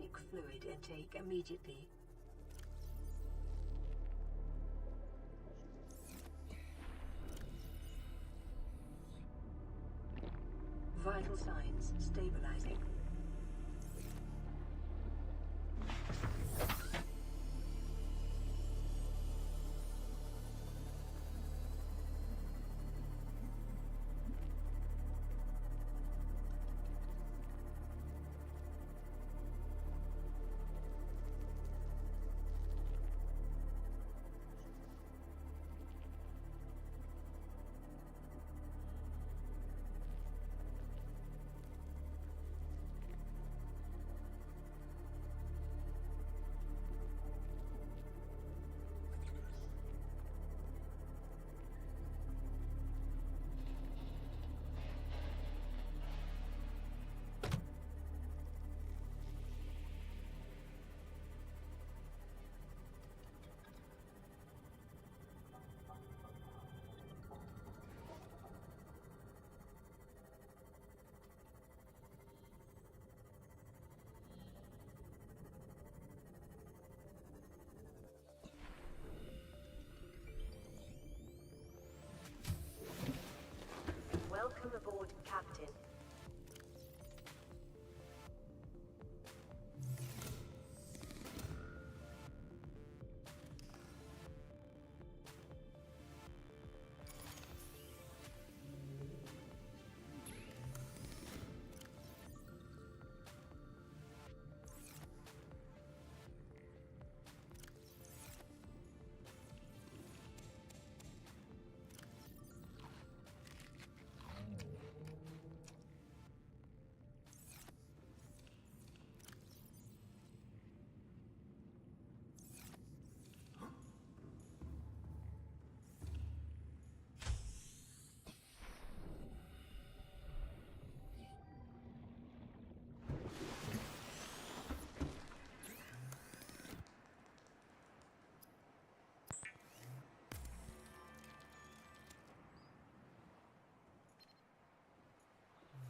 Basic fluid intake immediately. Vital signs stabilizing. Welcome aboard, Captain.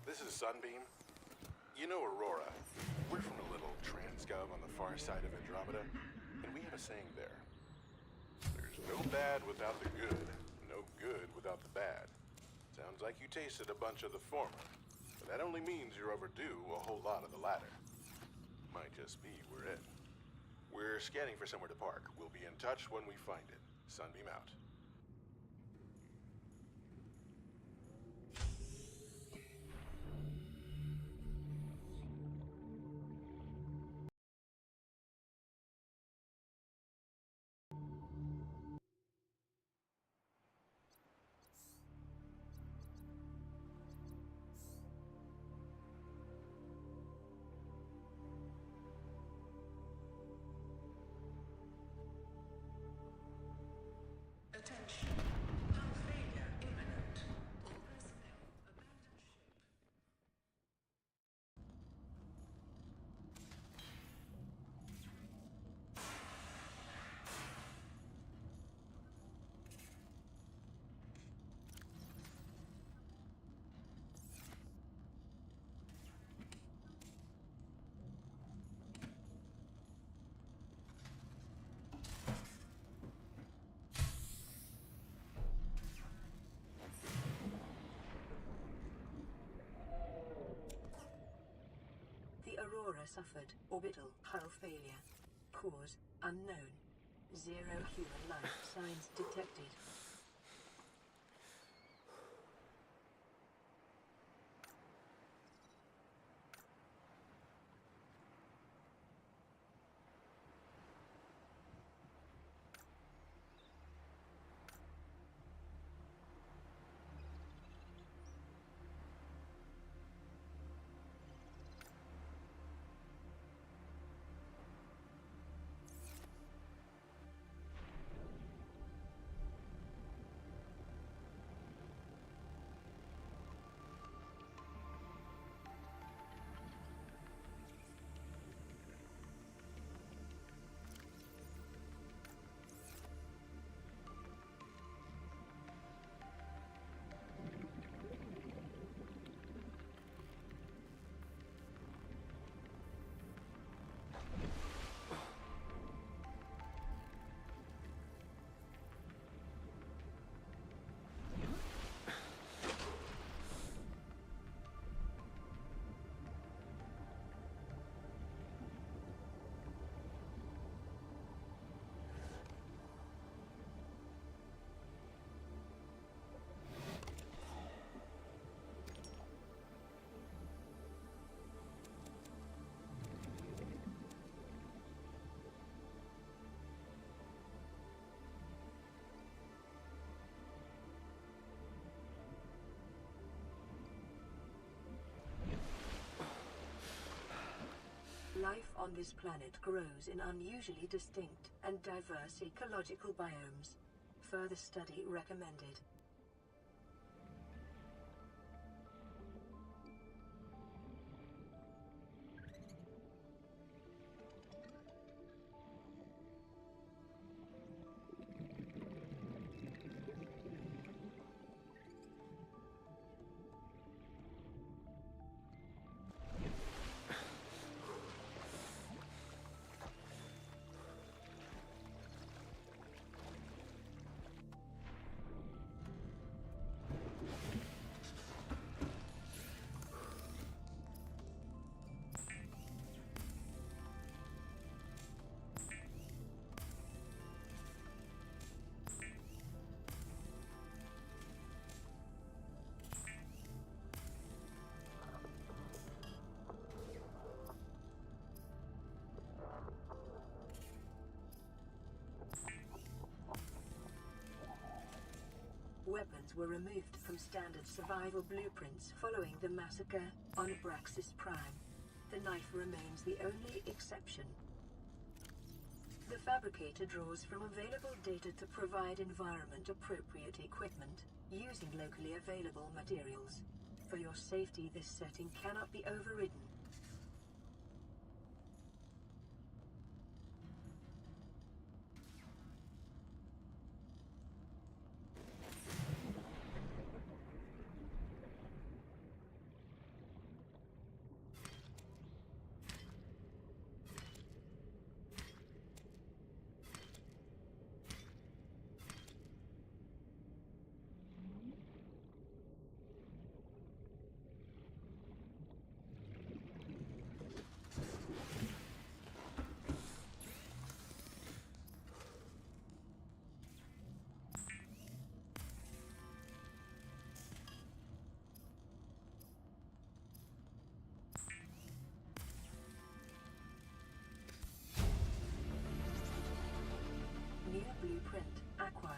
This is Sunbeam. You know Aurora. We're from a little transgov on the far side of Andromeda, and we have a saying there. There's no bad without the good, no good without the bad. Sounds like you tasted a bunch of the former, but that only means you're overdue a whole lot of the latter. Might just be we're in. We're scanning for somewhere to park. We'll be in touch when we find it. Sunbeam out. Attention. Hull failure imminent. All personnel abandon ship. The Aurora suffered orbital hull failure. Cause unknown. Zero human life signs detected. Life on this planet grows in unusually distinct and diverse ecological biomes. Further study recommended. Weapons were removed from standard survival blueprints following the massacre on Abraxas Prime. The knife remains the only exception. The fabricator draws from available data to provide environment-appropriate equipment, using locally available materials. For your safety, this setting cannot be overridden. New blueprint acquired.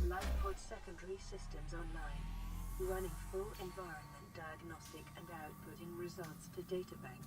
Lifepod secondary systems online. Running full environment diagnostic and outputting results to databank.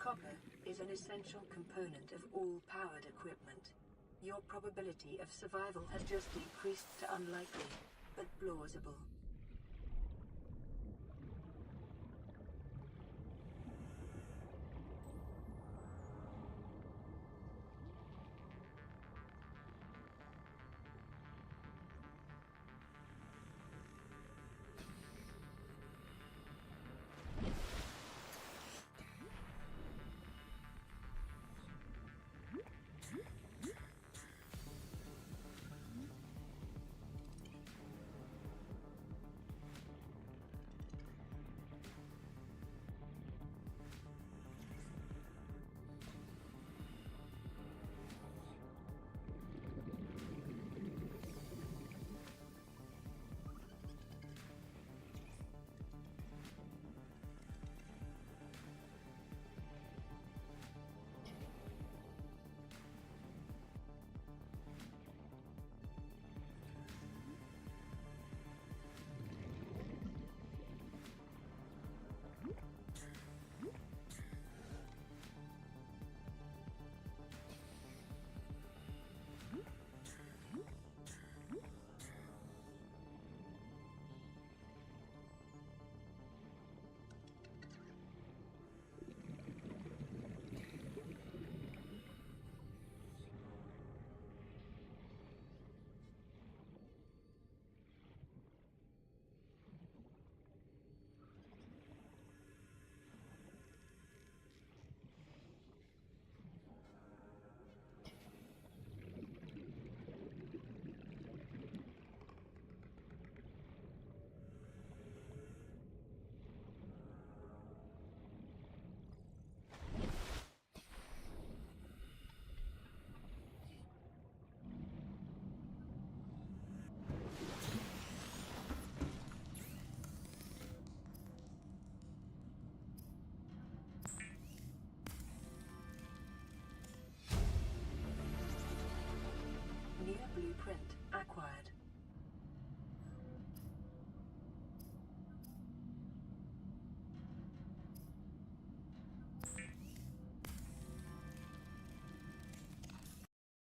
Copper is an essential component of all powered equipment. Your probability of survival has just decreased to unlikely, but plausible. New blueprint acquired.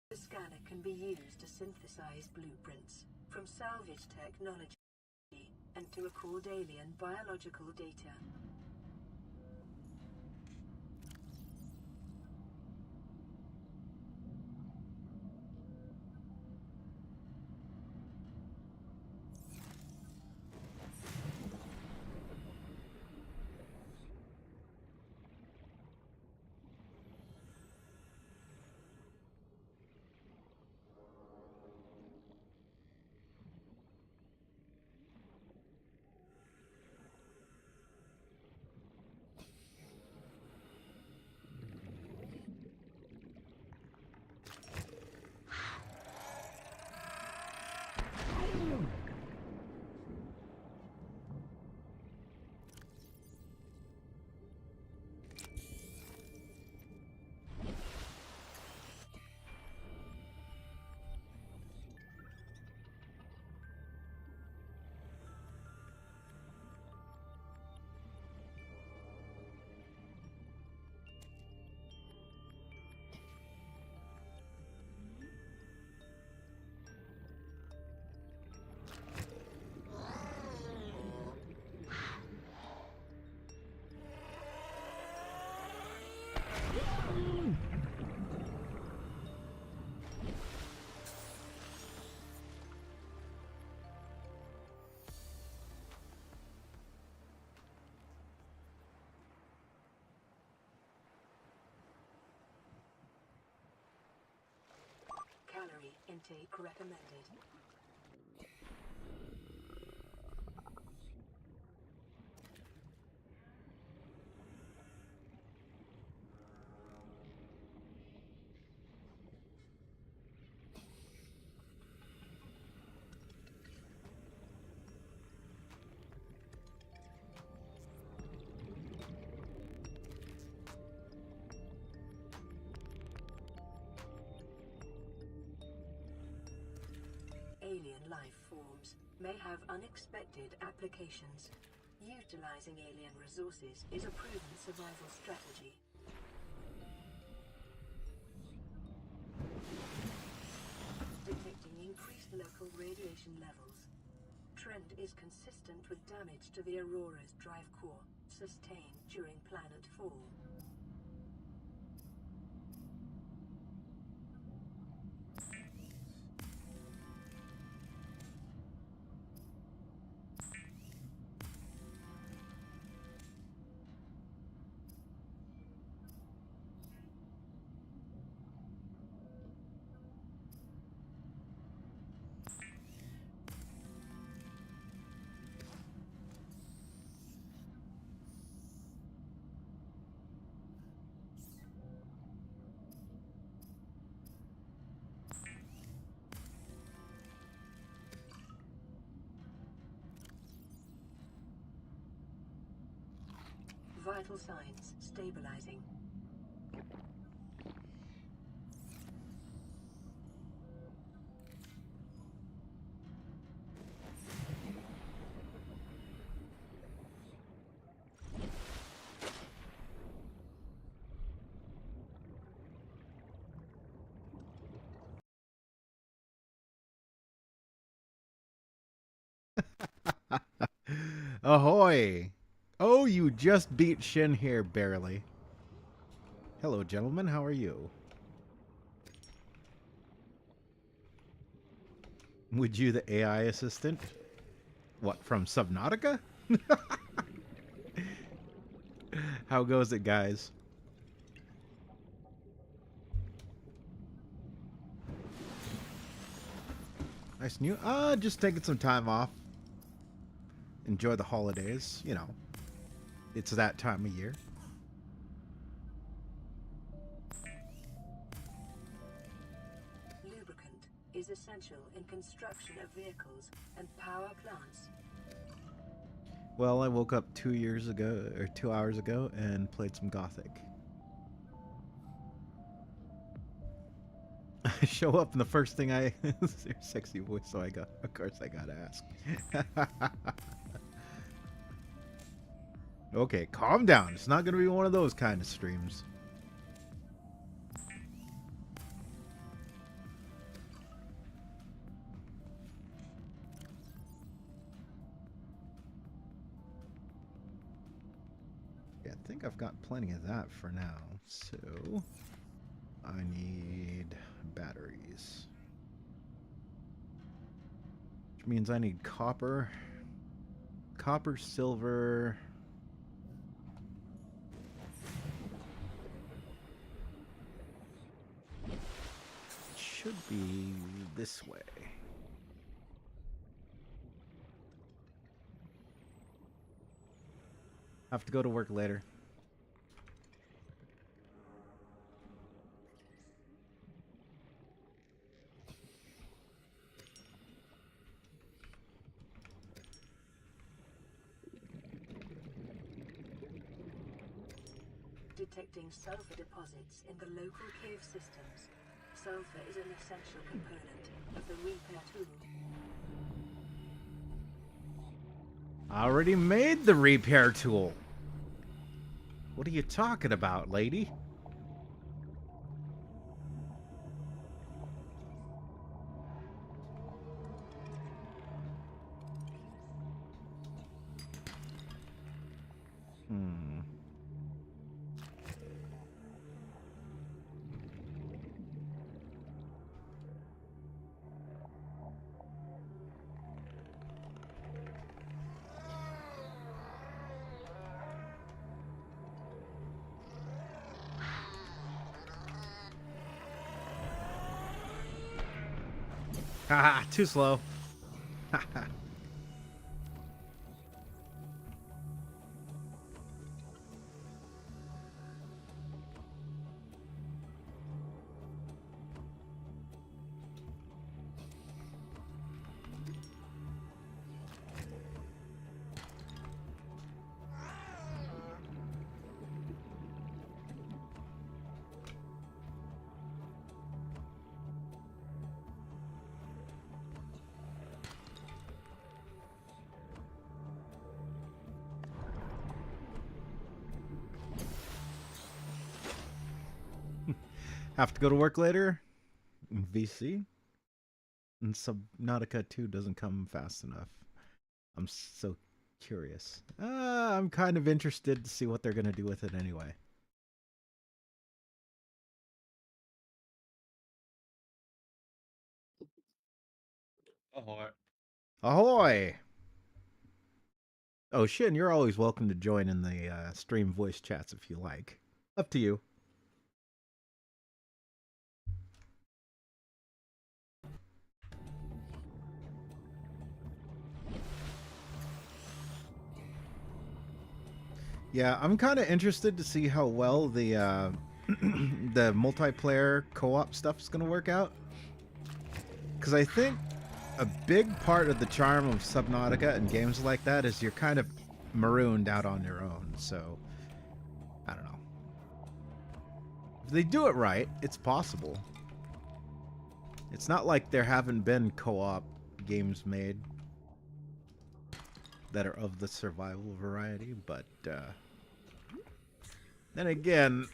The scanner can be used to synthesize blueprints from salvage technology and to record alien biological data. Calorie intake recommended. Alien life forms may have unexpected applications. Utilizing alien resources is a proven survival strategy. radiation levels. Trend is consistent with damage to the Aurora's drive core, sustained during planet fall. Vital signs stabilizing. Ahoy! Oh, you just beat Shin here, barely. Hello, gentlemen. How are you? Would you the AI assistant? What, from Subnautica? How goes it, guys? Nice new. Just taking some time off. Enjoy the holidays, you know. It's that time of year. Lubricant is essential in construction of vehicles and power plants. Well, I woke up 2 years ago, or 2 hours ago, and played some Gothic. I show up and the first thing I... Your sexy voice, so of course I gotta ask. Okay, calm down. It's not gonna be one of those kind of streams. Yeah, I think I've got plenty of that for now. So, I need batteries. Which means I need copper. Copper, silver... should be this way. Have to go to work later. Detecting sulfur deposits in the local cave systems. Sulfur is an essential component of the repair tool. I already made the repair tool. What are you talking about, lady? Haha, too slow. Have to go to work later? VC? And Subnautica 2 doesn't come fast enough. I'm so curious. I'm kind of interested to see what they're going to do with it anyway. Ahoy. Ahoy! Oh, Shin, you're always welcome to join in the stream voice chats if you like. Up to you. Yeah, I'm kind of interested to see how well the the multiplayer co-op stuff is going to work out. Because I think a big part of the charm of Subnautica and games like that is you're kind of marooned out on your own. So, I don't know. If they do it right, it's possible. It's not like there haven't been co-op games made that are of the survival variety, but then again,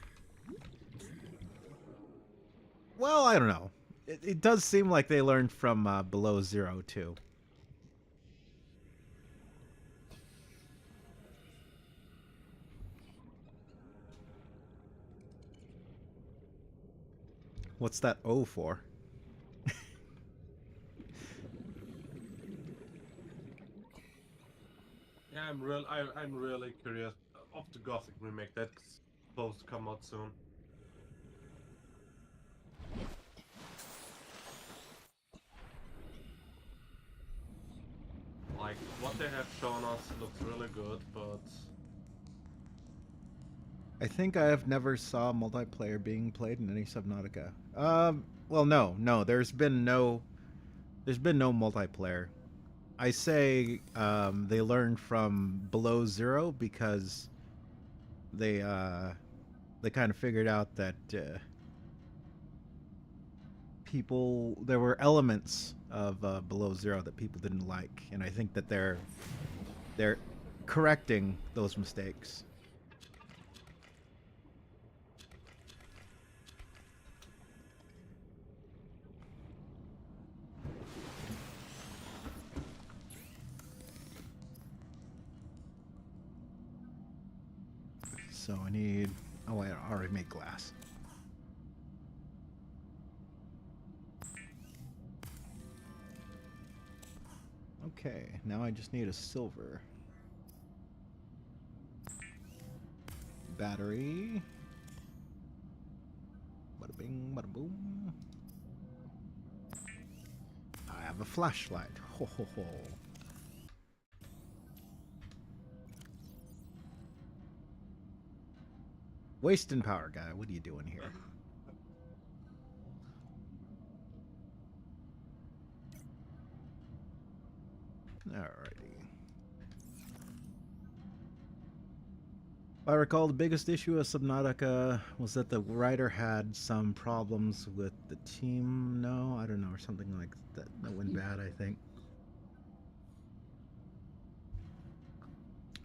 well, I don't know. It does seem like they learned from Below Zero too. What's that O for? Yeah, I'm really curious of the Gothic remake that's supposed to come out soon. Like what they have shown us looks really good, but I think I have never saw multiplayer being played in any Subnautica. Well, no, there's been no multiplayer. I say they learned from Below Zero because they kind of figured out that there were elements of Below Zero that people didn't like, and I think that they're correcting those mistakes. So I need... Oh wait, I already made glass. Okay, now I just need a silver. Battery. Bada bing, bada boom. I have a flashlight. Ho ho ho. Wasting power, guy. What are you doing here? Alrighty. If I recall, the biggest issue of Subnautica was that the writer had some problems with the team. No, I don't know, or something like that. That went bad, I think.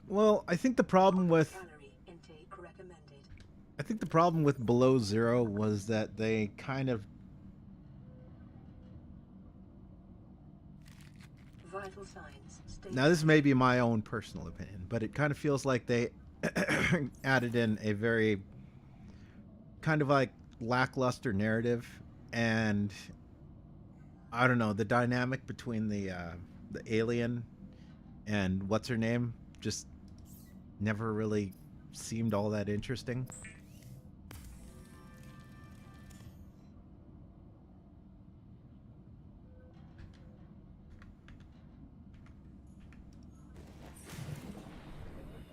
Well, I think the problem with... I think the problem with Below Zero was that they kind of... Vital signs. Now, this may be my own personal opinion, but it kind of feels like they added in a very kind of like lackluster narrative, and I don't know, the dynamic between the alien and what's her name just never really seemed all that interesting.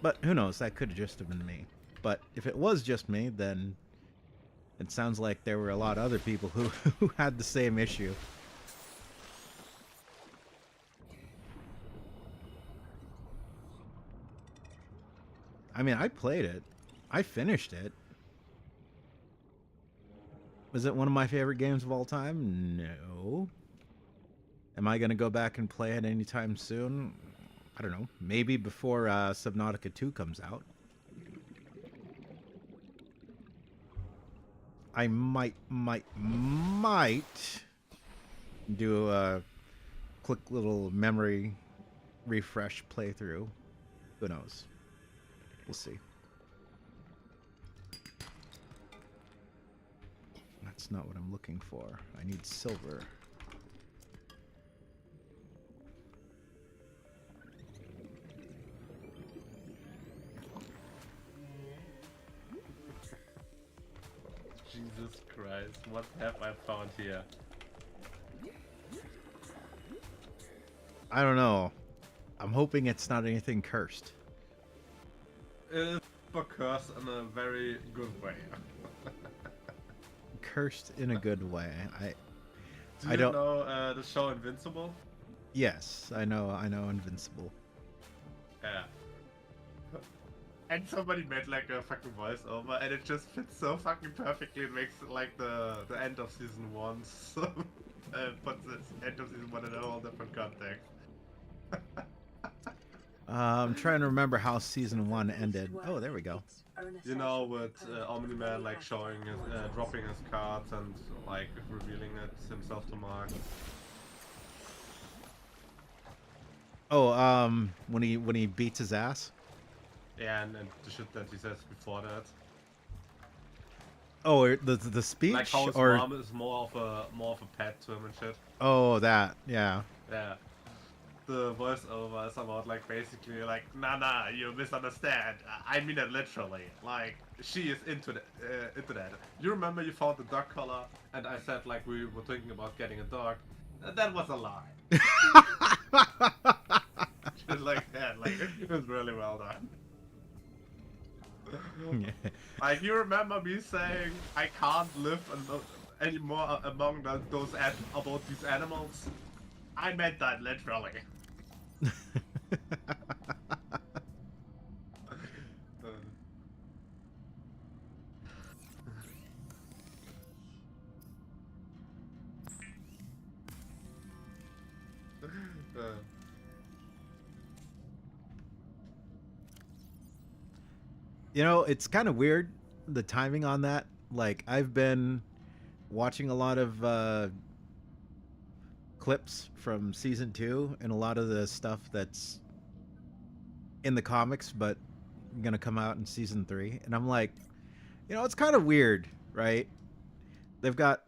But who knows, that could have just have been me. But if it was just me, then it sounds like there were a lot of other people who had the same issue. I mean, I played it. I finished it. Was it one of my favorite games of all time? No. Am I going to go back and play it anytime soon? I don't know. Maybe before Subnautica 2 comes out. I might Do a quick little memory refresh playthrough. Who knows? We'll see. That's not what I'm looking for. I need silver. Jesus Christ, what have I found here? I don't know. I'm hoping it's not anything cursed. It's a curse in a very good way. Cursed in a good way. Do I you don't- know the show Invincible? Yes, I know Invincible. Yeah. And somebody made like a fucking voiceover, and it just fits so fucking perfectly. It makes like the end of season 1, so puts the end of season 1 in a whole different context. I'm trying to remember how season 1 ended. Oh, there we go. You know, with Omni-Man like showing his, dropping his cards and like revealing it himself to Mark. Oh, when he beats his ass. Yeah, and the shit that he says before that. Oh, the speech, Like how his or mom is more of a pet to him and shit. oh, that, yeah. Yeah. The voiceover is about like basically like, nah, you misunderstand. I mean it literally. Like she is into that. You remember you found the dog collar, and I said like we were thinking about getting a dog. That was a lie. Just like that. Like it was really well done. Like you remember me saying I can't live anymore among about these animals. I meant that literally. You know, it's kind of weird, the timing on that. Like, I've been watching a lot of clips from season 2 and a lot of the stuff that's in the comics, but gonna come out in season 3. And I'm like, you know, it's kind of weird, right? They've got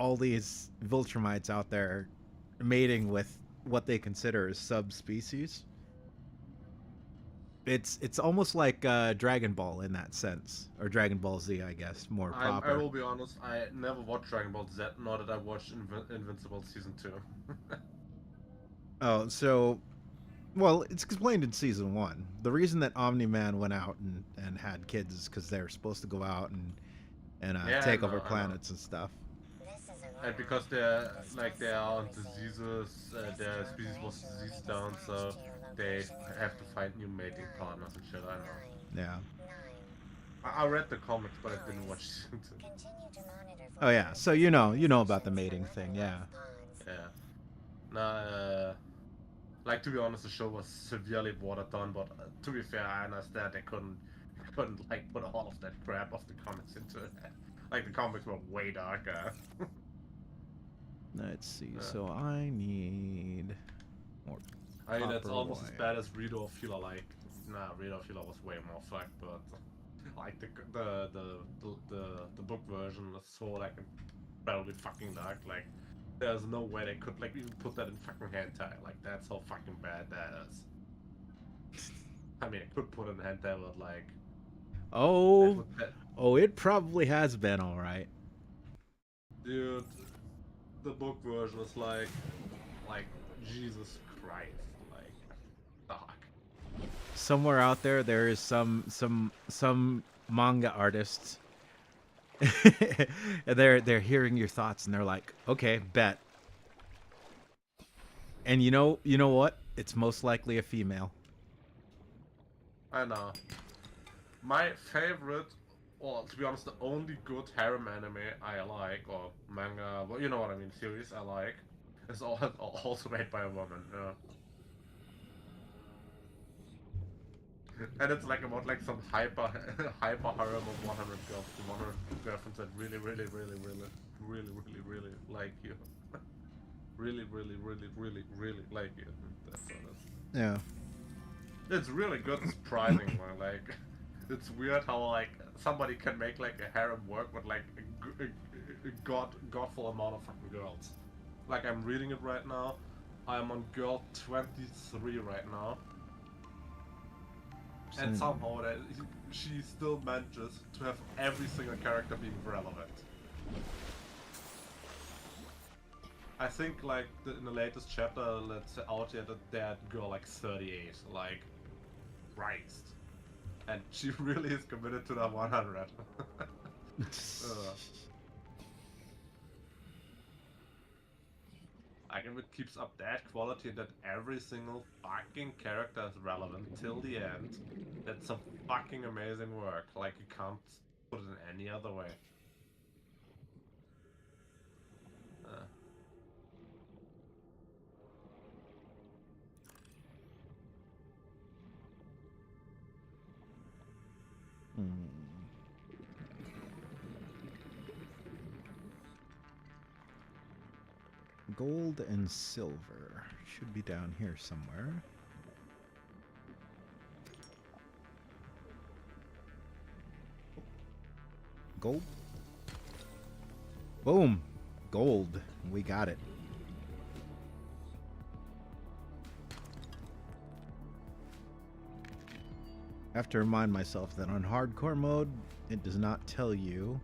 all these Viltrumites out there mating with what they consider as subspecies. It's almost like Dragon Ball in that sense, or Dragon Ball Z, I guess, more proper. I will be honest, I never watched Dragon Ball Z, nor did I watch Invincible Season 2. Oh, so, well, it's explained in season 1. The reason that Omni-Man went out and had kids is because they were supposed to go out and Yeah, take I over know. planets and stuff. And because they are on diseases, their species was diseased down, so they have to find new mating partners and shit, I know. Yeah. I read the comics, but I didn't watch season 2. Oh yeah. So you know about the mating thing, yeah. Yeah. Nah, like to be honest, the show was severely watered down, but to be fair, I understand they couldn't like put all of that crap of the comics into it. Like the comics were way darker. Let's see. Yeah. So I need more. I mean, that's copper almost as wire. bad as Reader of Fila. Like, nah, Reader of Fila was way more fucked, but like the book version is so like incredibly fucking dark. Like, there's no way they could like even put that in fucking hentai. Like, that's how fucking bad that is. I mean, I could put it in hentai, but like, Oh, it probably has been all right. dude, the book version is like Jesus Christ, like, fuck. Somewhere out there is some manga artists, and they're hearing your thoughts and they're like, okay, bet. And you know what? It's most likely a female. I know. My favorite, or to be honest, the only good harem anime I like, or manga, well, you know what I mean, series I like, is also made by a woman. Yeah. And it's like about like some hyper harem of 100 girls, 100 girlfriends that really like you. Really like you. That's what it is. Yeah. It's really good, surprising. Like, it's weird how like somebody can make like a harem work with like a godful amount of fucking girls. Like I'm reading it right now. I'm on girl 23 right now, and somehow that she still manages to have every single character being relevant. I think like in the latest chapter, let's say out here that girl like 38, like Christ, and she really is committed to that 100. Like if it keeps up that quality that every single fucking character is relevant till the end, that's some fucking amazing work. Like you can't put it in any other way. Gold and silver should be down here somewhere. Gold. Boom. Gold. We got it. I have to remind myself that on hardcore mode, it does not tell you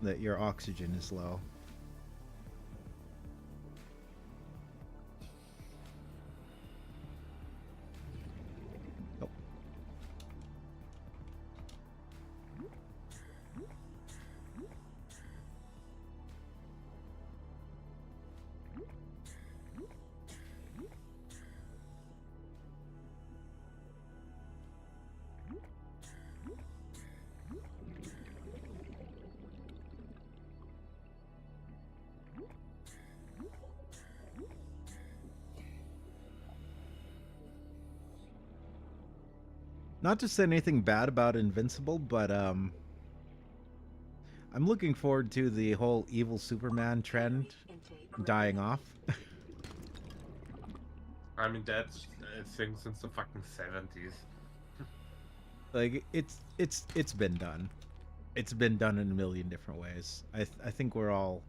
that your oxygen is low. Oh. Not to say anything bad about Invincible, but I'm looking forward to the whole evil Superman trend dying off. I mean that's a thing since the fucking 70s. Like it's been done. It's been done in a million different ways. I think we're all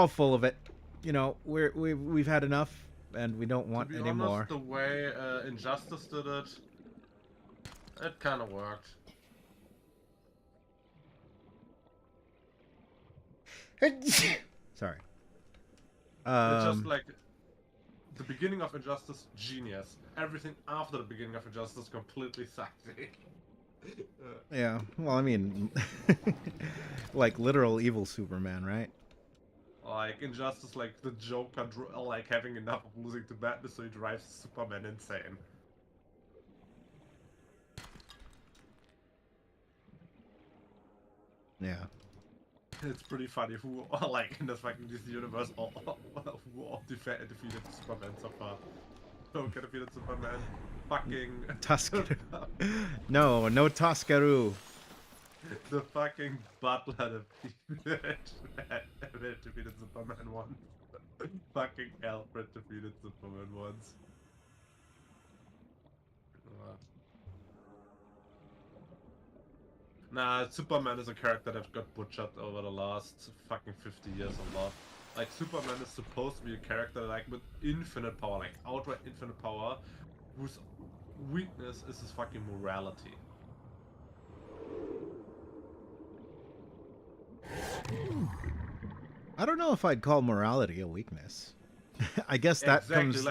full of it. You know, we've had enough, and we don't want To be any honest, more. the way Injustice did it, it kind of worked. Sorry. It's just like the beginning of Injustice, genius. Everything after the beginning of Injustice, completely sucked. Yeah. Well, I mean, like literal evil Superman, right? Like Injustice, like the Joker, like having enough of losing to Batman, so he drives Superman insane. Yeah. It's pretty funny who, like in this fucking DC universe, who all defeated Superman so far. Joker defeated Superman. Fucking Tuskaru. No Tuskaru. The fucking Butler defeated Superman once. Fucking Alfred defeated Superman once. Nah, Superman is a character that got butchered over the last fucking 50 years a lot. Like, Superman is supposed to be a character like with infinite power, like outright infinite power, whose weakness is his fucking morality. I don't know if I'd call morality a weakness. I guess that exactly, comes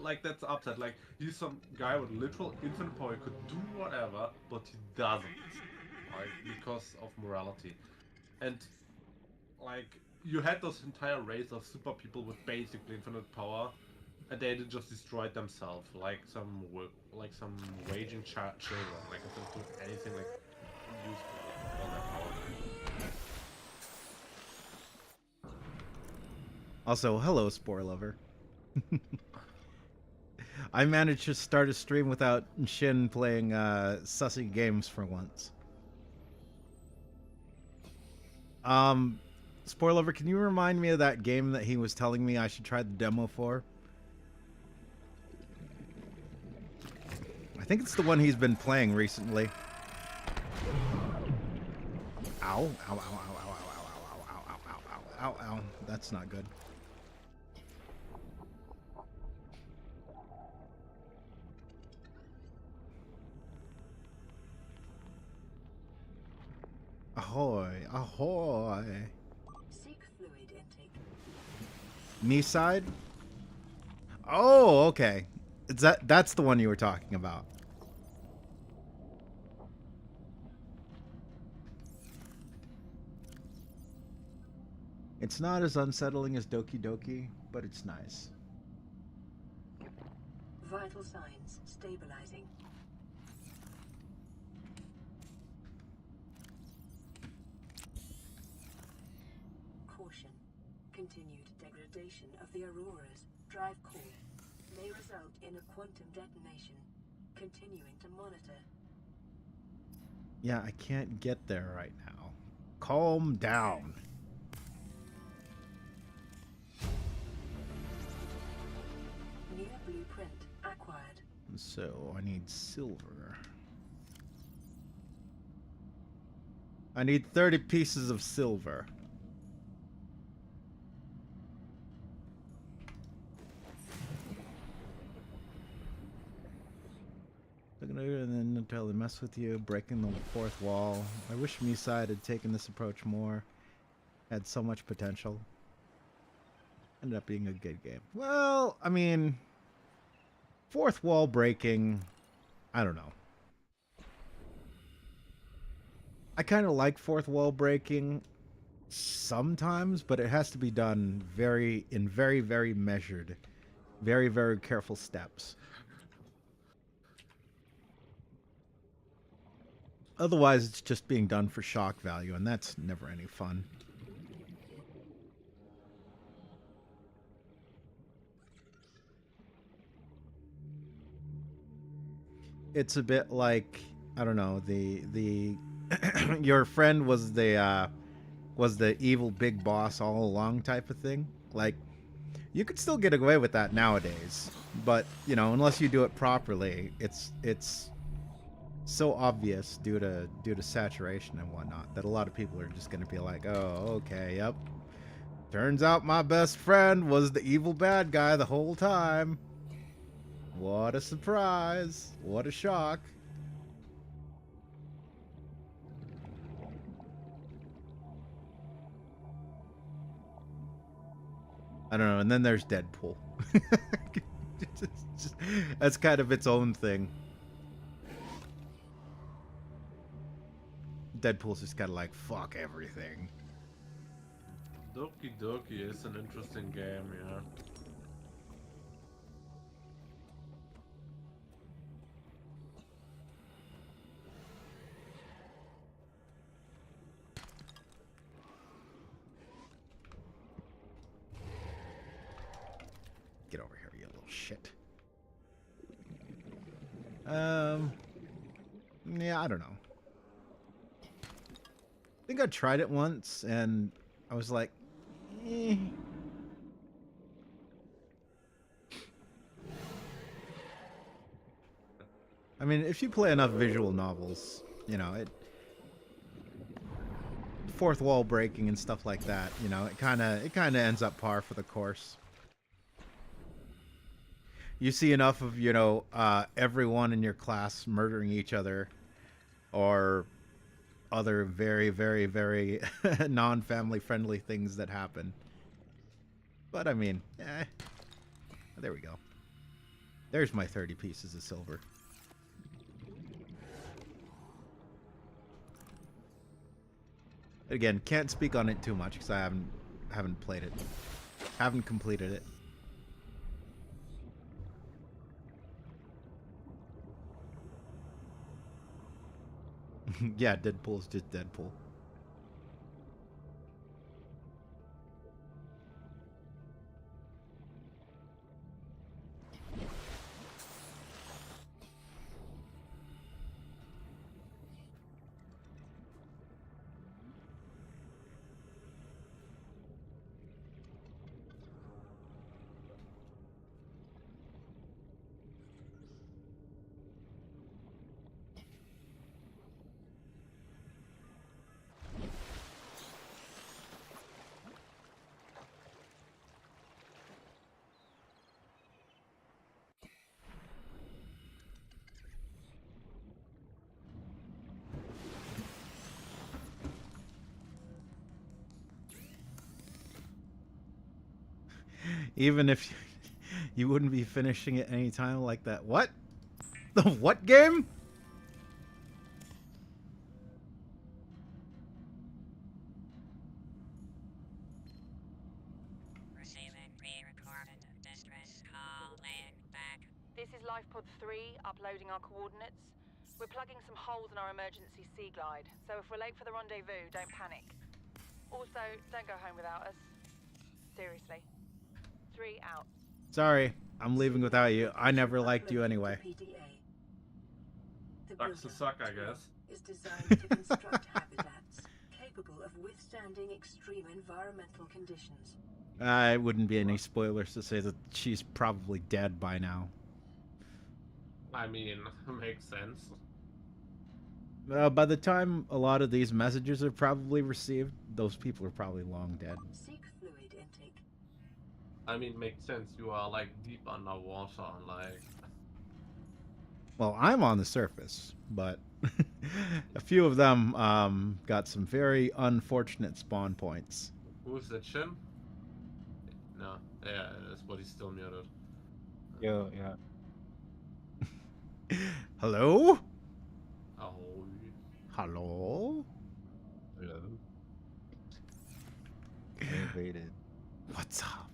like that's the upside. Like he's some guy with literal infinite power, he could do whatever, but he doesn't. Like because of morality. And like you had this entire race of super people with basically infinite power, and they just destroyed themselves, like some waging children, like instead of doing anything like useful for their power. Also, hello, Spore Lover. I managed to start a stream without Shin playing sussy games for once. Spoiler, can you remind me of that game that he was telling me I should try the demo for? I think it's the one he's been playing recently. Ow, ow, ow, ow, ow, ow, ow, ow, ow, ow, ow, ow, ow. That's not good. Ahoy, ahoy. Seek fluid intake. Me side? Oh, okay. That's the one you were talking about. It's not as unsettling as Doki Doki, but it's nice. Vital signs stabilizing. Caution. Continued degradation of the Aurora's drive core may result in a quantum detonation. Continuing to monitor. Yeah, I can't get there right now. Calm down. New blueprint acquired. So, I need silver. I need 30 pieces of silver. Looking over and then until they mess with you, breaking the fourth wall. I wish Miside had taken this approach more. Had so much potential. Ended up being a good game. Well, I mean, fourth wall breaking, I don't know. I kind of like fourth wall breaking sometimes, but it has to be done in very measured, very careful steps. Otherwise, it's just being done for shock value, and that's never any fun. It's a bit like, I don't know, the your friend was the evil big boss all along type of thing. Like, you could still get away with that nowadays, but you know, unless you do it properly, it's so obvious due to saturation and whatnot that a lot of people are just going to be like, oh, okay, yep. Turns out my best friend was the evil bad guy the whole time. What a surprise. What a shock. I don't know. And then there's Deadpool. That's kind of its own thing. Deadpool's just kind of like, fuck everything. Doki Doki is an interesting game, yeah. Get over here, you little shit. Yeah, I don't know. I think I tried it once, and I was like, eh. I mean, if you play enough visual novels, you know, fourth wall breaking and stuff like that, you know, it kind of ends up par for the course. You see enough of, you know, everyone in your class murdering each other, or other very non-family friendly things that happen. But I mean, there we go. There's my 30 pieces of silver. Again, can't speak on it too much because I haven't played it. Haven't completed it. Yeah, Deadpool's just Deadpool. Even if you wouldn't be finishing it anytime like that. What? The what game? Receiving pre-recorded distress call laying back. This is Lifepod 3, uploading our coordinates. We're plugging some holes in our emergency sea glide, so if we're late for the rendezvous, don't panic. Also, don't go home without us. Seriously. 3 out. Sorry, I'm leaving without you. I never liked you anyway. The Sucks to builder suck, I software guess. is designed to construct habitats capable of withstanding extreme environmental conditions. It wouldn't be any spoilers to say that she's probably dead by now. I mean, makes sense. By the time a lot of these messages are probably received, those people are probably long dead. Seek fluid intake. I mean, makes sense. You are like deep underwater, like. Well, I'm on the surface, but a few of them got some very unfortunate spawn points. Who's that, Shin? No, yeah, that's what he's still muted. Yeah, yeah. Hello? Oh, Hello? Hello. I invaded. What's up?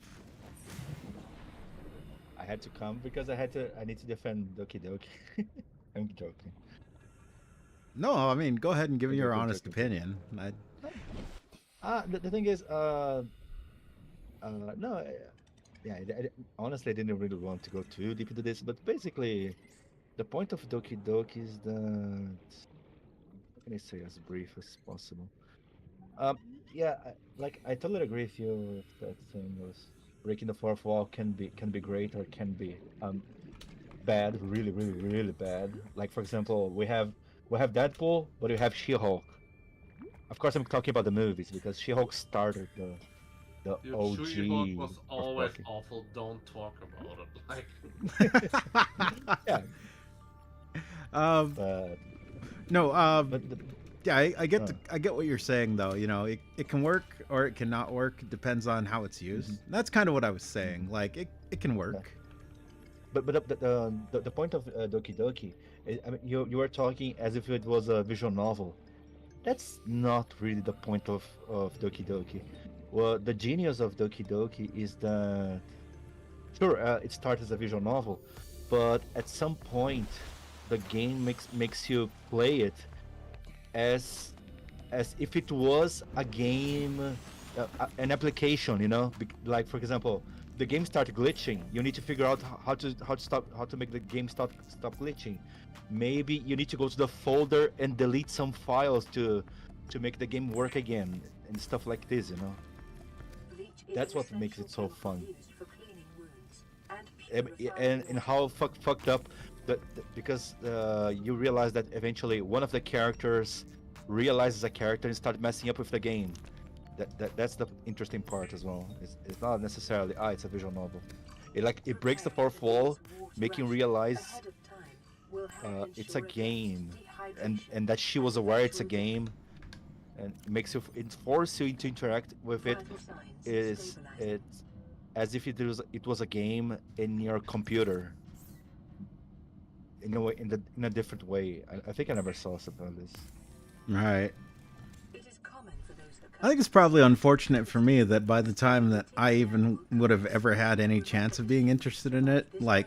I had to come because I need to defend Doki Doki. I'm joking. No, I mean, go ahead and give me your Okay, honest okay. opinion. The thing is, no, yeah, honestly, I didn't really want to go too deep into this, but basically, the point of Doki Doki is that, how can I say as brief as possible? Yeah, I totally agree with you if that thing was breaking the fourth wall can be great or can be bad, really, really, really bad. Like for example, we have Deadpool, but we have She-Hulk. Of course, I'm talking about the movies because She-Hulk started the Dude, OG. She-Hulk was of always Bucky. awful. Don't talk about it. Like, Yeah, um, but no, but yeah, I get I get what you're saying though. You know, it can work or it cannot work. It depends on how it's used. That's kind of what I was saying. Like it can work. but the point of Doki Doki, I mean, you were talking as if it was a visual novel. That's not really the point of Doki Doki. Well, the genius of Doki Doki is that sure, it starts as a visual novel, but at some point, the game makes you play it as if it was a game, an application. You know, like for example, the game started glitching. You need to figure out how to make the game stop glitching. Maybe you need to go to the folder and delete some files to make the game work again and stuff like this. You know. Bleach is That's an what makes it essential so fun. chemical used for cleaning wounds and And purifying how fucked up because you realize that eventually one of the characters realizes a character and start messing up with the game. That's the interesting part as well. It's not necessarily it's a visual novel. It breaks the fourth wall, making you realize it's a game, and that she was aware it's a game, and it forces you to interact with it. It's as if it was a game in your computer. In a way, in a different way. I think I never saw something like this. Right. It is common for those that I think it's probably unfortunate for me that by the time that I even would have ever had any chance of being interested in it, like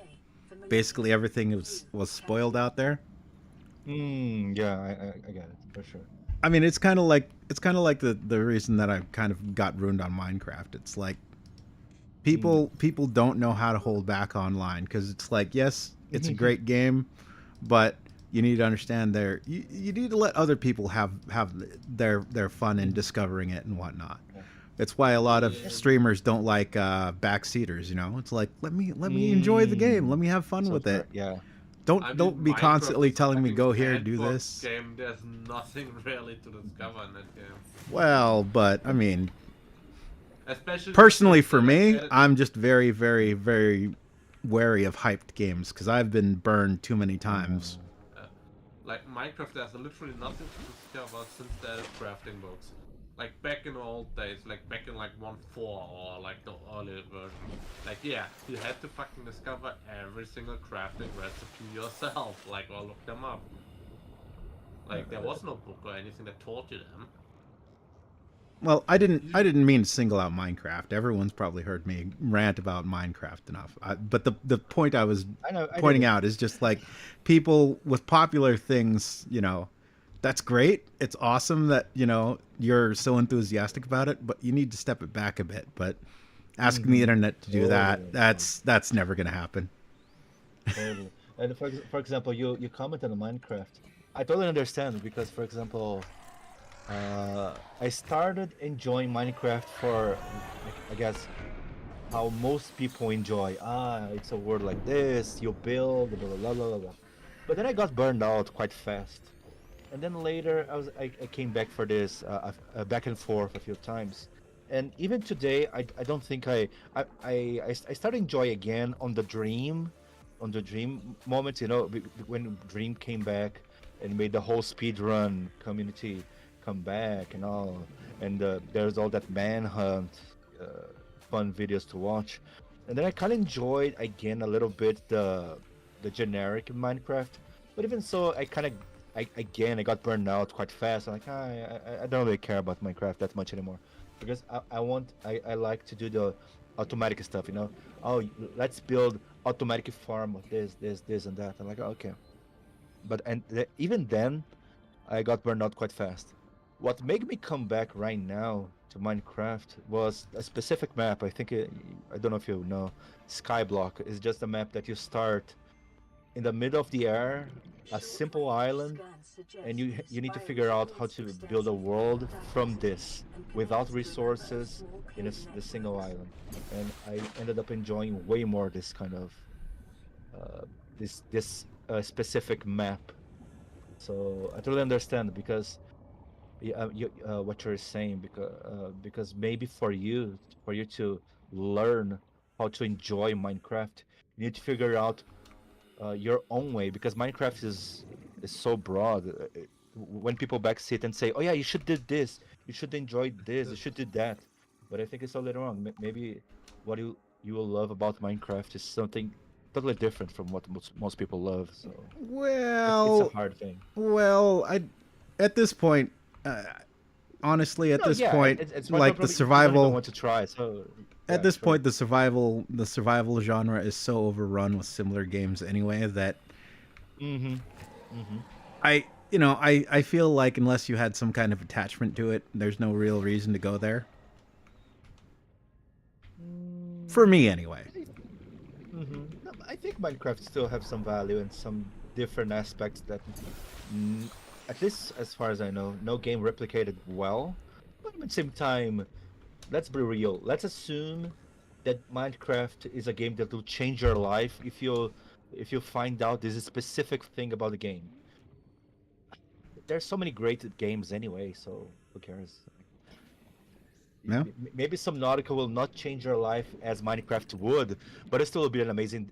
basically everything was spoiled out there. Yeah, I get it for sure. I mean, it's kind of like the reason that I kind of got ruined on Minecraft. It's like people don't know how to hold back online because it's like, yes, it's a great game, but you need to understand you need to let other people have their fun in discovering it and whatnot. It's why a lot of streamers don't like backseaters. You know, it's like let me enjoy the game, let me have fun with it. Yeah. Don't be Minecraft constantly is a telling me fucking go here, do sandbox this. Game, there's nothing really to discover in that game. Well, but I mean, Especially personally for me, I'm I'm just very, very, very wary of hyped games because I've been burned too many times. like Minecraft, there's literally nothing to discover since there's crafting books. Like back in the old days, like back in like 1.4 or like the earlier version. Like yeah, you had to fucking discover every single crafting recipe yourself, like or look them up. Like there was no book or anything that taught you them. Well, I didn't mean to single out Minecraft. Everyone's probably heard me rant about Minecraft enough. But the point I was I know. pointing out is just like people with popular things, that's great. It's awesome that, you're so enthusiastic about it, but you need to step it back a bit. But asking the internet to do that, that's never going to happen. Totally. And for example, you commented on Minecraft. I totally understand because, for example, I started enjoying Minecraft for, I guess, how most people enjoy. It's a world like this, you build, blah, blah, blah, blah, blah. But then I got burned out quite fast. And then later, I came back for this, back and forth a few times. And even today, I don't think I started enjoy again on the Dream moments, when Dream came back and made the whole speedrun community come back and all, and there's all that manhunt fun videos to watch, and then I kind of enjoyed again a little bit the generic Minecraft, but even so, I got burned out quite fast. I'm like, I don't really care about Minecraft that much anymore, because I like to do the automatic stuff, Oh, let's build automatic farm of this and that. I'm like, okay, but even then, I got burned out quite fast. What made me come back right now to Minecraft was a specific map. I don't know if you know. Skyblock is just a map that you start in the middle of the air, a simple island, and you need to figure out how to build a world from this without resources in the single island. And I ended up enjoying way more this kind of this specific map. So I totally understand because what you're saying, because maybe for you to learn how to enjoy Minecraft, you need to figure out your own way, because Minecraft is so broad. When people back sit and say, "Oh yeah, you should do this, you should enjoy this, you should do that," but I think it's totally wrong. Maybe what you will love about Minecraft is something totally different from what most people love. So it's a Well, hard thing. I at this point, uh, honestly, at No, this yeah, point, it's like the probably you don't even survival want to try. So at yeah, this sure. point the survival genre is so overrun with similar games anyway that Mm-hmm. Mm-hmm. I feel like unless you had some kind of attachment to it, there's no real reason to go there. For me anyway. Mm-hmm. No, I think Minecraft still have some value and some different aspects that, mm, at least as far as I know, no game replicated well. But at the same time, let's be real. Let's assume that Minecraft is a game that will change your life if you find out this specific thing about the game. There's so many great games anyway, so who cares? Yeah. Maybe Subnautica will not change your life as Minecraft would, but it still will be an amazing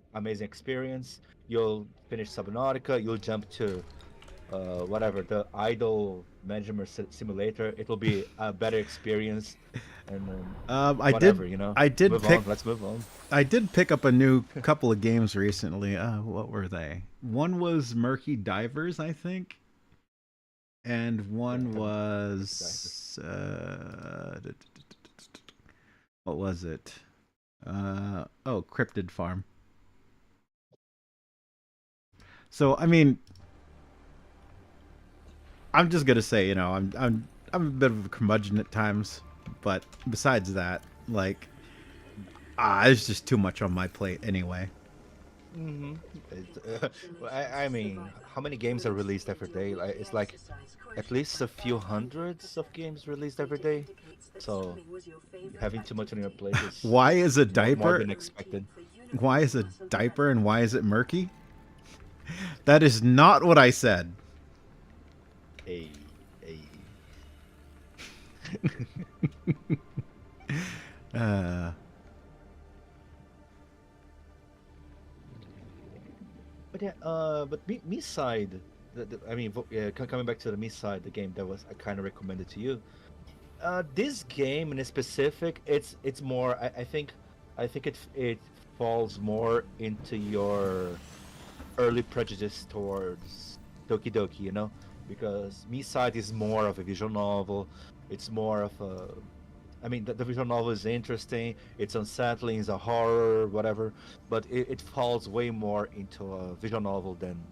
experience. You'll finish Subnautica, you'll jump to whatever, the idle management simulator. It'll be a better experience, and I whatever, did move pick on. Let's move on. I did pick up a new couple of games recently. What were they? One was Murky Divers, I think, and one Yeah, was what was it? Cryptid Farm. So I mean, I'm just gonna say, I'm a bit of a curmudgeon at times, but besides that, like, it's just too much on my plate anyway. Mm-hmm. I mean, how many games are released every day? It's like at least a few hundreds of games released every day. So having too much on your plate is Why is a more diaper? than expected. Why is a diaper and why is it murky? That is not what I said. Hey, hey. uh, But yeah, but me side, I mean, coming back to the me side, the game that was I kind of recommended to you. This game in specific, it's more. I think it falls more into your early prejudice towards Doki Doki, because Me Side is more of a visual novel. It's more of a. I mean, the visual novel is interesting. It's unsettling. It's a horror, whatever. But it falls way more into a visual novel than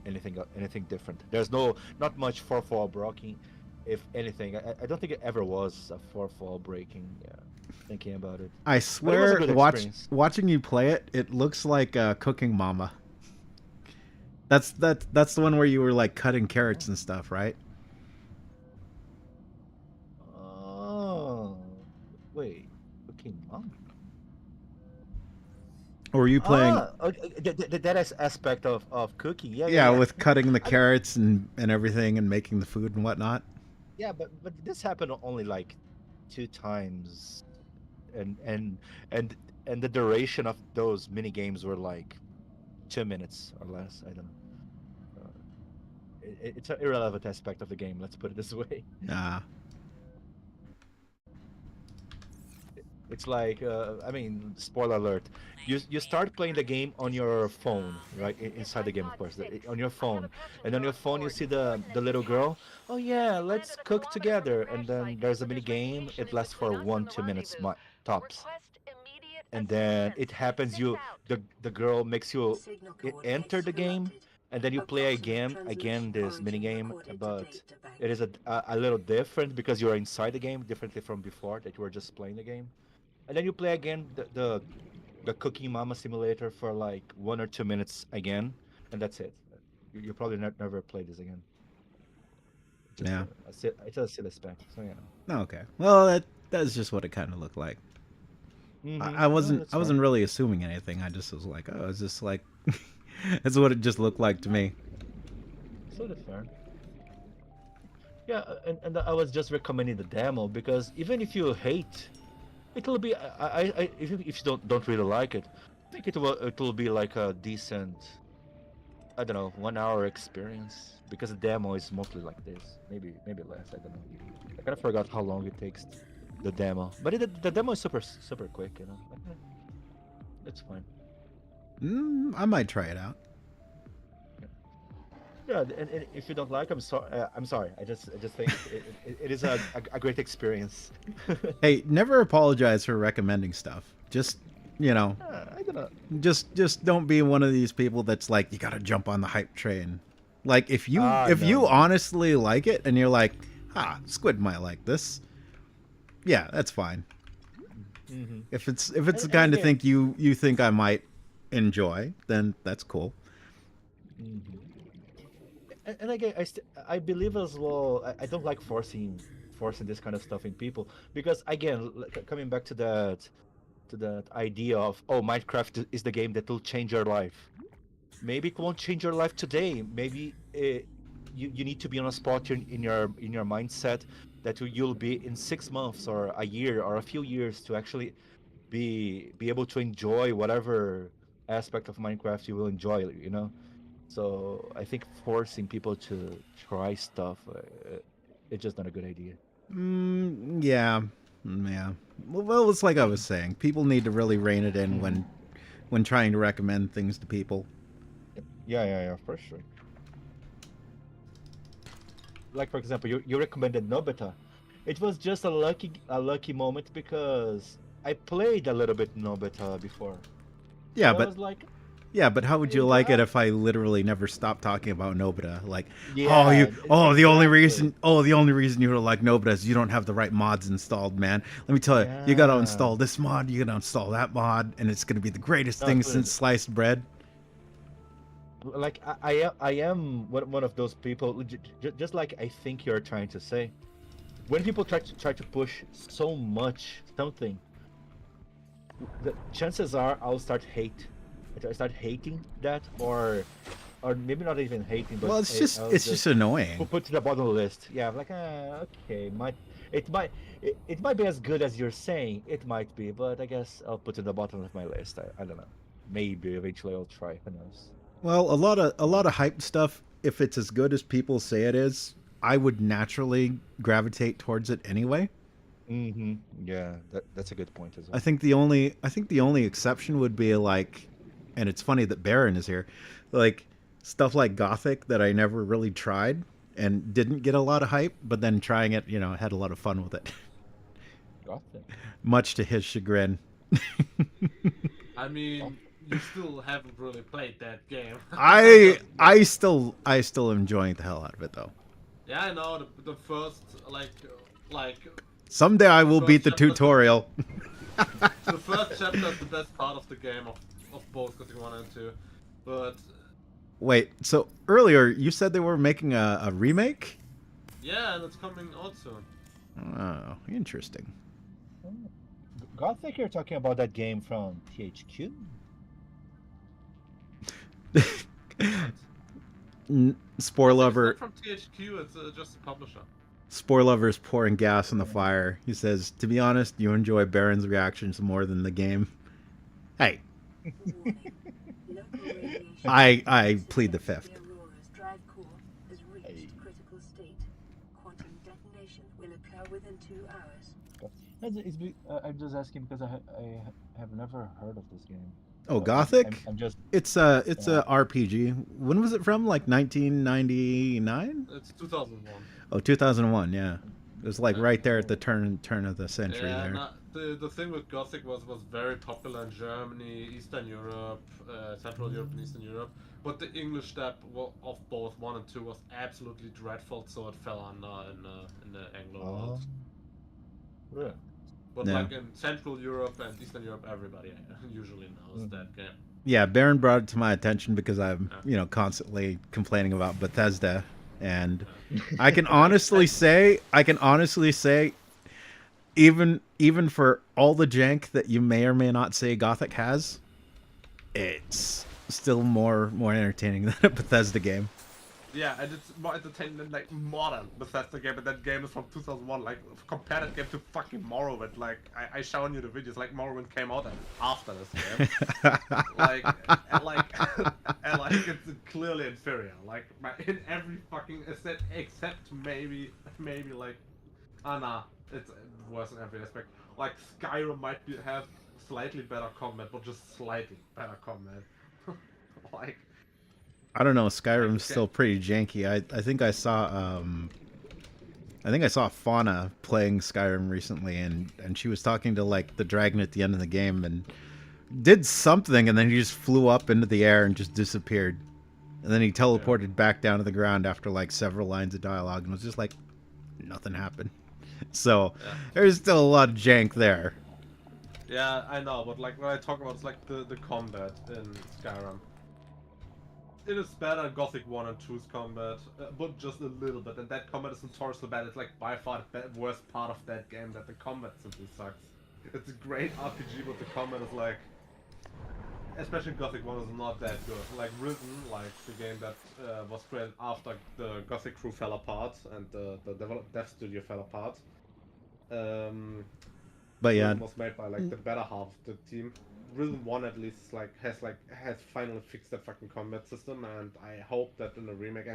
anything different. There's not much fourth wall breaking. If anything, I don't think it ever was a fourth wall breaking. Yeah, thinking about it. I But it was a swear, good experience. watching you play it, it looks like Cooking Mama. That's the one where you were like cutting carrots and stuff, right? Oh, wait, Cooking Mom. Or were you playing? Okay, that is aspect of cooking. Yeah, yeah, Yeah, yeah. with cutting the I mean, carrots and everything and making the food and whatnot. yeah, but this happened only like 2 times, and and and and the duration of those mini games were like 2 minutes or less. I don't know. It's an irrelevant aspect of the game. Let's put it this way. Ah, It's like, I mean, spoiler alert. You start playing the game on your phone, right? Inside the game, of course, on your phone, and on your phone you see the little girl. Oh yeah, let's cook together, and then there's a mini game. It lasts for 1-2 minutes tops, and then it happens. The girl makes you Signal enter coordinates the game, corrupted. and then you play Approximate again transmission this mini origin game, recorded to but data bank. it is a little different because you're inside the game, differently from before that you were just playing the game. And then you play again the Cooking Mama simulator for like 1 or 2 minutes again, and that's it. You probably never play this again. Just yeah. it's a silly spec. So yeah. Oh, okay. Well, that's just what it kind of looked like. I No, wasn't that's I wasn't fine. really assuming anything. I just was like, oh, is this like? That's what it just looked like to me. So that's fair. Yeah, and I was just recommending the demo because even if you hate, it'll be if you don't really like it, I think it will be like a decent, I don't know, 1 hour experience because the demo is mostly like this. Maybe less. I don't know. I kind of forgot how long it takes, the demo. But the demo is super quick. Like, it's fine. I might try it out. Yeah, and if you don't like, I'm sorry. I'm sorry. I just think it is a great experience. Hey, never apologize for recommending stuff. Just, I don't know. just don't be one of these people that's like you gotta jump on the hype train. Like if you Ah, if no, you no. honestly like it and you're like, Squid might like this. Yeah, that's fine. Hmm. If it's the And kind of again, thing you think I might enjoy, then that's cool. mhm. And again, I believe as well. I don't like forcing this kind of stuff in people because again, coming back to that idea of, oh, Minecraft is the game that will change your life. Maybe it won't change your life today. Maybe you need to be on a spot in your mindset that you'll be in 6 months or a year or a few years to actually be able to enjoy whatever aspect of Minecraft you will enjoy. So I think forcing people to try stuff, it's just not a good idea. Yeah, yeah. Well, it's like I was saying. People need to really rein it in Hmm. when trying to recommend things to people. Yeah, for sure. Like for example, you recommended Nobita. It was just a lucky moment because I played a little bit Nobita before, Yeah, and I but was like, Yeah, but how would you "Yeah, like it if I literally never stopped talking about Nobita? Like, yeah, exactly, the only reason you don't like Nobita is you don't have the right mods installed, man. Let me tell you, you gotta yeah." install this mod, you gotta install that mod, and it's gonna be the greatest No, thing since sliced bread. like I am one of those people, just like I think you're trying to say. When people try to push so much something, the chances are I start hating that, or maybe not even hating, but Well, I'll it's just just annoying. put to the bottom of the list. Yeah, I'm like, okay, it might it might be as good as you're saying. It might be, but I guess I'll put it at the bottom of my list. I don't know. Maybe eventually I'll try. Who knows? Well, a lot of hype stuff, if it's as good as people say it is, I would naturally gravitate towards it anyway. Yeah, that's a good point as I well. think the only exception would be like, and it's funny that Baron is here, like stuff like Gothic that I never really tried and didn't get a lot of hype, but then trying it, had a lot of fun with it, Gothic. much to his chagrin. I Oh, mean, you still haven't really played that game. I Just I still I still am enjoying the hell out of it though. yeah, I know the first like Someday I the will first beat the chapter. tutorial. The first chapter is the best part of the game of both Gothic 1 and 2. But Wait, so earlier you said they were making a remake? yeah, and it's coming out soon. Oh, interesting. Gothic, you're talking about that game from THQ? Spore Gothic is lover, not from THQ, it's just a publisher. Spore lover's pouring gas on the fire. He says, "To be honest, you enjoy Baron's reactions more than the game." Hey, Warning. Local radiation I plead the fifth. The Aurora's drive core has reached Hey. critical state. Quantum detonation will occur within 2 hours. I'm just asking because I have never heard of this game. Oh, So Gothic? I'm just It's yeah. a RPG. When was it from? Like 1999? It's 2001. Oh, 2001. Yeah, it was like Yeah. right there at the turn of the century Yeah, there. the thing with Gothic was very popular in Germany, Eastern Europe, Central Europe, and Eastern Europe. But the English dub of both 1 and 2 was absolutely dreadful, so it fell under in the Anglo world. Really? But Yeah. like in Central Europe and Eastern Europe, everybody usually knows that game. Yeah, Baron brought it to my attention because I'm, Yeah. constantly complaining about Bethesda, and I can honestly say, even for all the jank that you may or may not say Gothic has, it's still more entertaining than a Bethesda game. Yeah, and it's more entertaining than like modern Bethesda game, and that game is from 2001. Like compare that game to fucking Morrowind. Like I shown you the videos. Like Morrowind came out after this game. like and like it's clearly inferior. Like in every fucking except maybe like nah, it's worse in every aspect. Like Skyrim might have slightly better combat, but just slightly better combat. like. I don't know. Like, Skyrim's still pretty janky. I think I saw Fauna playing Skyrim recently, and she was talking to like the dragon at the end of the game and did something, and then he just flew up into the air and just disappeared, and then he teleported back down to the ground after like several lines of dialogue, and was just like nothing happened. So there's still a lot of jank there. Yeah, I know, but like what I talk about is like the combat in Skyrim. It is better than Gothic 1 and 2's combat, but just a little bit, and that combat is notoriously bad. It's like by far the worst part of that game, that the combat simply sucks. It's a great RPG, but the combat is like, especially Gothic 1 is not that good. Like Risen, like the game that was created after the Gothic crew fell apart and the dev studio fell apart. But yeah, Risen was made by like the better half of the team. Risen 1 at least has finally fixed that fucking combat system, and I hope that in the remake,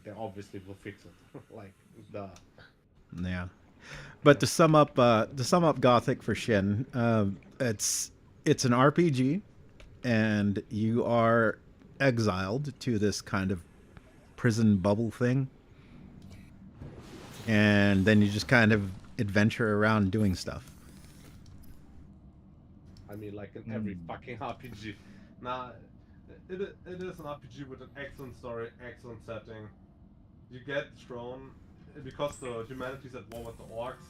they obviously will fix it. like duh. yeah. But to sum up Gothic for Shin, it's an RPG, and you are exiled to this kind of prison bubble thing, and then you just kind of adventure around doing stuff. I mean, like in every fucking RPG. Nah, it is an RPG with an excellent story, excellent setting. You get thrown because the humanity's at war with the orcs.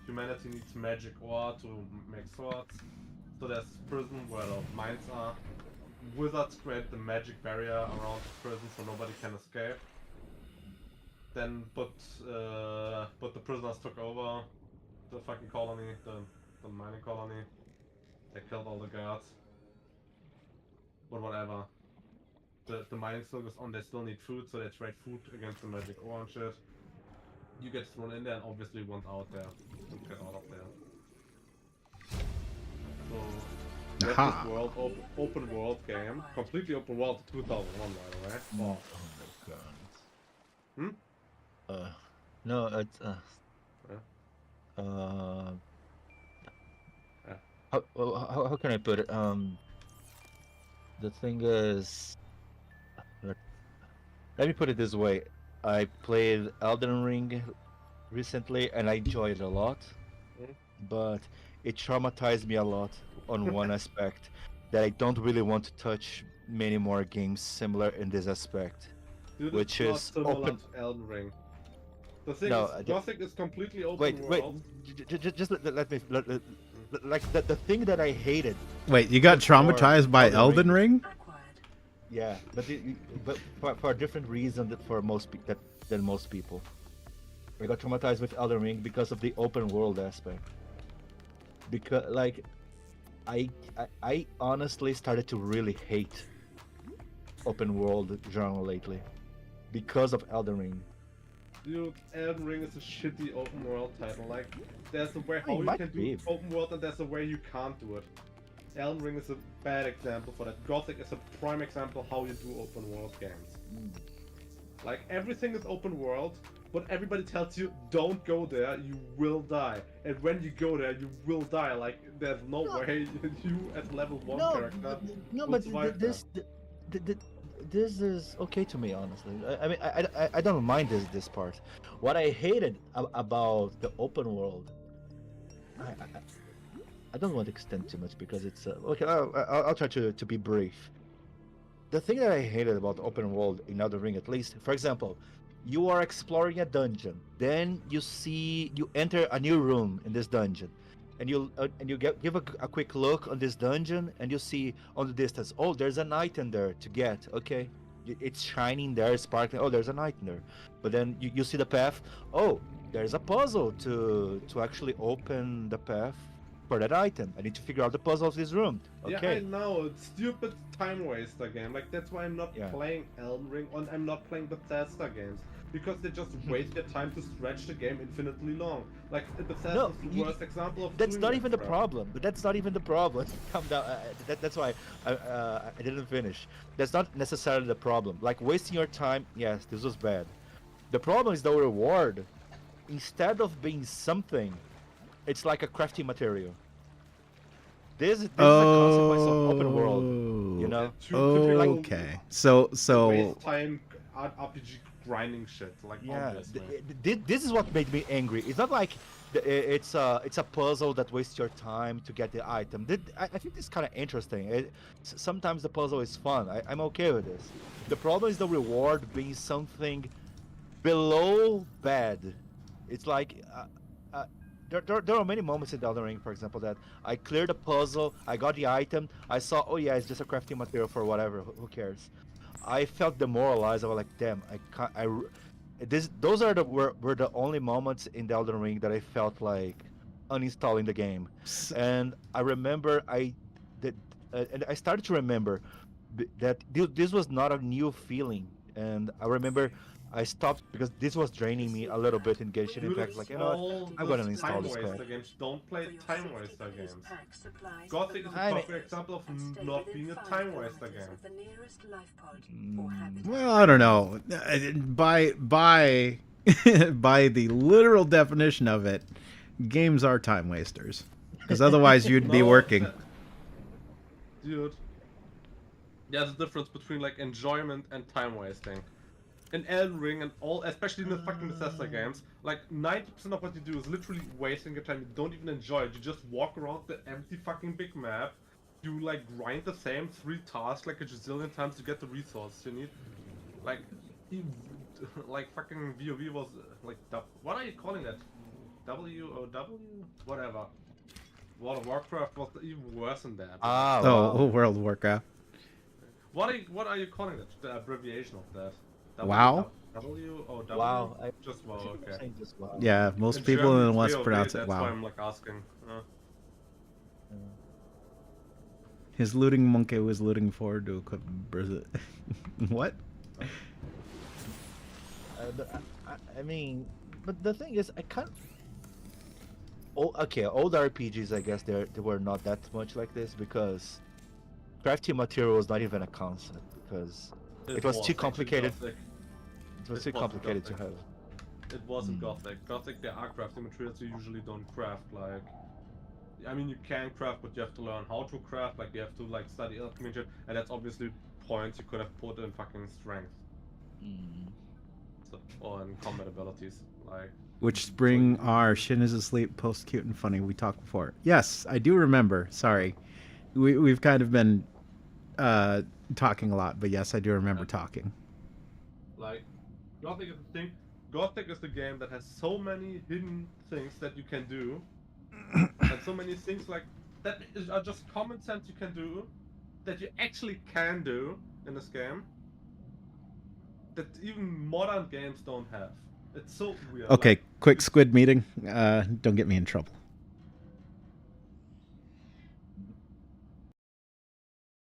Humanity needs magic ore to make swords. So there's this prison where the mines are. Wizards create the magic barrier around the prison so nobody can escape. Then, but the prisoners took over the fucking colony, the mining colony. They killed all the guards. But whatever. The mining still goes on, they still need food, so they trade food against the magic ore and shit. You get thrown in there and obviously want out there. To get out of there. So that's Aha. this world, open world game. Completely open world 2001 by the way. Oh Hmm? no, it's Yeah. Uh, Yeah. how can I put it? The thing is, let, let me put it this way. I played Elden Ring recently, and I enjoyed it a lot. Mhm. But it traumatized me a lot on one aspect that I don't really want to touch many more games similar in this aspect, Dude, it's which not is similar open. to Elden Ring. The thing No, is, Gothic is completely open wait, world. just let me like the thing that I hated Wait, you got before traumatized by Elden Ring? Acquired. yeah, but but for a different reason that for than most people. I got traumatized with Elden Ring because of the open world aspect. Because like I honestly started to really hate open world genre lately because of Elden Ring. Dude, Elden Ring is a shitty open world title. Like, there's a way I mean, how you might can do be. open world, and there's a way you can't do it. Elden Ring is a bad example for that. Gothic is a prime example how you do open world games. Like, everything is open world, but everybody tells you, don't go there, you will die. And when you go there, you will die. Like, there's no way you, as level 1 No, character, no, will but survive that. this is okay to me, honestly. I mean, I don't mind this part. What I hated about the open world, I, I I don't want to extend too much because it's okay. I'll try to be brief. The thing that I hated about the open world in Elden Ring, at least, for example, you are exploring a dungeon, then you enter a new room in this dungeon, and you give a quick look on this dungeon, and you see on the distance, oh, there's an item there to get. Okay, it's shining there, sparkling. Oh, there's an item there, but then you see the path. Oh, there's a puzzle to actually open the path for that item. I need to figure out the puzzle of this room. Yeah, I Okay, know, it's stupid time waster game. Like, that's why I'm not yeah. playing Elden Ring and I'm not playing Bethesda games. Because they just waste their time to stretch the game infinitely long. Like, Bethesda's No, the worst example of that's doing not that even the crap. problem. But that's not even the problem. Calm down. That's why I didn't finish. That's not necessarily the problem. Like wasting your time. Yes, this was bad. The problem is the reward. Instead of being something, it's like a crafting material. This is a consequence of open world. You Oh, Yeah, know. Like typical okay. So waste time RPG grinding shit, like, yeah, obviously. this is what made me angry. It's not like it's a puzzle that wastes your time to get the item. I think this is kind of interesting. Sometimes the puzzle is fun. I'm okay with this. The problem is the reward being something below bad. It's like there are many moments in the Elden Ring, for example, that I cleared the puzzle, I got the item, I saw, oh yeah, it's just a crafting material for whatever. Who cares? I felt demoralized. I was like, damn, I can't. Those are were the only moments in the Elden Ring that I felt like uninstalling the game, and I remember that, and I started to remember that this was not a new feeling, and I remember I stopped because this was draining me a little bit in Genshin Dude, Impact. it's Like, you know what, all I'm the gonna install time this crap. waster games. Don't play For your time safety, waster please games. pack supplies Gothic is a I mean- perfect example of and stay not within being a 5 time waster kilometers game. of the nearest life pod or habitat. well, I don't know. By by the literal definition of it, games are time wasters. Because otherwise, you'd be No, working. dude. There's a difference between like enjoyment and time wasting. In Elden Ring and all, especially in the fucking Bethesda games, like 90% of what you do is literally wasting your time. You don't even enjoy it. You just walk around the empty fucking big map. You like grind the same 3 tasks like a gazillion times to get the resources you need. Like, like fucking WoW was like, what are you calling that? WoW? Whatever. World of Warcraft was even worse than that. Ah, Oh, wow. World of Warcraft. What are you calling that? The abbreviation of that? WoW? W or W? Wow. Just WoW, I think I'm okay. saying just wow. Yeah, most In people German, in the it's West WoW, pronounce it that's why WoW. I'm like asking. His looting monkey was looting forward to what? I mean, but the thing is, I can't. Oh, okay, old RPGs, I guess they were not that much like this because crafting material was not even a concept because it was too actually complicated. Gothic. It was It too was complicated to Gothic. have. it was in Gothic. Gothic, there are crafting materials you usually don't craft. Like, I mean, you can craft, but you have to learn how to craft. Like, you have to like study alchemy and shit, and that's obviously points you could have put in fucking strength, so, or in combat abilities. Like, Which spring our Shin is asleep post cute and funny we talked before. Yes, I do remember. Sorry, we've kind of been talking a lot, but yes, I do remember talking. like, Gothic is the thing. Gothic is the game that has so many hidden things that you can do, and so many things like that are just common sense you can do, that you actually can do in this game, that even modern games don't have. It's so weird. Okay, Like, quick Squid meeting. Don't get me in trouble.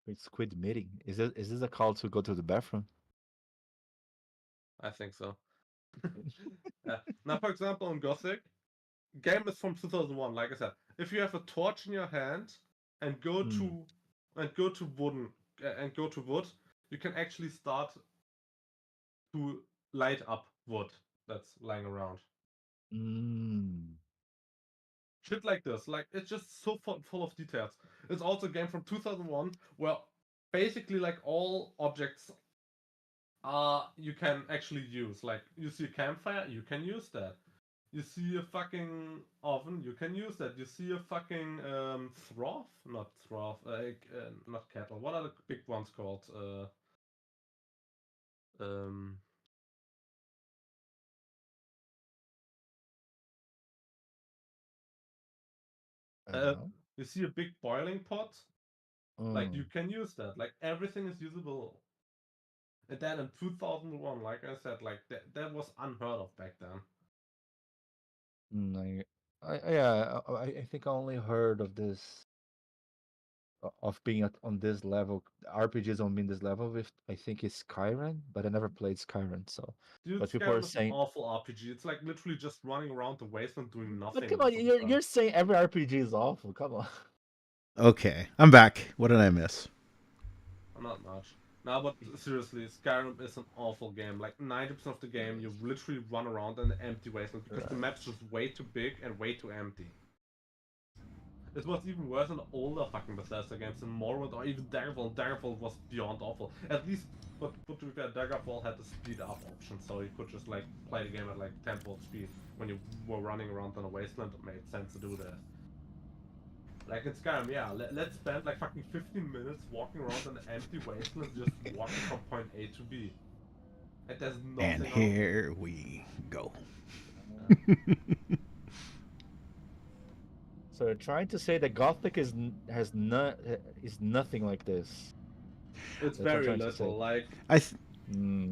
Wait, Squid meeting. Is this a call to go to the bathroom? I think so. Yeah. Now, for example, in Gothic, game is from 2001. Like I said, if you have a torch in your hand and go to wood, you can actually start to light up wood that's lying around. Shit like this, like it's just so full of details. It's also a game from 2001 where basically like all objects you can actually use. Like, you see a campfire, you can use that. You see a fucking oven, you can use that. You see a fucking not kettle. What are the big ones called? Um, I don't know. you see a big boiling pot, like Mm. you can use that. Like, everything is usable. And then in 2001, like I said, like that was unheard of back then. I think I only heard of this of being on this level. RPGs on being this level with, I think it's Skyrim, but I never played Skyrim. So, Dude, but people are Skyrim is an saying, awful RPG. It's like literally just running around the wasteland doing but nothing. come on, for the you're fun. saying every RPG is awful. Come on. Okay, I'm back. What did I miss? Not much. No, but seriously, Skyrim is an awful game. Like 90% of the game, you literally run around in an empty wasteland because the map's just way too big and way too empty. It was even worse in older fucking Bethesda games than Morrowind or even Daggerfall. Daggerfall was beyond awful. At least, but to be fair, Daggerfall had the speed up option, so you could just like play the game at like 10-fold speed when you were running around on a wasteland. It made sense to do that. Like in Skyrim, yeah, let's spend like fucking 15 minutes walking around an empty wasteland, just walking from point A to B. And there's nothing. And here we go. So you're trying to say that Gothic is nothing like this. It's That's what I'm very trying to say. little. Like,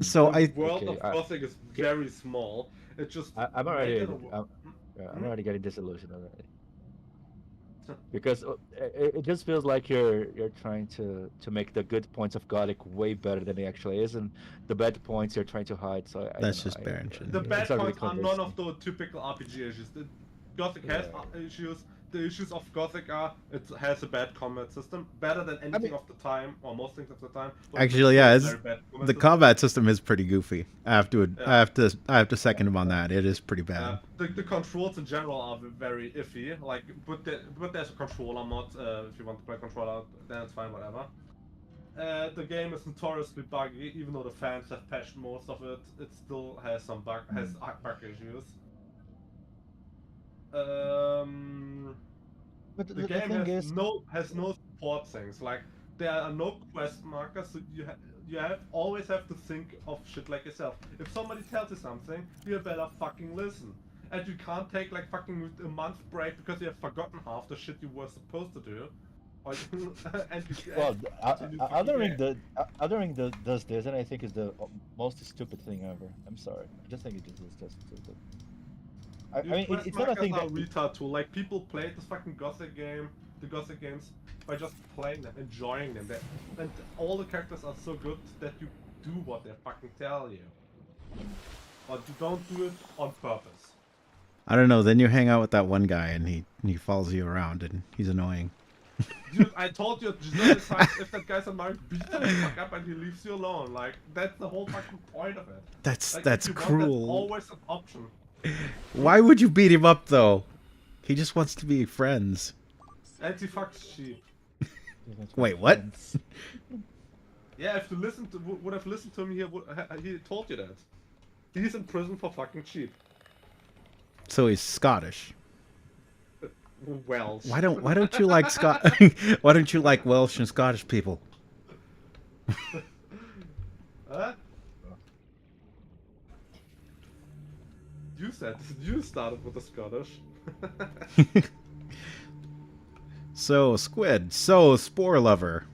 So the world of Gothic is very small. It just I'm already getting disillusioned already. Because it just feels like you're trying to make the good points of Gothic way better than it actually is, and the bad points you're trying to hide. So That's just Baron. The bad it's not really points are none of convincing. the typical RPG issues. Gothic has issues. The issues of Gothic are it has a bad combat system, better than anything of the time or most things of the time. But Actually, yeah, very bad the combat system is pretty goofy. I have to second him on that. It is pretty bad. The controls in general are very iffy. Like, but there's a controller mod. If you want to play controller, then it's fine, whatever. The game is notoriously buggy, even though the fans have patched most of it. It still has some bug issues. But The game thing is, has no support things. Like, there are no quest markers, so you always have to think of shit like yourself. If somebody tells you something, you better fucking listen. And you can't take like fucking a month break because you have forgotten half the shit you were supposed to do. Or Othering does this, and I think is the most stupid thing ever. I'm sorry, I just think it is just stupid. I mean, it's not a thing that retard tool. Like, people play this fucking Gothic games by just playing them, enjoying them. And all the characters are so good that you do what they fucking tell you, but you don't do it on purpose. I don't know. Then you hang out with that one guy, and he follows you around, and he's annoying. Dude, I told you if that guy's annoying, beat him the fuck up and he leaves you alone. Like, that's the whole fucking point of it. That's like, cruel. That's always an option. Why would you beat him up though? He just wants to be friends. Anti-fucks sheep. Wait, what? Yeah, if you would have listened to him, he told you that. He's in prison for fucking sheep. So he's Scottish. Welsh. Why don't you like Why don't you like Welsh and Scottish people? Huh? You started with the Scottish. So Squid, so Spore Lover.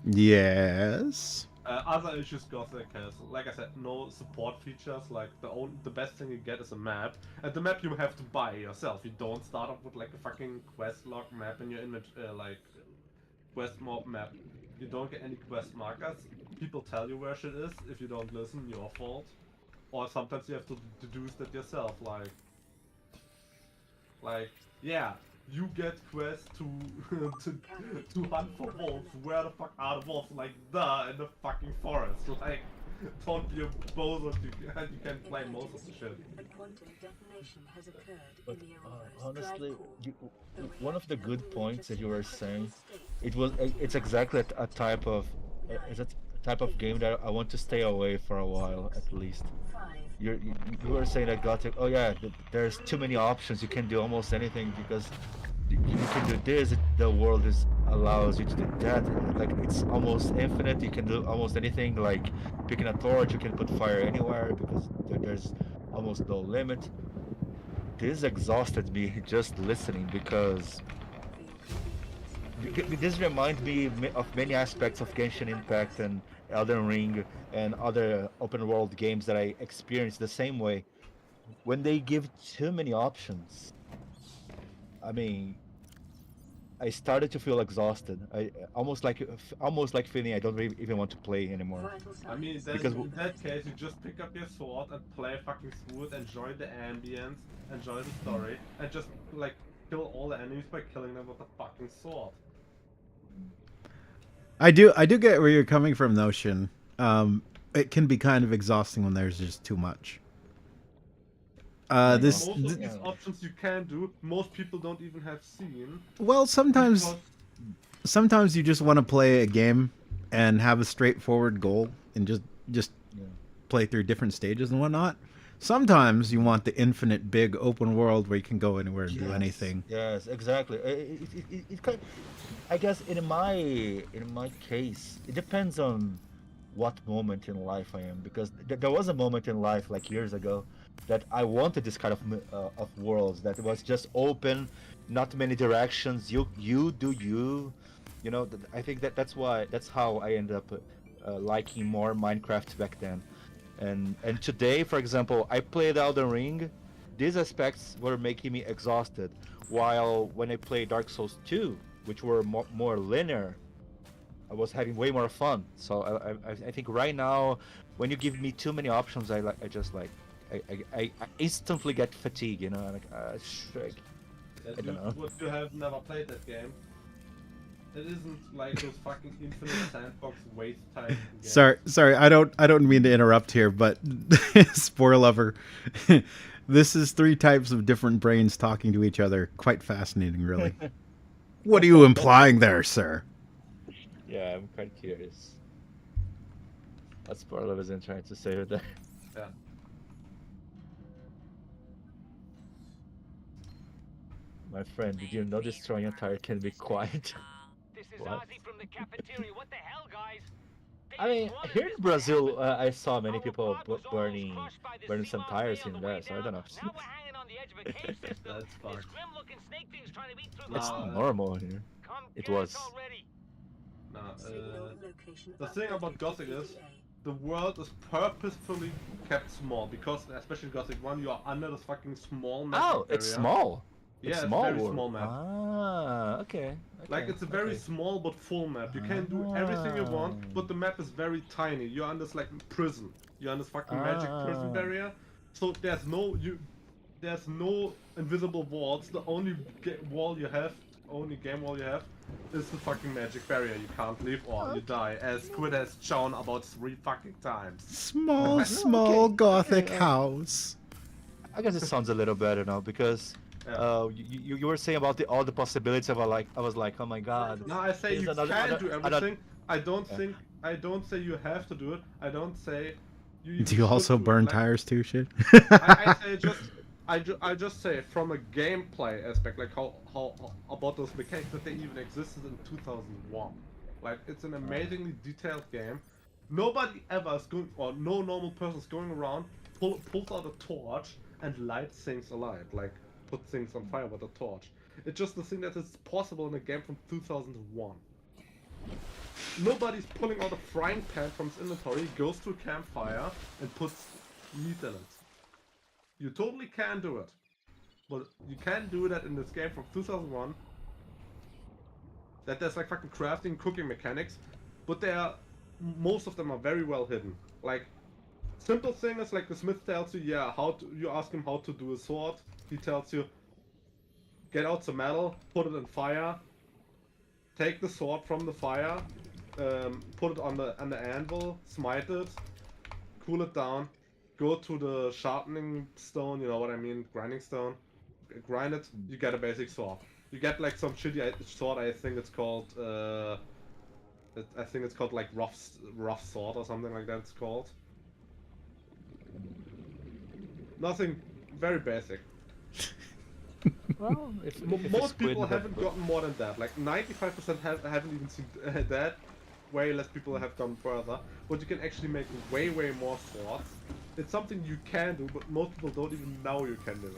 Yes. Other issues Gothic has, like I said, no support features. Like the best thing you get is a map, and the map you have to buy yourself. You don't start off with like a fucking quest log map in your image, like quest mob map. You don't get any quest markers. People tell you where shit is. If you don't listen, your fault. Or sometimes you have to deduce that yourself. Like yeah. You get quests to hunt for wolves. Where the fuck are the wolves? Like, in the fucking forest. Like, don't be a bozo. You can play most of the shit. A quantum detonation has occurred But in the honestly, one of the good points that you were saying, it's exactly a type of game that I want to stay away for a while at least. You were saying that Gothic, oh yeah, there's too many options, you can do almost anything because you can do this, the world allows you to do that, like it's almost infinite, you can do almost anything, like picking a torch, you can put fire anywhere because there's almost no limit. This exhausted me just listening because this reminds me of many aspects of Genshin Impact and Elden Ring and other open world games that I experienced the same way. When they give too many options, I mean, I started to feel exhausted. I almost like feeling I don't even want to play anymore. I mean, in that case, you just pick up your sword and play fucking smooth, enjoy the ambience, enjoy the story, and just like kill all the enemies by killing them with a fucking sword. I do get where you're coming from, though, Shin. It can be kind of exhausting when there's just too much. Most of these options you can do, most people don't even have seen. Well, sometimes you just want to play a game and have a straightforward goal and just play through different stages and whatnot. Sometimes you want the infinite big open world where you can go anywhere and do anything. Yes, exactly. I guess in my case, it depends on what moment in life I am, because there was a moment in life like years ago that I wanted this kind of worlds that was just open, not many directions. You do you know. I think that's how I ended up liking more Minecraft back then. And today, for example, I played Elden Ring. These aspects were making me exhausted, while when I played Dark Souls 2, which were more linear, I was having way more fun. So I think right now, when you give me too many options, I instantly get fatigued. You know, like shrek. I don't know. But you have never played that game. It isn't like those fucking infinite sandbox waste time games. Sorry, I don't mean to interrupt here, but Spore Lover, this is 3 types of different brains talking to each other. Quite fascinating, really. What are you implying there, sir? Yeah, I'm quite curious. What Spore Lover isn't trying to say with that. Yeah. My friend, did you know destroying a tire can be quiet? This is What? Ozzy from the cafeteria. What the hell, guys? I mean, here in Brazil, I saw many people burning some tires in there, so I don't know. Now we're hanging on the edge of a cave system. That's There's fucked. grim-looking snake things trying to eat through It's the wall. normal here. Come It get was. us already. The thing about Gothic is, the world is purposefully kept small, because especially in Gothic 1, you are under this fucking small map. Oh, it's area. small. Yeah, it's it's small. very world. small map. Ah, okay. Like, it's a very small but full map. You can do everything you want, but the map is very tiny. You're on this like prison. You're on this fucking magic prison barrier. So there's no invisible walls. The only game wall you have is the fucking magic barrier. You can't leave or you die, as Squid has shown about 3 fucking times. Small, No, small okay, gothic okay, house. I guess it sounds a little better now because Yeah. you were saying about all the possibilities of like I was like, oh my god. No, I say Here's you another- can another- do another- everything. I don't Yeah. think. I don't say you have to do it. I don't say you. Even Do you should also do it. burn Like, tires too, shit? I say just. I just say from a gameplay aspect, like how about those mechanics that they even existed in 2001. Like it's an amazingly detailed game. Nobody ever is going, or no normal person is going around, pulls out a torch and lights things alight, like put things on fire with a torch. It's just the thing that is possible in a game from 2001. Nobody's pulling out a frying pan from his inventory, goes to a campfire, and puts meat in it. You totally can do it. But you can do that in this game from 2001. That there's like fucking crafting, cooking mechanics, but they are, most of them are very well hidden. Like, simple thing is like the smith tells you, yeah, you ask him how to do a sword. He tells you, get out some metal, put it in fire, take the sword from the fire, put it on the anvil, smite it, cool it down, go to the sharpening stone, you know what I mean, grinding stone, grind it, you get a basic sword. You get like some shitty sword, I think it's called, like rough sword or something like that it's called. Nothing, very basic. Well, if Most Squid people that- haven't gotten more than that. Like 95% haven't even seen that. Way less people have gone further. But you can actually make way more swords. It's something you can do, but most people don't even know you can do it.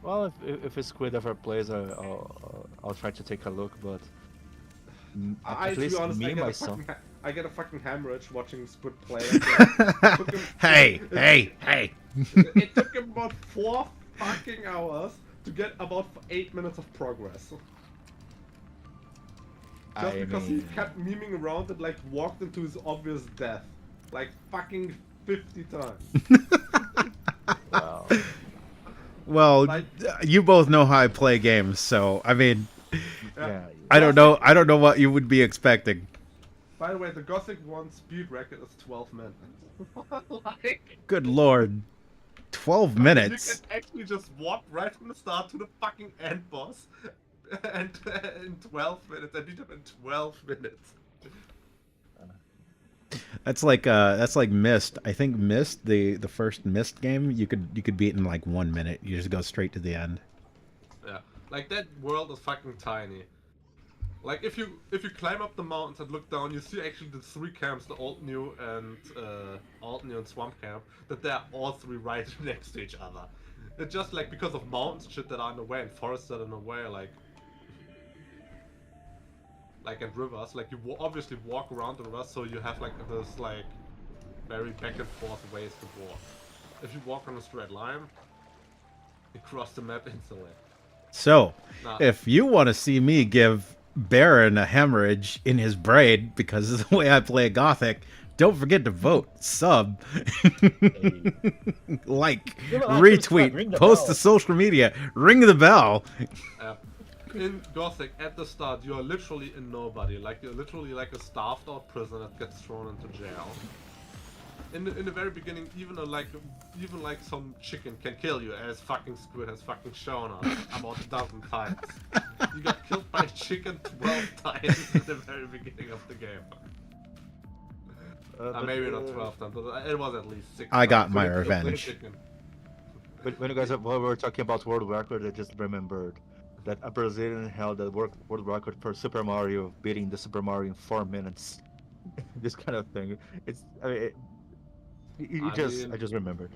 Well, if a Squid ever plays, I'll try to take a look. But I, at to least be honest, me myself. I get a fucking hemorrhage watching Squid play. Hey. It took him about 4 fucking hours to get about 8 minutes of progress. Just because he kept memeing around and like walked into his obvious death. Like fucking 50 times. Wow. Well, Like- you both know how I play games, so I mean, Yeah. I don't know what you would be expecting. By the way, the Gothic 1 speed record is 12 minutes. Like, Good lord. 12 minutes. you can actually just walk right from the start to the fucking end boss and in 12 minutes and beat him in 12 minutes. That's like Myst. I think Myst, the first Myst game, you could beat in like 1 minute. You just go straight to the end. Yeah, like that world is fucking tiny. Like if you climb up the mountains and look down, you see actually the 3 camps, the old, new, and swamp camp. That they're all 3 right next to each other. It's just like because of mountains shit that are in the way and forests that are in the way, like and rivers. Like you obviously walk around the rivers, so you have like this like very back and forth ways to walk. If you walk on a straight line, you cross the map instantly. So, Nah. if you want to see me give Baron a hemorrhage in his braid because of the way I play Gothic, don't forget to vote, sub, like, Yeah, but like, subscribe, ring retweet, the post bell. to social media, ring the bell. In Gothic, at the start, you are literally a nobody. Like you're literally like a starved out prisoner that gets thrown into jail. In the very beginning, even like some chicken can kill you, as fucking Squid has fucking shown us about a dozen times. You got killed by a chicken 12 times in the very beginning of the game. Maybe not 12 times, but it was at least 6 I got times. my You killed the revenge. chicken. But when you guys were talking about world record, I just remembered that a Brazilian held the world record for Super Mario, beating the Super Mario in 4 minutes. This kind of thing. It's I just remembered.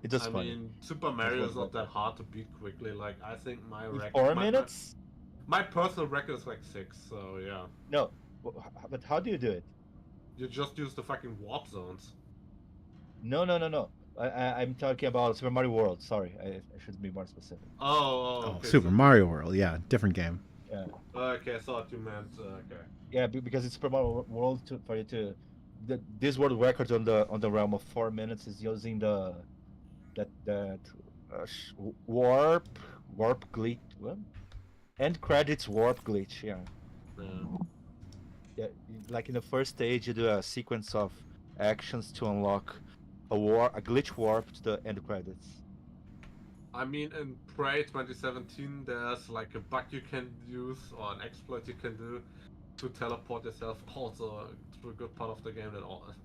It's just I funny. mean, Super Mario is not that hard to beat quickly. Like, I think my In record. 4 minutes? My personal record is like 6, so yeah. No. But how do you do it? You just use the fucking warp zones. No. I'm talking about Super Mario World. Sorry, I should be more specific. Oh, Oh, okay. Super Mario World, yeah, different game. Yeah. Okay, I thought you meant. Okay. Yeah, because it's Super Mario World for you to. This world record on the realm of 4 minutes is using that warp glitch. What? end credits warp glitch. Yeah. Yeah. Yeah. Like in the first stage, you do a sequence of actions to unlock a glitch warp to the end credits. I mean, in Prey 2017, there's like a bug you can use or an exploit you can do to teleport yourself also to a good part of the game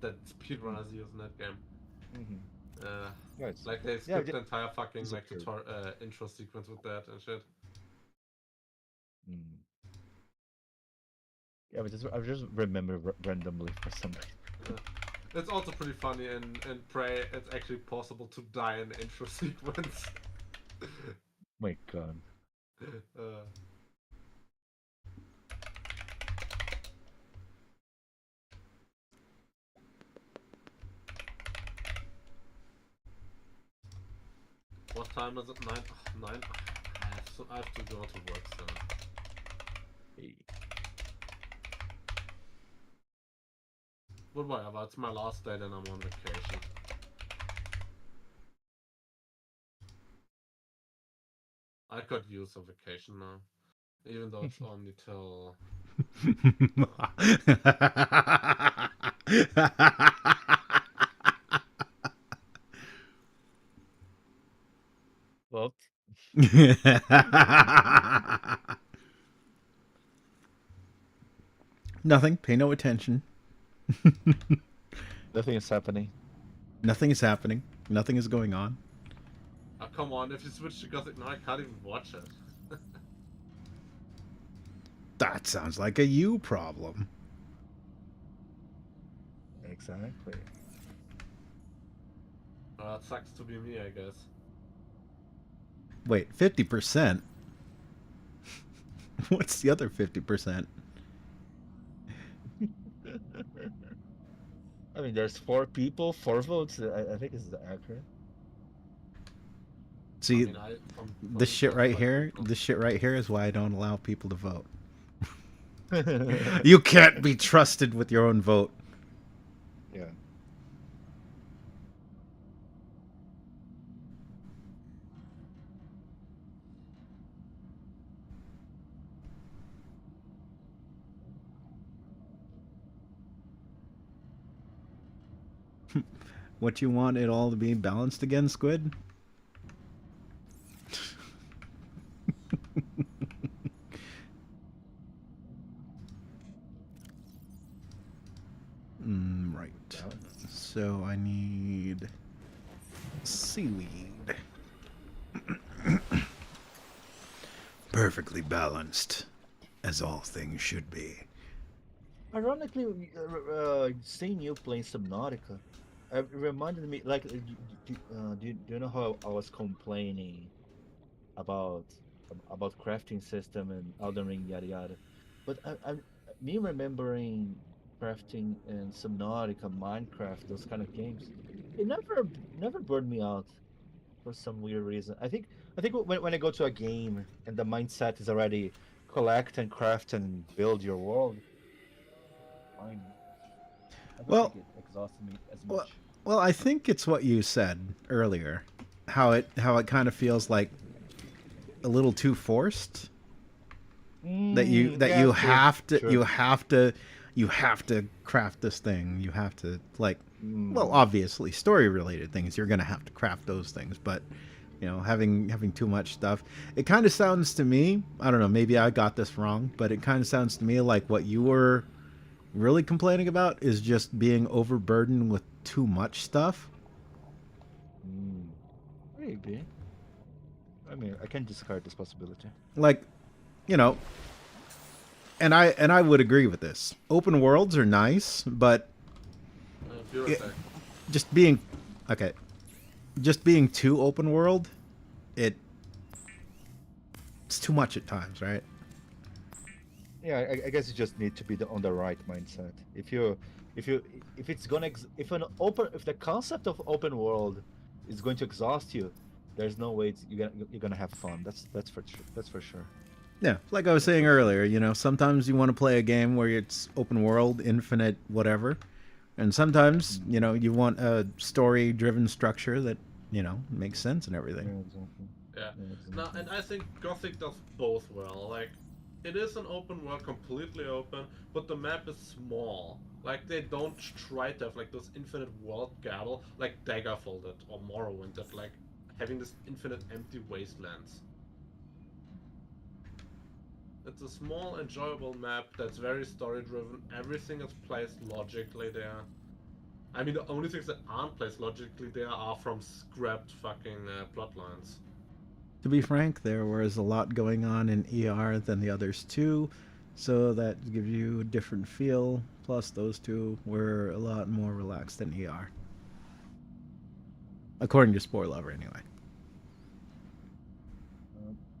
that speedrunners use in that game. Yeah, it's, Like they yeah, skipped the entire fucking it's like absurd. intro sequence with that and shit. Yeah, I just remember randomly for some reason. It's also pretty funny in Prey. It's actually possible to die in the intro sequence. My God. What time is it? 9? 9? I have to go to work soon. Hey. But whatever, it's my last day, then I'm on vacation. I could use a vacation now. Even though it's only till... Well, Nothing. Pay no attention. nothing is happening. Nothing is happening. Nothing is going on. Oh, come on, if you switch to Gothic now, I can't even watch it. That sounds like a you problem. Exactly. It sucks to be me, I guess. Wait, 50%? What's the other 50%? I mean, there's 4 people, 4 votes. I think this is accurate. See, I mean, this shit right here, this shit right here is why I don't allow people to vote. You can't be trusted with your own vote. Yeah. What you want it all to be balanced again, Squid? Right. So I need seaweed. Perfectly balanced, as all things should be. Ironically, seeing you playing Subnautica, it reminded me, like, do you know how I was complaining about crafting system and Elden Ring, yada yada, but me remembering crafting in Subnautica, Minecraft, those kind of games, it never burned me out for some weird reason. I think when I go to a game and the mindset is already collect and craft and build your world, fine. I don't Well, think it exhausts me as much. well, I think it's what you said earlier. How it kind of feels like a little too forced. That you have to you have to craft this thing. You have to well, obviously story related things. You're gonna have to craft those things, but you know, having too much stuff. It kind of sounds to me, I don't know, maybe I got this wrong, but it kind of sounds to me like what you were really complaining about is just being overburdened with too much stuff. Maybe. I mean, I can't discard this possibility. Like, you know, and I would agree with this. Open worlds are nice, but just being too open world, it's too much at times, right? Yeah, I guess you just need to be on the right mindset. If it's gonna if the concept of open world is going to exhaust you, there's no way you're gonna have fun. That's for sure. Yeah, like I was saying earlier, you know, sometimes you want to play a game where it's open world, infinite, whatever, and sometimes you know you want a story-driven structure that you know makes sense and everything. Yeah, exactly. Yeah. Yeah, No, and I think Gothic does both well. Like, it is an open world, completely open, but the map is small. Like, they don't try to have like this infinite world gather like Daggerfall did or Morrowind did, like having this infinite empty wastelands. It's a small, enjoyable map that's very story driven. Everything is placed logically there. I mean, the only things that aren't placed logically there are from scrapped fucking plot lines. To be frank, there was a lot going on in ER than the others too, so that gives you a different feel. Plus, those two were a lot more relaxed than ER, according to Spore Lover, anyway.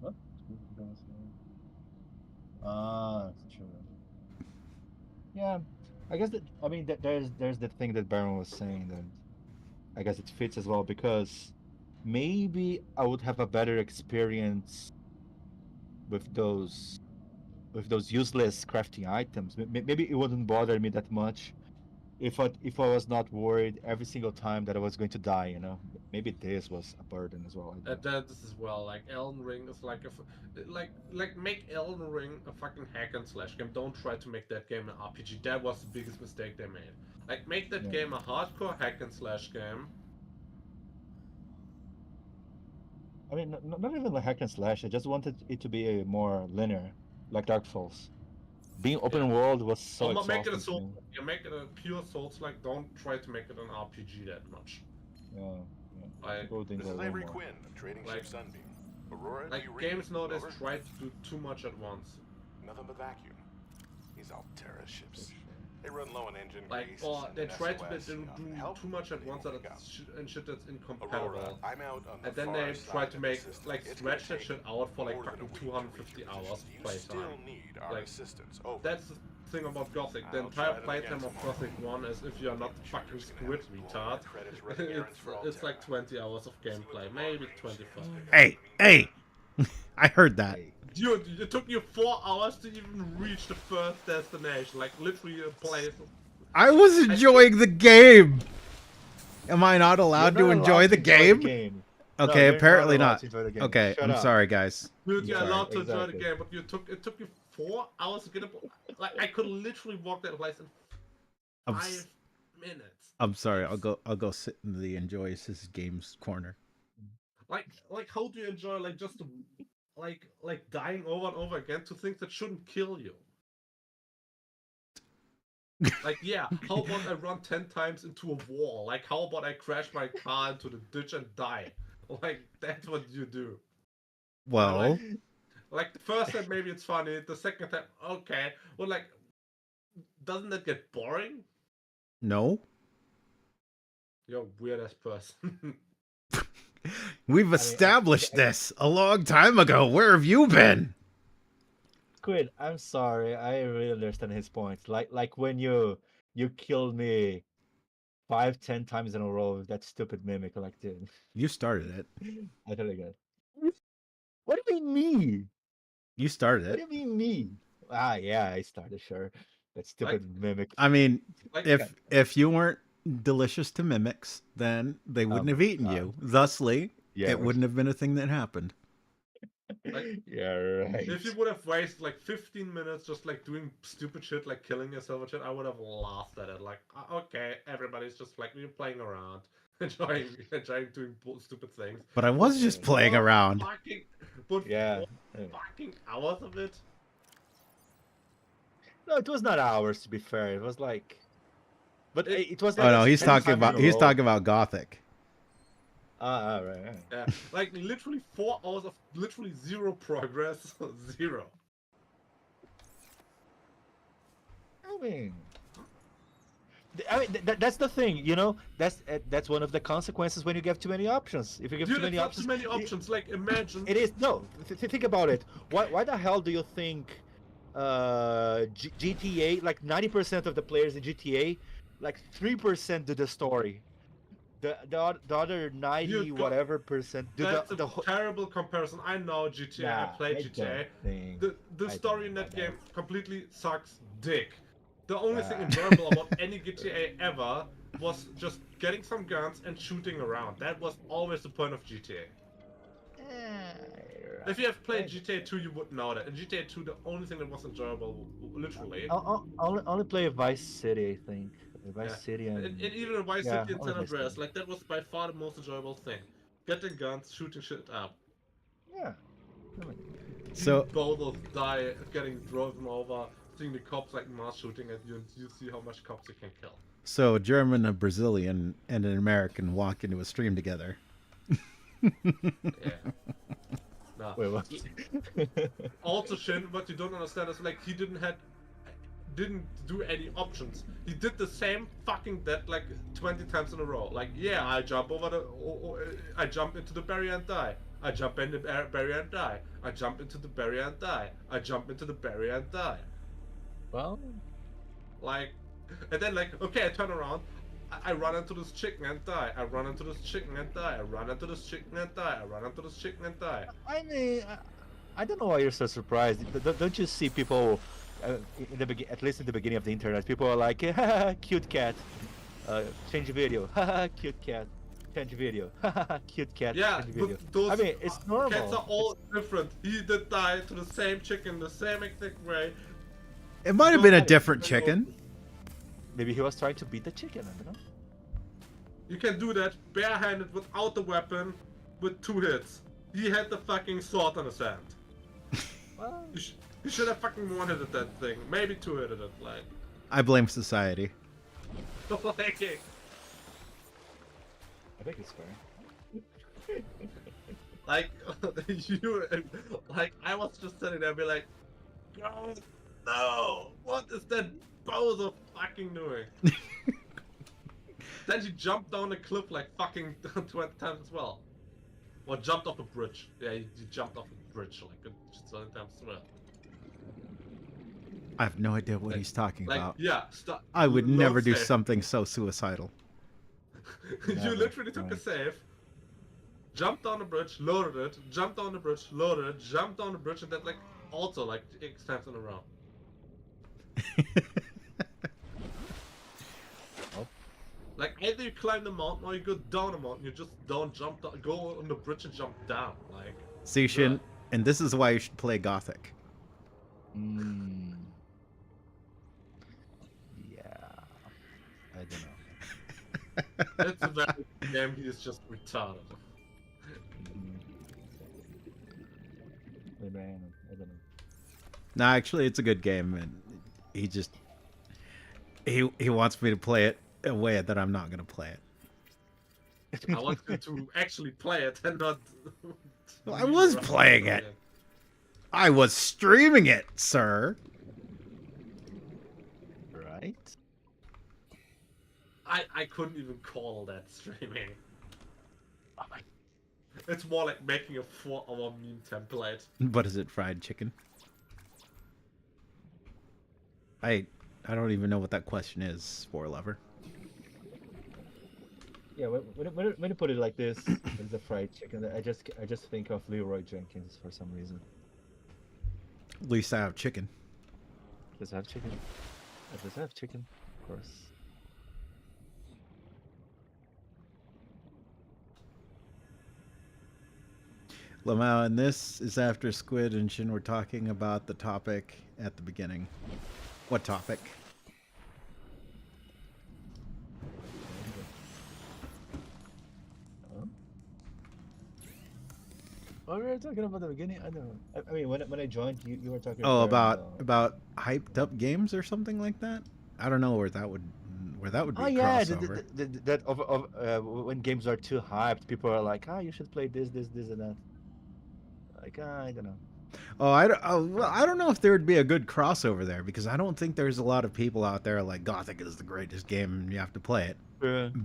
What? Ah, true. Yeah, I guess that I mean that there's the thing that Baron was saying that I guess it fits as well because maybe I would have a better experience with those useless crafting items. Maybe it wouldn't bother me that much if I was not worried every single time that I was going to die. Maybe this was a burden as well. I don't know. That this is well, like Elden Ring is like like make Elden Ring a fucking hack and slash game. Don't try to make that game an RPG. That was the biggest mistake they made. Like make that Yeah. game a hardcore hack and slash game. I mean, not even a hack and slash. I just wanted it to be a more linear, like Dark Souls. Being open Yeah. world was so Or make it a exhausting to soul. me. You make it a pure Souls like. Don't try to make it an RPG that much. Yeah, Like people would This enjoy is it way Ivory more. Quinn of trading Like- ship Sunbeam. Aurora, do Like you read? games nowadays Over? try to do too much at once. Nothing but vacuum. These Altera ships. They run low on engine Like grease. or and they an try to SOS, do help, too much at they once won't that pick up. it's and shit that's Aurora, incompatible. I'm out on the And then far they side try of to the make system. like It's stretch gonna that shit take out for like more than fucking a week to 250 reach your hours position. of You playtime. still need our Like, assistance. Over. That's the thing about Gothic. The I'll entire try them playtime again of tomorrow. Gothic 1 is if you're not Game fucking Trigger's gonna Squid have to blow retard. my credits running errands for It's like Altera. 20 hours of gameplay, maybe 25. Hey, hey! I heard that. Dude, it took you 4 hours to even reach the first destination. Like literally a place. I was enjoying the game. Am I not allowed You're to not enjoy allowed the to game? No, Okay, you're apparently allowed not. to enjoy the game. Okay, Shut I'm up. sorry, guys. Dude, you're Sorry, allowed to enjoy the exactly. game, but it took you 4 hours to get up. Like I could literally walk that place in I'm, 5 minutes. I'm sorry. I'll go sit in the enjoys his games corner. Like how do you enjoy like just like dying over and over again to things that shouldn't kill you? Like yeah, how about I run 10 times into a wall? Like how about I crash my car into the ditch and die? Like that's what you do. Well, Like the first time maybe it's funny, the second time okay. Well like doesn't that get boring? no. You're a weird ass person. We've established this a long time ago. Where have you been? Squid, I'm sorry. I really understand his points. Like when you killed me 5, 10 times in a row with that stupid mimic. Like, dude, You started it. I totally get it. What do you mean me? You started What it. do you mean me? Ah, yeah, I started. Sure, that stupid mimic. I mean, Like if you weren't delicious to mimics, then they wouldn't have eaten you. Thusly, Yeah, it wouldn't have been a thing that happened. yeah, right. if you would have wasted like 15 minutes just like doing stupid shit like killing yourself and shit, I would have laughed at it. Like, okay, everybody's just like we're playing around, enjoying doing stupid things. But I was just playing around. But Yeah. fucking hours of it. No, it was not ours to be fair. It was like, but it was. Oh Like no, he's 10 talking times in about a row. Gothic. Right. Yeah, like literally 4 hours of literally zero progress, zero. I mean, that's the thing, That's one of the consequences when you give too many options. If you give Dude, too many it's not options, too many options. Like imagine. it is no. Think about it. Why the hell do you think GTA, like 90% of the players in GTA, like 3% do the story. The other 90 Dude, go- whatever percent do That's the a terrible comparison. I know GTA. I Nah, played I GTA. don't think- The I story don't in know that about game completely sucks dick. The only thing Ah. enjoyable about any GTA ever was just getting some guns and shooting around. That was always the point of GTA. If you have played GTA 2, you would know that. In GTA 2, the only thing that was enjoyable, literally, I'll only play Vice City, I think. Vice yeah. City and And even in Vice yeah, City and only San Vice Andreas, City. like that was by far the most enjoyable thing. Getting guns, shooting shit up. Yeah. I mean, So Both of die, getting driven over, seeing the cops like mass shooting at you, and you see how much cops you can kill. so a German, a Brazilian, and an American walk into a stream together. Yeah. No. wait, what? Also, Shin, what you don't understand is like he didn't do any options. He did the same fucking death like 20 times in a row. Like, yeah, I jump over I jump into the barrier and die. I jump in the barrier and die. I jump into the barrier and die. I jump into the barrier and die. Well, Like, and then like, okay, I turn around. I run into this chicken and die. I run into this chicken and die. I run into this chicken and die. I run into this chicken and die. I mean, I don't know why you're so surprised. Don't you see people, in the at least in the beginning of the internet, people are like, haha, cute cat, change video, haha, cute cat, change video, haha, cute cat, Yeah, change video. but those I mean, it's normal. cats are all different. He did die to the same chicken, the same exact way. It might have been a different chicken. Maybe he was trying to beat the chicken, I don't know. You can do that barehanded without the weapon with 2 hits. He had the fucking sword on his hand. Well, You should have fucking one-hitted that thing. Maybe 2-hitted it, like. I blame society. Like, I think it's fair. like you, like I was just sitting there, and be like, no, what is that Bowser fucking doing? Then he jumped down a cliff like fucking 20 times as well. Or jumped off a bridge. Yeah, he jumped off a bridge like 20 times as well. I have no idea what he's talking Like, about. yeah, I would load never do save. something so suicidal. You Never, literally took a right. save, jumped down the bridge, loaded it, jumped down the bridge, loaded it, jumped down the bridge, and that like also like X times in a row. Like either you climb the mountain or you go down the mountain. You just don't jump down, go on the bridge and jump down. Like See, Shin, and this is why you should play Gothic. Yeah. I don't know. it's a very good game. He is just retarded. Maybe I don't know. No, actually, it's a good game, and he just he wants me to play it a way that I'm not gonna play it. I want you to actually play it and not. Well, I was playing it. I was streaming it, sir. Right? I couldn't even call that streaming. Oh my. It's more like making a 4-hour meme template. But is it fried chicken? I don't even know what that question is, for lover. Yeah, when you put it like this, it's a fried chicken. I just think of Leroy Jenkins for some reason. At least I have chicken. Does it have chicken? Does it have chicken? Of course. Lamau, and this is after Squid and Shin were talking about the topic at the beginning. What topic? What were we talking about at the beginning? I don't know. I mean, when I joined, you were talking. Oh, about about hyped up games or something like that. I don't know where that would be Oh yeah, crossover. that when games are too hyped, people are like, you should play this, and that. Like, I don't know. Well, I don't know if there would be a good crossover there because I don't think there's a lot of people out there like Gothic is the greatest game and you have to play it.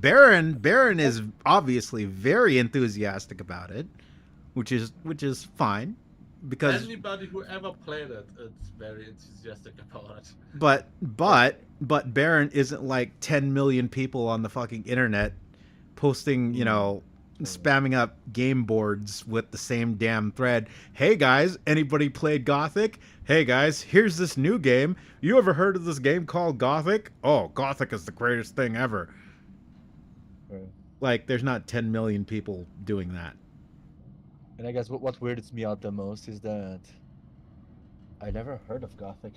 Baron is obviously very enthusiastic about it, which is fine because Anybody who ever played it, it's very enthusiastic about it. but Baron isn't like 10 million people on the fucking internet posting, spamming up game boards with the same damn thread. Hey guys, anybody played Gothic? Hey guys, here's this new game. You ever heard of this game called Gothic? Oh, Gothic is the greatest thing ever. Right. Like, there's not 10 million people doing that. And I guess what weirds me out the most is that I never heard of Gothic.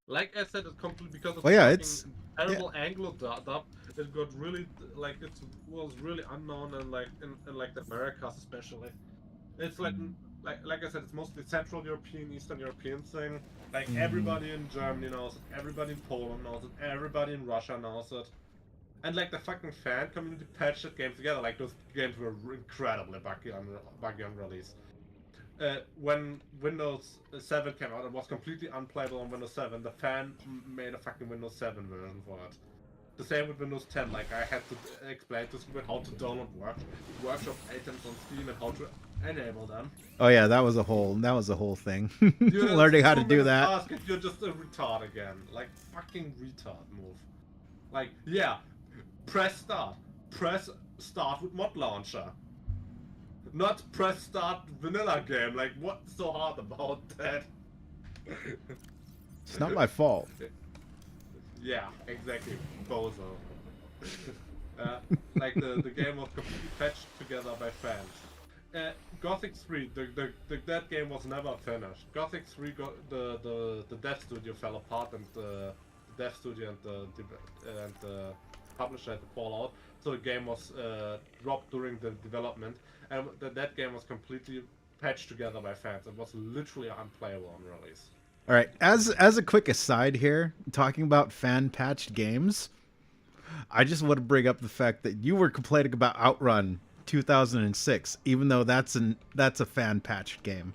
Like I said, it's completely because of Well, the yeah, fucking it's terrible Anglo dub. It got really like it was really unknown and like in like the Americas especially. It's like like I said, it's mostly Central European, Eastern European thing. Like everybody in Germany knows it, everybody in Poland knows it, everybody in Russia knows it. And like the fucking fan community patched the games together. Like those games were incredibly buggy on release. When Windows 7 came out, it was completely unplayable on Windows 7. The fan made a fucking Windows 7 version for it. The same with Windows 10. Like I had to explain to Squid how to download workshop items on Steam and how to enable them. Oh yeah, that was a whole thing. Dude, Learning how to it's do 2 minutes that. task and you're just a retard again. Like fucking retard move. Like yeah, press start with mod launcher. Not press start vanilla game. Like what's so hard about that? It's not my fault. Yeah, exactly. Bozo. Like the game was completely patched together by fans. Gothic 3, that game was never finished. Gothic 3, the dev studio fell apart, and the dev studio and the publisher had to fall out. So the game was dropped during the development, and that game was completely patched together by fans. It was literally unplayable on release. All right, as a quick aside here, talking about fan patched games, I just want to bring up the fact that you were complaining about Outrun 2006, even though that's a fan patched game.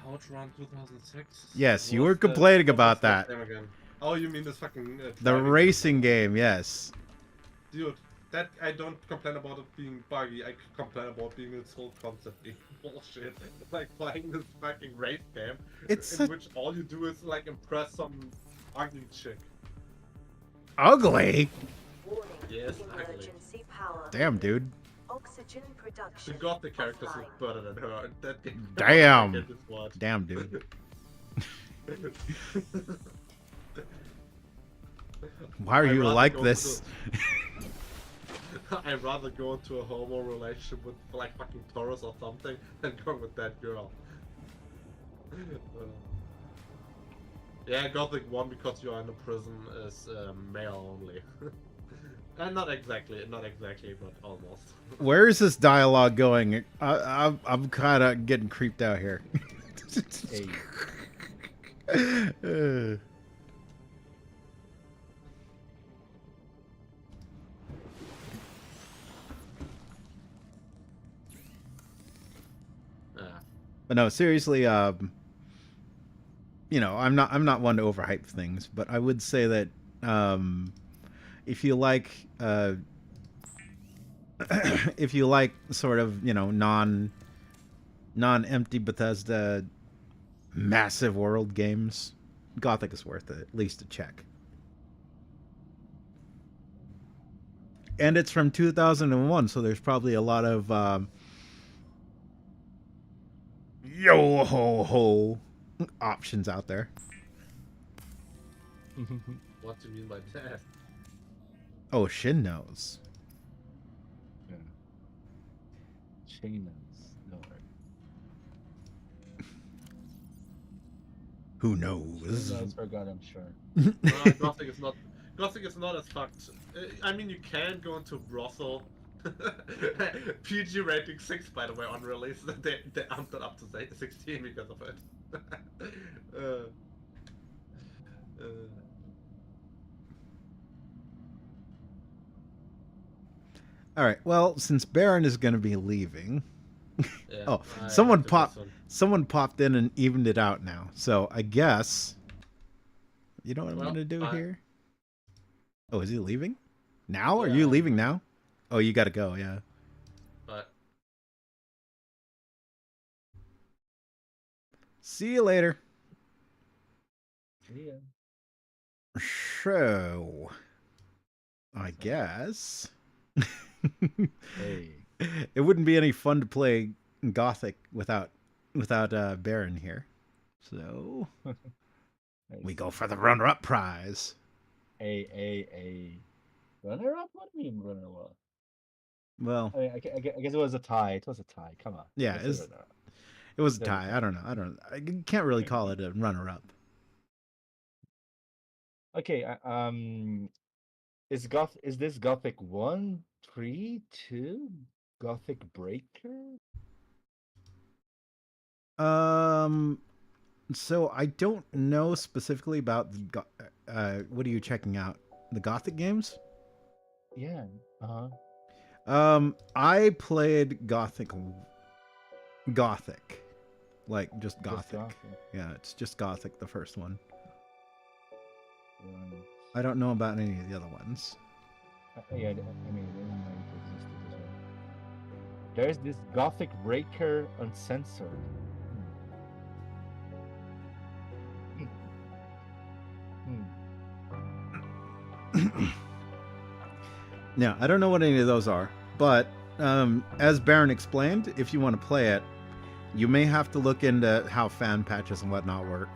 Outrun 2006? Yes, you were complaining about that. Oh, you mean this fucking The racing game, yes. Dude, that I don't complain about it being buggy. I complain about being its whole concept being bullshit. Like playing this fucking race game, in which all you do is like impress some ugly chick. Ugly? Warning. Yes, ugly. Emergency power. Damn, dude. Oxygen The production. Gothic characters offline. look better than her. That game. Damn. Damn, dude. Why are I'd you rather like go this? I'd rather go into a homo relationship with like fucking Taurus or something than go with that girl. Yeah, Gothic 1 because you're in a prison is male only. And not exactly, but almost. Where is this dialogue going? I'm kind of getting creeped out here. Hey. But no, seriously, you know, I'm not one to overhype things, but I would say that if you like if you like sort of, you know, non-empty Bethesda massive world games, Gothic is worth it, at least a check. And it's from 2001, so there's probably a lot of yo ho ho options out there. What do you mean by that? Oh, Shin knows. Yeah. Shin knows. No. Who knows? Shin knows for God, I'm sure. Gothic is not. Gothic is not as fucked. I mean, you can go into brothel. PG rating 6, by the way, on release. They amped it up to 16 because of it. All right. Well, since Baron is going to be leaving, Yeah, oh, I someone have to popped. listen. Someone popped in and evened it out now. So I guess. You know what I'm Well, going to do I- here? Oh, is he leaving? Now? Are Yeah. you leaving now? Oh, you got to go. Yeah. But See you later. Yeah. So, I guess Hey. it wouldn't be any fun to play Gothic without Baron here. So we go for the runner-up prize. Hey. Runner up? What do you mean runner up? Well, I mean, I guess it was a tie. It was a tie. Come on. yeah, Consider it was a Consider tie. I don't know. I can't really call it a runner-up. Okay. Is this Gothic 1, 3, 2? Gothic Breaker? So I don't know specifically about what are you checking out? The Gothic games? Yeah. Uh-huh. I played Gothic, like just Just Gothic. Gothic. Yeah, it's just Gothic, the first one. Right. I don't know about any of the other ones. Yeah, I mean, they didn't know it existed as well. There's this Gothic Breaker Uncensored. Hmm. Yeah, I don't know what any of those are, but as Baron explained, if you want to play it, you may have to look into how fan patches and whatnot work.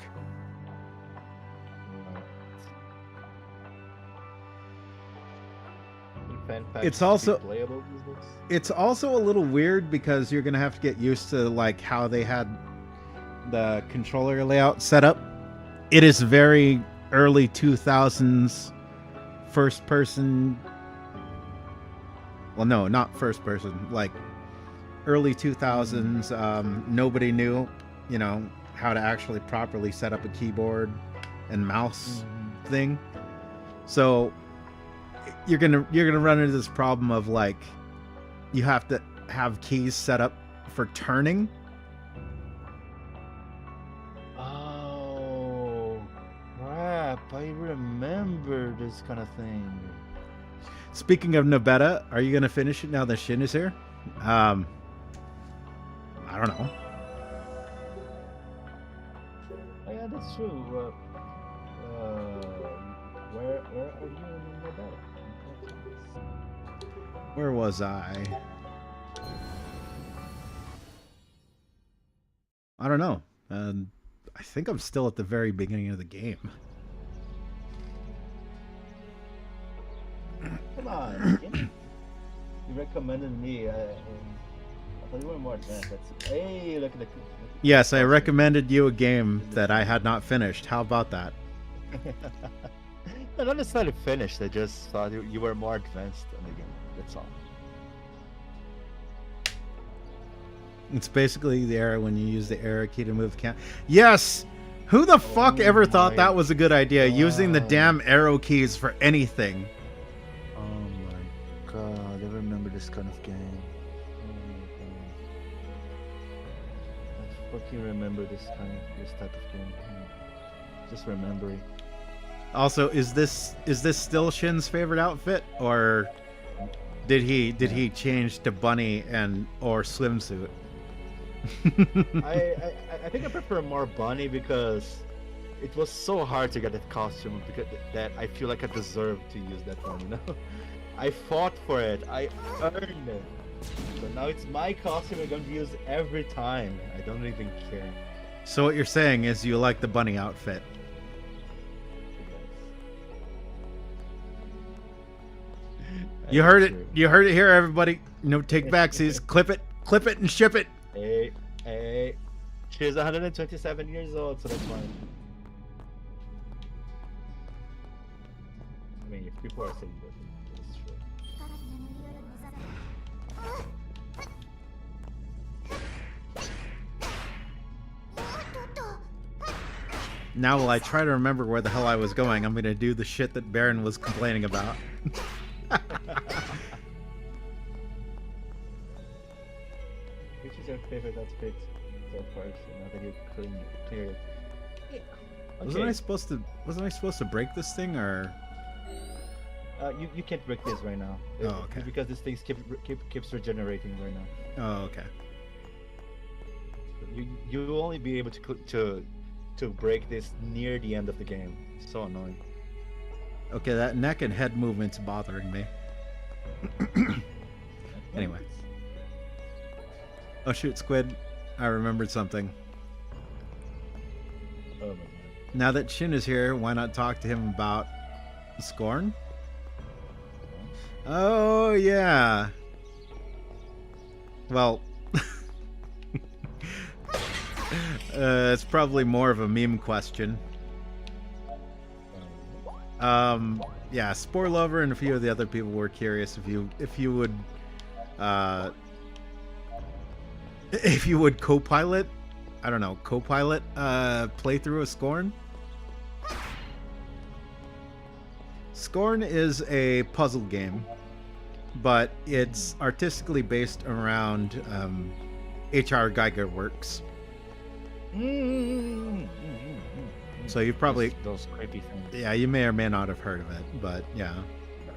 It's also playable these days? It's also a little weird because you're gonna have to get used to like how they had the controller layout set up. It is very early 2000s first person. Well, no, not first person. Like early 2000s. Nobody knew, how to actually properly set up a keyboard and mouse thing. So you're gonna run into this problem of like you have to have keys set up for turning. Oh crap! I remember this kind of thing. Speaking of Nobeta, are you gonna finish it now that Shin is here? I don't know. Oh, yeah, that's true. Where are you in Nevada? Where was I? I don't know. I think I'm still at the very beginning of the game. Come on. You recommended me. I thought you were more advanced. Hey, look at the. Yes, I recommended you a game that I had not finished. How about that? No, not necessarily finished. I just thought you were more advanced in the game. That's all. It's basically the arrow when you use the arrow key to move the camera. Yes! Who the fuck ever thought that was a good idea? Using the damn arrow keys for anything. Oh my god, I remember this kind of game. I fucking remember this type of game. Just remembering. Also, is this still Shin's favorite outfit, or did he change to bunny or swimsuit? I think I prefer more bunny because it was so hard to get that costume because that I feel like I deserve to use that one. I fought for it. I earned it. So now it's my costume I'm going to use every time. I don't even care. So what you're saying is you like the bunny outfit. You heard it. You heard it here, everybody. No take backsies. Clip it, and ship it. Hey. She's 127 years old, so that's fine. I mean, if people are saying that, it's true. Now, while I try to remember where the hell I was going, I'm gonna do the shit that Baron was complaining about. Which is your favorite outfit so far? Now that you cleared it. Yeah. Okay. Wasn't I supposed to break this thing, or? You can't break this right now. Oh, okay. Because this thing keeps regenerating right now. Oh, okay. You will only be able to break this near the end of the game. It's so annoying. Okay, that neck and head movement's bothering me. Anyway. Oh shoot, Squid. I remembered something. Oh my god. Now that Shin is here, why not talk to him about Scorn? Oh yeah. Well, it's probably more of a meme question. Yeah, Spore Lover and a few of the other people were curious if you would co-pilot, I don't know, co-pilot playthrough of Scorn. Scorn is a puzzle game, but it's artistically based around H.R. Geiger works. So you've probably those creepy things. Yeah, you may or may not have heard of it, but yeah.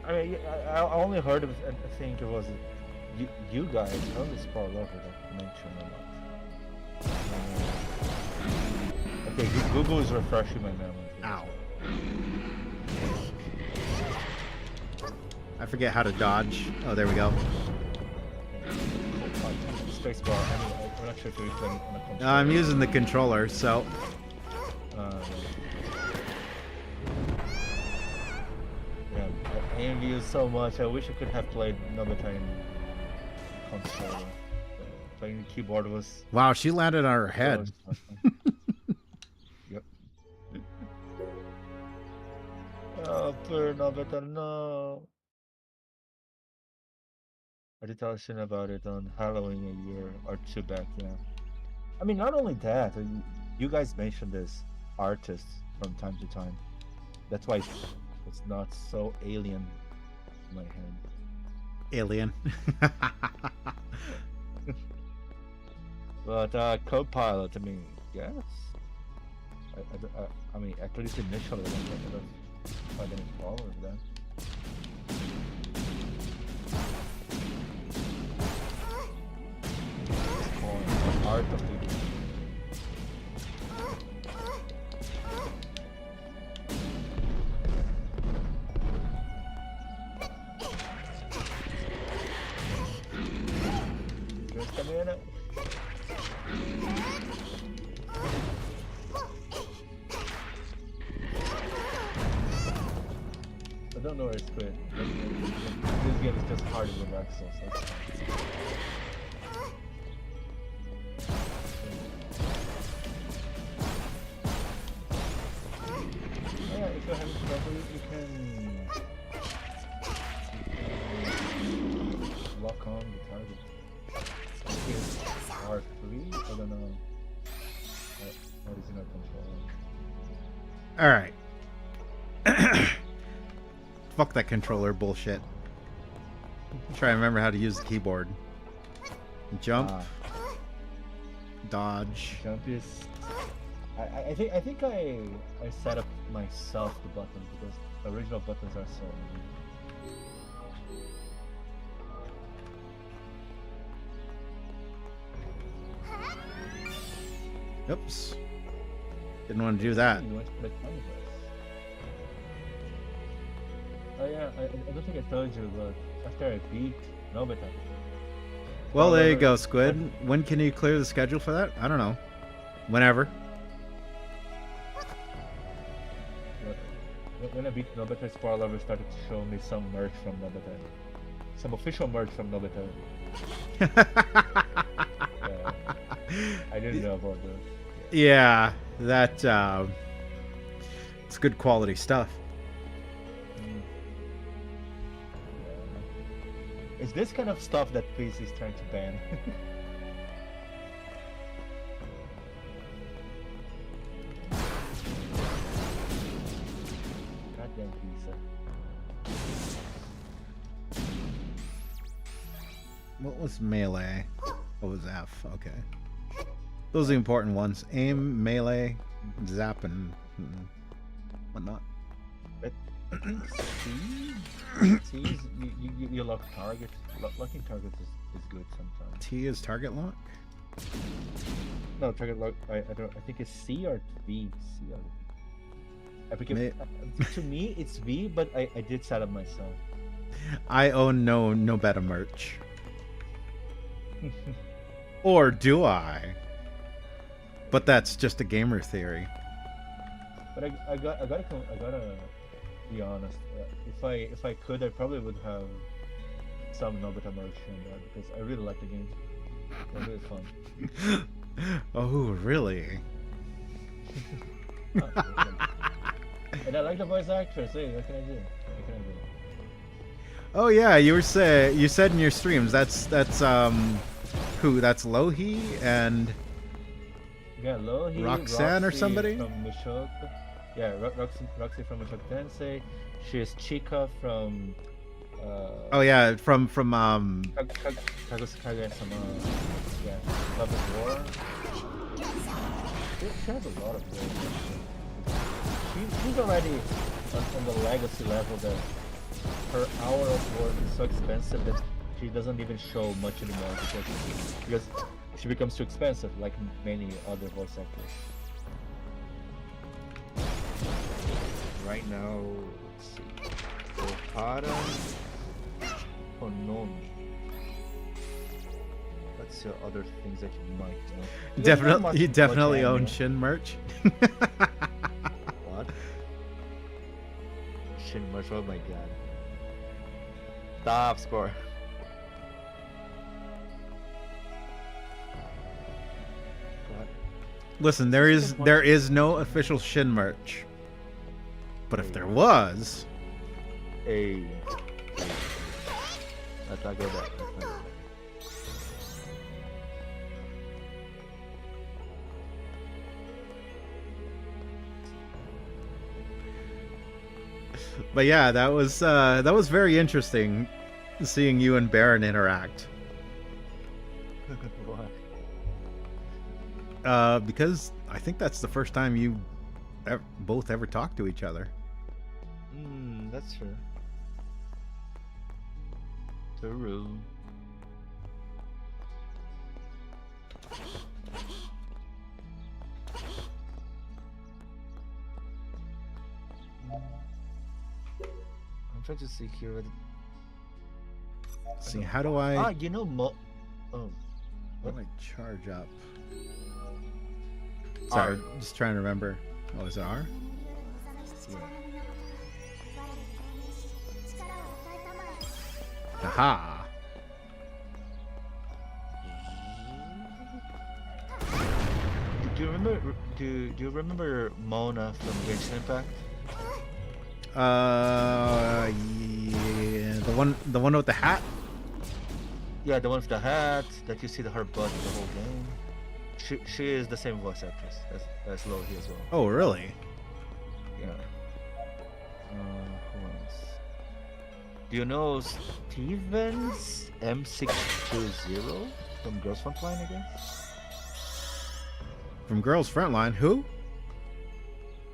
I mean, I only heard of it. I think it was you guys, probably Spar Lover, that mentioned it. Okay, Google is refreshing my memory. Ow. I forget how to dodge. Oh, there we go. Spacebar. I'm not sure if you're playing on a controller. I'm using the controller, so. Yeah, I envy you so much. I wish I could have played another time controller. Playing the keyboard was. Wow, she landed on her head. Yep. Oh, poor Nobita, no. I did tell Shin about it on Halloween a year or two back, yeah. I mean, not only that, you guys mentioned this artist from time to time. That's why it's not so alien in my head. Alien. But co-pilot, I mean, yes. I mean, at least initially, I don't know if I didn't follow that. Art of the game. Just a minute. I don't know where it's Squid. This game is just harder than Dark Souls. So that's fine. If you're having trouble, you can lock on the target. It's R3? I don't know. What is in our controller? Alright. Fuck that controller bullshit. Try to remember how to use the keyboard. Jump. Dodge. Jump is... I think I set up myself the buttons because the original buttons are so Oops. Didn't want to do that. You want to play Tiny House. Oh yeah, I don't think I told you, but after I beat Nobita. Well, there you go, Squid. When can you clear the schedule for that? I don't know. Whenever. When I beat Nobita, Spar Lover started to show me some merch from Nobita. Some official merch from Nobita. I didn't know about this. Yeah, that it's good quality stuff. It's this kind of stuff that PC is trying to ban. Goddamn pizza. What was melee? What was F? Okay. Those are the important ones. Aim, melee, zap, and whatnot. I think C is you lock targets. Locking targets is good sometimes. T is target lock? No, target lock. I think it's C or V. C or to me it's V, but I did set up myself. I own no beta merch. Or do I? But that's just a gamer theory. But I gotta be honest. If I could, I probably would have some Nobita merch in there because I really like the game. It'll be fun. Oh, really? And I like the voice actress. Hey, what can I do? What can I do? Oh yeah, you said in your streams that's who? That's Lohi and Yeah, Lohi, Roxanne or Roxy somebody? from Mushoku. Yeah, Roxy from Mushoku Tensei. She's Chika from. Oh yeah, from Kaguya-sama. Yeah, Love is War. She has a lot of roles. She's already on the legacy level that her hour of work is so expensive that she doesn't even show much anymore because she becomes too expensive, like many other voice actors. Right now, let's see. Ohara, Konomi. What's the other things that you might know? you definitely own anime. Shin merch. What? Shin merch, oh my god. Stop, score. What? Listen, there is no official Shin merch. But if there was, Hey. Let's not go there. Let's not go there. but yeah, that was very interesting seeing you and Baron interact. Why? Because I think that's the first time you both ever talked to each other. That's true. True. I'm trying to see here. See, how do I You know, oh, how do I charge up? Sorry, R. just trying to remember. Oh, is it R? Yeah. Aha! Do you remember? Do you remember Mona from Genshin Impact? Yeah, the one with the hat. Yeah, the one with the hat that you see her butt the whole game. She is the same voice actress as Lohi as well. Oh, really? Yeah. Who else? Do you know Stevens M620 from Girls Frontline again? From Girls Frontline, who?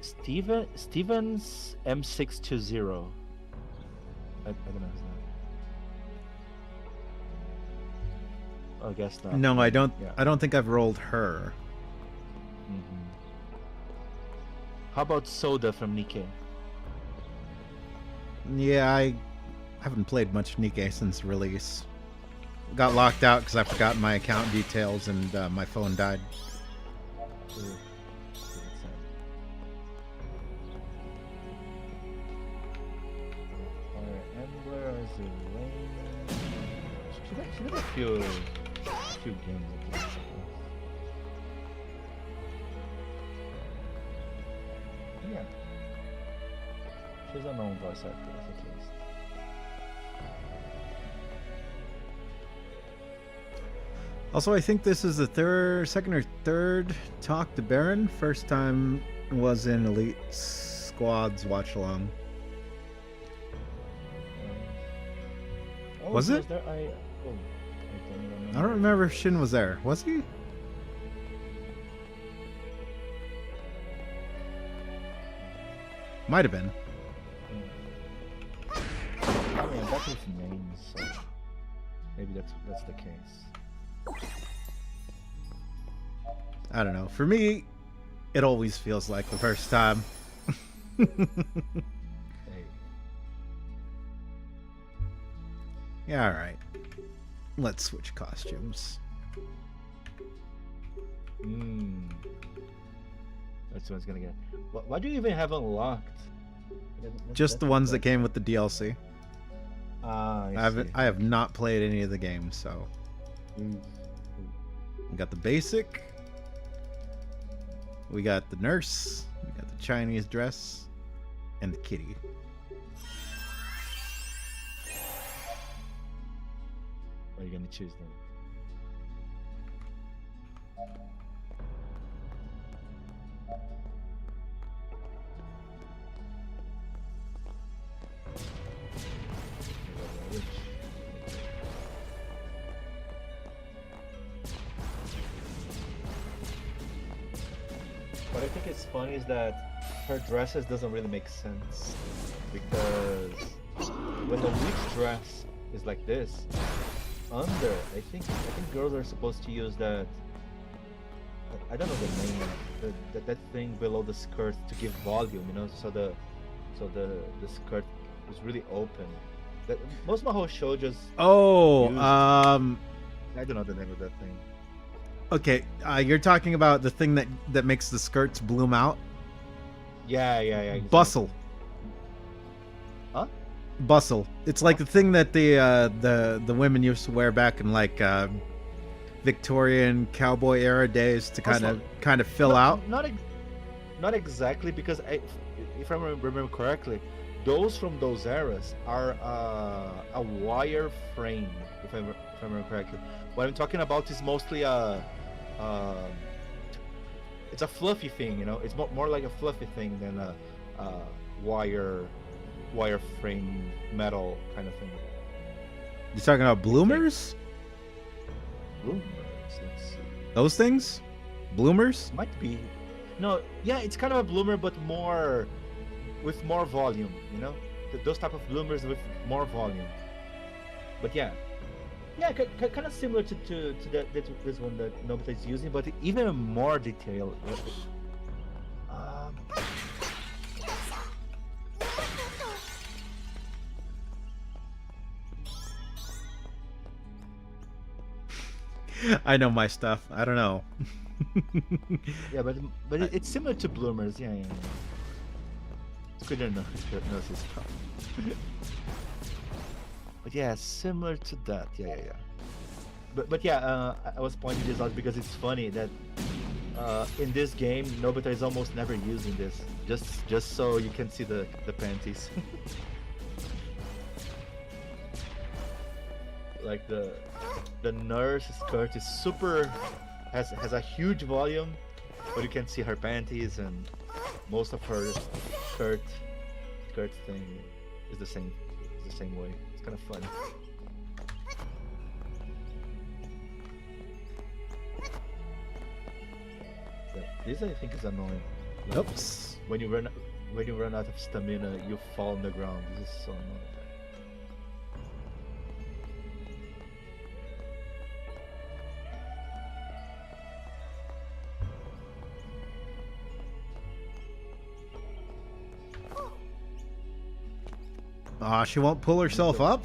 Stevens M620. I don't know his name. I guess not. No, I don't. Yeah. I don't think I've rolled her. How about Soda from Nikkei? Yeah, I haven't played much Nikkei since release. Got locked out because I forgot my account details and my phone died. She did a few games. I think. Yeah. She's a known voice actress at least. Also, I think this is the second or third talk to Baron. First time was in Elite Squad's watch along. Was it? There? I I don't remember if Shin was there. Was he? Might have been. I mean, that was names, so maybe that's the case. I don't know. For me, it always feels like the first time. Hey. Yeah, alright. Let's switch costumes. That's what it's gonna get. Why do you even have unlocked? Just the ones that came with the DLC. Ah, I have not played any of the games, so. We got the basic. We got the nurse. We got the Chinese dress. And the kitty. What are you gonna choose then? What I think is funny is that her dresses doesn't really make sense because when the witch dress is like this, under I think girls are supposed to use that. I don't know the name. That thing below the skirt to give volume, you know, so the skirt is really open. That most mahou shoujos. Oh, use, I don't know the name of that thing. Okay, you're talking about the thing that makes the skirts bloom out? Yeah. Exactly. Bustle. Huh? Bustle. It's like the thing that the women used to wear back in like Victorian cowboy era days to kind of fill out. Not exactly, because if I remember correctly, those from those eras are a wire frame. If I remember correctly, what I'm talking about is mostly it's a fluffy thing, you know. It's more like a fluffy thing than a wire frame metal kind of thing. You're talking about bloomers? Bloomers. Let's see. Those things? Bloomers? Might be. No, yeah, it's kind of a bloomer, but with more volume, you know? Those type of bloomers with more volume. But yeah, kind of similar to this one that nobody's using, but even more detailed. I know my stuff. I don't know. Yeah, but it's similar to bloomers. Yeah. Squid knows his stuff. But yeah, similar to that. Yeah. But yeah, I was pointing this out because it's funny that in this game, Nobita is almost never using this. Just so you can see the panties. Like the nurse skirt is has a huge volume, but you can see her panties, and most of her skirt thing is the same way. It's kind of fun. Yeah, this I think is annoying. Like, Oops. when you run out of stamina, you fall on the ground. This is so annoying. Aw, she won't pull herself up?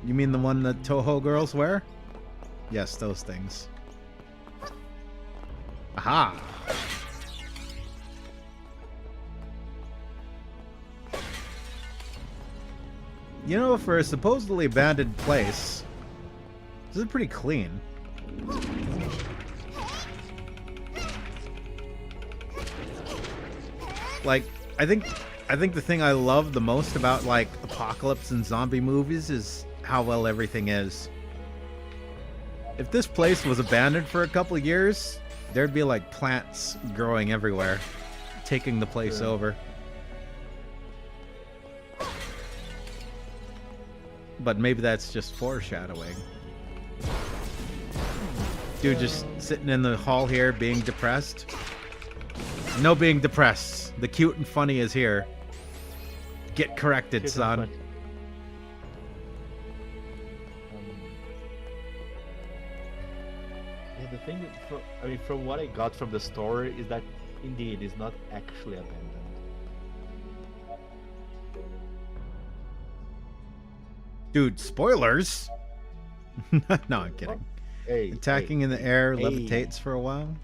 You mean the one that Toho girls wear? Yes, those things. Aha! You know, for a supposedly abandoned place, this is pretty clean. Like, I think the thing I love the most about like apocalypse and zombie movies is how well everything is. If this place was abandoned for a couple of years, there'd be like plants growing everywhere, taking the place over. But maybe that's just foreshadowing. Dude just sitting in the hall here being depressed. No being depressed. The cute and funny is here. Get corrected, Cute son. and yeah, the thing from what I got from the story is that indeed it's not actually abandoned. Dude, spoilers. No, I'm kidding. Hey, Attacking in the air, hey. levitates for a while.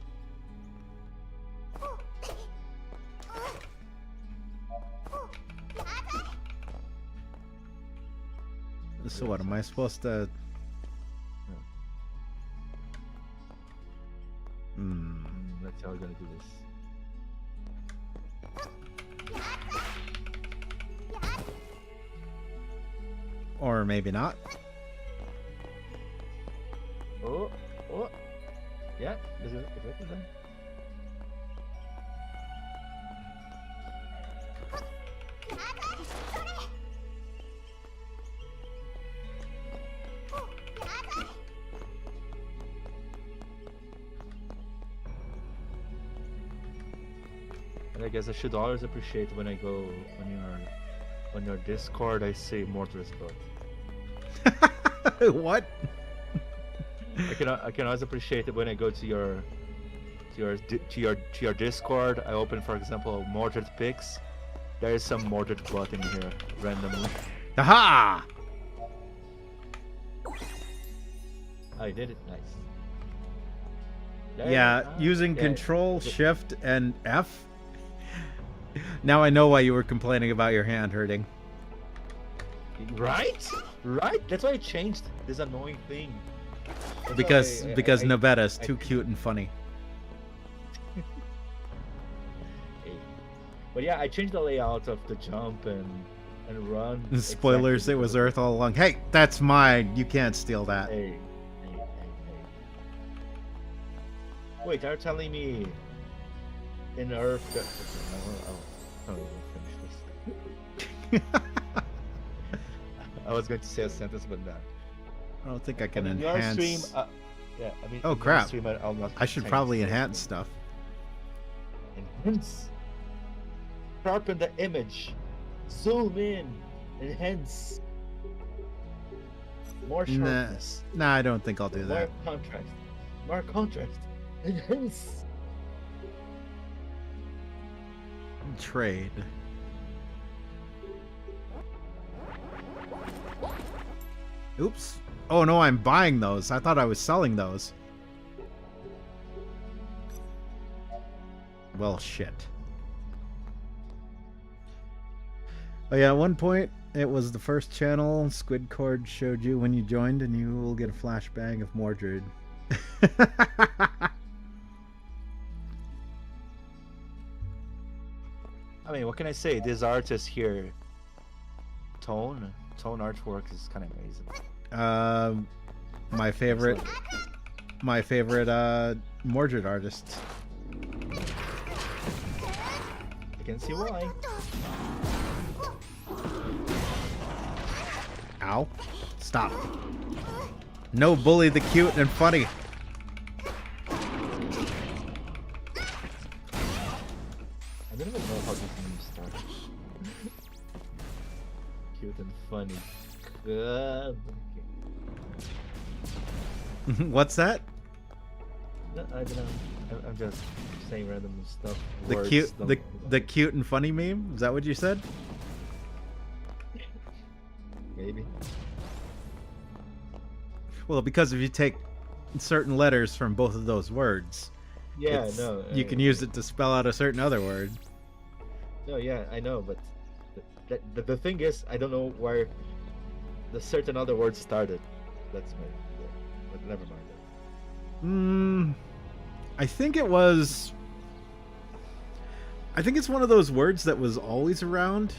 So what am I supposed to? That's how we're gonna do this. Or maybe not. Oh. Yeah, this is exactly that. And I guess I should always appreciate when I go on your Discord. I say mortar spot. What? I can always appreciate it when I go to your Discord. I open, for example, Mordred Picks. There is some Mordred bot in here randomly. Aha! I did it. Nice. Yeah, using Control, Shift, and F. Now I know why you were complaining about your hand hurting. Right? That's why I changed this annoying thing. Because Nevada's too cute and funny. But yeah, I changed the layout of the jump and run. Spoilers, exactly it was Earth all along. Hey, that's mine. You can't steal that. Hey. Wait, are you telling me in Earth that... I'll finish this. I was going to say a sentence, but not. I don't think I can Your enhance. stream, Oh in your crap! stream, I'll not I should change probably the- enhance stuff. Enhance. Sharpen the image. Zoom in. Enhance. More Nah, sharpness. I don't think I'll do More that. contrast. More contrast. Enhance. Trade. Oops. Oh no, I'm buying those. I thought I was selling those. Well, shit. Oh yeah, at one point, it was the first channel SquidCoyote showed you when you joined, and you will get a flashbang of Mordred. I mean, what can I say? This artist here, Tone artwork is kind of amazing. My favorite Mordred artist. I can see why. Ow. Stop. No bully the cute and funny. I don't even know how this name starts. Cute and funny. Good. What's that? No, I don't know. I'm just saying random stuff. The Words cute don't- the cute and funny meme? Is that what you said? Maybe. Well, because if you take certain letters from both of those words, Yeah, it's- no. you can use it to spell out a certain other word. No, yeah, I know, but the thing is, I don't know where the certain other words started. That's my. But never mind. I think it was. I think it's one of those words that was always around,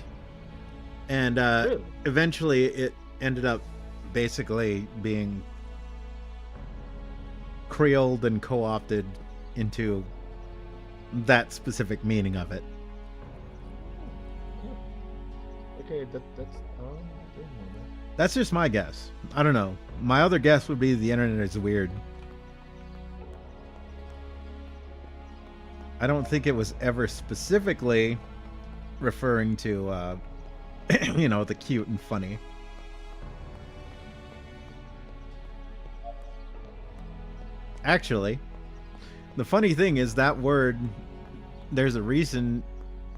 and Really? eventually it ended up basically being creoled and co-opted into that specific meaning of it. Okay, that's. Oh, I didn't know that. That's just my guess. I don't know. My other guess would be the internet is weird. I don't think it was ever specifically referring to, you know, the cute and funny. Actually, the funny thing is that word, there's a reason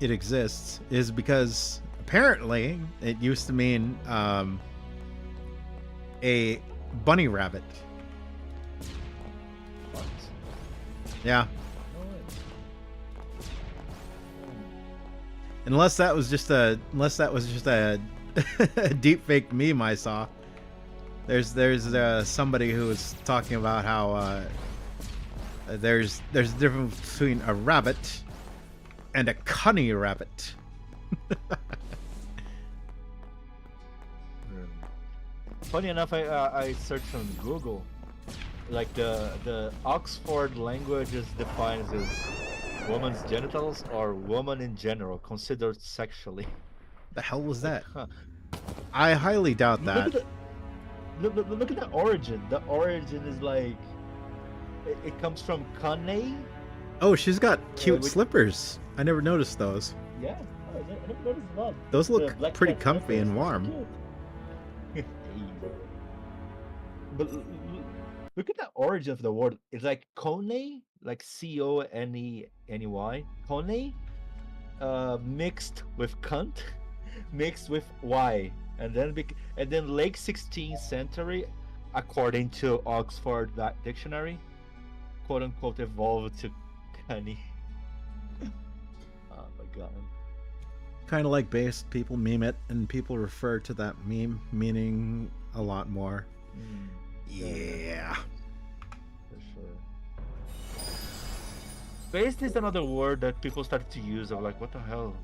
it exists, is because apparently it used to mean a bunny rabbit. What? Yeah. Oh, Unless that was just a deep fake meme I saw There's somebody who was talking about how there's a difference between a rabbit and a cunny rabbit. Funny enough, I searched on Google, like the Oxford language is defined as woman's genitals or woman in general considered sexually. The hell was that? Huh. I highly doubt that. Look at the origin. The origin is like it comes from Kane. Oh, she's got cute which- slippers. I never noticed those. Yeah, I never noticed that. Those The look black pretty cat comfy and slippers, warm. cute. But look at the origin of the word. It's like Kone, like Coney, Kone, mixed with cunt, mixed with Y, and then late 16th century, according to Oxford Dictionary, quote unquote evolved to cunny. Oh my god. Kind of like base, people meme it, and people refer to that meme meaning a lot more. Yeah. For sure. Based is another word that people started to use. I'm like, what the hell?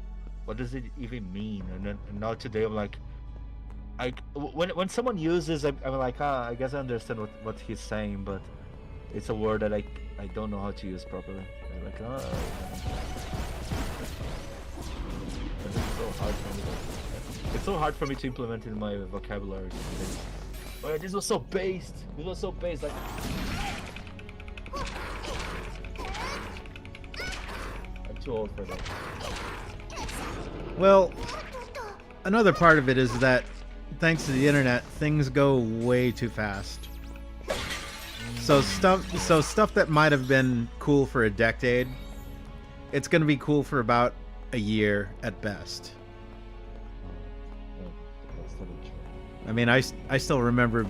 What does it even mean? And now today I'm like, when someone uses, I'm like, I guess I understand what he's saying, but it's a word that I don't know how to use properly. I'm like, it's so hard for me to implement in my vocabulary. Oh yeah, this was so based. Like. I'm too old for that. Well, another part of it is that thanks to the internet, things go way too fast. So stuff that might have been cool for a decade, it's going to be cool for about a year at best. I mean, I still remember,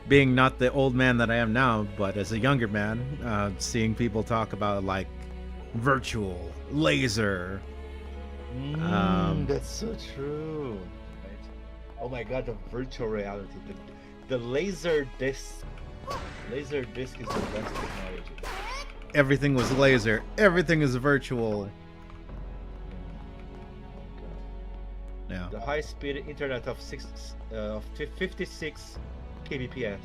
being not the old man that I am now, but as a younger man, seeing people talk about like virtual, laser. That's so true. Right? Oh my god, the virtual reality, the laser disc. Laser disc is the best technology. Everything was laser. Everything is virtual. Yeah. The high-speed internet of 56 kbps.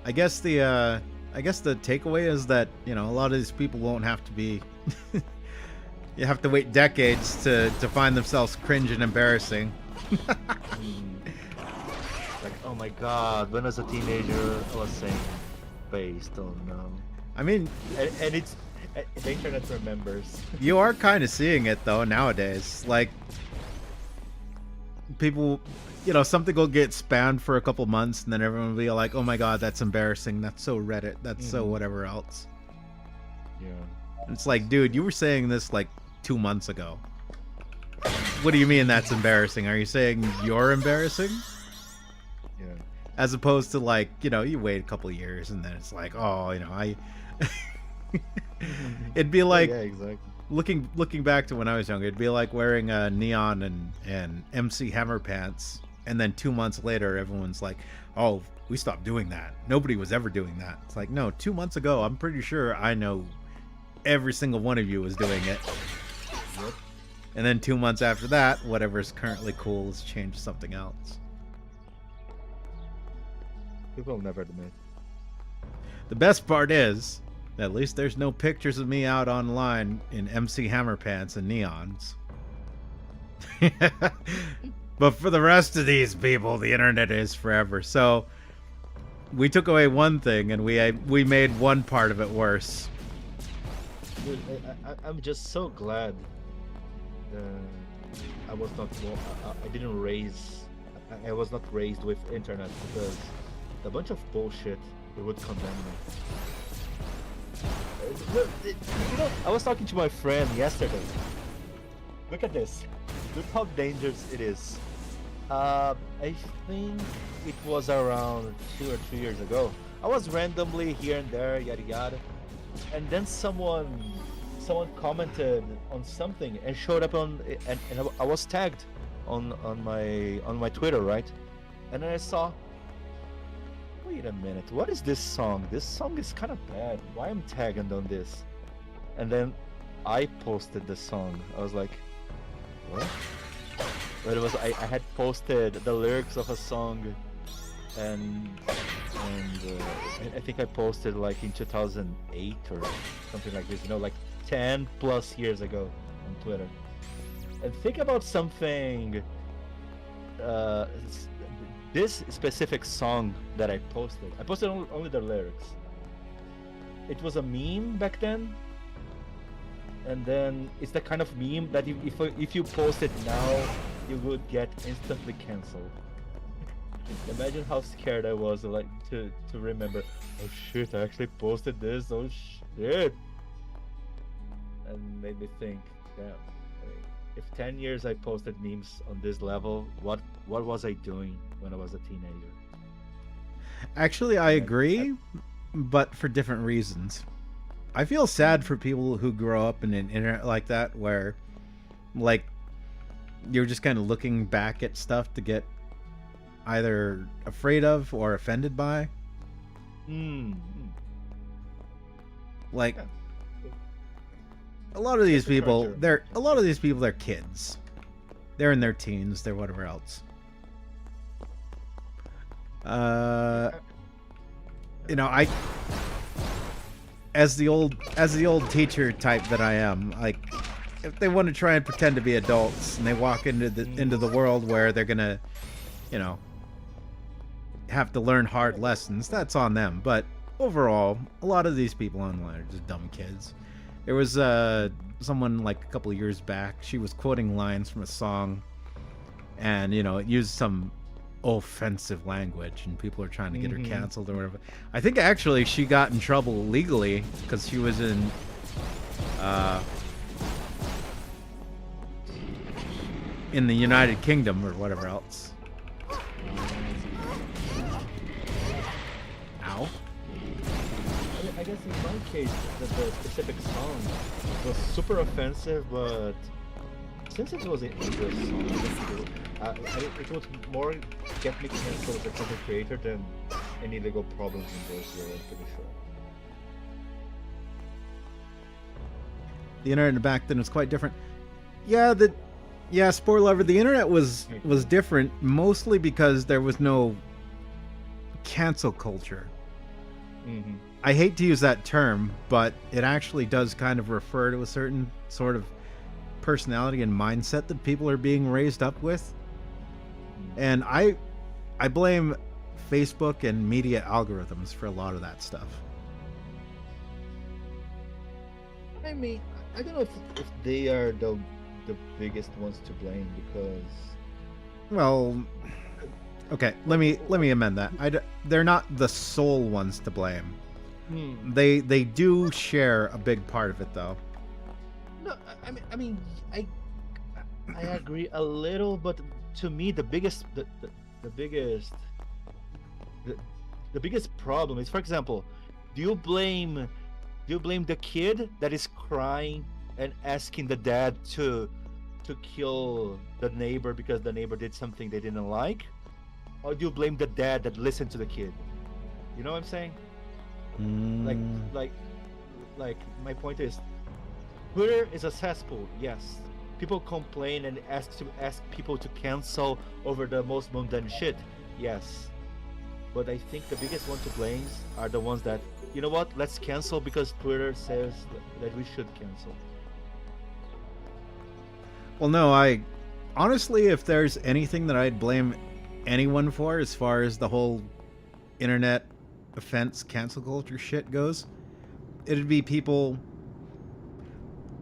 I guess the takeaway is that a lot of these people won't have to be. You have to wait decades to find themselves cringe and embarrassing. Like, oh my god, when I was a teenager, I was saying based on I mean, and it's the internet remembers. You are kind of seeing it though nowadays. Like people, something will get spammed for a couple months, and then everyone will be like, "Oh my god, that's embarrassing. That's so Reddit. That's so whatever else." Yeah. And it's like, dude, you were saying this like 2 months ago. What do you mean that's embarrassing? Are you saying you're embarrassing? Yeah. As opposed to like, you wait a couple of years and then it's like, oh, I. It'd be like, yeah, exactly. Looking back to when I was younger, it'd be like wearing neon and MC Hammer pants, and then 2 months later, everyone's like, "Oh, we stopped doing that. Nobody was ever doing that." It's like, no, 2 months ago, I'm pretty sure I know every single one of you was doing it. Yep. And then 2 months after that, whatever's currently cool has changed to something else. People will never admit. The best part is, at least there's no pictures of me out online in MC Hammer pants and neons. But for the rest of these people, the internet is forever. So we took away one thing and we made one part of it worse. Dude, I'm just so glad I was not I was not raised with internet, because a bunch of bullshit it would condemn me. I was talking to my friend yesterday. Look at this. Look how dangerous it is. I think it was around 2 or 3 years ago. I was randomly here and there, yada yada, and then someone commented on something and showed up on, and I was tagged. on my Twitter, right? And then I saw, wait a minute, what is this song? This song is kind of bad. Why am tagged on this? And then I posted the song. I was like, what? But it was I had posted the lyrics of a song, and I think I posted like in 2008 or something like this. You know, like 10 plus years ago on Twitter. And think about something. This specific song that I posted only the lyrics. It was a meme back then, and then it's the kind of meme that if you post it now, you would get instantly canceled. Imagine how scared I was, like to remember. Oh shit! I actually posted this. Oh shit! And made me think, damn. If 10 years I posted memes on this level, what was I doing when I was a teenager? Actually, I agree, but for different reasons. I feel sad for people who grow up in an internet like that, where, like, you're just kind of looking back at stuff to get either afraid of or offended by. Like, a lot of these people, they're kids. They're in their teens, they're whatever else. You know, as the old teacher type that I am, like, if they want to try and pretend to be adults and they walk into the world where they're gonna, you know, have to learn hard lessons, that's on them. But overall, a lot of these people online are just dumb kids. There was someone like a couple of years back, she was quoting lines from a song, and, you know, it used some offensive language, and people are trying to get her canceled or whatever. I think actually she got in trouble legally because she was in the United Kingdom or whatever else. Ow. I guess in my case, the specific song was super offensive, but since it was an English song, it would more get me canceled as a content creator than any legal problems in this year, I'm pretty sure. The internet back then was quite different. Yeah, spoiler lover, the internet was different, mostly because there was no cancel culture. I hate to use that term, but it actually does kind of refer to a certain sort of personality and mindset that people are being raised up with. And I blame Facebook and media algorithms for a lot of that stuff. I mean, I don't know if they are the biggest ones to blame, because, well, okay, let me amend that. They're not the sole ones to blame. They do share a big part of it, though. No, I mean, I agree a little, but to me, the biggest problem is, for example, do you blame the kid that is crying and asking the dad to kill the neighbor because the neighbor did something they didn't like, or do you blame the dad that listened to the kid? You know what I'm saying? Like my point is, Twitter is a cesspool. Yes, people complain and ask people to cancel over the most mundane shit. Yes, but I think the biggest one to blame are the ones that, you know what, let's cancel because Twitter says that we should cancel. Well, no, honestly, if there's anything that I'd blame anyone for as far as the whole internet offense cancel culture shit goes, it'd be people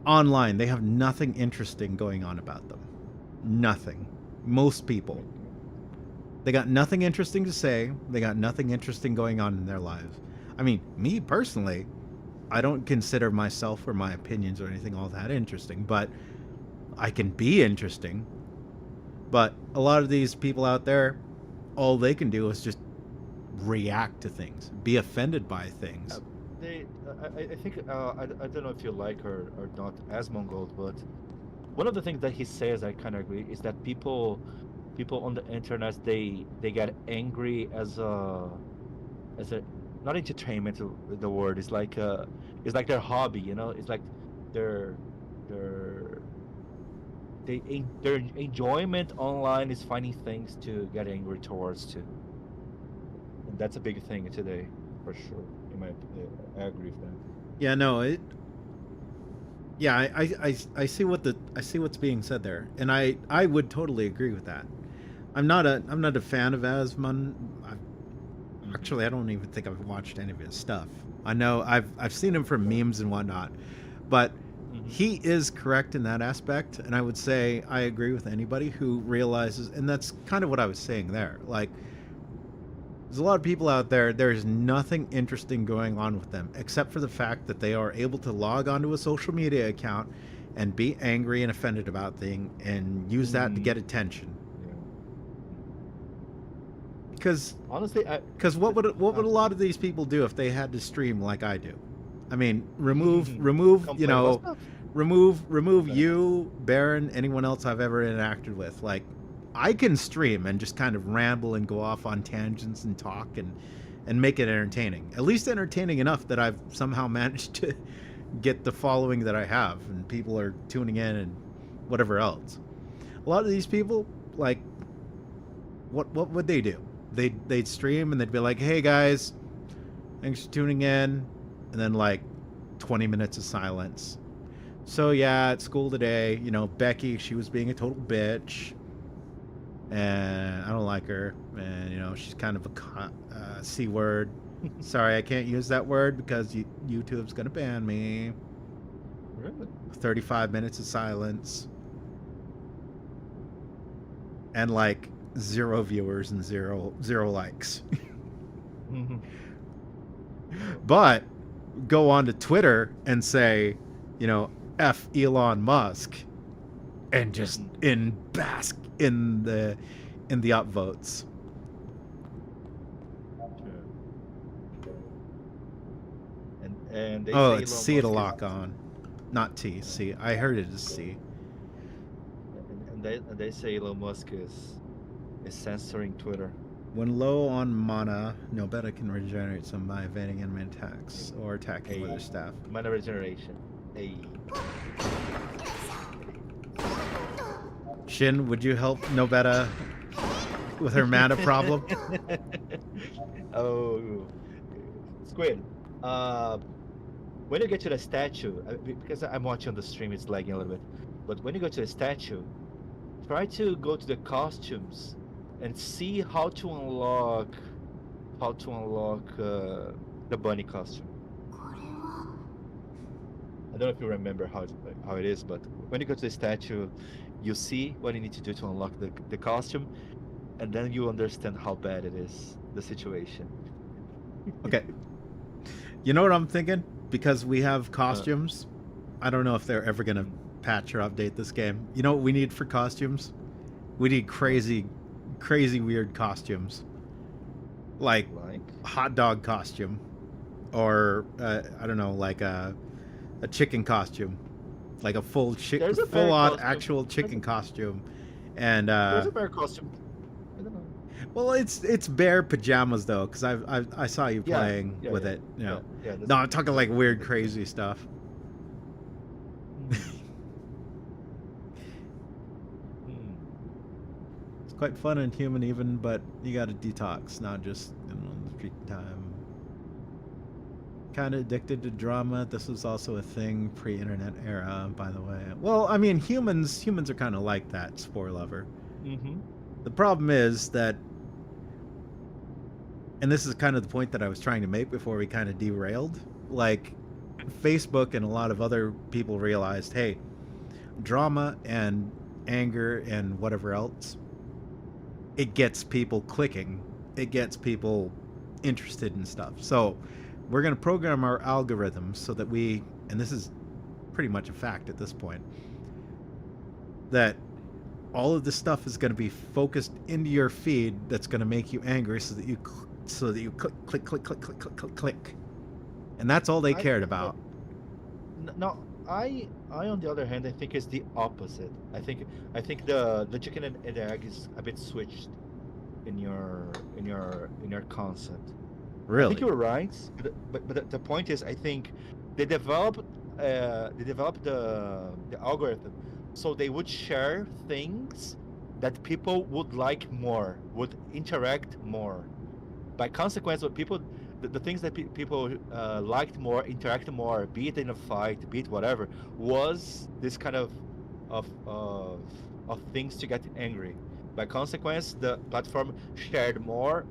online. They have nothing interesting going on about them. Nothing. Most people. They got nothing interesting to say. They got nothing interesting going on in their lives. I mean, me personally, I don't consider myself or my opinions or anything all that interesting, but I can be interesting. But a lot of these people out there, all they can do is just react to things, be offended by things. I think I don't know if you like her or not as Mongol, but one of the things that he says, I kind of agree, is that people on the internet, they get angry as a not entertainment, the word is like it's like their hobby, you know. It's like their their their enjoyment online is finding things to get angry towards too, and that's a big thing today, for sure. I agree with that. Yeah, no, yeah, I see I see what's being said there, and I would totally agree with that. I'm not a fan of Asmund. Actually, I don't even think I've watched any of his stuff. I know I've seen him from memes and whatnot, but he is correct in that aspect, and I would say I agree with anybody who realizes, and that's kind of what I was saying there. Like, there's a lot of people out there, there's nothing interesting going on with them, except for the fact that they are able to log onto a social media account and be angry and offended about things and use that to get attention. Because honestly, what would a lot of these people do if they had to stream like I do? I mean, remove you know, remove you, Baron, anyone else I've ever interacted with. Like, I can stream and just kind of ramble and go off on tangents and talk and make it entertaining. At least entertaining enough that I've somehow managed to get the following that I have, and people are tuning in and whatever else. A lot of these people, like, what would they do? They'd stream and they'd be like, "Hey guys, thanks for tuning in," and then like 20 minutes of silence. So yeah, at school today, you know, Becky, she was being a total bitch, and I don't like her, and you know, she's kind of a C word. Sorry, I can't use that word because YouTube's gonna ban me. Really? 35 minutes of silence, and like 0 viewers and zero likes. But go on to Twitter and say, you know, F Elon Musk, and just bask in the upvotes. And they Oh, say it's Elon C to Musk lock on, not T. C. I heard it as C. and they say Elon Musk is censoring Twitter. When low on mana, Nobeta can regenerate some by evading enemy attacks or attacking with her staff. Mana regeneration. Hey. Shin, would you help Nobeta with her mana problem? Oh, Squid. When you get to the statue, because I'm watching on the stream, it's lagging a little bit. But when you go to the statue, try to go to the costumes and see how to unlock the bunny costume. I don't know if you remember how it is, but when you go to the statue, you see what you need to do to unlock the costume, and then you understand how bad it is, the situation. Okay. You know what I'm thinking? Because we have costumes, I don't know if they're ever going to patch or update this game. You know what we need for costumes? We need crazy weird costumes. Like hot dog costume. Or, I don't know, like a chicken costume. Like a full-on costume. actual chicken costume. And there's a bear costume. I don't know. Well, it's bear pajamas though, because I saw you playing with it. You know. No, I'm talking like weird, crazy stuff. It's quite fun and human even, but you got to detox, not just street time. Kind of addicted to drama. This was also a thing pre-internet era, by the way. Well, I mean, humans are kind of like that, spore lover. The problem is that, and this is kind of the point that I was trying to make before we kind of derailed, like Facebook and a lot of other people realized, hey, drama and anger and whatever else, it gets people clicking, it gets people interested in stuff. So we're going to program our algorithms so that we, and this is pretty much a fact at this point, that all of this stuff is going to be focused into your feed that's going to make you angry so that you click, and that's all they cared about. No, I on the other hand, I think it's the opposite. I think the chicken and egg is a bit switched in your concept. I Really? think you were right, but the point is, I think they developed the algorithm so they would share things that people would like more, would interact more. By consequence, what people the things that people liked more, interacted more, be it in a fight, be it whatever, was this kind of of of things to get angry. By consequence, the platform shared more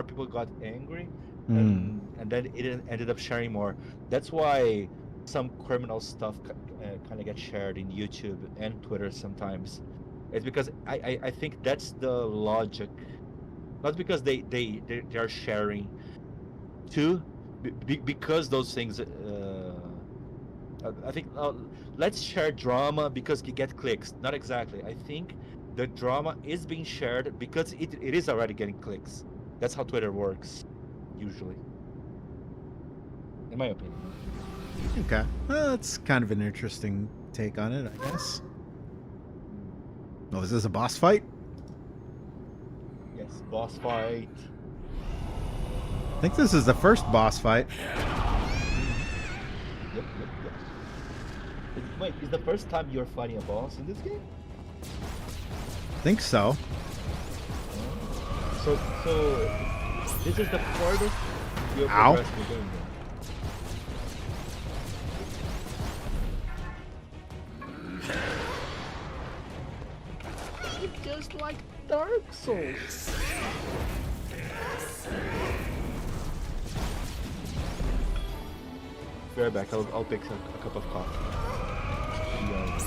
people got angry, Hmm. and then it ended up sharing more. That's why some criminal stuff kind of gets shared in YouTube and Twitter sometimes. It's because I think that's the logic, not because they are sharing too, because those things. I think let's share drama because you get clicks. Not exactly. I think the drama is being shared because it is already getting clicks. That's how Twitter works, usually, in my opinion. Okay. Well, that's kind of an interesting take on it, I guess. Oh, is this a boss fight? Yes, boss fight. I think this is the first boss fight. Yep. Wait, is the first time you're fighting a boss in this game? I think so. So this is the farthest you're Ow. progressing the game. Then. It's just like Dark Souls. Be right back. I'll pick a cup of coffee. Yeah.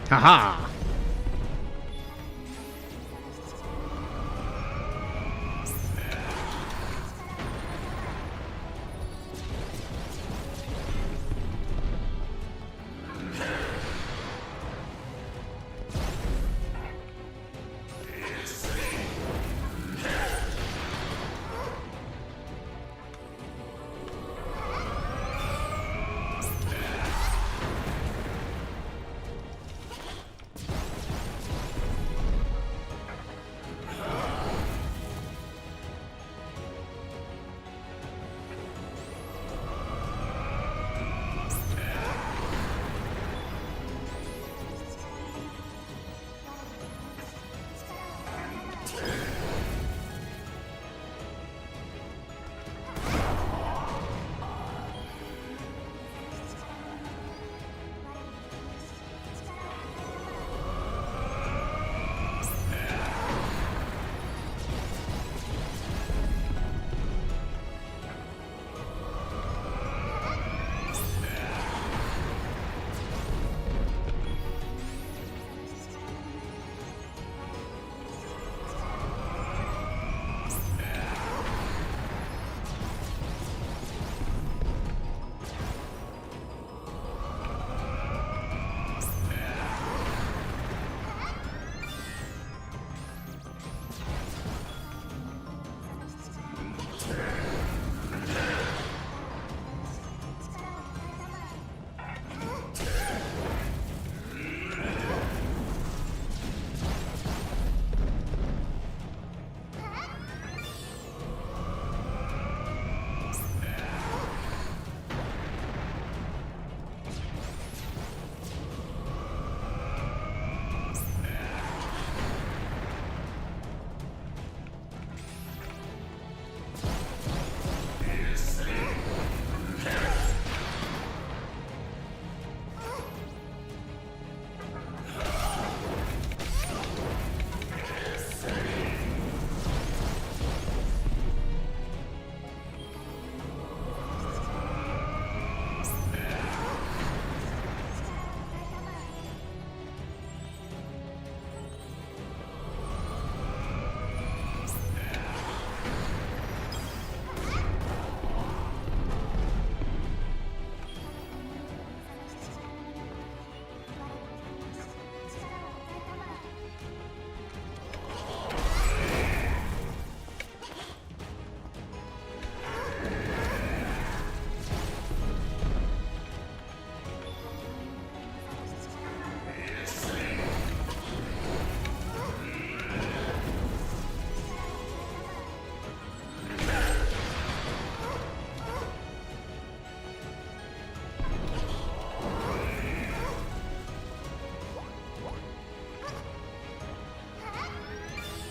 Haha.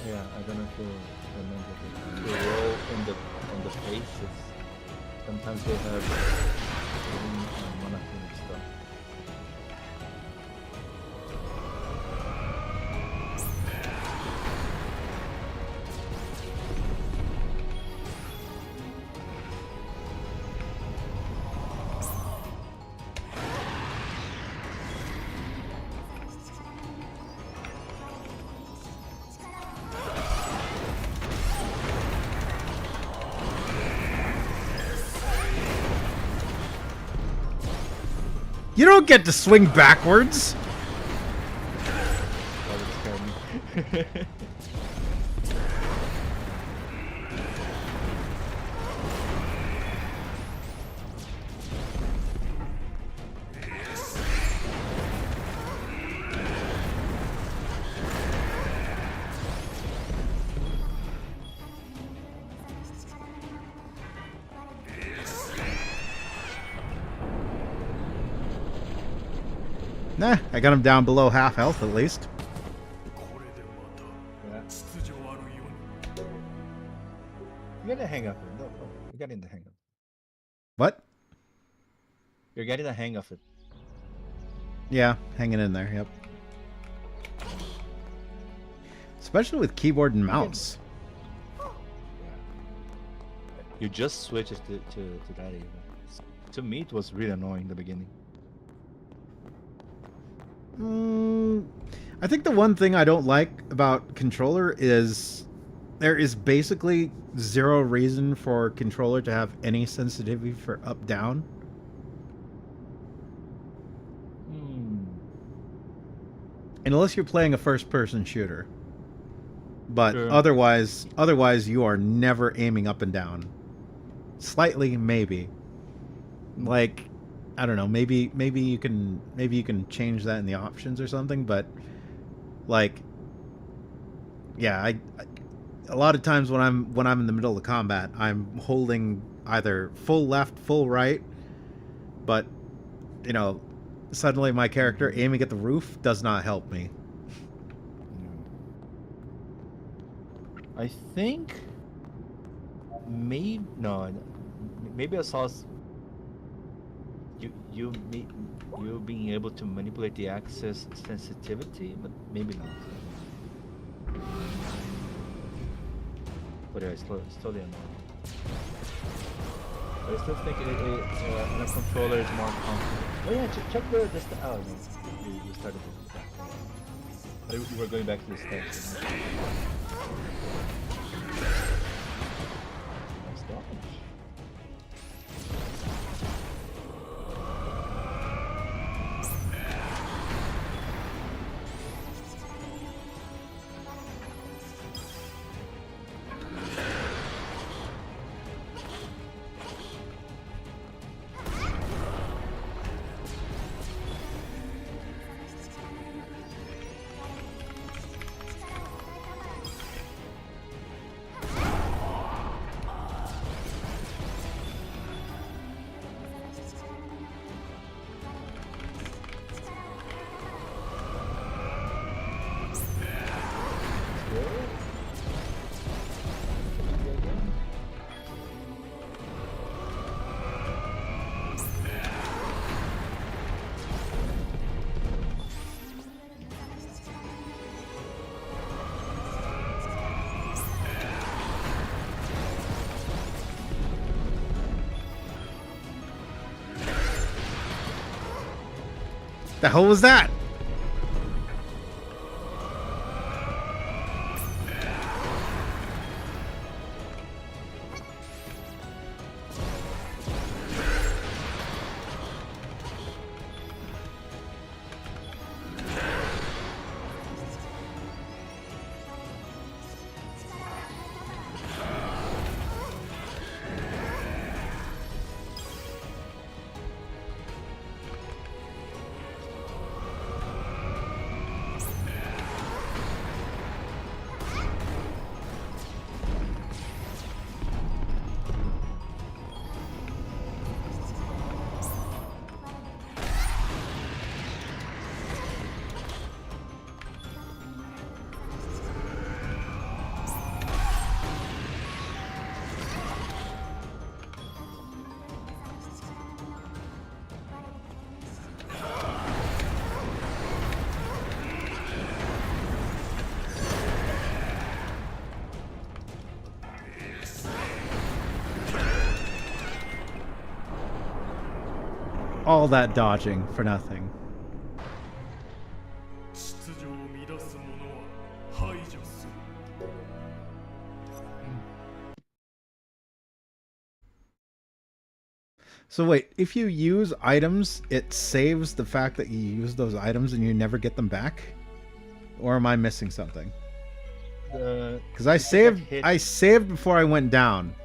Yeah, I don't know if you remember the roll on the faces. Sometimes they have mana and stuff. You don't get to swing backwards. That would scare me. Nah, I got him down below half health at least. Yeah. You got the hang of it. No, you're getting the hang of it. What? You're getting the hang of it. Yeah, hanging in there, yep. Especially with keyboard and mouse. You just switch it to that even. To me, it was really annoying in the beginning. I think the one thing I don't like about controller is there is basically zero reason for controller to have any sensitivity for up down. Unless you're playing a first person shooter. But Sure. otherwise you are never aiming up and down. Slightly maybe. Like I don't know, maybe you can change that in the options or something, but like yeah, I a lot of times when I'm in the middle of combat, I'm holding either full left, full right, but you know, suddenly my character aiming at the roof does not help me. I think maybe I saw you being able to manipulate the access sensitivity, but maybe not. But yeah, it's totally annoying. But I still think on a controller is more comfortable. Oh yeah, check the oh no, you started with that. You were going back to the steps. Nice dodge. The hell was that? All that dodging for nothing. 秩序を乱す者は排除する。 So wait, if you use items, it saves the fact that you use those items and you never get them back? Or am I missing something? Because I saved before I went down.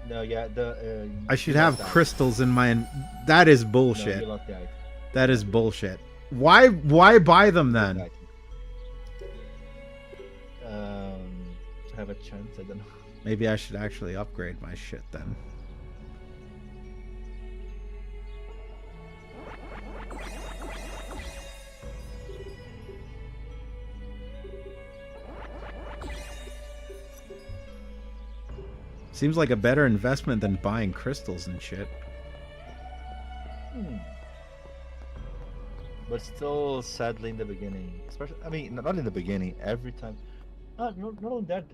No, yeah, I should have crystals in my... That is bullshit. No, you lost the item. That is bullshit. Why buy them then? Have a chance, I don't know. Maybe I should actually upgrade my shit then. Seems like a better investment than buying crystals and shit. But still, sadly, in the beginning, especially, I mean, not in the beginning, every time. Not only that,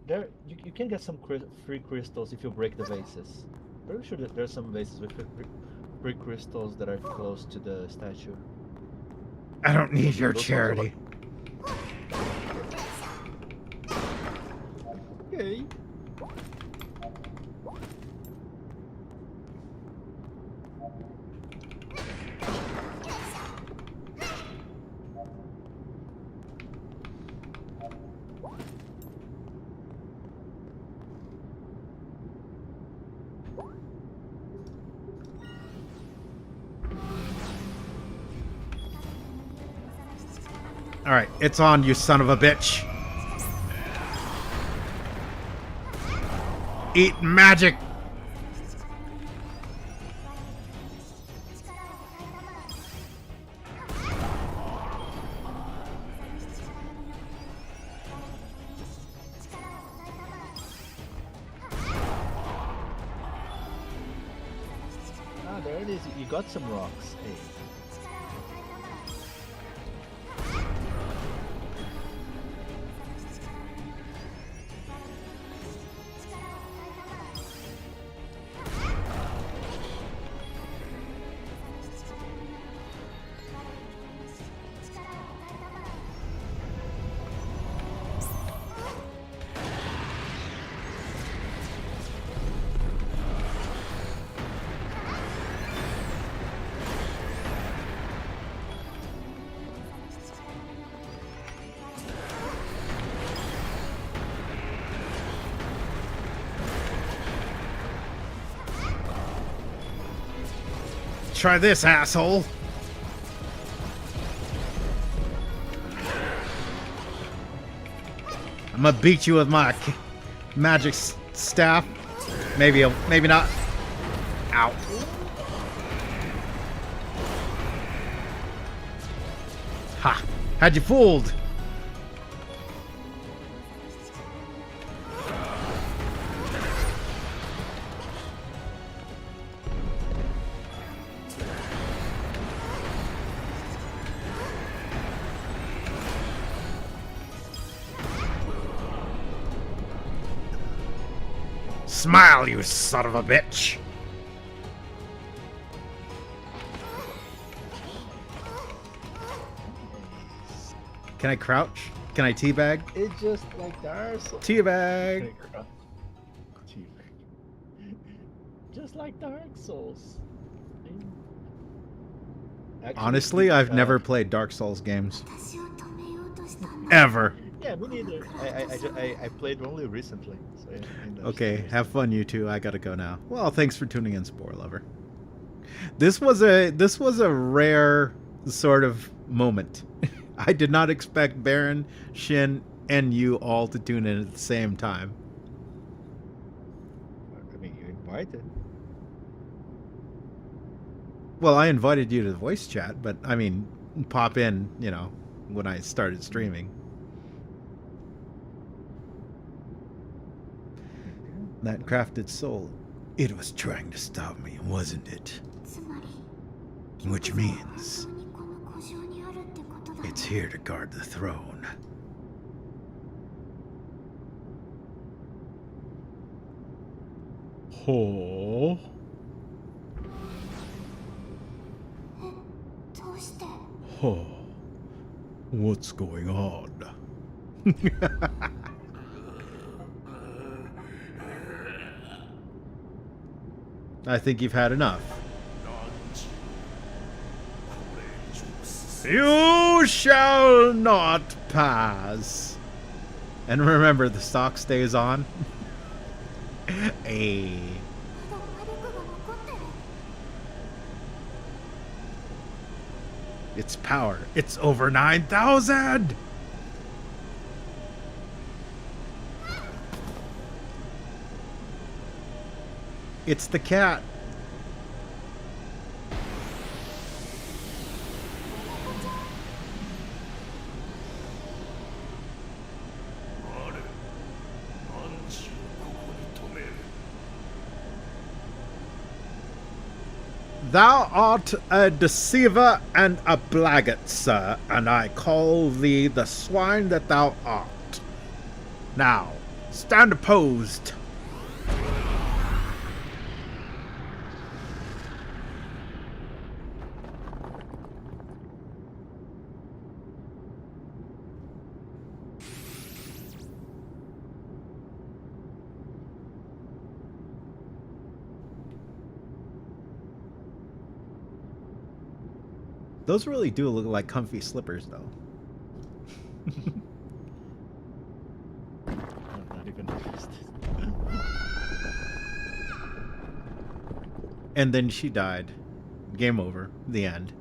you can get some free crystals if you break the vases. Pretty sure that there's some vases with free crystals that are close to the statue. I don't need your charity. Okay. Alright, it's on, you son of a bitch. Eat magic! Ah, there it is. You got some rocks. Hey. Try this, asshole. I'm gonna beat you with my magic staff. Maybe not. Ow. Ha! Had you fooled. Smile, you son of a bitch! Can I crouch? Can I teabag? It's just like Dark Souls. Teabag! Just like Dark Souls. Actually, Honestly, I've never played Dark Souls games. Ever. Yeah, me neither. I played only recently. So yeah, Okay, have fun, you two. I gotta go now. Well, thanks for tuning in, Spore Lover. This was a rare sort of moment. I did not expect Baron, Shin, and you all to tune in at the same time. I mean, you invited. Well, I invited you to the voice chat, but I mean, pop in, you know, when I started streaming. That crafted soul, it was trying to stop me, wasn't it? Which means it's here to guard the throne. Oh. Oh, what's going on? I think you've had enough. You shall not pass. And remember, the stock stays on. Hey. Its power. It's over 9,000! It's the cat. Thou art a deceiver and a blackguard, sir, and I call thee the swine that thou art. Now, stand opposed. Those really do look like comfy slippers, though. I'm not even interested. And then she died. Game over. The end.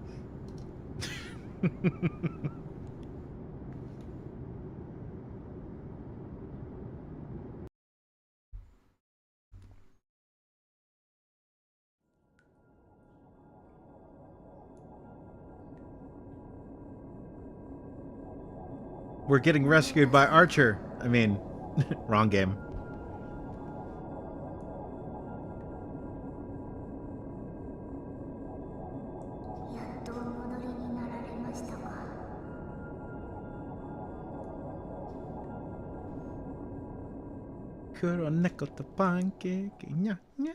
We're getting rescued by Archer. I mean, wrong game. Kuroneko to pancake. Nya, nya.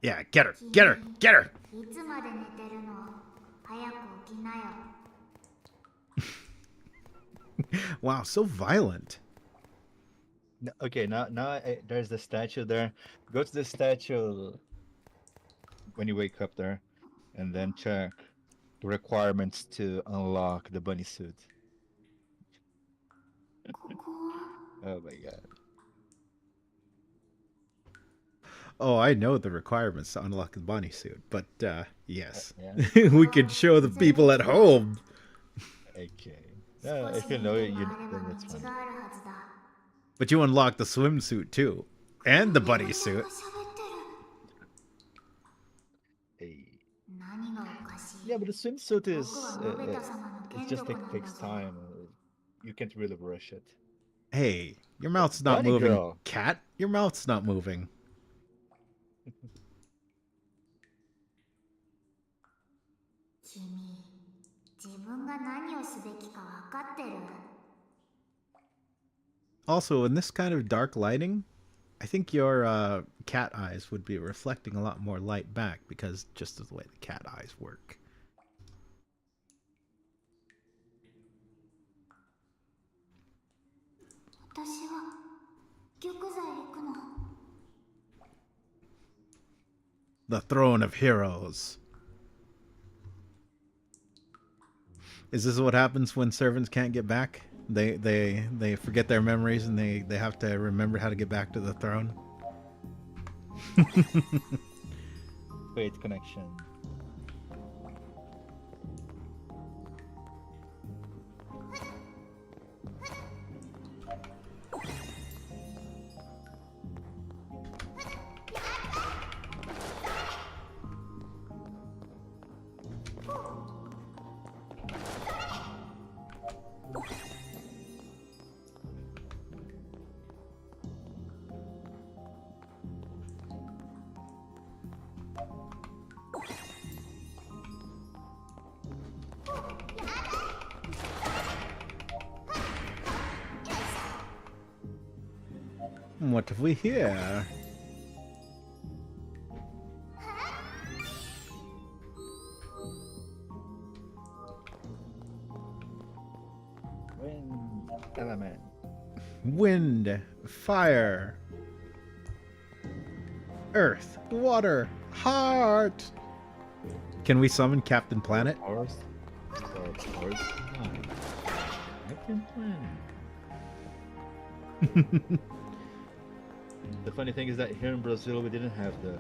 Yeah, get her, get her, get her! Wow, so violent. Okay, now there's the statue there. Go to the statue when you wake up there, and then check the requirements to unlock the bunny suit. Oh my god. Oh, I know the requirements to unlock the bunny suit, but yes. Yeah. We could show the people at home. Okay. No, if you know it, then it's fine. But you unlock the swimsuit too. And the bunny suit. Hey. Yeah, but the swimsuit is it just takes time. You can't really rush it. Hey, your mouth's not Bunny moving, girl. cat. Your mouth's not moving. Also, in this kind of dark lighting, I think your cat eyes would be reflecting a lot more light back because just of the way the cat eyes work. The throne of heroes. Is this what happens when servants can't get back? They forget their memories and they have to remember how to get back to the throne? Great connection. What have we here? Wind element. Wind, fire, earth, water, heart. Can we summon Captain Planet? Horse. Horse. Captain Planet. The funny thing is that here in Brazil we didn't have the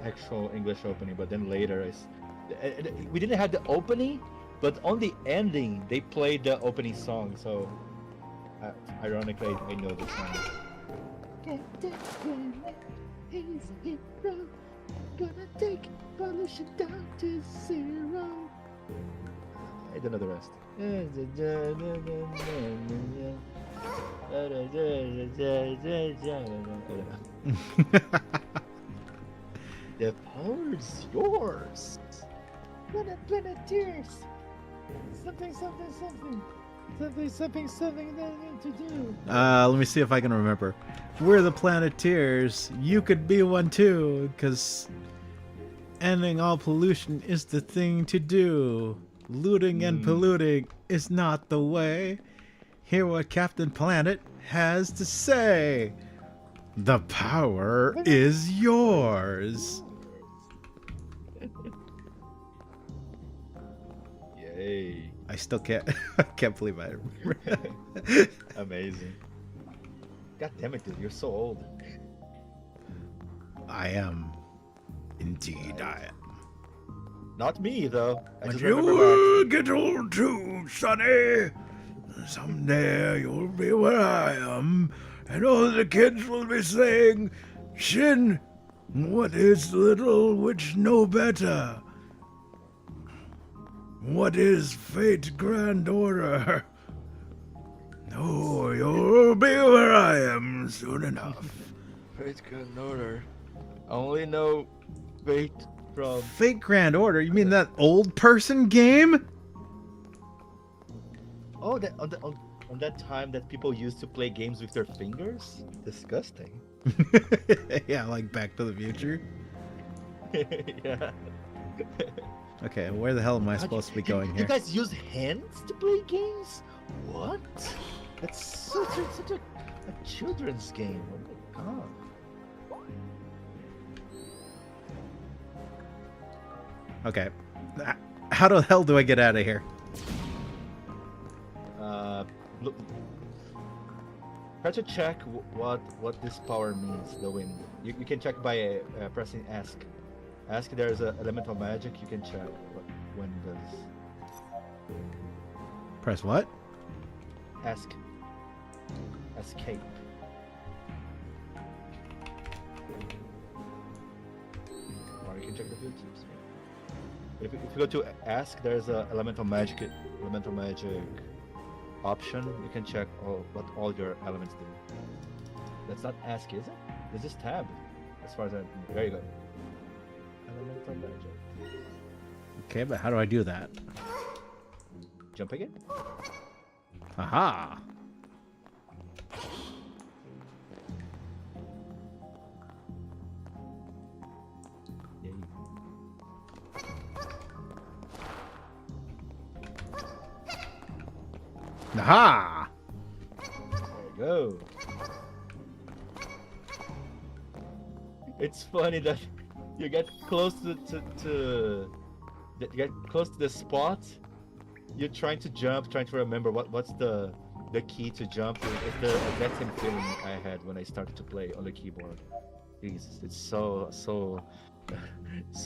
actual English opening, but then later we didn't have the opening, but on the ending they played the opening song. So ironically, I know the song. Captain Planet is a hero, gonna take pollution down to zero. I don't know the rest. The power's yours. Planeteers. Something they need to do. Let me see if I can remember. We're the Planeteers. You could be one too, because ending all pollution is the thing to do. Looting and polluting is not the way. Hear what Captain Planet has to say. The power is yours. Yay. I still can't I can't believe I remember. Amazing. God damn it, dude, you're so old. I am. Indeed I am. Not me, though. I But just you remember will get old too, Sonny. Someday you'll be where I am, and all the kids will be saying, Shin, what is little which know better? What is fate grand order? Oh, you'll be where I am soon enough. Fate Grand Order. I only know Fate from... Fate grand order? You mean that old person game? Oh, on that time that people used to play games with their fingers? Disgusting. Yeah, like Back to the Future. Yeah. Okay, where the hell am I supposed to be going You here? guys use hands to play games? What? That's such a children's game. Oh my god. Okay. How the hell do I get out of here? Look. Try to check what this power means, the wind. You can check by pressing ask. Ask, there's an elemental magic, you can check what wind does. Press what? Ask. Escape. Or you can check the field tips. If you go to ask, there's a elemental magic option. You can check what all your elements do. That's not ask, is it? This is tab. As far as I... There you go. Elemental magic. Okay, but how do I do that? Jump again? Aha! Yay. Aha! There you go. It's funny that you get close to the spot. You're trying to jump, trying to remember what's the key to jump. It's the exact same feeling I had when I started to play on the keyboard. Jesus, it's so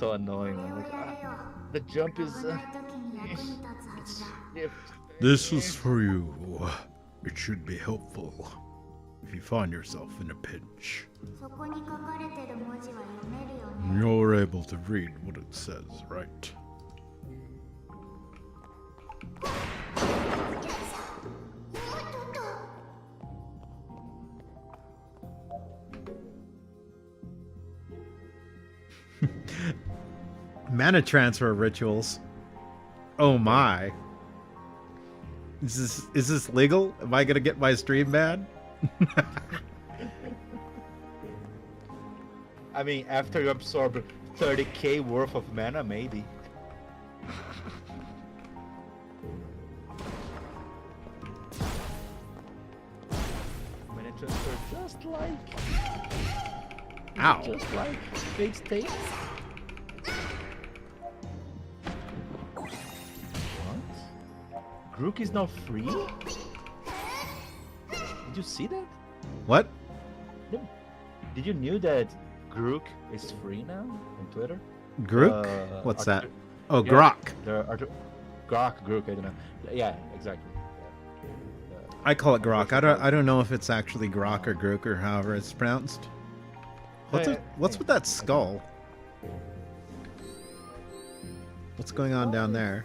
annoying. I'm like, the jump is. This is for you. It should be helpful if you find yourself in a pinch. You're able to read what it says, right? Mana transfer rituals. Oh my. Is this legal? Am I gonna get my stream banned? I mean, after you absorb 30k worth of mana, maybe. Mana transfer just like... Ow. Just like Fate Stay. What? Grook is now free? Did you see that? What? Did you knew that Grook is free now on Twitter? Grook? What's that? Oh, yeah, Grok. Grook, I don't know. Yeah, exactly. I call it Grok. I don't know if it's actually Grok or Grook or however it's pronounced. What's with that skull? What's going on down there?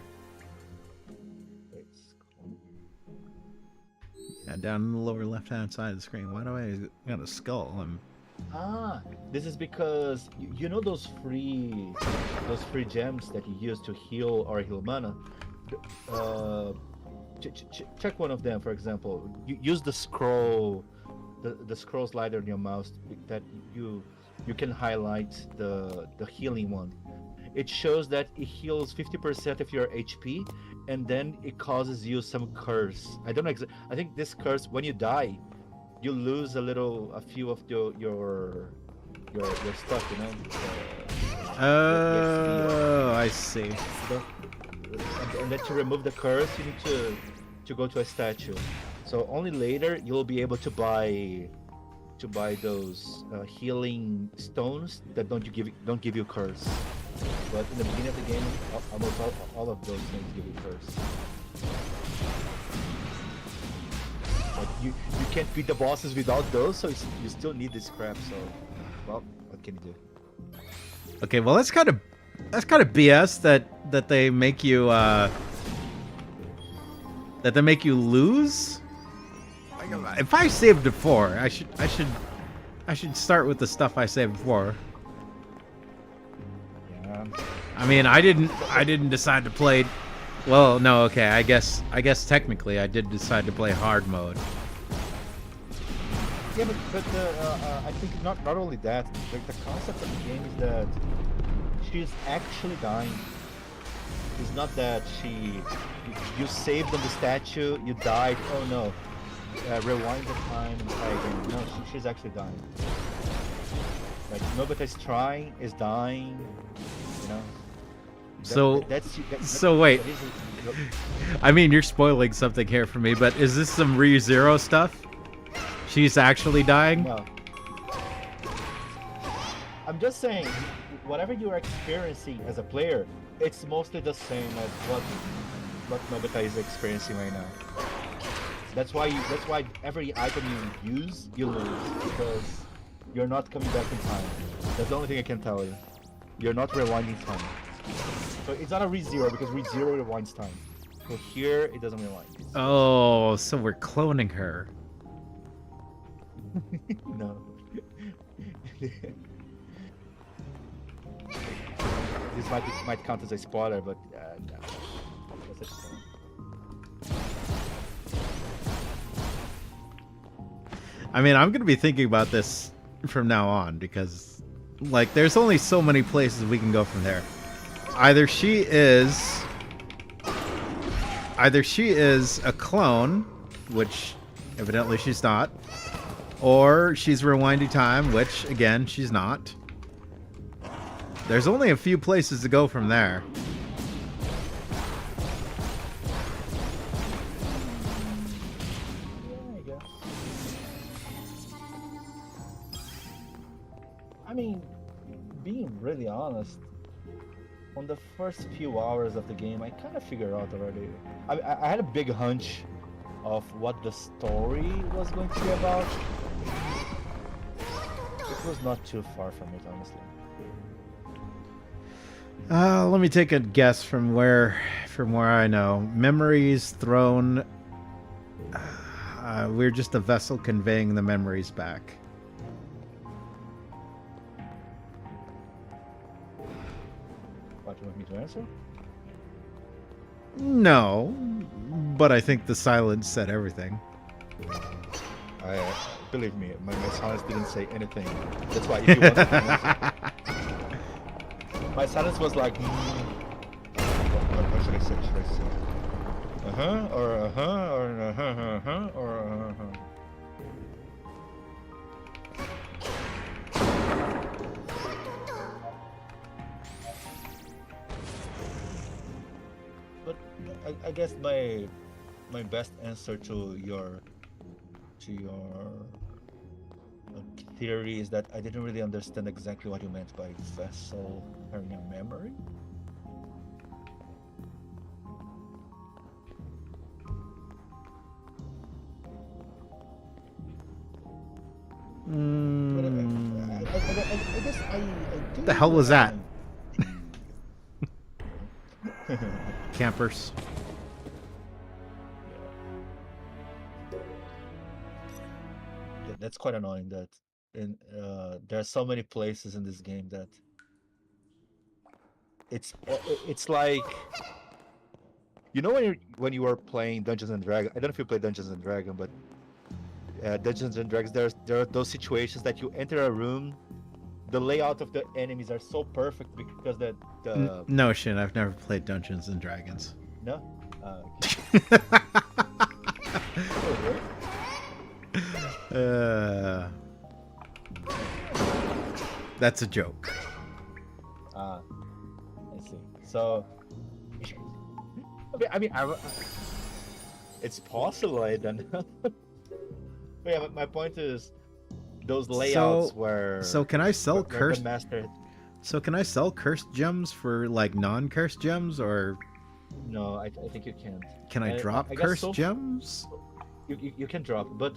Yeah, down in the lower left-hand side of the screen. Why do I got a skull? This is because you know those free gems that you use to heal or heal mana. Check one of them, for example. You use the scroll, the scroll slider on your mouse that you can highlight the healing one. It shows that it heals 50% of your HP, and then it causes you some curse. I don't know I think this curse, when you die, you lose a few of your stuff, you know. Oh, I see. And then to remove the curse, you need to go to a statue. So only later you'll be able to buy those healing stones that don't give you curse. But in the beginning of the game, almost all of those things give you curse. But you can't beat the bosses without those, so you still need this crap. So, well, what can you do? Okay, well that's kind of BS that they make you lose. If I saved before, I should start with the stuff I saved before. Yeah. I mean, I didn't decide to play. Well, no, okay. I guess technically I did decide to play hard mode. Yeah, but I think not only that. Like the concept of the game is that she's actually dying. It's not that you saved on the statue, you died. Oh no. Rewind the time and try again. No, she's actually dying. Like Nobita's trying, is dying, you know. So wait. I mean, you're spoiling something here for me, but is this some ReZero stuff? She's actually dying? No. I'm just saying, whatever you're experiencing as a player, it's mostly the same as what Nobita is experiencing right now. That's why every item you use, you lose, because you're not coming back in time. That's the only thing I can tell you. You're not rewinding time. So it's not a ReZero, because ReZero rewinds time. So here, it doesn't rewind. Oh, so we're cloning her. No. This might count as a spoiler, but no. That's a spoiler. I mean, I'm gonna be thinking about this from now on because, like, there's only so many places we can go from there. Either she is a clone, which evidently she's not, or she's rewinding time, which again she's not. There's only a few places to go from there. I mean, being really honest, on the first few hours of the game, I kind of figured out already. I had a big hunch of what the story was going to be about. It was not too far from it, honestly. Let me take a guess from where I know. Memories thrown. We're just a vessel conveying the memories back. What, you want me to answer? No, but I think the silence said everything. Believe me, my silence didn't say anything. That's why if you want to answer, my silence was like, what should I say? Should I say or or But I guess my best answer to your theory is that I didn't really understand exactly what you meant by vessel having a memory. But I guess I do. The hell was that? Campers. That's quite annoying that there are so many places in this game that it's like, you know, when you are playing Dungeons and Dragons. I don't know if you play Dungeons and Dragons, but Dungeons and Dragons, there are those situations that you enter a room, the layout of the enemies are so perfect because the No, Shin, I've never played Dungeons and Dragons. no. Okay. That's a joke. I see. So, it's possible. I don't know. But yeah, but my point is, those layouts were. So can I sell cursed? Master. So can I sell cursed gems for like non-cursed gems, or No, I think you can't. can I drop I guess cursed gems? You can drop, but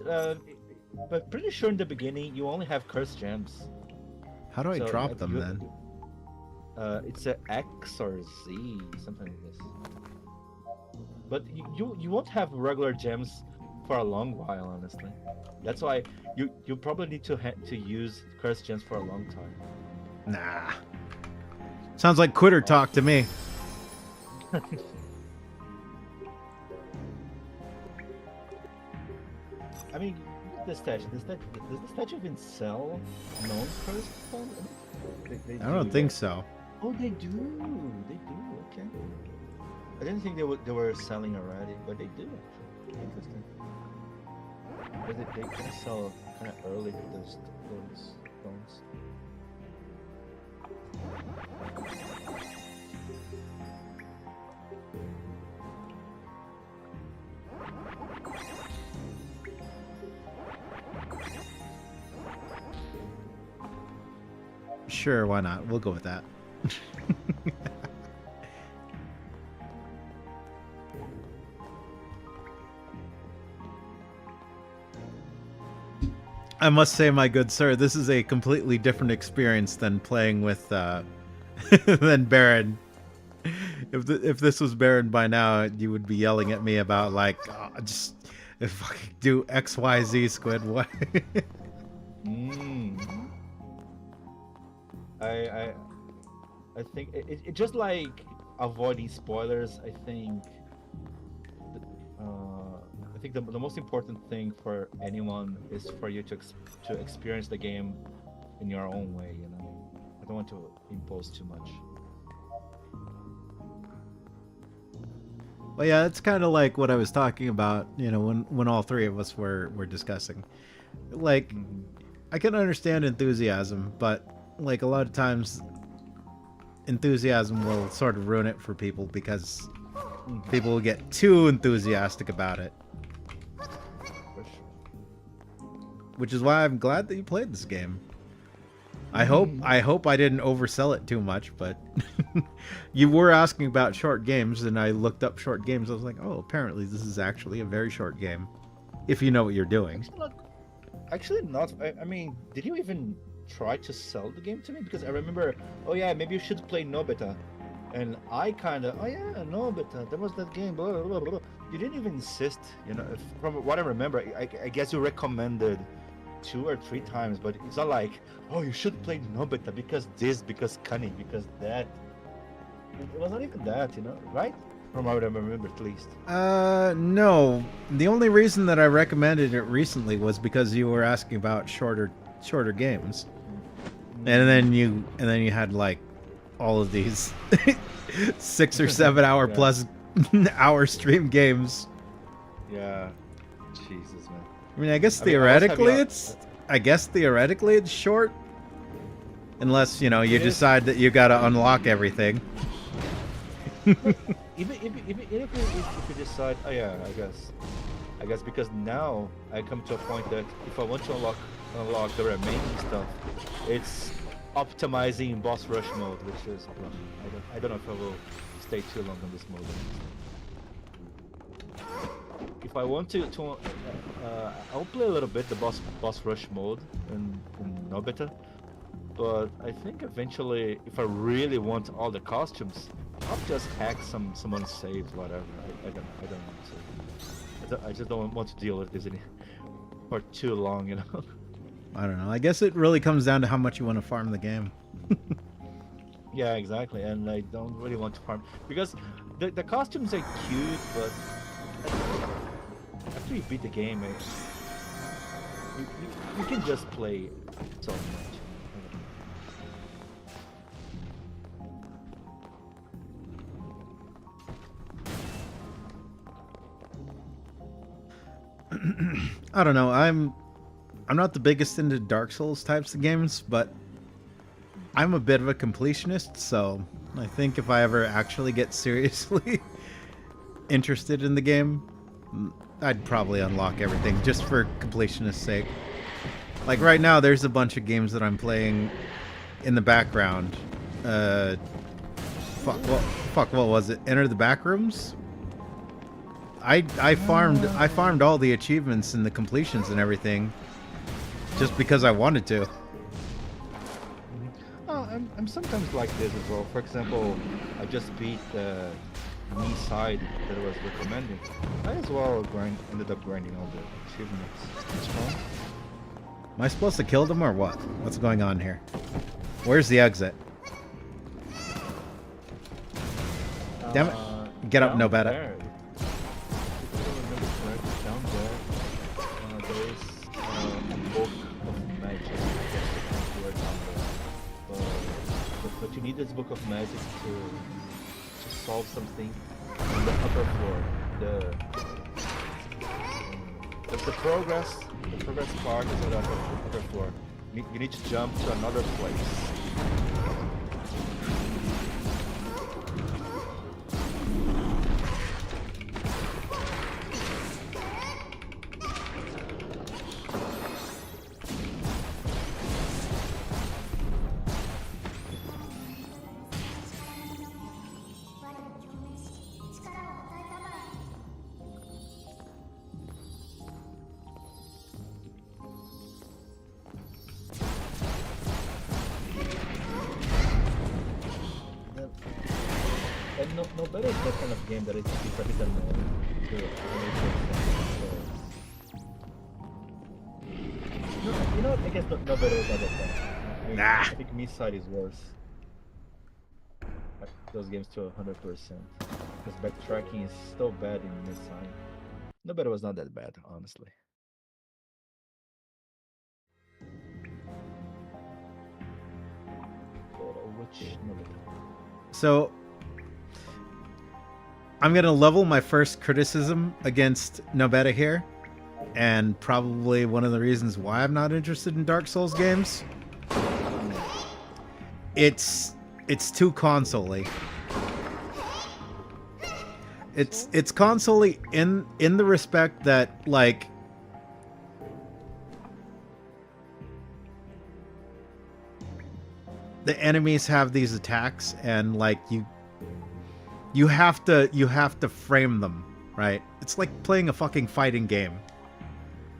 pretty sure in the beginning you only have cursed gems. How do I So, drop them you- then? It's a X or Z, something like this. But you won't have regular gems for a long while, honestly. That's why you probably need to use cursed gems for a long time. Nah. Sounds like quitter talk to me. I mean, the statue. Does the statue even sell non-cursed stuff? They I don't do, think right? so. Oh, they do. They do. Okay. I didn't think they were selling already, but they do. Actually. Interesting. But they kind of sell kind of early those stones. Sure, why not? We'll go with that. I must say, my good sir, this is a completely different experience than playing with than Baron. If this was Baron by now, you would be yelling at me about like, just if I could do X, Y, Z, Squid. What? I think it just like avoiding spoilers. I think the most important thing for anyone is for you to experience the game in your own way. You know, I don't want to impose too much. Well, yeah, it's kind of like what I was talking about. You know, when all three of us were discussing, like, I can understand enthusiasm, but like a lot of times, enthusiasm will sort of ruin it for people because people will get too enthusiastic about it. Which is why I'm glad that you played this game. I hope I didn't oversell it too much, but you were asking about short games, and I looked up short games. I was like, oh, apparently this is actually a very short game, if you know what you're doing. Actually not. I mean, did you even try to sell the game to me? Because I remember, oh yeah, maybe you should play Nobita. And I kind of, oh yeah, Nobita, that was that game, blah, blah, blah. You didn't even insist, you know, from what I remember, I guess you recommended 2 or 3 times, but it's not like, oh, you should play Nobita because this, because cunning, because that. It was not even that, you know, right? From what I remember, at least. No. The only reason that I recommended it recently was because you were asking about shorter games. And then you had like all of these 6 or 7 hour Yeah. plus hour stream games. Yeah. Jesus, man. I mean, I guess I mean, I was theoretically having it's short. Unless, you It is. decide that you gotta unlock everything. Even if you decide, oh yeah, I guess because now I come to a point that if I want to unlock the remaining stuff, it's optimizing boss rush mode, which is I don't know if I will stay too long on this mode. If I want to I'll play a little bit the boss rush mode in no beta, but I think eventually if I really want all the costumes, I'll just hack someone's saves, whatever. I don't want to. I just don't want to deal with this for too long, I don't know. I guess it really comes down to how much you want to farm the game. Yeah, exactly. And I don't really want to farm because the costumes are cute, but after you beat the game, you can just play so much. I don't know. I'm not the biggest into Dark Souls types of games, but I'm a bit of a completionist, so I think if I ever actually get seriously interested in the game, I'd probably unlock everything just for completionist's sake. Like right now, there's a bunch of games that I'm playing in the background. What was it? Enter the Backrooms? I farmed all the achievements and the completions and everything just because I wanted to. Oh, I'm sometimes like this as well. For example, I just beat the me side that I was recommending. I as well ended up grinding all the achievements. It's fun. Am I supposed to kill them or what? What's going on here? Where's the exit? Damn it. Get up, Down no better. there. If I remember correctly, down there, there is a book of magic. That's the word down there. But you need this book of magic to solve something on the upper floor. The progress part is on the upper floor. You need to jump to another place. And no better is that kind of game that it's a hit and miss to 100%. You know what? I guess no better is not that bad. Nah. I think me side is worse. Like those games to 100%. Because backtracking is so bad in mid side. No better was not that bad, honestly. Which no better. So I'm gonna level my first criticism against Nobeta here, and probably one of the reasons why I'm not interested in Dark Souls games. It's too console-y. It's console-y in the respect that like the enemies have these attacks and like you have to frame them, right? It's like playing a fucking fighting game.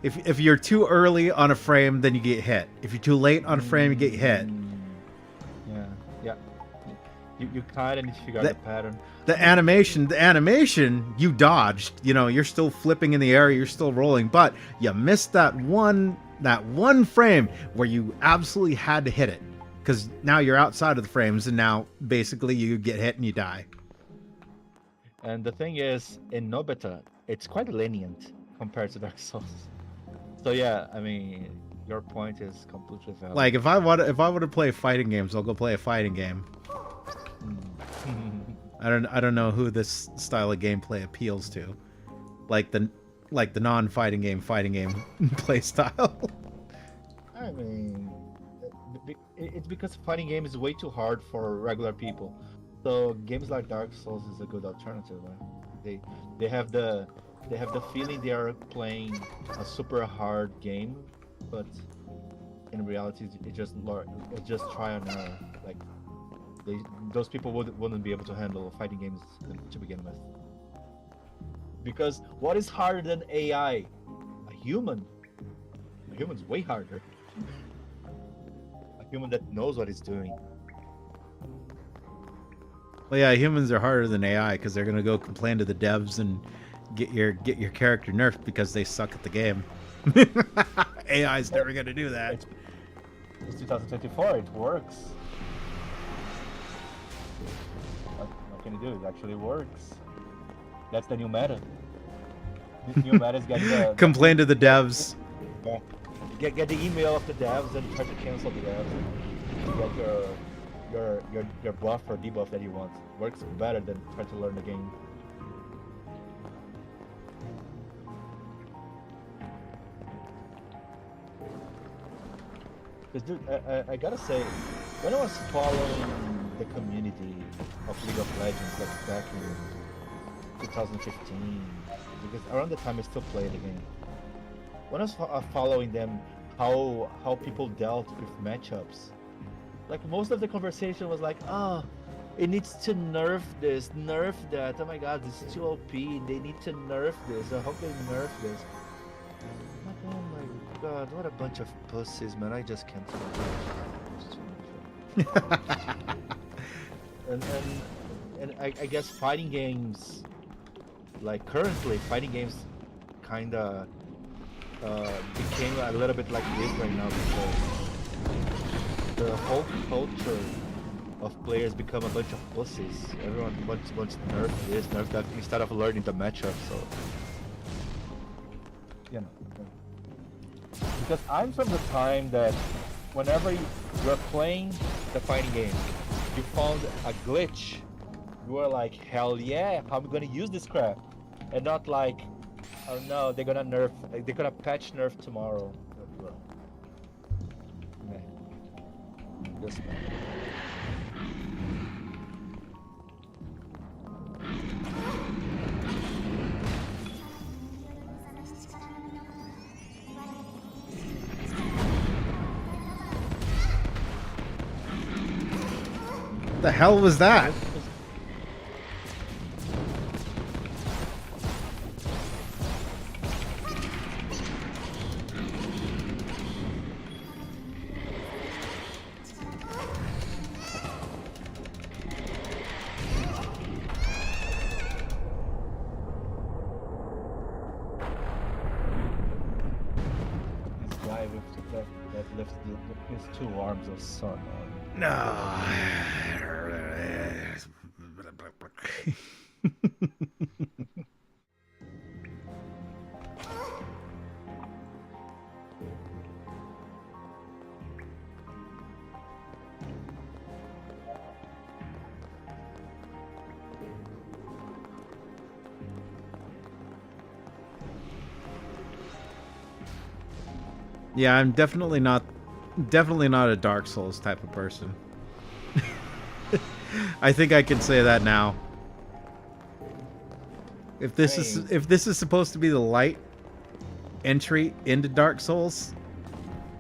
If you're too early on a frame, then you get hit. If you're too late on a frame, you get hit. Yeah. You kind of need to figure out the pattern. The animation, you dodged. You know, you're still flipping in the air, you're still rolling, but you missed that one frame where you absolutely had to hit it. Because now you're outside of the frames, and now basically you get hit and you die. And the thing is, in Nobita, it's quite lenient compared to Dark Souls. So yeah, I mean, your point is completely valid. Like if I want to play fighting games, I'll go play a fighting game. I don't know who this style of gameplay appeals to, like the non-fighting game play style. I mean, it's because fighting game is way too hard for regular people. So games like Dark Souls is a good alternative. Right? They have the feeling they are playing a super hard game, but in reality, it's just try and error. Like those people wouldn't be able to handle fighting games to begin with. Because what is harder than AI? A human. A human's way harder. A human that knows what it's doing. Well, yeah, humans are harder than AI because they're gonna go complain to the devs and get your character nerfed because they suck at the game. AI's never gonna do that. It's 2024. It works. What can you do? It actually works. That's the new meta. The new meta is getting the complain to the devs. Yeah. Get the email of the devs and try to cancel the devs. Get your buff or debuff that you want. Works better than trying to learn the game. Because dude, I gotta say, when I was following the community of League of Legends, like back in 2015, because around the time I still played the game. When I was following them, how people dealt with matchups, like most of the conversation was like, oh, it needs to nerf this, nerf that. Oh my god, this is too OP. They need to nerf this. I hope they nerf this. Like, oh my god, what a bunch of pussies, man. I just can't. and I guess fighting games, like currently, fighting games kinda became a little bit like this right now because the whole culture of players become a bunch of pussies. Everyone wants to nerf this, nerf that instead of learning the matchup. So, you know, because I'm from the time that whenever you're playing the fighting game, you found a glitch, you are like, hell yeah, how am I gonna use this crap? And not like, oh no, they're gonna patch nerf tomorrow. Man. Just The hell was that? this guy that lifts his two arms of sun on. No. Yeah, I'm definitely not a Dark Souls type of person. I think I can say that now. If this is supposed to be the light entry into Dark Souls,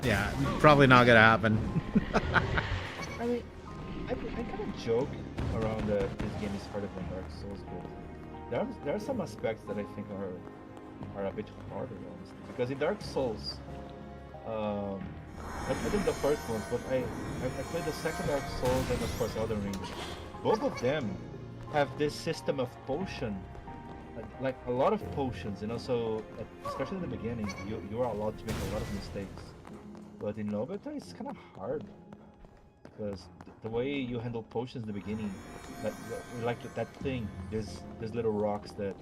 yeah, probably not gonna happen. I mean, I kind of joke around this game is harder than Dark Souls, but there are some aspects that I think are a bit harder, honestly. Because in Dark Souls, I did the first ones, but I played the second Dark Souls and of course Elden Ring. Both of them have this system of potion, like a lot of potions, and also, especially in the beginning, you are allowed to make a lot of mistakes. But in Nobita, it's kind of hard because the way you handle potions in the beginning, like that thing, there's little rocks that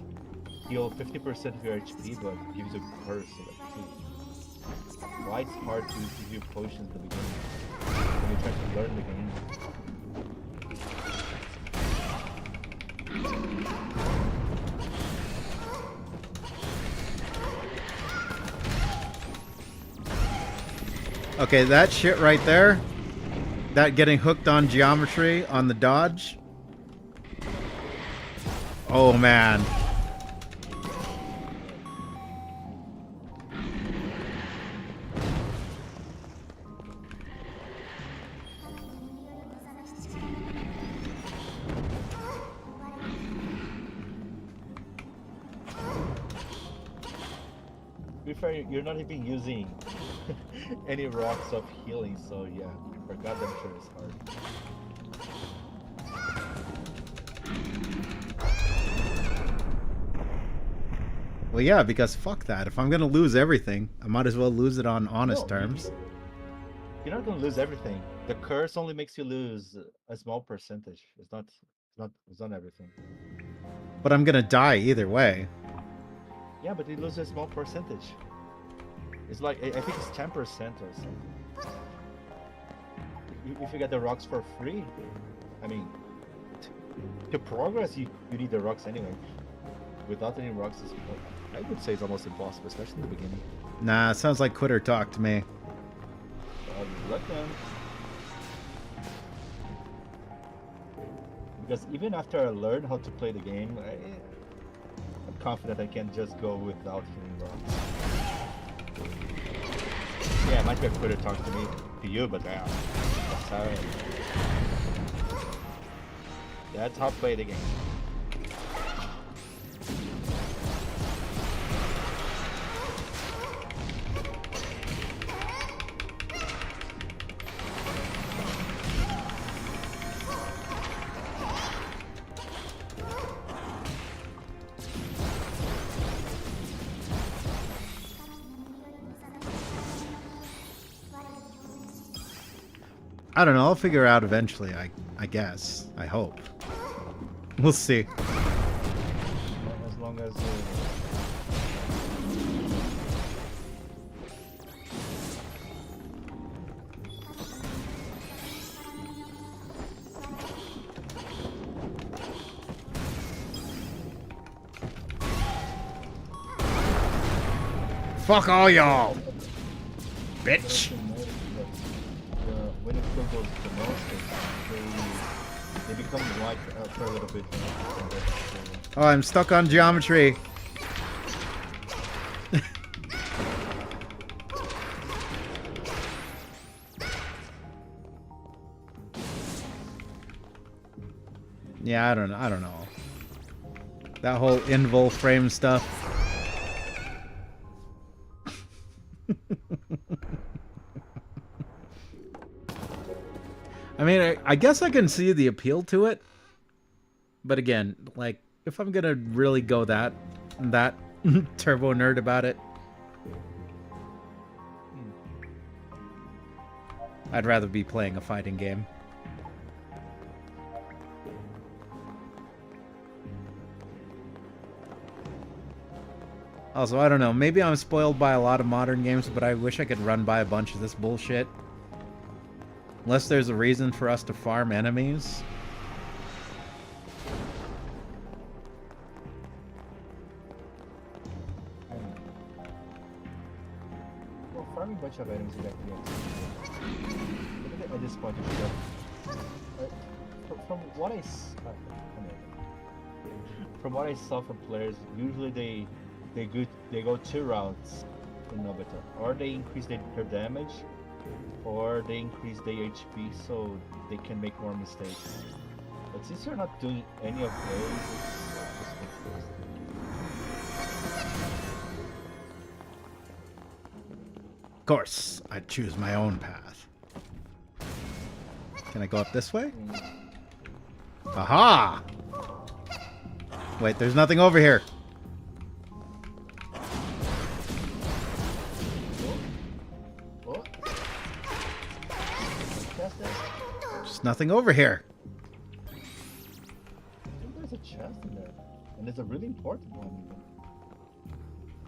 heal 50% of your HP, but gives you curse. So why it's hard to give you potions in the beginning when you try to learn the game. Okay, that shit right there, that getting hooked on geometry on the dodge. Oh man. To be fair, you're not even using any rocks of healing, so yeah, for goddamn sure it's hard. Well, yeah, because fuck that. If I'm gonna lose everything, I might as well lose it on honest terms. You're not gonna lose everything. The curse only makes you lose a small percentage. It's not everything. But I'm gonna die either way. Yeah, but you lose a small percentage. It's like I think it's 10% or something. If you get the rocks for free, I mean, to progress you need the rocks anyway. Without any rocks, I would say it's almost impossible, especially in the beginning. Nah, sounds like quitter talk to me. Let them. Because even after I learn how to play the game, I'm confident I can just go without hitting rocks. Yeah, it might be a quitter talk to me, to you, but that's how I play the game. I don't know, I'll figure out eventually, I guess. I hope. We'll see. As long as Fuck all y'all! Bitch! when it still goes to most, they become white for a little bit. Oh, I'm stuck on geometry. Yeah, I don't know. That whole invol frame stuff. I mean, I guess I can see the appeal to it. But again, like, if I'm gonna really go that turbo nerd about it, I'd rather be playing a fighting game. Also, I don't know, maybe I'm spoiled by a lot of modern games, but I wish I could run by a bunch of this bullshit. Unless there's a reason for us to farm enemies. Well, farming a bunch of items is actually at this point from what I saw from players, usually they go two routes in Nobita. Or they increase their damage, or they increase their HP so they can make more mistakes. But since you're not doing any of those, it's just confusing. Of course, I'd choose my own path. Can I go up this way? Aha! Wait, there's nothing over here. There's nothing over here. I think there's a chest in there. And it's a really important one. Even.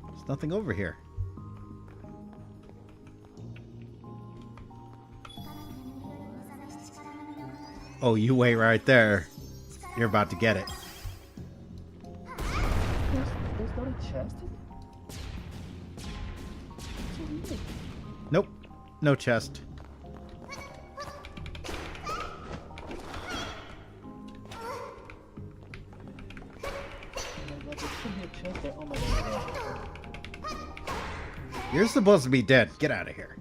There's nothing over here. Oh, you wait right there. You're about to get it. There's not a chest in there? So weird. Nope. No chest. There should be a chest there. Oh my god. You're supposed to be dead. Get out of here.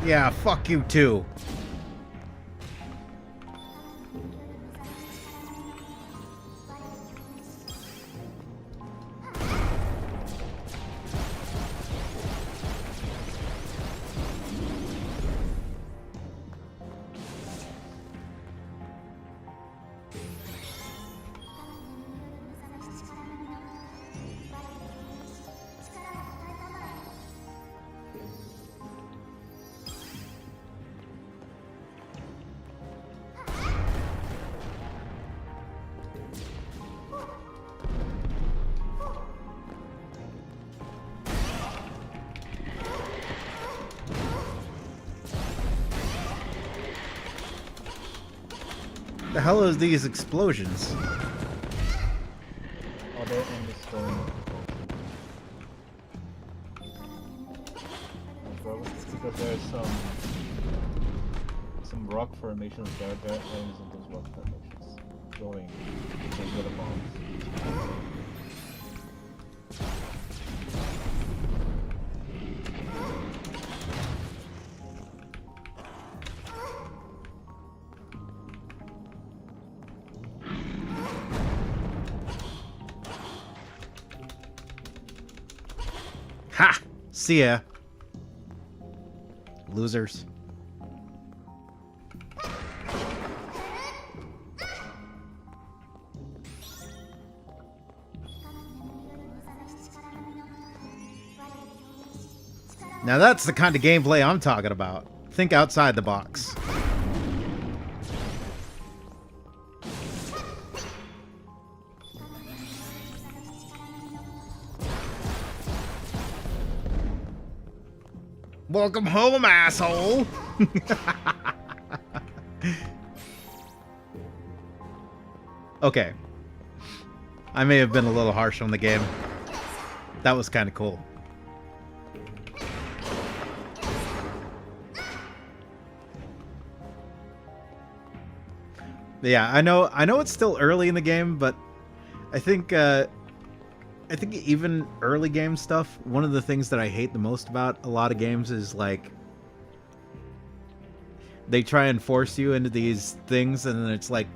Yeah, fuck you too. The hell is these explosions? Oh, they're in the stone. Because there's some rock formations there. There are enemies in those rock formations. Going to the bombs. Ha! See ya. Losers. Now that's the kind of gameplay I'm talking about. Think outside the box. Welcome home, asshole! Okay. I may have been a little harsh on the game. That was kind of cool. But yeah, I know it's still early in the game, but I think even early game stuff, one of the things that I hate the most about a lot of games is like they try and force you into these things, and then it's like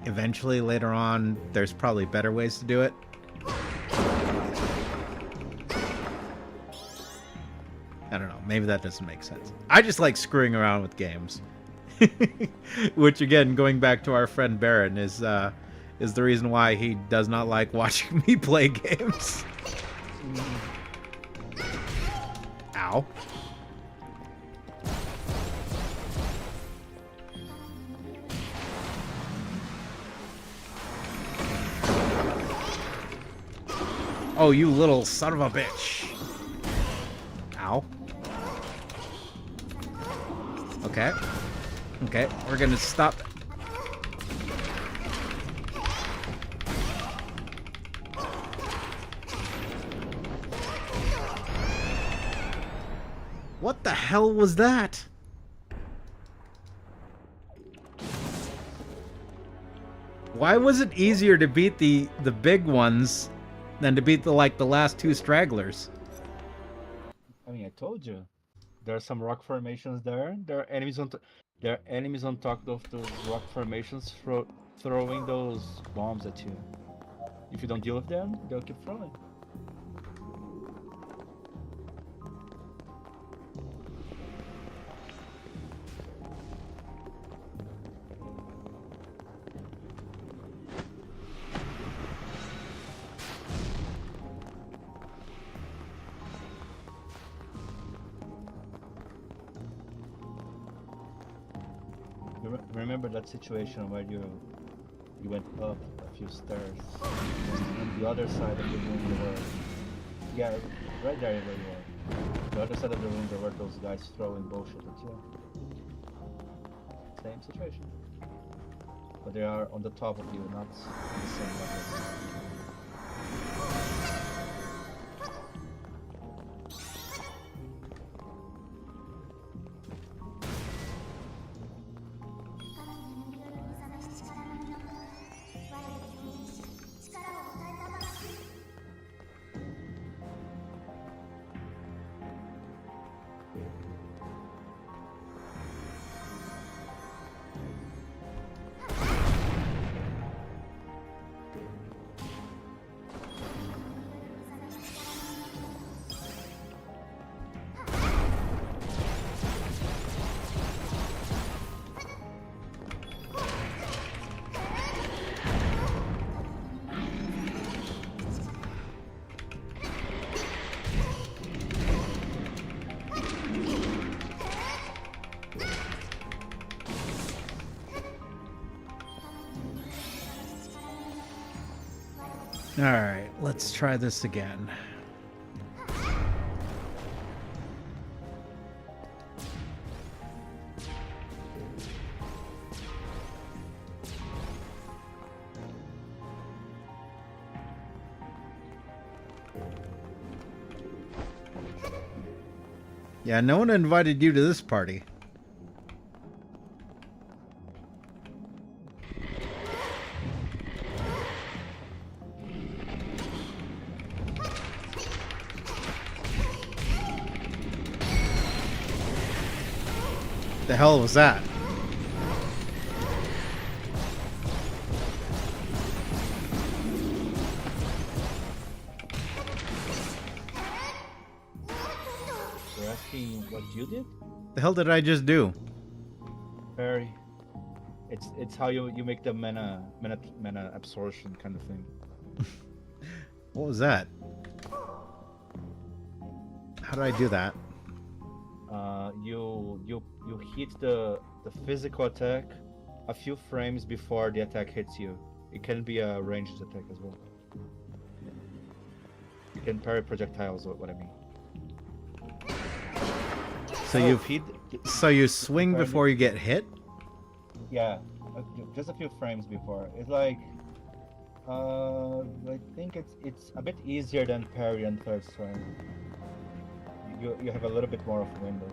eventually later on there's probably better ways to do it. I don't know, maybe that doesn't make sense. I just like screwing around with games. Which again, going back to our friend Baron, is the reason why he does not like watching me play games. Ow. Oh, you little son of a bitch. Ow. Okay. Okay, we're gonna stop. What the hell was that? Why was it easier to beat the big ones than to beat the last two stragglers? I mean, I told you. There are some rock formations there. There are enemies on top of those rock formations throwing those bombs at you. If you don't deal with them, they'll keep throwing. Remember that situation where you went up a few stairs, and on the other side of the room there were, yeah, right there where you are. The other side of the room there were those guys throwing bullshit at you. Same situation. But they are on the top of you, not on the same level. Alright, let's try this again. Yeah, no one invited you to this party. The hell was that? You're asking what you did? The hell did I just do? Barry. It's how you make the mana absorption kind of thing. What was that? How did I do that? You hit the physical attack a few frames before the attack hits you. It can be a ranged attack as well. You can parry projectiles, what I mean. So you swing before you get hit? Yeah, just a few frames before. It's like I think it's a bit easier than parry and third swing. You have a little bit more of a window.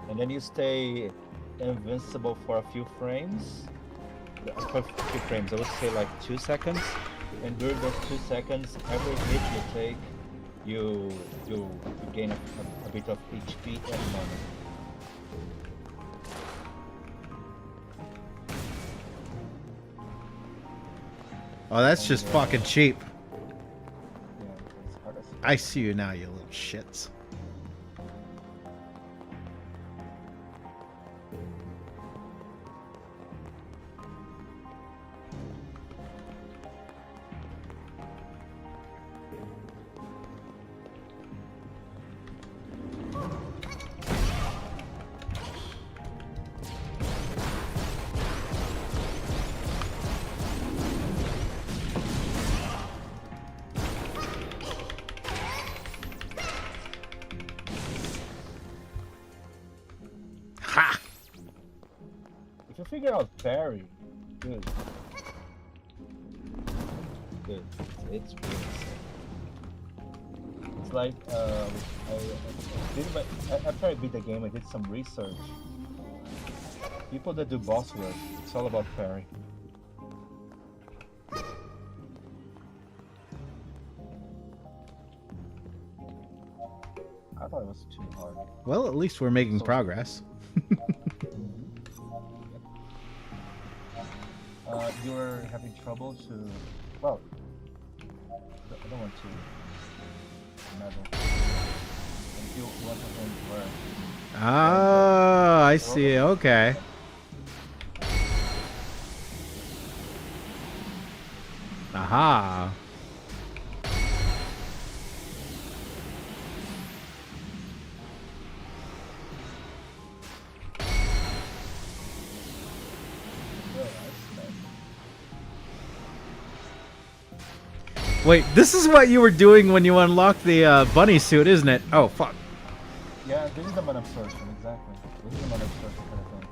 And then you stay invincible for a few frames. For a few frames, I would say like 2 seconds. And during those 2 seconds, every hit you take, you gain a bit of HP and mana. Oh, that's just fucking cheap. Yeah, it's hard as I see you now, you little shits. Ha! If you figure out parry, good. Good. It's really sick. It's like after I beat the game, I did some research. People that do boss work, it's all about parry. I thought it was too hard. Well, at least we're making progress. You were having trouble to... Well, I don't want to meddle. If you want to end where Ah, I see. Okay. Aha. Wait, this is what you were doing when you unlocked the bunny suit, isn't it? Oh, fuck. yeah, this is the man absorption, exactly. This is the man absorption kind of thing.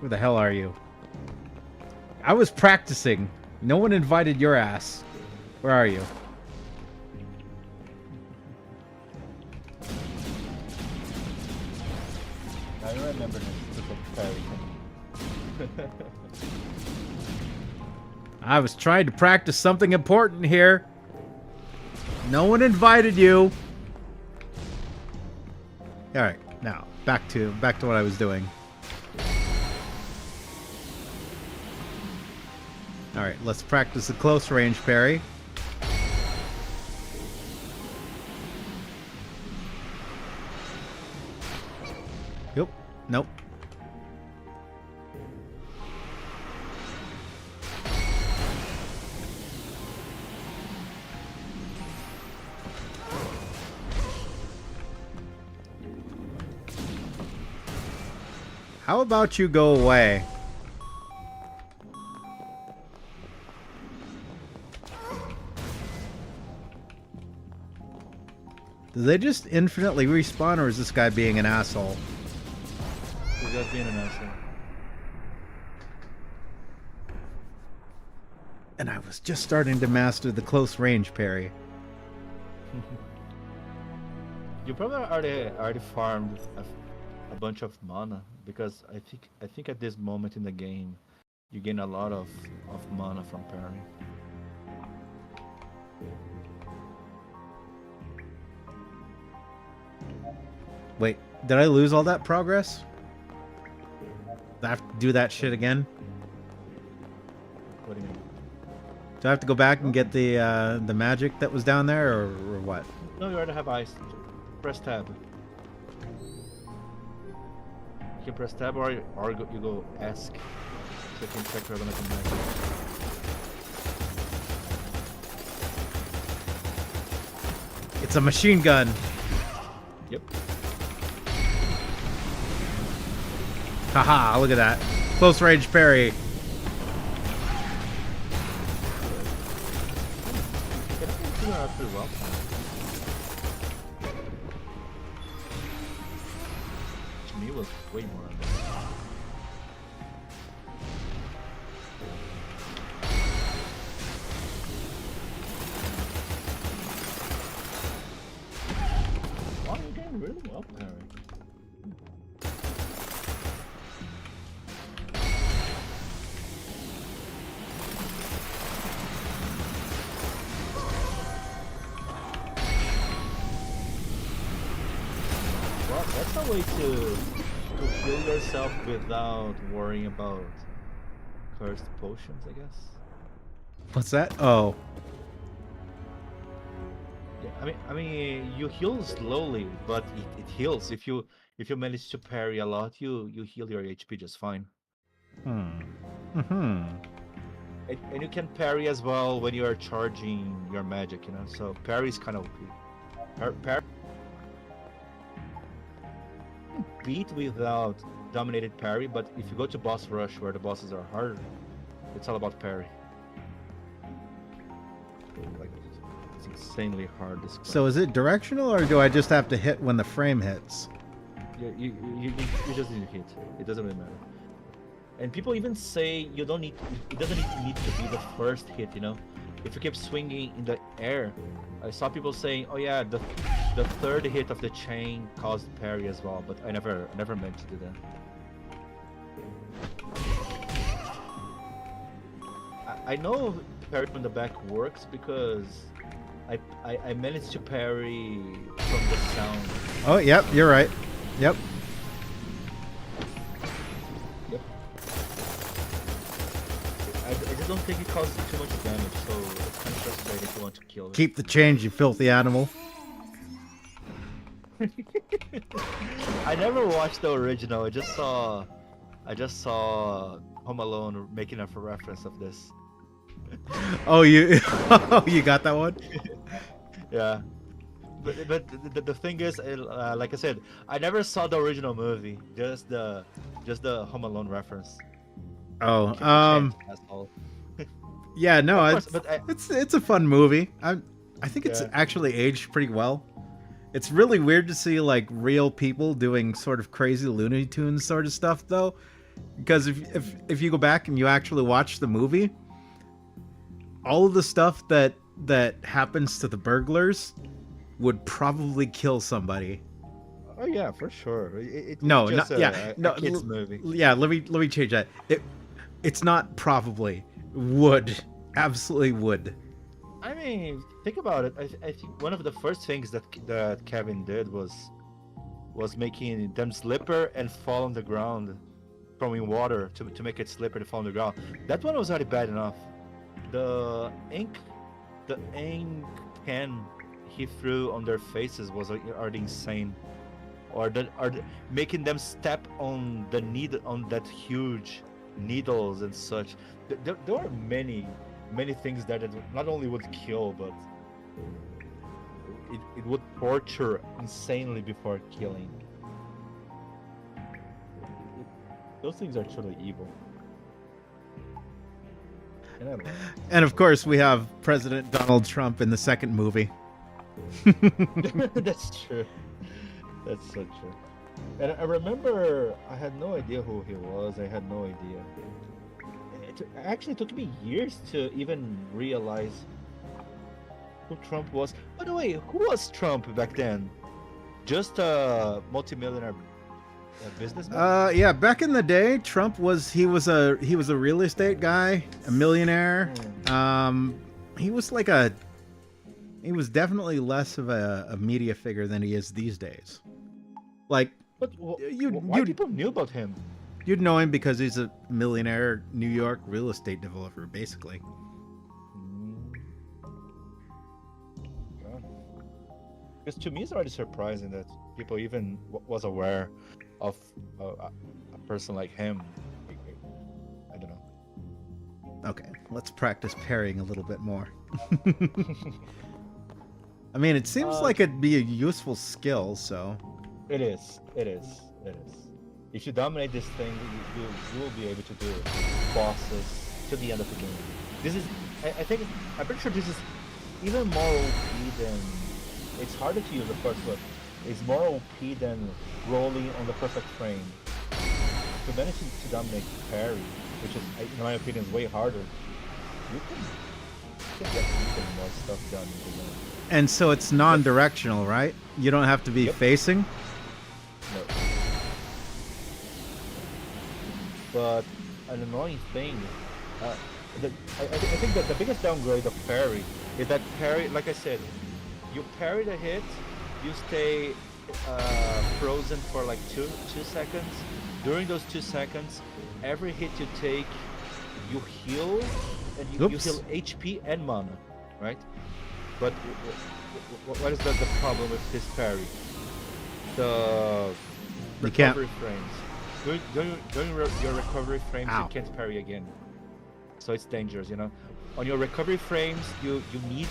Where the hell are you? I was practicing. No one invited your ass. Where are you? I remember this stupid fairy thing. I was trying to practice something important here. No one invited you. All right, now back to what I was doing. All right, let's practice a close range parry. Yep. Nope. How about you go away? Do they just infinitely respawn, or is this guy being an asshole? He's just being an asshole. And I was just starting to master the close range parry. You probably already farmed a bunch of mana, because I think at this moment in the game you gain a lot of mana from parrying. Wait, did I lose all that progress? Do I have to do that shit again? What do you mean? Do I have to go back and get the magic that was down there, or what? No, you already have ice. Press tab. You can press tab, or you go ask. So you can check whether or not the magic. It's a machine gun. Yep. Haha, look at that. Close range parry. Pretty well. To me, was way more. Wow, you're doing really well, Harry. Well, that's a way to heal yourself without worrying about cursed potions, I guess. What's that? Oh. Yeah, I mean, you heal slowly, but it heals. If you manage to parry a lot, you heal your HP just fine. Mm-hmm. And you can parry as well when you are charging your magic, you know. So parry is kind of parry beat without dominated parry, but if you go to boss rush where the bosses are harder, it's all about parry. Like, it's insanely hard. So is it directional, or do I just have to hit when the frame hits? You just need to hit. It doesn't really matter. And people even say you don't need. It doesn't need to be the first hit. You know, if you keep swinging in the air, I saw people saying, "Oh yeah, the third hit of the chain caused parry as well." But I never meant to do that. I know parry from the back works because I managed to parry from the sound. Oh, yep, you're right. Yep. Yep. I just don't think it causes too much damage, so it's kind of frustrating to want to kill it. Keep the change, you filthy animal. I never watched the original. I just saw Home Alone making a reference of this. Oh, you you got that one? Yeah. But the thing is, like I said, I never saw the original movie. Just the Home Alone reference. Oh, That's all. yeah, no, Of course, it's a fun movie. I think it's Yeah. actually aged pretty well. It's really weird to see like real people doing sort of crazy Looney Tunes sort of stuff though, because if you go back and you actually watch the movie, all of the stuff that happens to the burglars would probably kill somebody. Oh yeah, for sure. It's No, just not yeah, a no, kids movie. yeah. Let me change that. It's not probably would, absolutely would. I mean, think about it. I think one of the first things that Kevin did was making them slipper and fall on the ground, throwing water to make it slipper to fall on the ground. That one was already bad enough. The ink can he threw on their faces was already insane. Or making them step on the needle, on that huge needles and such. There are many things that it not only would kill, but it would torture insanely before killing. Those things are truly evil. And I love it. And of course, we have President Donald Trump in the second movie. That's true. That's so true. And I remember I had no idea who he was. I had no idea. It actually took me years to even realize who Trump was. By the way, who was Trump back then? Just a multimillionaire businessman? Yeah, back in the day, Trump was he was a real estate guy, a millionaire. He was definitely less of a media figure than he is these days. Like, But why people knew about him? You'd know him because he's a millionaire New York real estate developer, basically. Because to me, it's already surprising that people even was aware of a person like him. I don't know. Okay, let's practice parrying a little bit more. I mean, it seems like it'd be a useful skill, so... It is. If you dominate this thing, you will be able to do bosses to the end of the game. This is, I'm pretty sure this is even more OP than... It's harder to use the first one. It's more OP than rolling on the perfect frame. To manage to dominate parry, which is, in my opinion, is way harder, you can get even more stuff done in the game. And so it's non-directional, right? You don't have to be facing? No. But an annoying thing, I think that the biggest downgrade of parry is that parry, like I said, you parry the hit, you stay frozen for like two seconds. During those 2 seconds, every hit you take, you heal, and you heal HP and mana, right? But what is the problem with this parry? The recovery frames. During your recovery frames, you can't parry again. So it's dangerous, you know. On your recovery frames, you need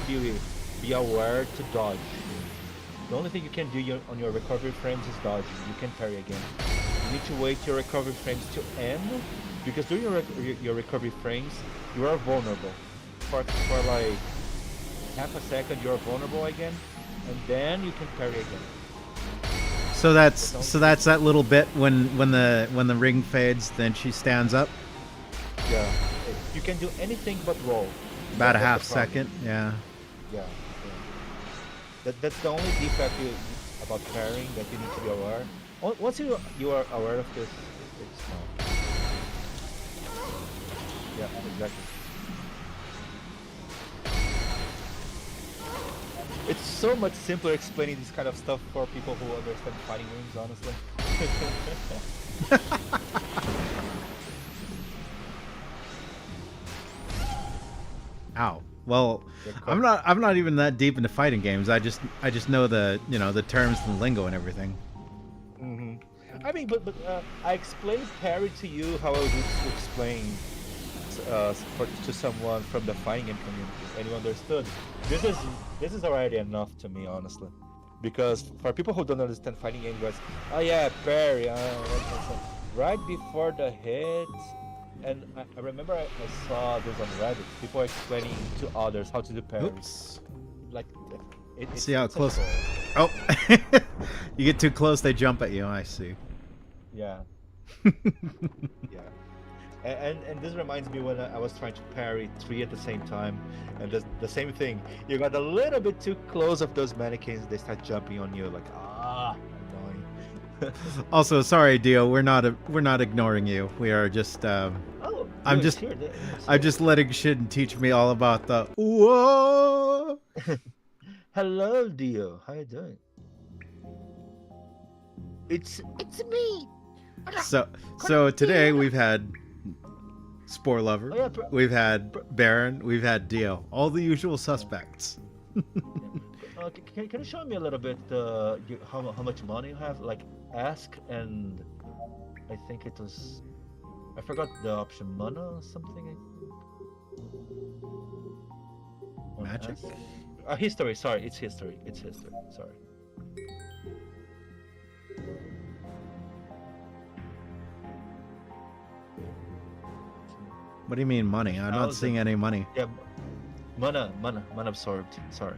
to be aware to dodge. The only thing you can do on your recovery frames is dodge. You can't parry again. You need to wait your recovery frames to end, because during your recovery frames, you are vulnerable. For like half a second, you're vulnerable again, and then you can parry again. So that's that little bit when the ring fades, then she stands up. Yeah, you can do anything but roll. About a half second, yeah. Yeah. That's the only defect about parrying that you need to be aware. Once you are aware of this, it's fine. Yeah, exactly. It's so much simpler explaining this kind of stuff for people who understand fighting games, honestly. Ow. Well, You're I'm not even that deep into fighting games. I just know the the terms and lingo and everything. Hmm. I mean, but I explained parry to you how I would explain to someone from the fighting game community, and you understood. This is already enough to me, honestly, because for people who don't understand fighting games, guys, oh yeah, parry, right before the hit. And I remember I saw this on Reddit. People explaining to others how to do parries. Oops. Like, See how it's a close. troll. Oh, you get too close, they jump at you. I see. Yeah. Yeah. And this reminds me when I was trying to parry 3 at the same time, and the same thing. You got a little bit too close of those mannequins, they start jumping on you like annoying. Also, sorry, Dio. We're not ignoring you. We are just. Oh, I'm Dio's just. here. I'm just letting Shin teach me all about the. Whoa. Hello, Dio. How you doing? It's me. So today we've had Spore Lover, Oh, yeah, we've had Baron, we've had Dio, all the usual suspects. Can you show me a little bit how much money you have? Like, ask, and I think it was, I forgot the option, mana or something. Magic? History. Sorry, it's history. Sorry. What do you mean money? I'm not seeing any money. Yeah, mana absorbed. Sorry,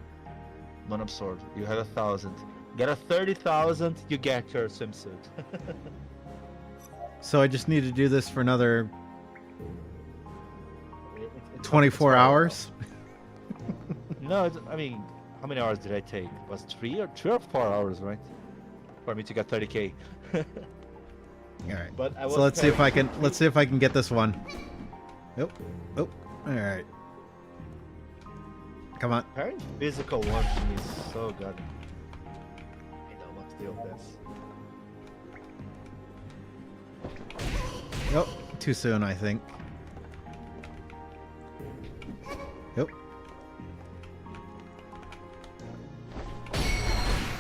mana absorbed. You have 1,000. Get a 30,000. You get your swimsuit. So I just need to do this for another It's 24 hours. No, I mean, how many hours did I take? Was 3 or 4 hours, right? For me to get 30k. All right. But I So was let's see if I parrying- can. Let's see if I can get this one. Oh. All right. Come on. Parrying physical one to me is so good. I don't want to deal with this. Oh, too soon, I think. Yep.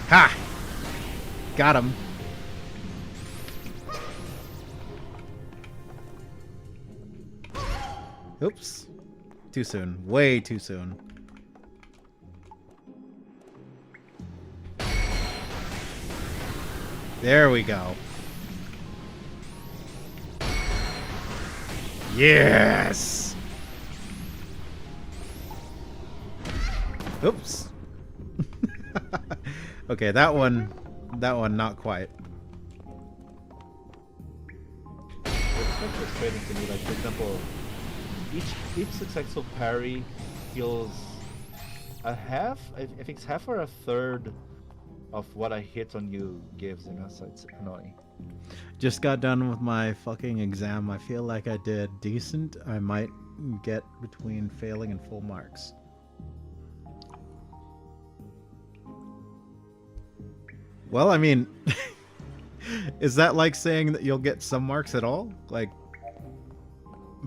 Ha! Got him. Oops. Too soon. Way too soon. There we go. Yes! Oops. Okay, that one not quite. It's not frustrating to me. Like, for example, each successful parry feels a half. I think it's half or a third of what I hit on you gives, you know. So it's annoying. Just got done with my fucking exam. I feel like I did decent. I might get between failing and full marks. Well, I mean, is that like saying that you'll get some marks at all? Like,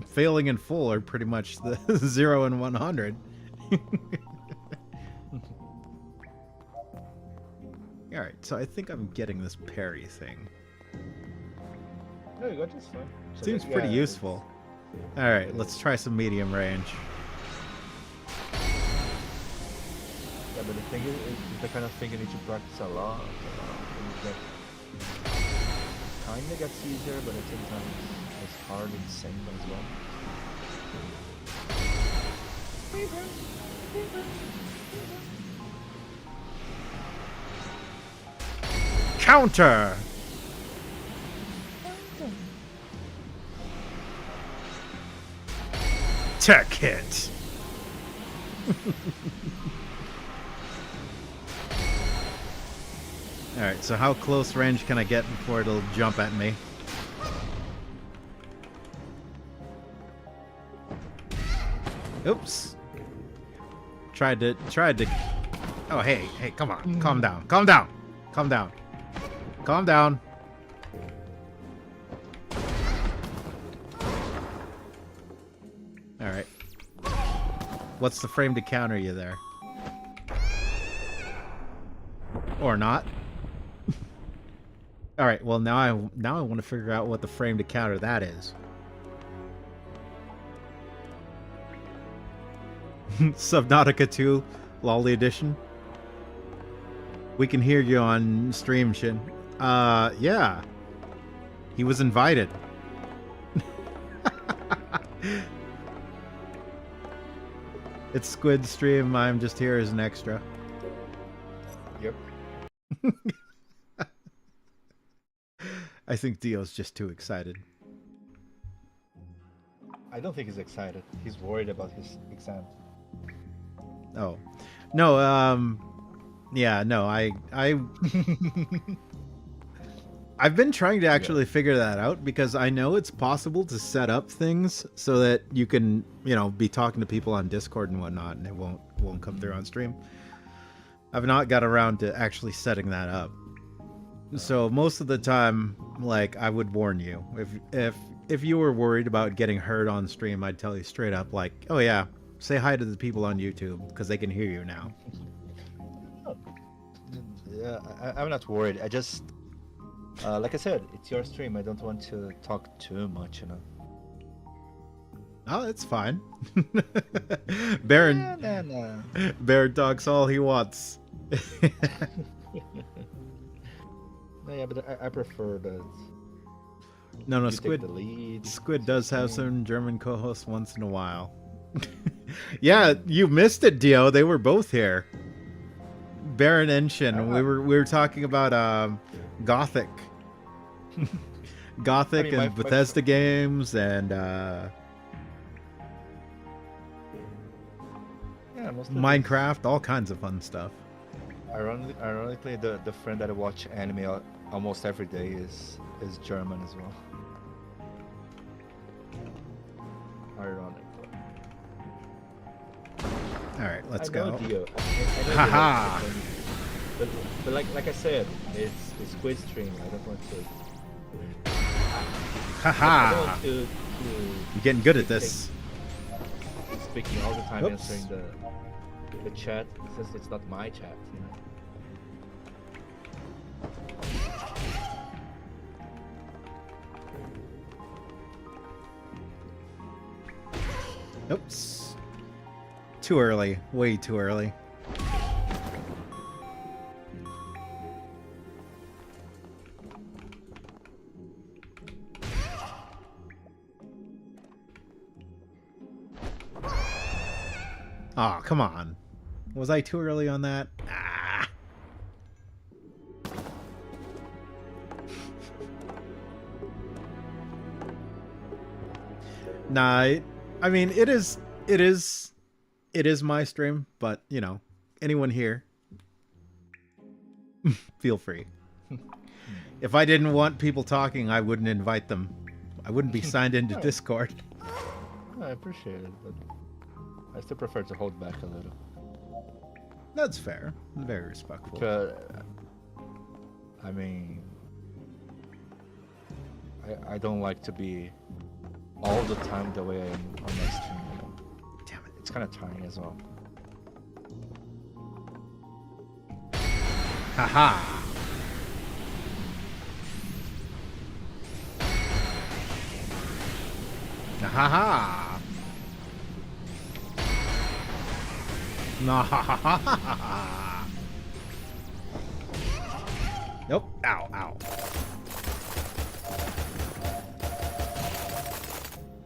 failing and full are pretty much the 0 and 100. Alright, so I think I'm getting this parry thing. No, you got this fine. So Seems yeah, pretty useful. Alright, let's try some medium range. Yeah, but the thing is, it's the kind of thing you need to practice a lot. Kinda gets easier, but at the same time, it's hard and same as well. Counter! Tech hit! Alright, so how close range can I get before it'll jump at me? Oops. Tried to... Oh, hey, come on. Calm down. Calm down. Calm down. Calm down. Alright. What's the frame to counter you there? Or not? All right. Well, now I want to figure out what the frame to counter that is. Subnautica 2, Lolly Edition. We can hear you on stream, Shin. Yeah. He was invited. It's Squid stream. I'm just here as an extra. Yep. I think Dio's just too excited. I don't think he's excited. He's worried about his exam. Oh. No, yeah, no, I've been trying to actually figure that out because I know it's possible to set up things so that you can, be talking to people on Discord and whatnot, and it won't come through on stream. I've not got around to actually setting that up. So most of the time, like, I would warn you. If you were worried about getting heard on stream, I'd tell you straight up, like, oh yeah, say hi to the people on YouTube because they can hear you now. Yeah, I'm not worried. I just, like I said, it's your stream. I don't want to talk too much, Oh, it's fine. Baron, No. Baron talks all he wants. No, yeah, but I prefer that. No, you Squid. take the lead. Squid does have some German co-hosts once in a while. Yeah, you missed it, Dio. They were both here. Baron and Shin. We were talking about Gothic. Gothic and Bethesda games and yeah, Minecraft, all kinds of fun stuff. Ironically, the friend that I watch anime almost every day is German as well. Ironically. All right, let's I know go. Dio. Haha. But like I said, it's Squid stream. I don't want to. Haha. I don't want to You're getting good at this. speaking all the time, Oops. answering the chat since it's not my chat. Oops. Too early. Way too early. Aw, come on. Was I too early on that? Ah. Nah, I mean, it is my stream, but, anyone here, feel free. If I didn't want people talking, I wouldn't invite them. I wouldn't be signed into Discord. I appreciate it, but I still prefer to hold back a little. That's fair. Very respectful. I mean, I don't like to be all the time the way I am on my stream. Damn it. It's kind of tiring as well. Haha. Haha. Nah. Nope. Ow, ow.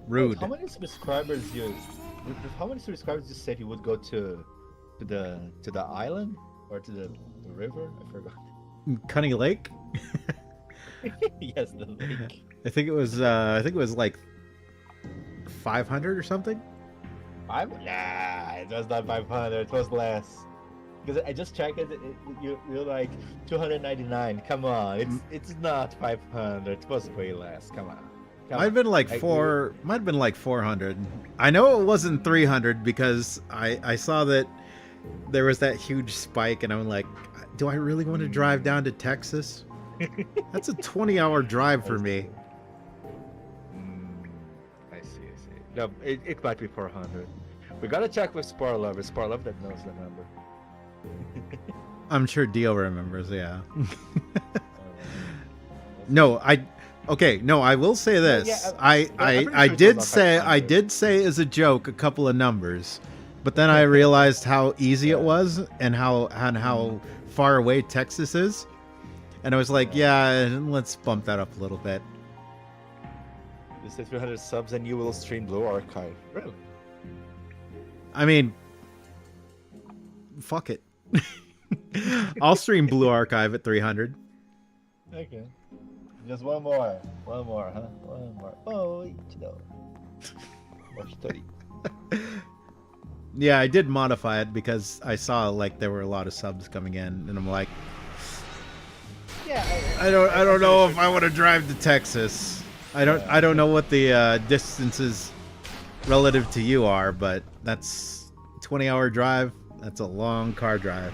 Rude. How many subscribers how many subscribers you said you would go to the island or to the river? I forgot. Cunny Lake? Yes, the lake. I think it was like 500 or something. Nah, it was not 500. It was less. Because I just checked it. You're like 299. Come on, it's not 500. It was way less. Come on. Might have been like 400. I know it wasn't 300 because I saw that there was that huge spike, and I'm like, do I really want to drive down to Texas? That's a 20-hour drive for me. I see. No, it might be 400. We gotta check with Spar Lover. Spar Lover that knows the number. I'm sure Dio remembers, yeah. No, I will say this. yeah, I I'm pretty I sure it did was say not I 500. did say as a joke a couple of numbers, but then I realized how easy it was and how far away Texas is, and I was like, yeah, let's bump that up a little bit. You say 300 subs and you will stream Blue Archive. Really? I mean, fuck it. I'll stream Blue Archive at 300. Okay. Just one more. One more, huh? One more. Oh, no. Or 30. Yeah, I did modify it because I saw like there were a lot of subs coming in, and I'm like, Yeah, I don't know if I want to drive to Texas. I don't know what the distances relative to you are, but that's 20-hour drive. That's a long car drive.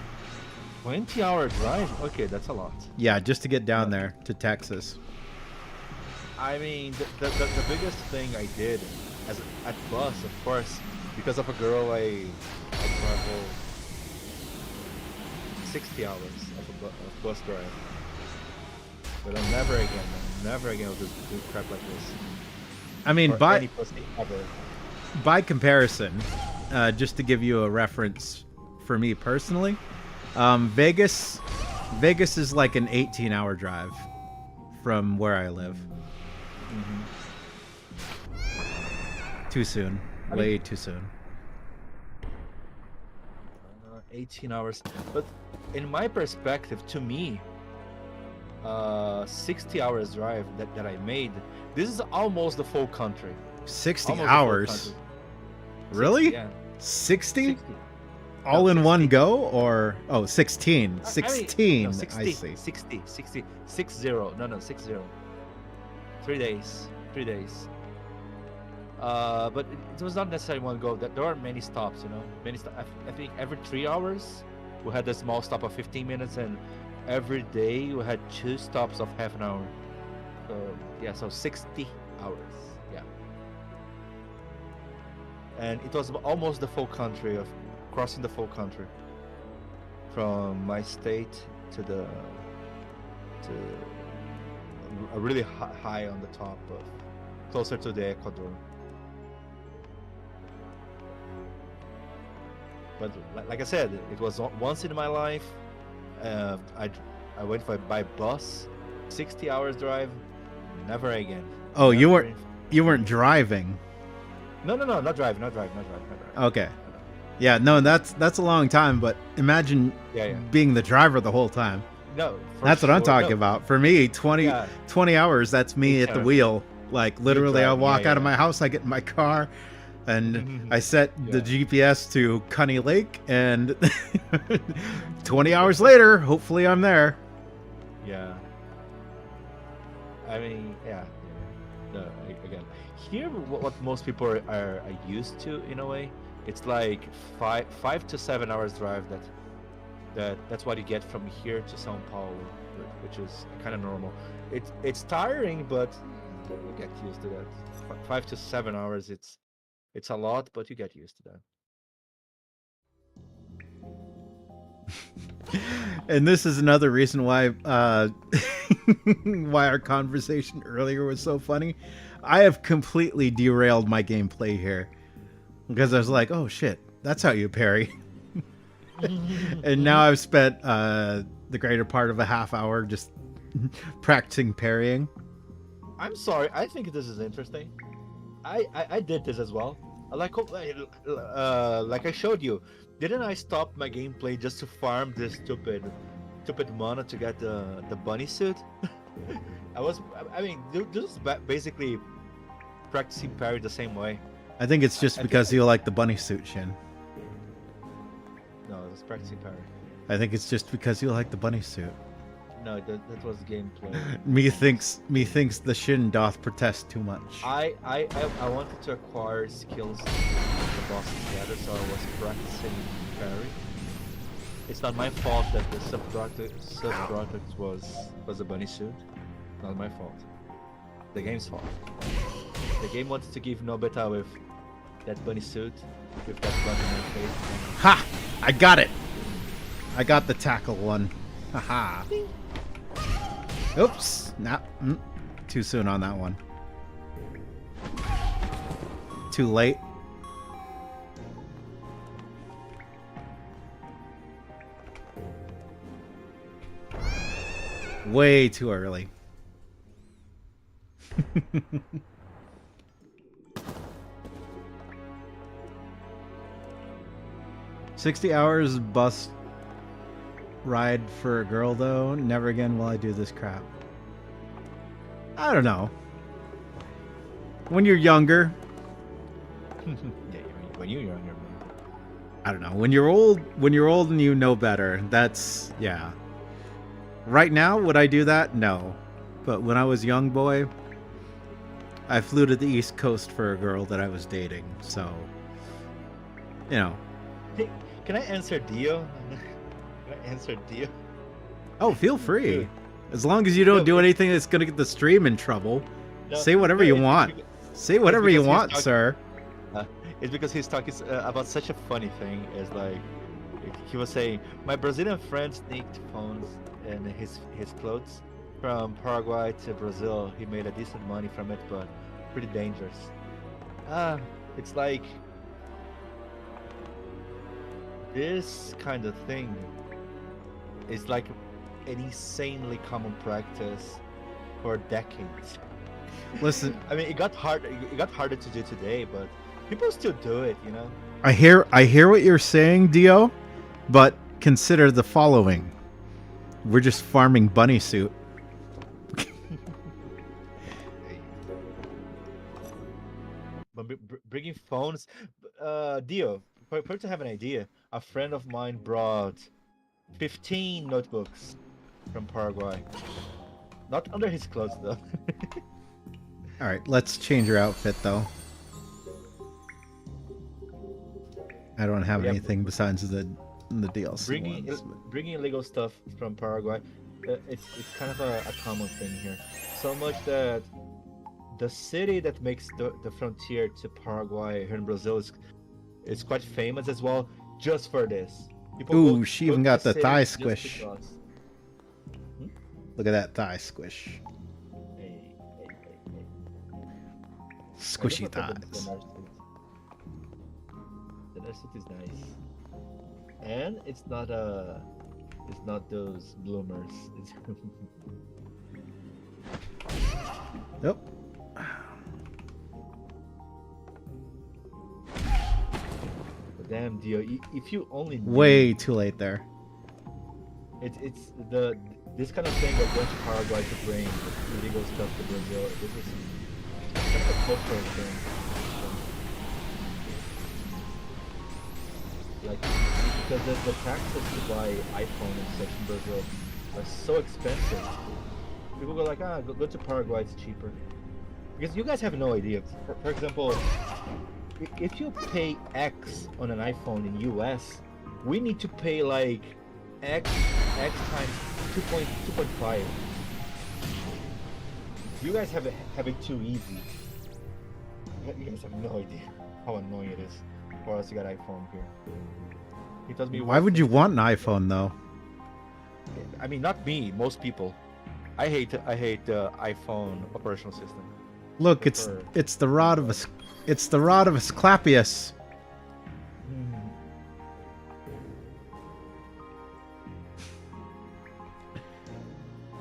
20-hour drive? Okay, that's a lot. Yeah, just to get down there to Texas. I mean, the biggest thing I did at bus, of course, because of a girl, I traveled 60 hours of bus drive. But I'm never again will do crap like this. I mean, Or any pussy ever. by comparison, just to give you a reference for me personally, Vegas is like an 18-hour drive from where I live. Too soon. Way too soon. 18 hours. But in my perspective, to me, 60 hours drive that I made, this is almost the full country. 60 Almost the full hours? country. Really? Yeah. 60? All in one go? Or, 16. 16. No, I 60, see. 60. 60. No, 60. 3 days. 3 days. But it was not necessarily one go. There are many stops, you know. I think every 3 hours we had a small stop of 15 minutes, and every day we had 2 stops of half an hour. So yeah, so 60 hours. Yeah. And it was almost the full country of crossing the full country from my state to a really high on the top of closer to the Ecuador. But like I said, it was once in my life. I went by bus, 60 hours drive, never again. Oh, Never you weren't driving. No, not driving. Okay. Yeah, no, that's a long time, but imagine Yeah. being the driver the whole time. No, for That's what I'm sure. talking No. about. For me, 20 hours, that's me at the 18 hours. wheel. Like, literally, I driving, walk yeah, out of yeah. my house, I get in my car, and I set the GPS to Cunny Lake, and 20 hours later, hopefully I'm there. Yeah. I mean, yeah. No, again, here what most people are used to in a way, it's like 5 to 7 hours drive. That's what you get from here to São Paulo, which is kind of normal. It's tiring, but you get used to that. 5 to 7 hours, it's a lot, but you get used to that. And this is another reason why why our conversation earlier was so funny. I have completely derailed my gameplay here because I was like, oh shit, that's how you parry. And now I've spent the greater part of a half hour just practicing parrying. I'm sorry, I think this is interesting. I did this as well. Like I showed you, didn't I stop my gameplay just to farm this stupid mana to get the bunny suit? I mean, this is basically practicing parry the same way. I think it's just because you like the bunny suit, Shin. No, it's practicing parry. I think it's just because you like the bunny suit. No, that was gameplay. Methinks the Shin doth protest too much. I wanted to acquire skills with the boss together, so I was practicing parry. It's not my fault that the Subnautica was a bunny suit. Not my fault. The game's fault. The game wanted to give Nobeta with that bunny suit, With that button in your face. Ha! I got it. I got the tackle one. Haha. Oops. Nah. Too soon on that one. Too late. Way too early. 60 hours bus ride for a girl, though. Never again will I do this crap. I don't know. When you're younger. Yeah, when you're younger, man. I don't know. When you're old and you know better, that's, yeah. Right now, would I do that? No. But when I was a young boy, I flew to the East Coast for a girl that I was dating. So, you know. Hey, can I answer Dio? Can I answer Dio? Oh, feel free. As long as you don't do anything that's going to get the stream in trouble. No, say whatever you want. Say whatever you want, sir. It's because he's talking about such a funny thing. It's like, he was saying, my Brazilian friend sneaked phones and his clothes from Paraguay to Brazil. He made a decent money from it, but pretty dangerous. It's like, this kind of thing is like an insanely common practice for decades. Listen, I mean, it got harder to do today, but people still do it, you know. I hear what you're saying, Dio, but consider the following: we're just farming bunny suit. But bringing phones, Dio, for you to have an idea, a friend of mine brought 15 notebooks from Paraguay. Not under his clothes, though. All right, let's change your outfit, though. I don't have anything besides the DLC ones. Bringing illegal stuff from Paraguay, it's kind of a common thing here. So much that the city that makes the frontier to Paraguay here in Brazil is quite famous as well, just for this. Ooh, she even got the thigh squish. Look at that thigh squish. Hey. Squishy thighs. The nursery is nice, and it's not those bloomers. Yep. Damn, Dio, if you only knew, way too late there. It's this kind of thing that went to Paraguay to bring illegal stuff to Brazil. This is kind of a cultural thing. Like, because the taxes to buy iPhone and such in Brazil are so expensive. People go like, go to Paraguay, it's cheaper. Because you guys have no idea. For example, if you pay X on an iPhone in US, we need to pay like X times 2.5. You guys have it too easy. You guys have no idea how annoying it is for us to get iPhone here. He tells me, why would you want an iPhone though? I mean, not me. Most people. I hate the iPhone operational system. Look, it's the rod of Asclepius.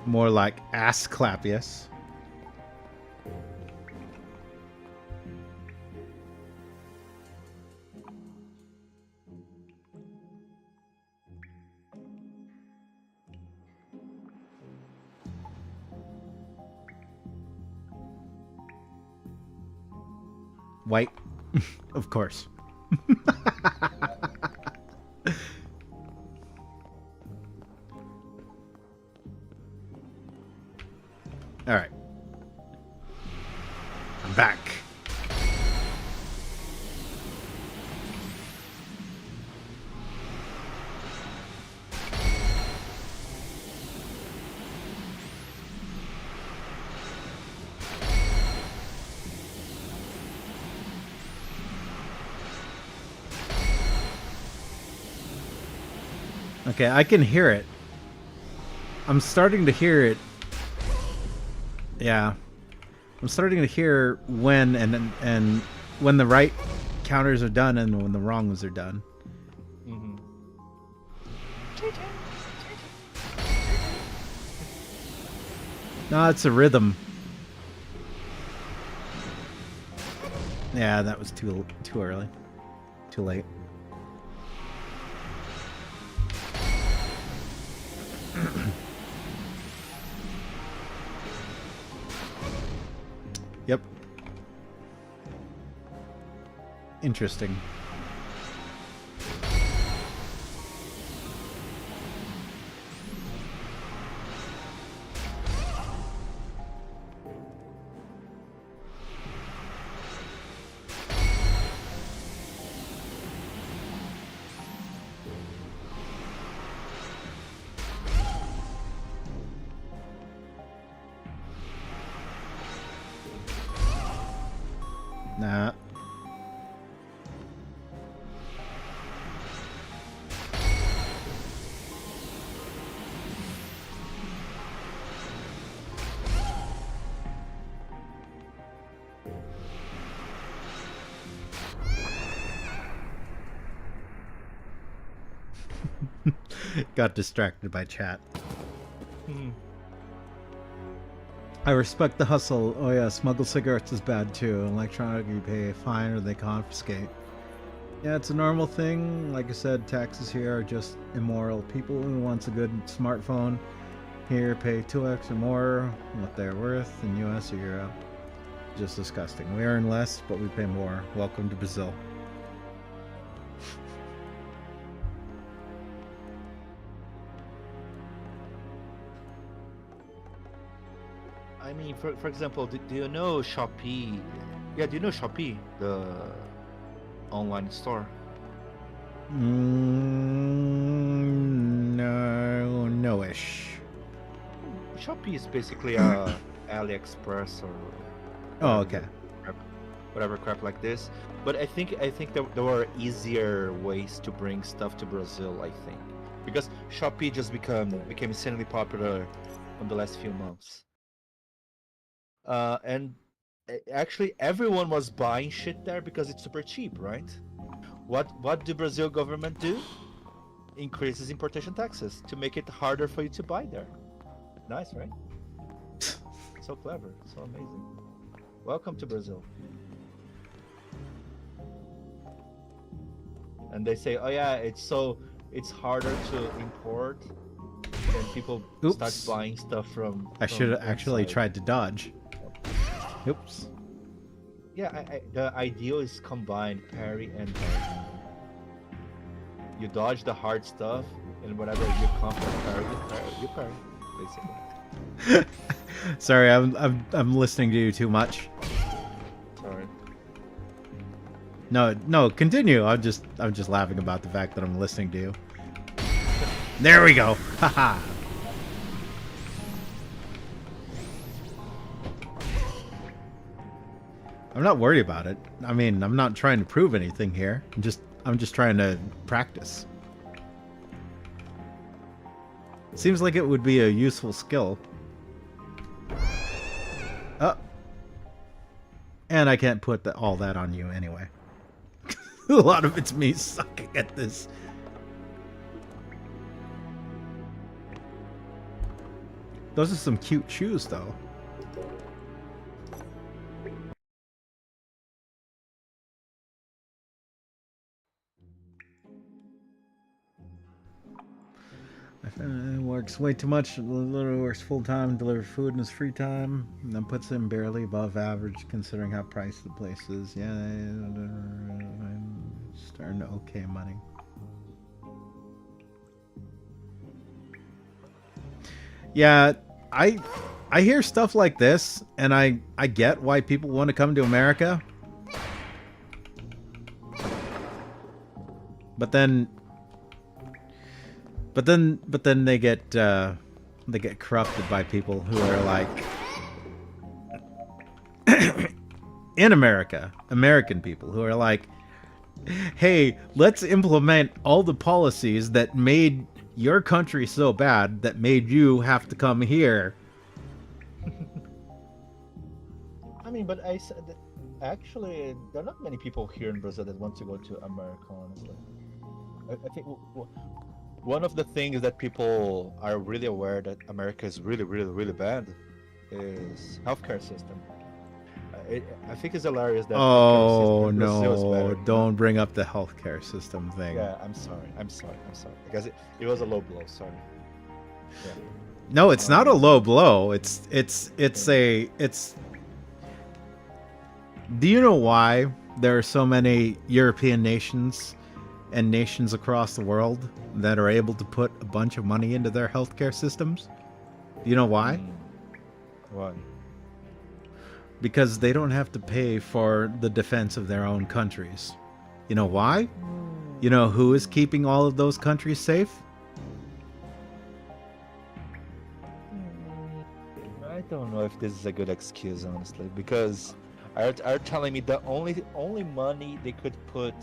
More like Asclepius. White, of course. All right. I'm back. Okay, I can hear it. I'm starting to hear it. Yeah. I'm starting to hear when and when the right counters are done and when the wrong ones are done. Mm-hmm. No, it's a rhythm. Yeah, that was too early. Too late. Yep. Interesting. Nah. Got distracted by chat. I respect the hustle. Oh yeah, smuggle cigarettes is bad too. Electronic, you pay a fine or they confiscate. Yeah, it's a normal thing. Like I said, taxes here are just immoral. People who wants a good smartphone here pay 2x or more what they're worth in US or Europe. Just disgusting. We earn less, but we pay more. Welcome to Brazil. I mean, for example, do you know Shopee? Yeah, do you know Shopee, the online store? No, no-ish. Shopee is basically AliExpress or Oh, okay. whatever crap like this. But I think there were easier ways to bring stuff to Brazil. I think because Shopee just became insanely popular in the last few months. And actually, everyone was buying shit there because it's super cheap, right? What do Brazil government do? Increases importation taxes to make it harder for you to buy there. Nice, right? So clever, so amazing. Welcome to Brazil. And they say, oh yeah, it's harder to import, and people start buying stuff from. I should have actually inside. tried to dodge. Oops. Yeah, the ideal is combined parry and dodge. You dodge the hard stuff, and whatever you come for you parry, basically. Sorry, I'm listening to you too much. Sorry. No, continue. I'm just laughing about the fact that I'm listening to you. There we go. Haha. I'm not worried about it. I mean, I'm not trying to prove anything here. I'm just trying to practice. Seems like it would be a useful skill. Oh. And I can't put all that on you anyway. A lot of it's me sucking at this. Those are some cute shoes, though. Works way too much. Literally works full time, delivers food in his free time, and then puts him barely above average considering how priced the place is. Yeah, starting to okay money. Yeah, I hear stuff like this, and I get why people want to come to America, but then they get corrupted by people who are like in America, American people who are like, hey, let's implement all the policies that made your country so bad that made you have to come here. I mean, but I said that actually there are not many people here in Brazil that want to go to America. Honestly, I think one of the things that people are really aware that America is really, really, really bad is healthcare system. I think it's hilarious that healthcare system Oh in Brazil is no, better. don't bring up the healthcare system thing. Yeah, I'm sorry. Because it was a low blow. Sorry. Yeah. No, it's not a low blow. Do you know why there are so many European nations and nations across the world that are able to put a bunch of money into their healthcare systems? Do you know why? Why? Because they don't have to pay for the defense of their own countries. You know why? You know who is keeping all of those countries safe? I don't know if this is a good excuse, honestly, because are telling me the only money they could put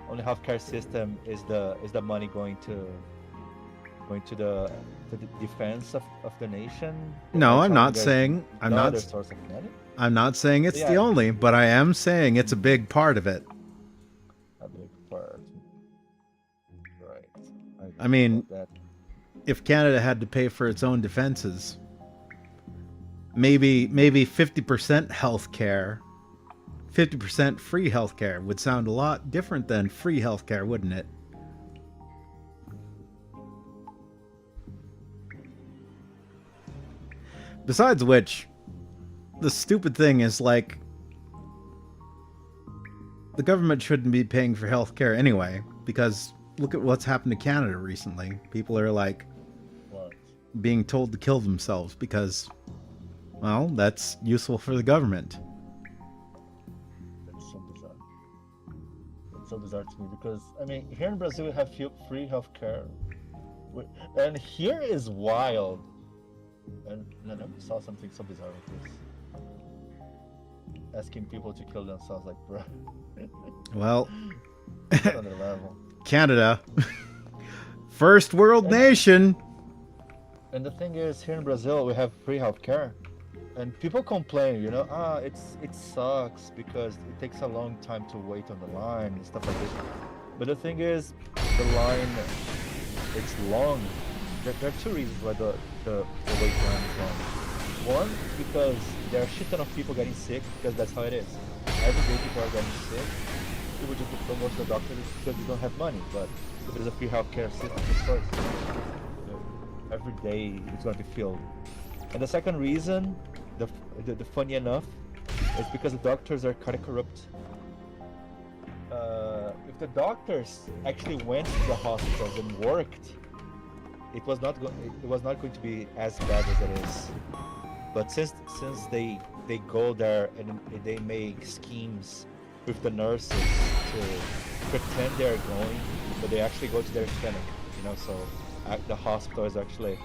on the healthcare system is the money going to the defense of the nation. No, I'm not there's saying I'm no not other source of money. I'm not saying it's the Yeah. only, but I am saying it's a big part of it. A big part, right? I mean, that. if Canada had to pay for its own defenses, maybe 50% healthcare, 50% free healthcare would sound a lot different than free healthcare, wouldn't it? Besides which, the stupid thing is, like, the government shouldn't be paying for healthcare anyway, because look at what's happened to Canada recently. People are, like, What? being told to kill themselves because, well, that's useful for the government. That's so bizarre. It's so bizarre to me because I mean, here in Brazil we have free healthcare, and here is wild. And I never saw something so bizarre like this. Asking people to kill themselves, like, bro. Well, Another level. Canada, first world nation. And the thing is, here in Brazil we have free healthcare, and people complain, you know, it sucks because it takes a long time to wait on the line and stuff like this. But the thing is, the line, it's long. There are two reasons why the wait time is long. One, because there are a shit ton of people getting sick, because that's how it is. Every day people are getting sick. People just don't go to the doctor because they don't have money. But if there's a free healthcare system, of course, every day it's going to be filled. And the second reason, the funny enough, is because the doctors are kind of corrupt. If the doctors actually went to the hospitals and worked, it was not going to be as bad as it is. But since they go there and they make schemes with the nurses to pretend they're going, but they actually go to their clinic, you know. So the hospital is actually,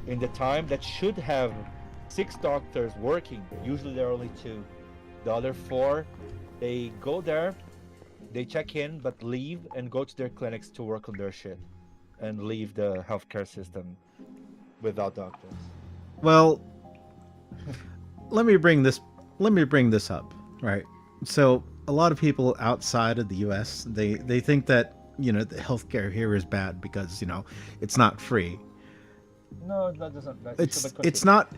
in the time that should have 6 doctors working, usually there are only 2. The other 4, they go there, they check in, but leave and go to their clinics to work on their shit, and leave the healthcare system without doctors. Well, let me bring this up, right? So a lot of people outside of the US, they think that, you know, the healthcare here is bad because, you know, it's not free. No, that doesn't.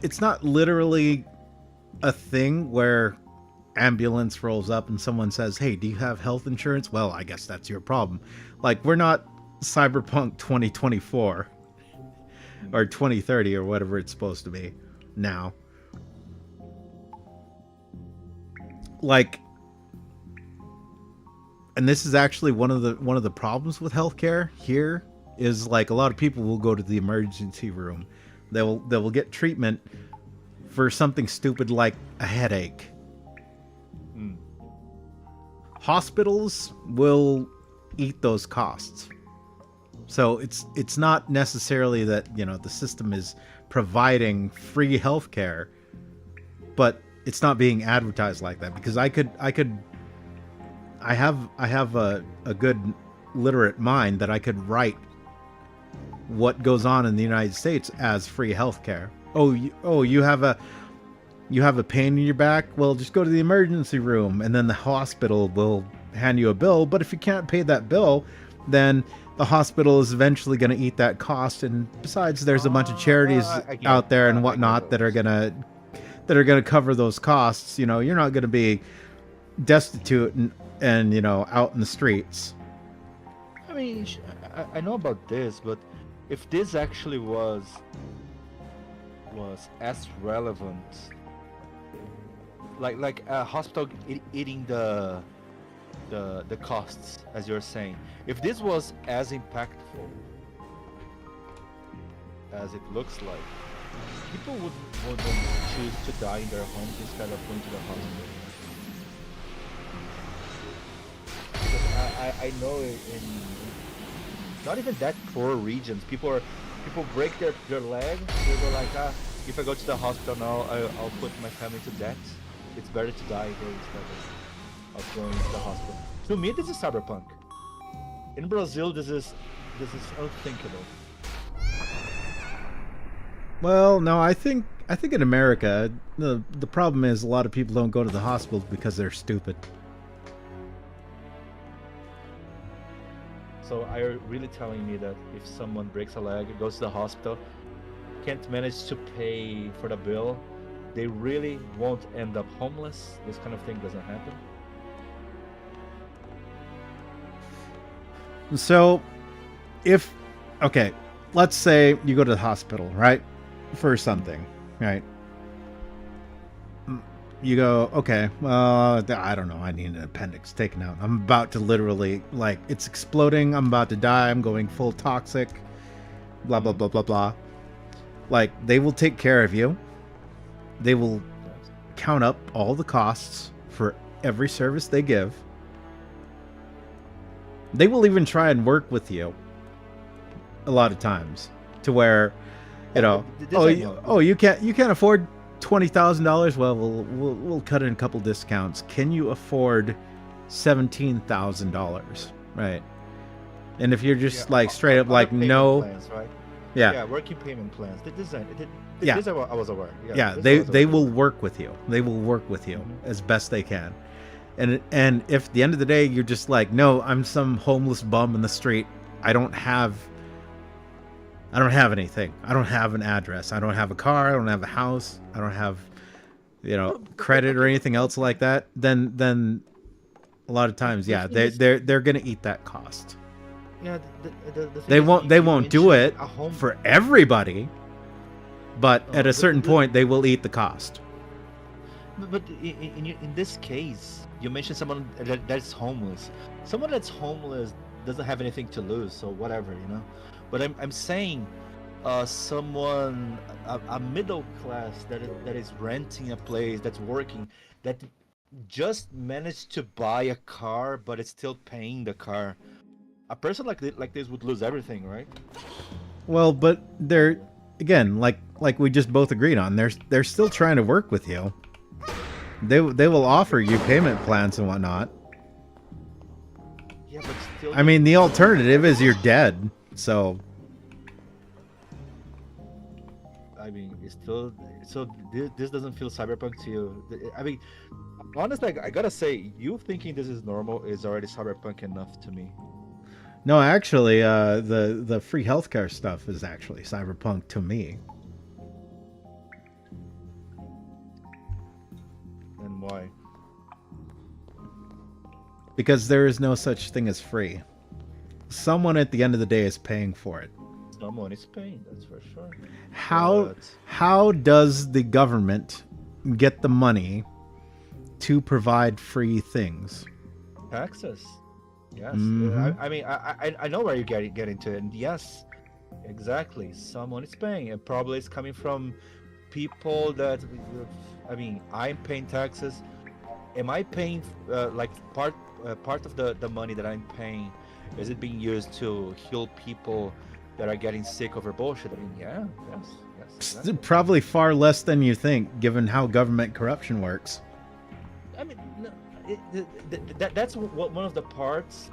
It's not literally a thing where ambulance rolls up and someone says, "Hey, do you have health insurance?" Well, I guess that's your problem. Like, we're not Cyberpunk 2024 or 2030 or whatever it's supposed to be now. Like, and this is actually one of the problems with healthcare here is, like, a lot of people will go to the emergency room. They will get treatment for something stupid like a headache. Hospitals will eat those costs. So it's not necessarily that, you know, the system is providing free healthcare, but it's not being advertised like that, because I have a good literate mind that I could write what goes on in the United States as free healthcare. You have a pain in your back? Well, just go to the emergency room, and then the hospital will hand you a bill. But if you can't pay that bill, then the hospital is eventually going to eat that cost. And besides, there's a bunch of charities out there and whatnot that are gonna cover those costs. You know, you're not going to be destitute and you know, out in the streets. I mean, I know about this, but if this actually was as relevant, like a hospital eating the costs, as you're saying, if this was as impactful as it looks like, people would choose to die in their homes instead of going to the hospital. I know in not even that poor regions, people break their leg. They go like, if I go to the hospital now, I'll put my family to death. It's better to die here instead of going to the hospital. To me, this is cyberpunk. In Brazil, this is unthinkable. Well, no, I think in America, the problem is a lot of people don't go to the hospitals because they're stupid. So are you really telling me that if someone breaks a leg, goes to the hospital, can't manage to pay for the bill, they really won't end up homeless? This kind of thing doesn't happen? So, okay, let's say you go to the hospital, right, for something, right? You go, okay, well, I don't know, I need an appendix taken out. I'm about to literally, like, it's exploding, I'm about to die, I'm going full toxic, blah, blah, blah, blah, blah. Like, they will take care of you. They will count up all the costs for every service they give. They will even try and work with you a lot of times to where, you know, you can't afford $20,000. Well, we'll cut in a couple discounts. Can you afford $17,000? Right. And if you're just like straight up like no, plans, right? Yeah, working payment plans. This I was aware. They will work with you. They will work with you as best they can. And if at the end of the day you're just like, no, I'm some homeless bum in the street. I don't have anything. I don't have an address. I don't have a car. I don't have a house. I don't have, you know, credit or anything else like that. Then a lot of times, yeah, they're gonna eat that cost. Yeah, they won't do it for everybody, but at a certain point they will eat the cost. But in this case, you mentioned someone that's homeless. Someone that's homeless doesn't have anything to lose, so whatever, you know. But I'm saying, someone a middle class that is renting a place, that's working, that just managed to buy a car, but it's still paying the car. A person like this would lose everything, right? Well, but they're, again, like we just both agreed on, they're still trying to work with you. They will offer you payment plans and whatnot. Yeah, but still. I mean, the alternative is you're dead. So. I mean, it's still. So this doesn't feel cyberpunk to you. I mean, honestly, I gotta say, you thinking this is normal is already cyberpunk enough to me. No, actually, the free healthcare stuff is actually cyberpunk to me. And why? Because there is no such thing as free. Someone at the end of the day is paying for it. Someone is paying, that's for sure. How does the government get the money to provide free things? Taxes. Yes. Mm-hmm. I mean, I know where you get into it. And yes, exactly. Someone is paying. And probably it's coming from people that, I mean, I'm paying taxes. Am I paying, like, part of the money that I'm paying, is it being used to heal people that are getting sick over bullshit? I mean, yes. Exactly. Probably far less than you think, given how government corruption works. I mean, no, that's one of the parts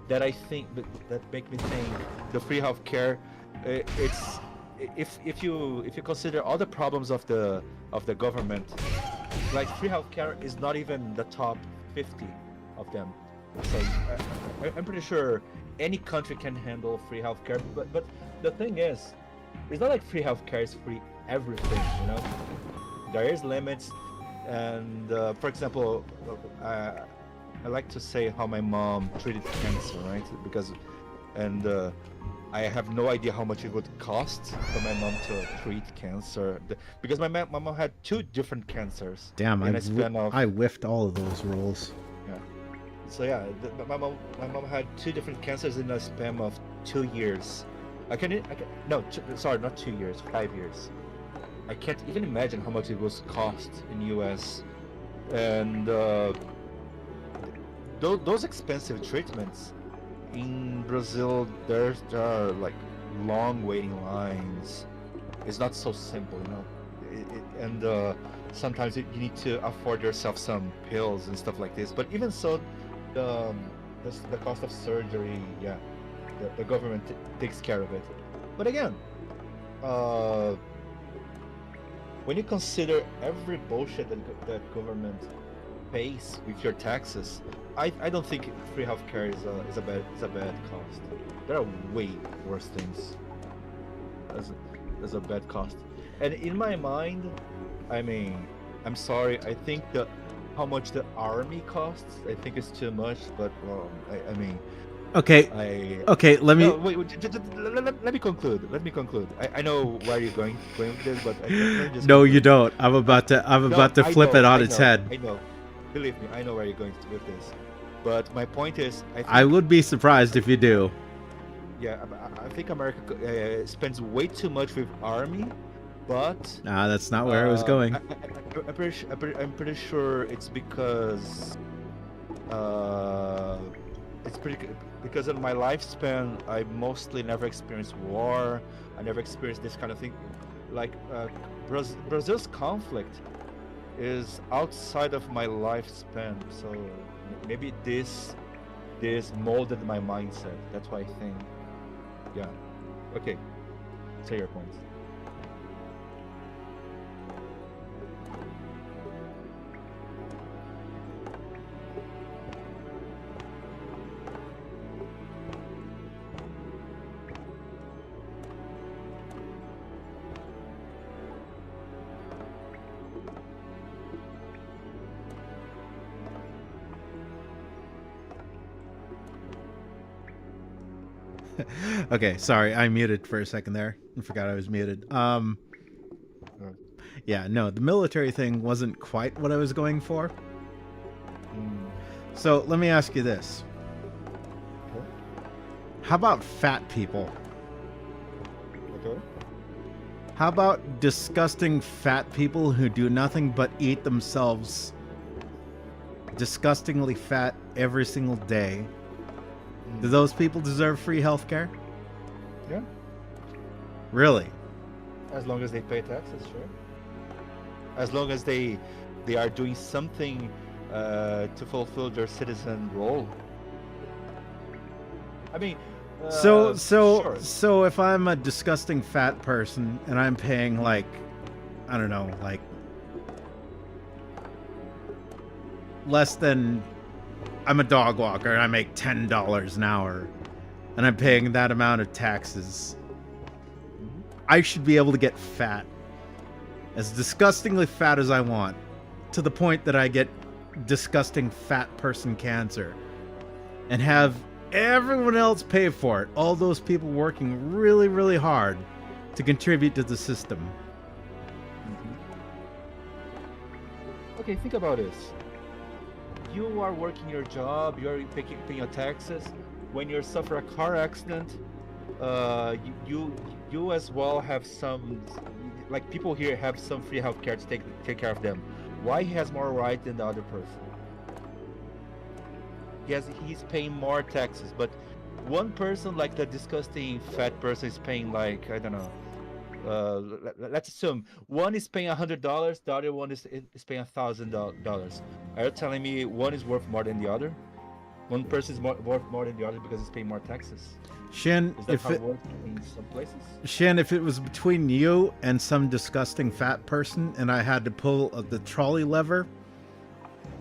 that I think that make me think the free healthcare it's if you consider all the problems of the government, like free healthcare is not even the top 50 of them. So I'm pretty sure any country can handle free healthcare, but the thing is, it's not like free healthcare is free everything, you know. There is limits, and for example, I like to say how my mom treated cancer, right? Because, and I have no idea how much it would cost for my mom to treat cancer, because my mom had 2 different cancers. Damn, in a span of, I whiffed all of those rolls. yeah. So yeah, my mom had 2 different cancers in a span of 2 years. No, sorry, not 2 years, 5 years. I can't even imagine how much it was cost in US, and those expensive treatments in Brazil, there are like long waiting lines. It's not so simple, you know. And sometimes you need to afford yourself some pills and stuff like this. But even so, the cost of surgery, yeah, the government takes care of it. But again, when you consider every bullshit that government pays with your taxes, I don't think free healthcare is a bad cost. There are way worse things as a bad cost. And in my mind, I mean, I'm sorry, I think how much the army costs, I think is too much. But I mean, Okay. Okay. Let me. no, wait, let me conclude. Let me conclude. I know where you're going with this, but let me just No, conclude. you don't. I'm about to. I'm No, about to I flip know, it on I its know, head. I know. Believe me, I know where you're going with this. But my point is, I think, I would be surprised if you do. yeah, I think America spends way too much with army, but Nah, that's not where I was going. I'm pretty sure it's because because in my lifespan I mostly never experienced war. I never experienced this kind of thing. Like Brazil's conflict is outside of my lifespan, so maybe this molded my mindset. That's why I think. Yeah. Okay. Say your points. Okay, sorry, I muted for a second there. I forgot I was muted. Yeah, no, the military thing wasn't quite what I was going for. So let me ask you this: how about fat people? Okay. How about disgusting fat people who do nothing but eat themselves disgustingly fat every single day? Do those people deserve free healthcare? Yeah. Really? As long as they pay taxes, sure. As long as they are doing something to fulfill their citizen role. I mean, sure. So if I'm a disgusting fat person and I'm paying like, I don't know, like less than, I'm a dog walker and I make $10 an hour and I'm paying that amount of taxes, I should be able to get fat, as disgustingly fat as I want, to the point that I get disgusting fat person cancer, and have everyone else pay for it. All those people working really, really hard to contribute to the system. Okay, think about this. You are working your job, you are paying your taxes. When you suffer a car accident, you as well have some, like people here have some free healthcare to take care of them. Why he has more right than the other person? He's paying more taxes, but one person, like the disgusting fat person, is paying like, I don't know. Let's assume one is paying $100, the other one is paying $1,000. Are you telling me one is worth more than the other? One person is worth more than the other because he's paying more taxes. Shin, Is that how it works in some places? Shin, if it was between you and some disgusting fat person and I had to pull the trolley lever,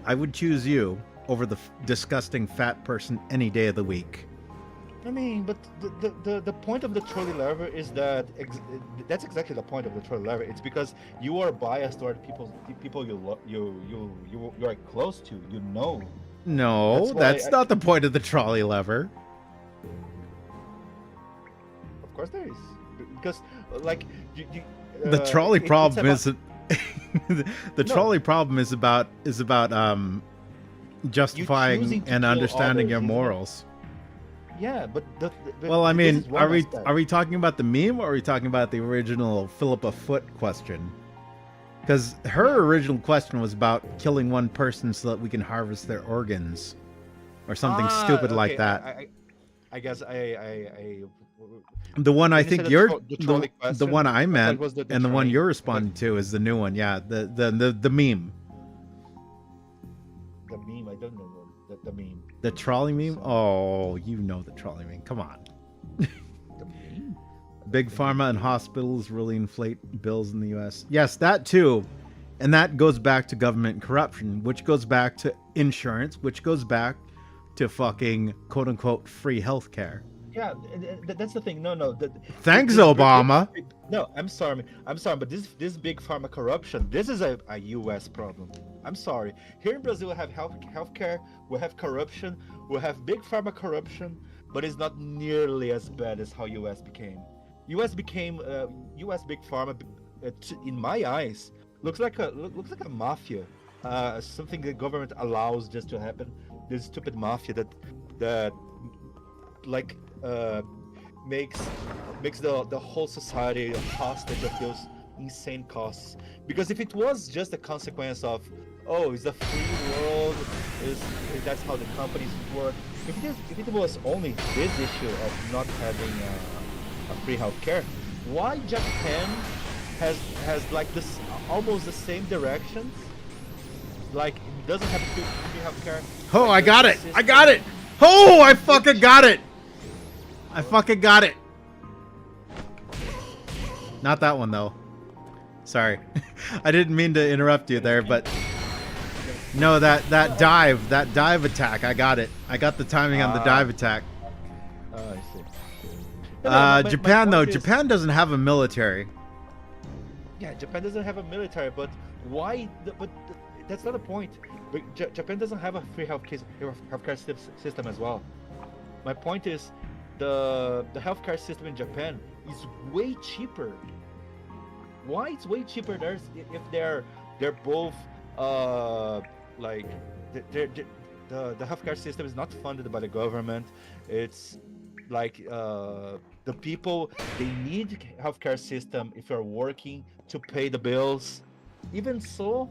I would choose you over the disgusting fat person any day of the week. I mean, but the point of the trolley lever is that that's exactly the point of the trolley lever. It's because you are biased toward people you are close to. You know. No, that's not the point of the trolley lever. Of course there is, because like the trolley problem isn't. The trolley problem is about justifying and understanding your morals. Yeah, but well, I mean, are we talking about the meme or are we talking about the original Philippa Foot question? Because her original question was about killing one person so that we can harvest their organs, or something stupid like that. I guess I the one I think you're the one I meant and the one you're responding to is the new one. Yeah, the meme. The meme, I don't know the meme. The trolley meme? Oh, you know the trolley meme. Come on. The meme? Big pharma and hospitals really inflate bills in the U.S. Yes, that too. And that goes back to government corruption, which goes back to insurance, which goes back to fucking quote-unquote free healthcare. Yeah, that's the thing. No. Thanks, Obama. No, I'm sorry, but this big pharma corruption, this is a U.S. problem. I'm sorry. Here in Brazil, we have healthcare, we have corruption, we have big pharma corruption, but it's not nearly as bad as how U.S. became. U.S. big pharma, in my eyes, looks like a mafia, something the government allows just to happen. This stupid mafia that like makes the whole society a hostage of those insane costs. Because if it was just a consequence of, oh, it's a free world, that's how the companies work. If it was only this issue of not having a free healthcare, why Japan has like this almost the same directions? Like it doesn't have free healthcare. Oh, I got it! I got it! Oh, I fucking got it! I fucking got it! Not that one though. Sorry. I didn't mean to interrupt you there, but no, that dive attack, I got it. I got the timing on the dive attack. I see. Japan though, Japan doesn't have a military. Yeah, Japan doesn't have a military, but why? But that's not the point. Japan doesn't have a free healthcare system as well. My point is, the healthcare system in Japan is way cheaper. Why it's way cheaper there if they're both like the healthcare system is not funded by the government. It's like the people, they need healthcare system if you're working to pay the bills. Even so,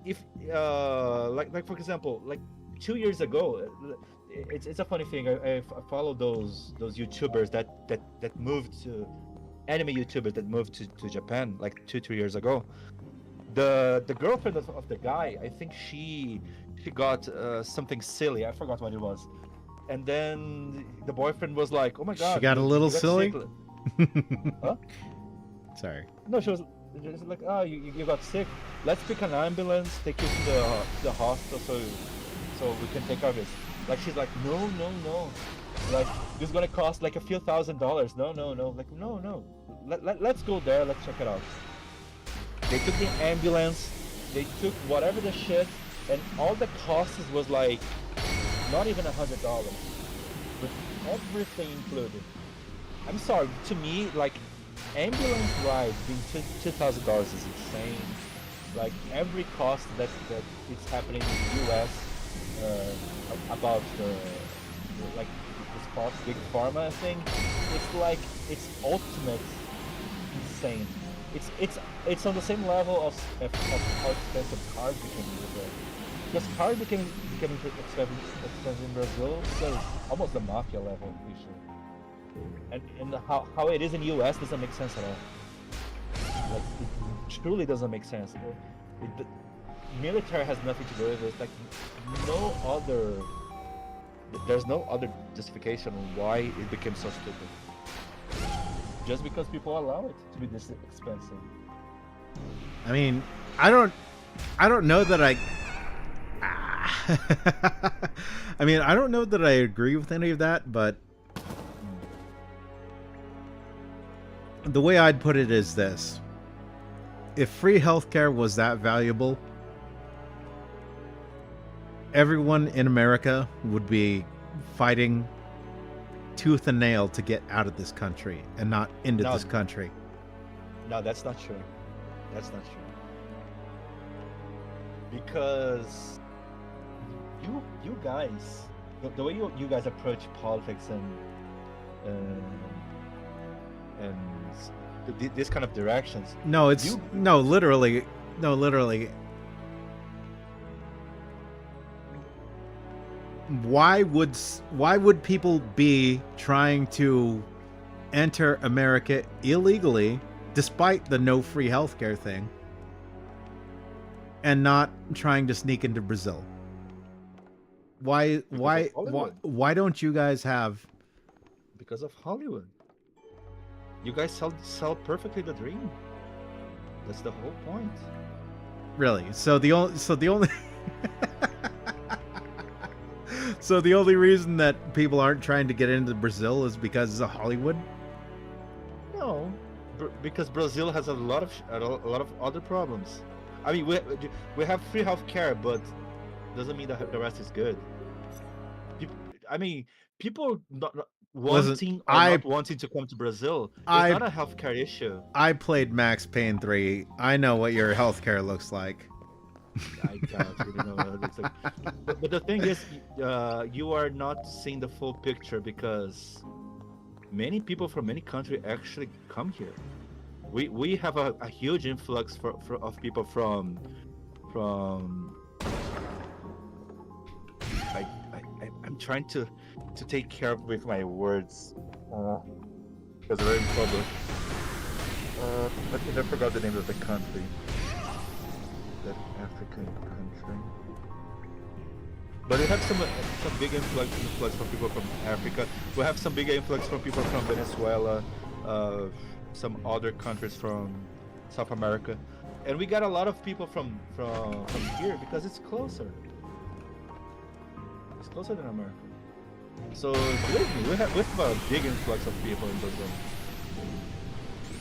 if like for example, like 2 years ago, it's a funny thing. I follow those YouTubers that moved to anime YouTubers that moved to Japan like 2-3 years ago. The girlfriend of the guy, I think she got something silly. I forgot what it was. And then the boyfriend was like, "Oh my god, she got a little silly." Huh? Sorry. No, she was just like, "Oh, you got sick. Let's pick an ambulance, take you to the hospital so we can take care of this." Like she's like, no. Like this is gonna cost like a few $1,000s. No. Like no. Let's go there. Let's check it out. They took the ambulance. They took whatever the shit, and all the costs was like not even $100, with everything included. I'm sorry. To me, like ambulance ride being $2,000 is insane. Like every cost that it's happening in the U.S. About like this big pharma thing, it's like it's ultimate insane. It's on the same level of how expensive cars became in Brazil. Because cars became expensive in Brazil, so it's almost the mafia level issue. And how it is in the US doesn't make sense at all. Like it truly doesn't make sense. The military has nothing to do with it. Like no other There's no other justification why it became so stupid. Just because people allow it to be this expensive. I mean, I don't know that I. I mean, I don't know that I agree with any of that, but the way I'd put it is this: if free healthcare was that valuable, everyone in America would be fighting tooth and nail to get out of this country and not into this country. No, that's not true. That's not true. Because you guys, the way you guys approach politics and this kind of directions. No, it's literally. Why would people be trying to enter America illegally, despite the no free healthcare thing, and not trying to sneak into Brazil? Why don't you guys have? Because of Hollywood. You guys sell perfectly the dream. That's the whole point. Really? So the only so the only reason that people aren't trying to get into Brazil is because of Hollywood? No, because Brazil has a lot of other problems. I mean, we have free healthcare, but doesn't mean that the rest is good. People not wanting not wanting to come to Brazil is not a healthcare issue. I played Max Payne 3. I know what your healthcare looks like. I doubt you know what it looks like. But the thing is, you are not seeing the full picture because many people from many countries actually come here. We have a huge influx of people from I'm trying to take care of with my words because we're in public. I forgot the name of the country. That African country. But we have some big influx from people from Africa. We have some big influx from people from Venezuela, some other countries from South America, and we got a lot of people from here because it's closer. It's closer than America. So believe me, we have a big influx of people in Brazil.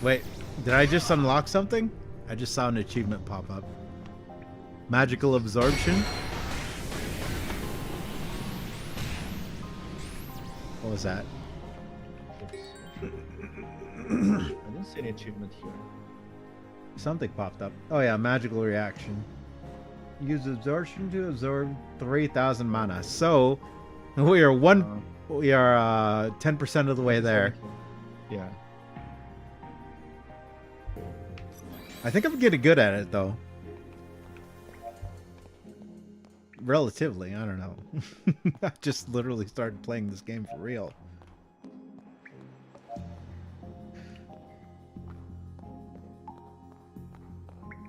Wait, did I just unlock something? I just saw an achievement pop up. Magical absorption? What was that? I didn't see any achievement here. Something popped up. Oh yeah, magical reaction. Use absorption to absorb 3,000 mana. So we are 10% of the way there. Yeah. I think I'm getting good at it though. Relatively, I don't know. I just literally started playing this game for real.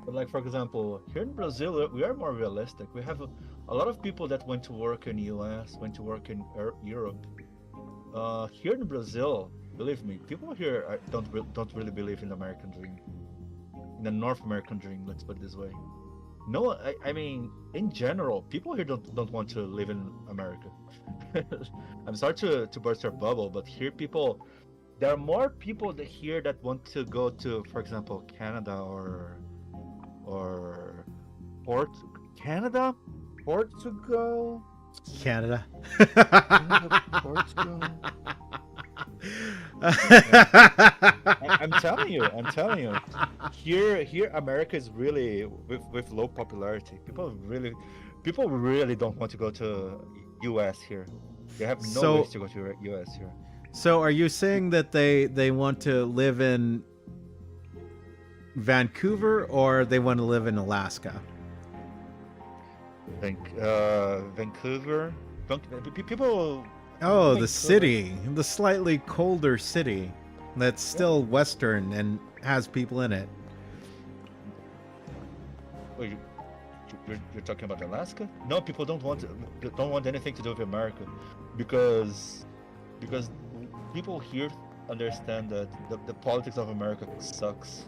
But like, for example, here in Brazil, we are more realistic. We have a lot of people that went to work in the US, went to work in Europe. Here in Brazil, believe me, people here don't really believe in the American dream. In the North American dream, let's put it this way. No, I mean, in general, people here don't want to live in America. I'm sorry to burst your bubble, but here there are more people here that want to go to, for example, Canada or Canada, Portugal. Canada. Portugal. I'm telling you. Here, America is really with low popularity. People really don't want to go to U.S. here. They have no ways to go to U.S. here. So, are you saying that they want to live in Vancouver or they want to live in Alaska? Vancouver. People. Oh, the city, the slightly colder city that's still Western and has people in it. Oh, you're talking about Alaska? No, people don't want anything to do with America. because people here understand that the politics of America sucks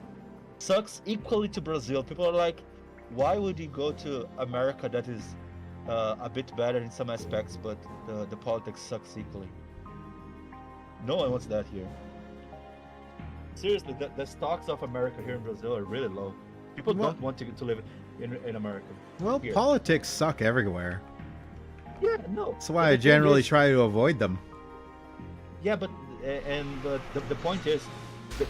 equally to Brazil. People are like, why would you go to America that is a bit better in some aspects, but the politics sucks equally? No one wants that here. Seriously, the stocks of America here in Brazil are really low. People don't want to live in America. Well, here. politics suck everywhere. Yeah, no. That's why I generally try to avoid them. Yeah, but the point is that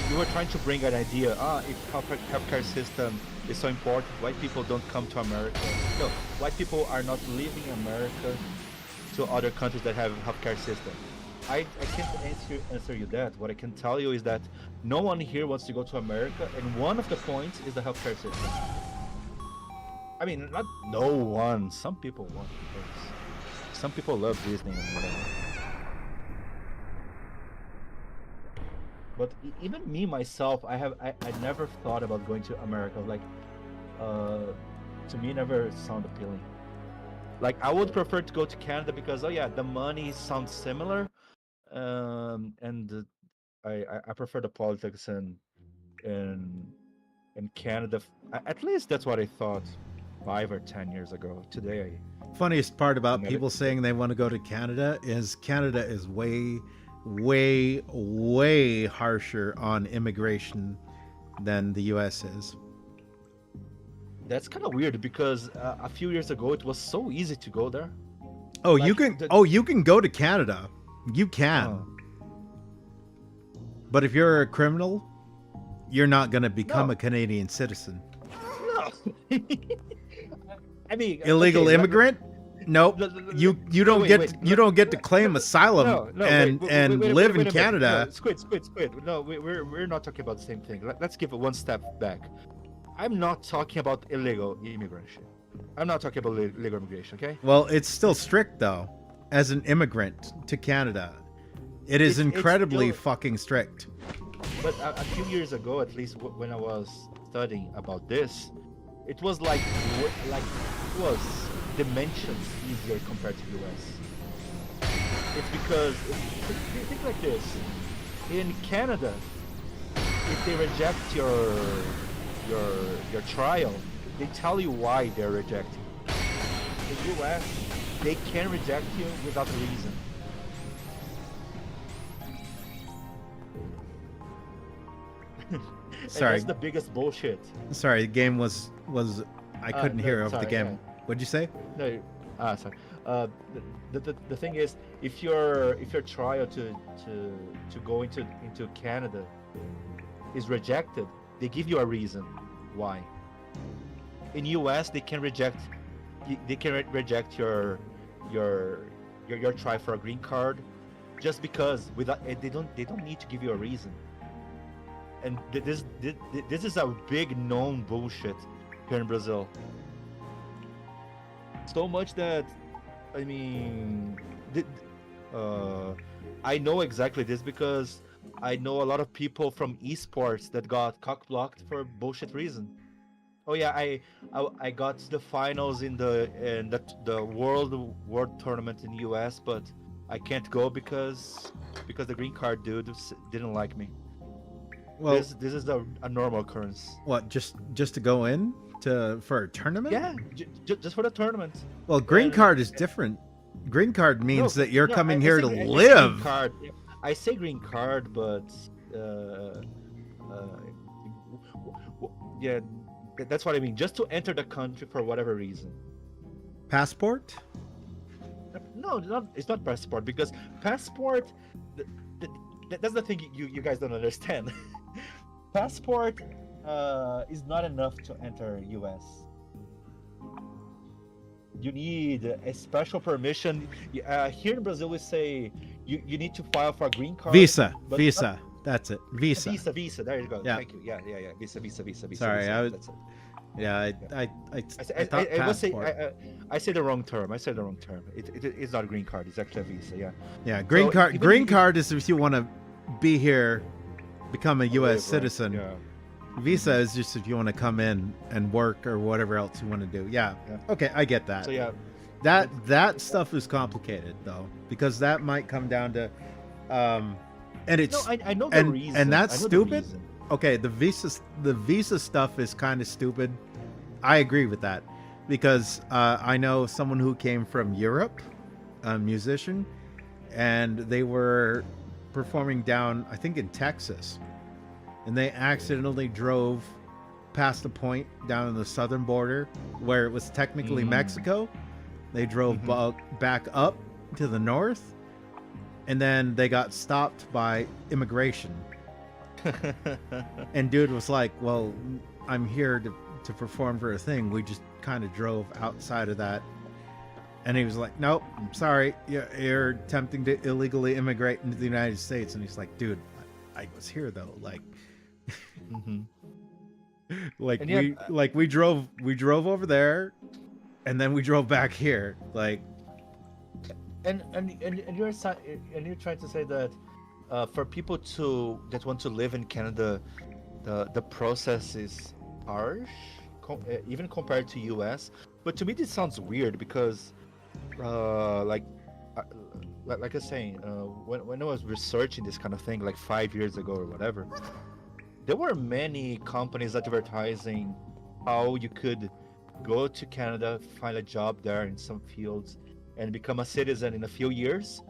you were trying to bring an idea. If healthcare system is so important, white people don't come to America. No, white people are not leaving America to other countries that have healthcare system. I can't answer you that. What I can tell you is that no one here wants to go to America, and one of the points is the healthcare system. I mean, not no one. Some people want it. Some people love Disney and whatever. But even me myself, I never thought about going to America. Like, to me, never sounded appealing. Like, I would prefer to go to Canada because, oh yeah, the money sounds similar, and I prefer the politics in Canada. At least that's what I thought 5 or 10 years ago. Today, Funniest part about people saying they want to go to Canada is way harsher on immigration than the US is. That's kind of weird because a few years ago it was so easy to go there. Oh, Like, you can go to Canada. You can. But if you're a criminal, you're not going to become a Canadian citizen. No. I mean, Illegal okay, immigrant? Nope. You don't get to claim asylum and live in Canada. No, Squid. No, we're not talking about the same thing. Let's give it one step back. I'm not talking about illegal immigration. I'm not talking about legal immigration, okay? Well, it's still strict though. As an immigrant to Canada, it is incredibly fucking strict. But a few years ago, at least when I was studying about this, it was like it was dimensions easier compared to US. It's because think like this: in Canada, if they reject your trial, they tell you why they're rejecting. In US, they can reject you without a reason. Sorry, that's the biggest bullshit. Sorry, the game was I couldn't hear over the game. Yeah. What'd you say? No, sorry. The thing is, if your trial to go into Canada is rejected, they give you a reason why. In US, they can reject your try for a green card just because they don't need to give you a reason. And this is a big known bullshit here in Brazil. So much that, I mean, I know exactly this because I know a lot of people from esports that got cock-blocked for bullshit reason. Oh yeah, I got the finals in the world tournament in US, but I can't go because the green card dude didn't like me. Well, this is a normal occurrence. What, just to go in for a tournament? Yeah, just for the tournament. Well, green card is different. Green card means that you're coming here to live. I say green card, but yeah, that's what I mean. Just to enter the country for whatever reason. Passport? No, it's not passport because passport. That's the thing you guys don't understand. Passport is not enough to enter US. You need a special permission. Here in Brazil, we say you need to file for a green card. Visa. That's it. Visa. Visa. There you go. Yeah. Thank you. Yeah. Visa. Sorry, That's it. Yeah, I thought passport. I said the wrong term. It's not a green card. It's actually a visa. Yeah. Yeah, green card. Green card is if you want to be here, become a U.S. citizen. Yeah. Visa is just if you want to come in and work or whatever else you want to do. Yeah. Okay, I get that. So yeah, That stuff is complicated though, because that might come down to, and it's I know the and reason. and that's I know the stupid. reason. Okay, the visa stuff is kind of stupid. I agree with that, because I know someone who came from Europe, a musician, and they were performing down, I think, in Texas, and they accidentally drove past a point down in the southern border where it was technically Mexico. They drove back up to the north, and then they got stopped by immigration. And dude was like, well, I'm here to perform for a thing. We just kind of drove outside of that. And he was like, nope, I'm sorry. You're attempting to illegally immigrate into the United States. And he's like, dude, I was here though. Like, like And yeah, we drove over there, and then we drove back here. Like, and you're trying to say that for people that want to live in Canada, the process is harsh, even compared to US. But to me, this sounds weird because, like I was saying, when I was researching this kind of thing, like 5 years ago or whatever, there were many companies advertising how you could go to Canada, find a job there in some fields, and become a citizen in a few years.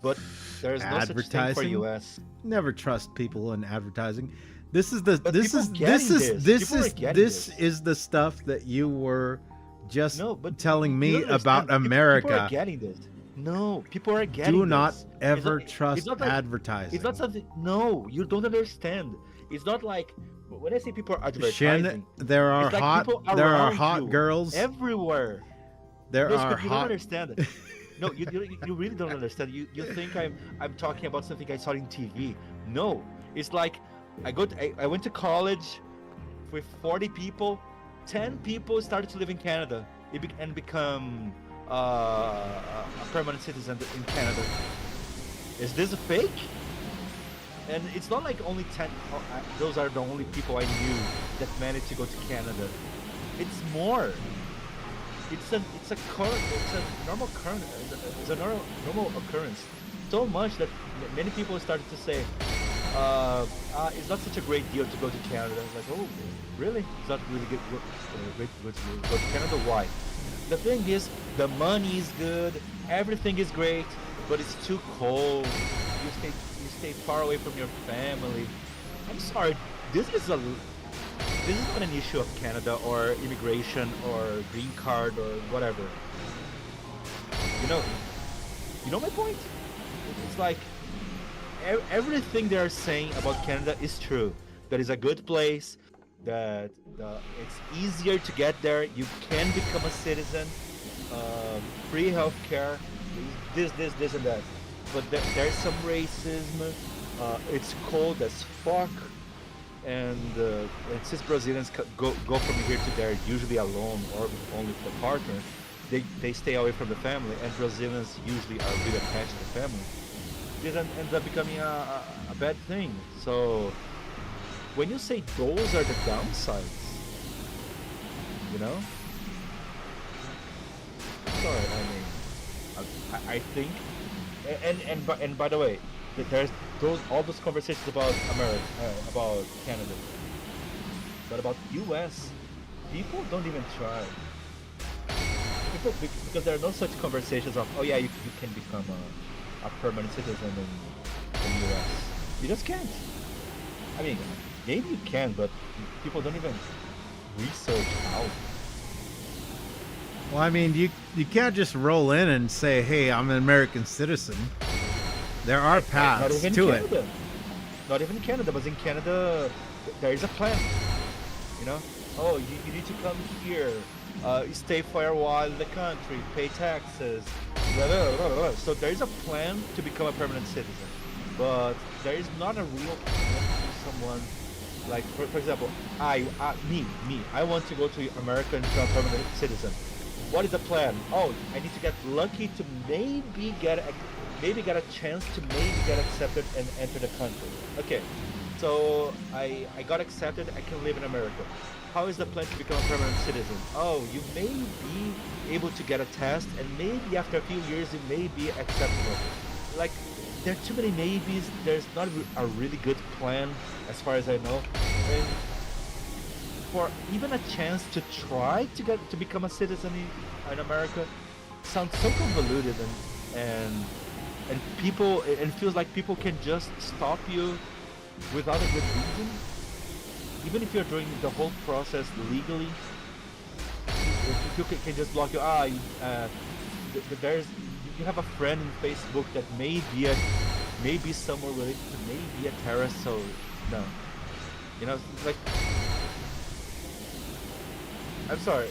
But there's no such thing for advertising? US. Never trust people in advertising. This is the But this people is getting this is this. this People are is getting this this. is the stuff that you were just No, but telling you me don't about understand. People America. are getting this. No, people are getting Do not this. ever It's trust not like- advertising. It's not something. No, you don't understand. It's not like when I say people are advertising. Shin, there are it's like hot people there are around hot you, girls. everywhere. There No, are Squid, you don't hot understand it. No, you really don't understand. You think I'm talking about something I saw in TV. No, it's like I went to college with 40 people. 10 people started to live in Canada and become a permanent citizen in Canada. Is this a fake? And it's not like only 10. Those are the only people I knew that managed to go to Canada. It's more. It's a normal current. It's a normal occurrence. So much that many people started to say, it's not such a great deal to go to Canada. Like, oh, really? It's not really great to go to Canada. Why? The thing is, the money is good, everything is great, but it's too cold. You stay far away from your family. I'm sorry. This is not an issue of Canada or immigration or green card or whatever. You know my point? It's like everything they are saying about Canada is true. That is a good place. That it's easier to get there. You can become a citizen. Free healthcare. This and that. But there's some racism. It's cold as fuck. And since Brazilians go from here to there usually alone or only with a partner, they stay away from the family, and Brazilians usually are really attached to the family. This ends up becoming a bad thing. So when you say those are the downsides, sorry, I think, and by the way, there's all those conversations about America, about Canada, but about US, people don't even try. Because there are no such conversations of, oh yeah, you can become a permanent citizen in the US. You just can't. I mean, maybe you can, but people don't even research how. Well, I mean, you can't just roll in and say, hey, I'm an American citizen. There are paths Not even to Canada. it. Not even Canada, but in Canada, there is a plan. Oh, you need to come here, stay for a while in the country, pay taxes, blah, blah, blah, blah. So there is a plan to become a permanent citizen, but there is not a real plan for someone. Like, for example, I want to go to America and become a permanent citizen. What is the plan? Oh, I need to get lucky to maybe get a chance to maybe get accepted and enter the country. Okay, so I got accepted. I can live in America. how is the plan to become a permanent citizen? Oh, you may be able to get a test, and maybe after a few years it may be acceptable. Like, there are too many maybes. There's not a really good plan, as far as I know. And for even a chance to try to become a citizen in America, sounds so convoluted, and people, it feels like people can just stop you without a good reason. Even if you're doing the whole process legally, people can just block you. You have a friend in Facebook that may be someone related to, maybe a terrorist, so no. You know, like, I'm sorry,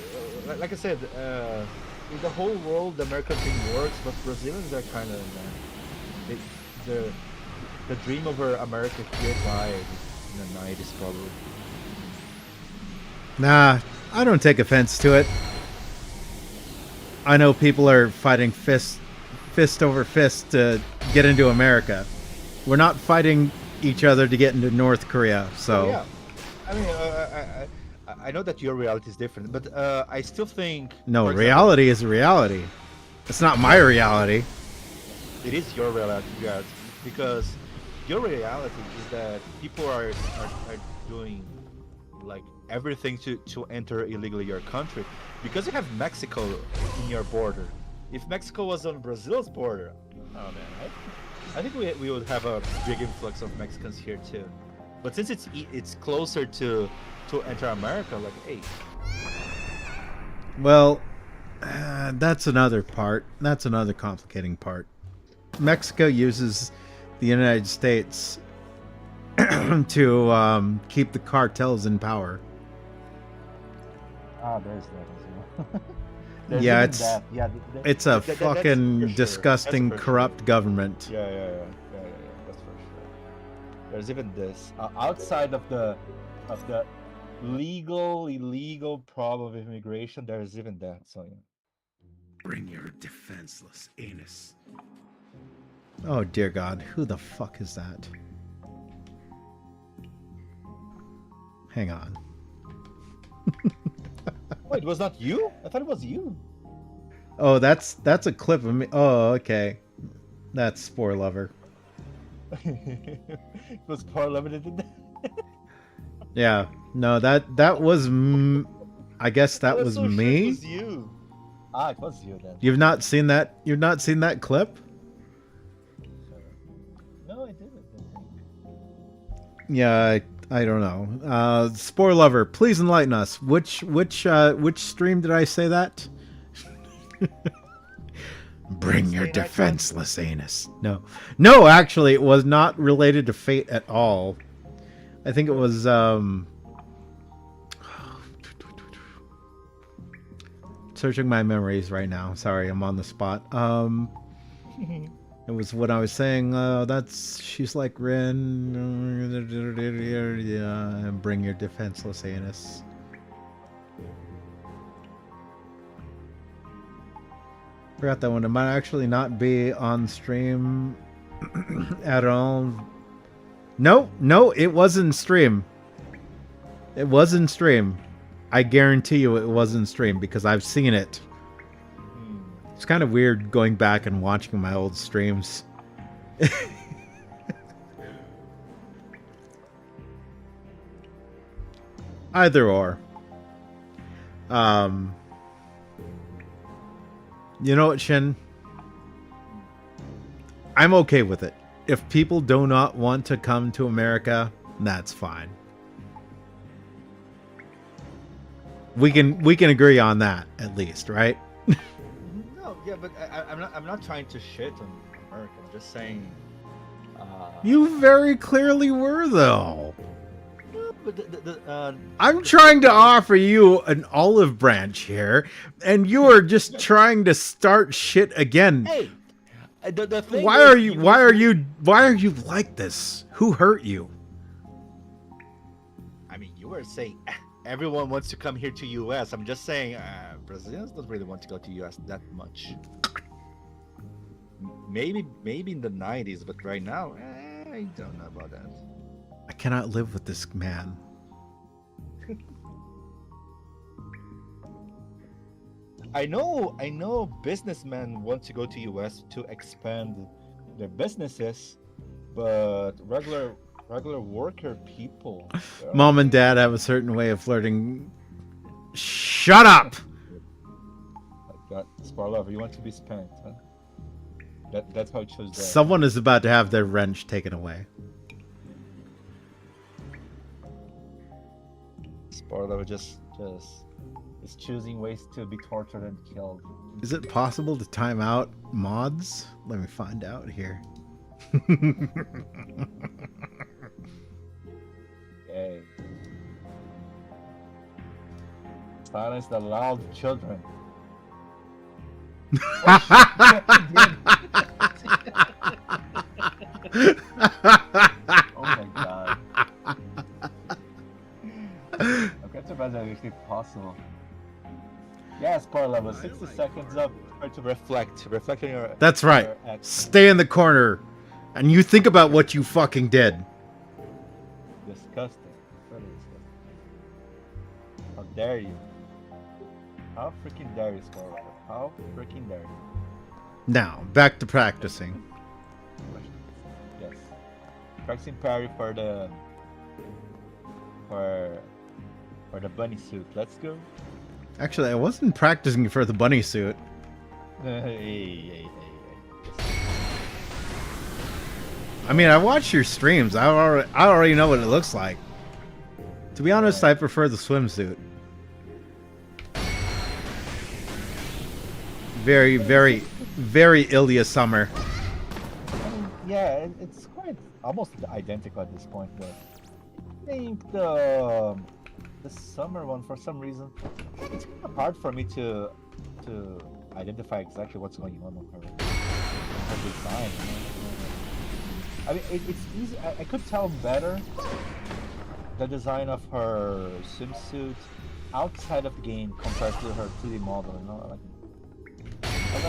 like I said, in the whole world the American thing works, but Brazilians are kind of, the dream over America here died in the 90s probably. Nah, I don't take offense to it. I know people are fighting fist over fist to get into America. We're not fighting each other to get into North Korea, so... Yeah, I mean, I know that your reality is different, but I still think... No, for reality is a reality. It's not my reality. It is your reality, yes, because your reality is that people are doing, like, everything to enter illegally your country, because you have Mexico in your border. If Mexico was on Brazil's border, oh man, I think we would have a big influx of Mexicans here too. But since it's closer to enter America, like, hey. Well, that's another part. That's another complicating part. Mexico uses the United States to keep the cartels in power. There's that as well. Yeah, it's it's a that's fucking for sure. disgusting, That's for corrupt sure. government. Yeah, that's for sure. There's even this outside of the illegal problem of immigration. There's even that. So yeah. Bring your defenseless anus. Oh dear God, who the fuck is that? Hang on. Wait, it was not you? I thought it was you. Oh, that's a clip of me. Oh, okay. That's Spore Lover. It was Power Limited. Yeah. No, that was. I guess that was so sure me. it was you. It was you then. You've not seen that? You've not seen that clip? No, I didn't. Yeah, I don't know. Spore Lover, please enlighten us. Which stream did I say that? Bring your defenseless anus. No, actually, it was not related to Fate at all. I think it was searching my memories right now. Sorry, I'm on the spot. It was what I was saying. She's like Ren. Yeah, bring your defenseless anus. Forgot that one. It might actually not be on stream at all. No, it was in stream. It was in stream. I guarantee you it was in stream because I've seen it. It's kind of weird going back and watching my old streams. Either or. You know what, Shin? I'm okay with it. If people do not want to come to America, that's fine. We can agree on that at least, right? No, yeah, but I'm not trying to shit on America. I'm just saying. You very clearly were, though. No, but I'm trying to offer you an olive branch here, and you are just trying to start shit again. Hey, the thing Why are you like this? Who hurt you? I mean, you were saying everyone wants to come here to US. I'm just saying Brazilians don't really want to go to US that much. Maybe in the 90s, but right now, I don't know about that. I cannot live with this man. I know businessmen want to go to US to expand their businesses, but regular worker people. they're Mom and okay. dad have a certain way of flirting. Shut up! Like that, Sparlover, you want to be spanked, huh? That's how it shows that. Someone is about to have their wrench taken away. Sparlover just is choosing ways to be tortured and killed. Is it possible to time out mods? Let me find out here. Okay. Silence the loud children. Oh my god. Okay, too bad that actually possible. Yes, power level. 60 seconds up. Try to reflect. Reflect on your. That's right. your actions. Stay in the corner, and you think about what you fucking did. Disgusting. Really disgusting. How dare you? How freaking dare you, Sparrow? How freaking dare you? Now, back to practicing. Yes. Practicing parry for the bunny suit. Let's go. Actually, I wasn't practicing for the bunny suit. Hey. I mean, I watched your streams. I already know what it looks like. To be honest, I prefer the swimsuit. Very, very, very Ilya Summer. Yeah, it's quite almost identical at this point, but I think the summer one, for some reason, it's kind of hard for me to identify exactly what's going on with her design. I mean, it's easy. I could tell better the design of her swimsuit outside of the game compared to her 3D model. You know, it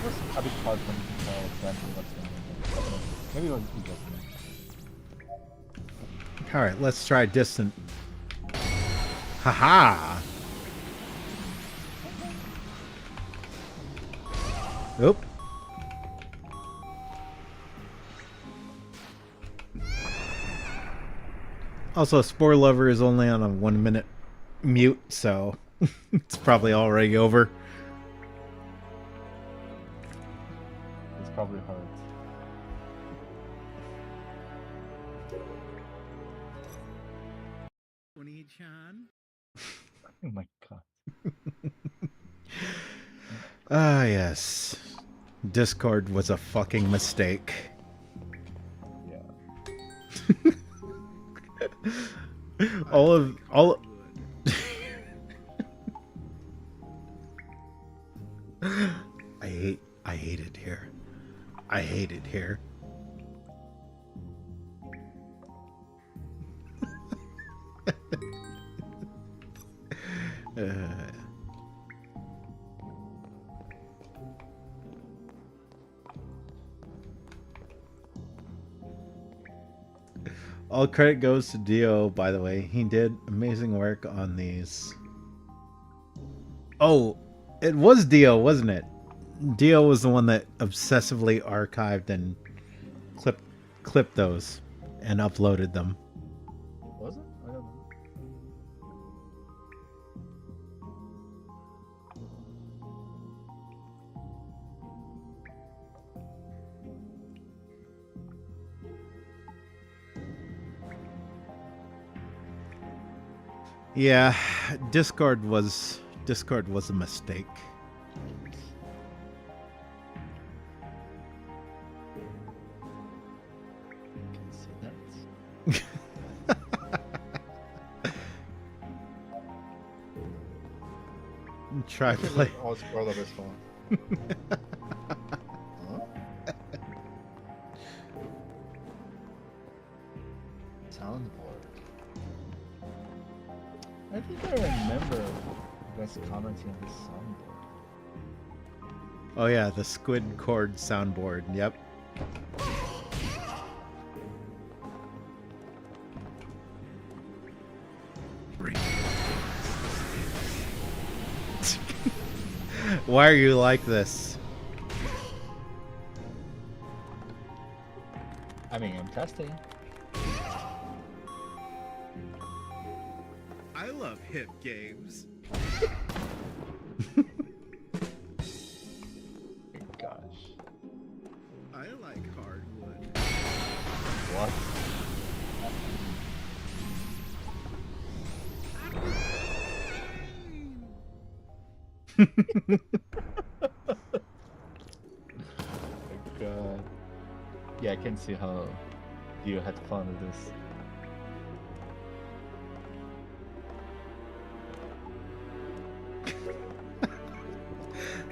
was a bit hard for me to tell exactly what's going on. Maybe it was because of me. Alright, let's try distant. Haha! Oop. Also, Spore Lover is only on a 1 minute mute, so it's probably already over. It's probably hard. Oh my god. Ah, yes. Discord was a fucking mistake. Yeah. all I hate it here. I hate it here. All credit goes to Dio, by the way. He did amazing work on these. Oh, it was Dio, wasn't it? Dio was the one that obsessively archived and clipped those and uploaded them. Was it? I don't know. Yeah, Discord was a mistake. Can you see that? Try play. Oh, it's part of his phone. Soundboard. I think I remember you guys commenting on this soundboard. Oh yeah, the Squid chord soundboard. Yep. Why are you like this? I mean, I'm testing. I love hip games. Gosh. I like hardwood. What? God. Yeah, I can see how you had fun with this.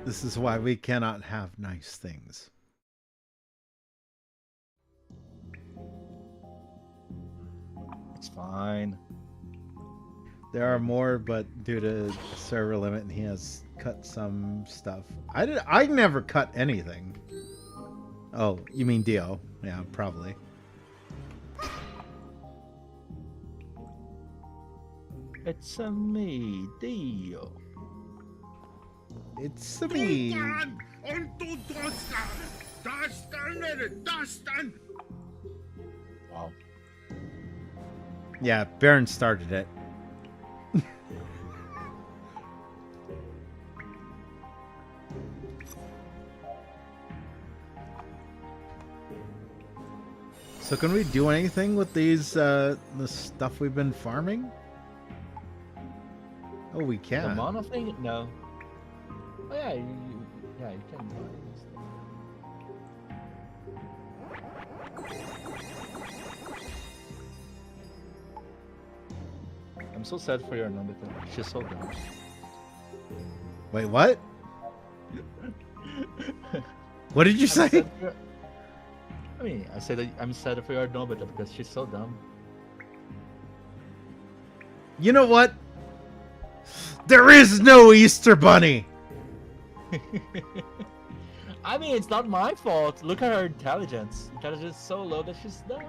This is why we cannot have nice things. It's fine. There are more, but due to server limit, he has cut some stuff. I never cut anything. Oh, you mean Dio? Yeah, probably. It's a me, Dio. It's me. Wow. Yeah, Baron started it. So can we do anything with these, the stuff we've been farming? Oh, we The can. mono thing? No. Oh yeah, you can buy this. I'm so sad for your number. She's so dumb. Wait, what? What did you say? I said that I'm sad for your Nobita because she's so dumb. You know what? There is no Easter Bunny! I mean, it's not my fault. Look at her intelligence. Intelligence is so low that she's dumb.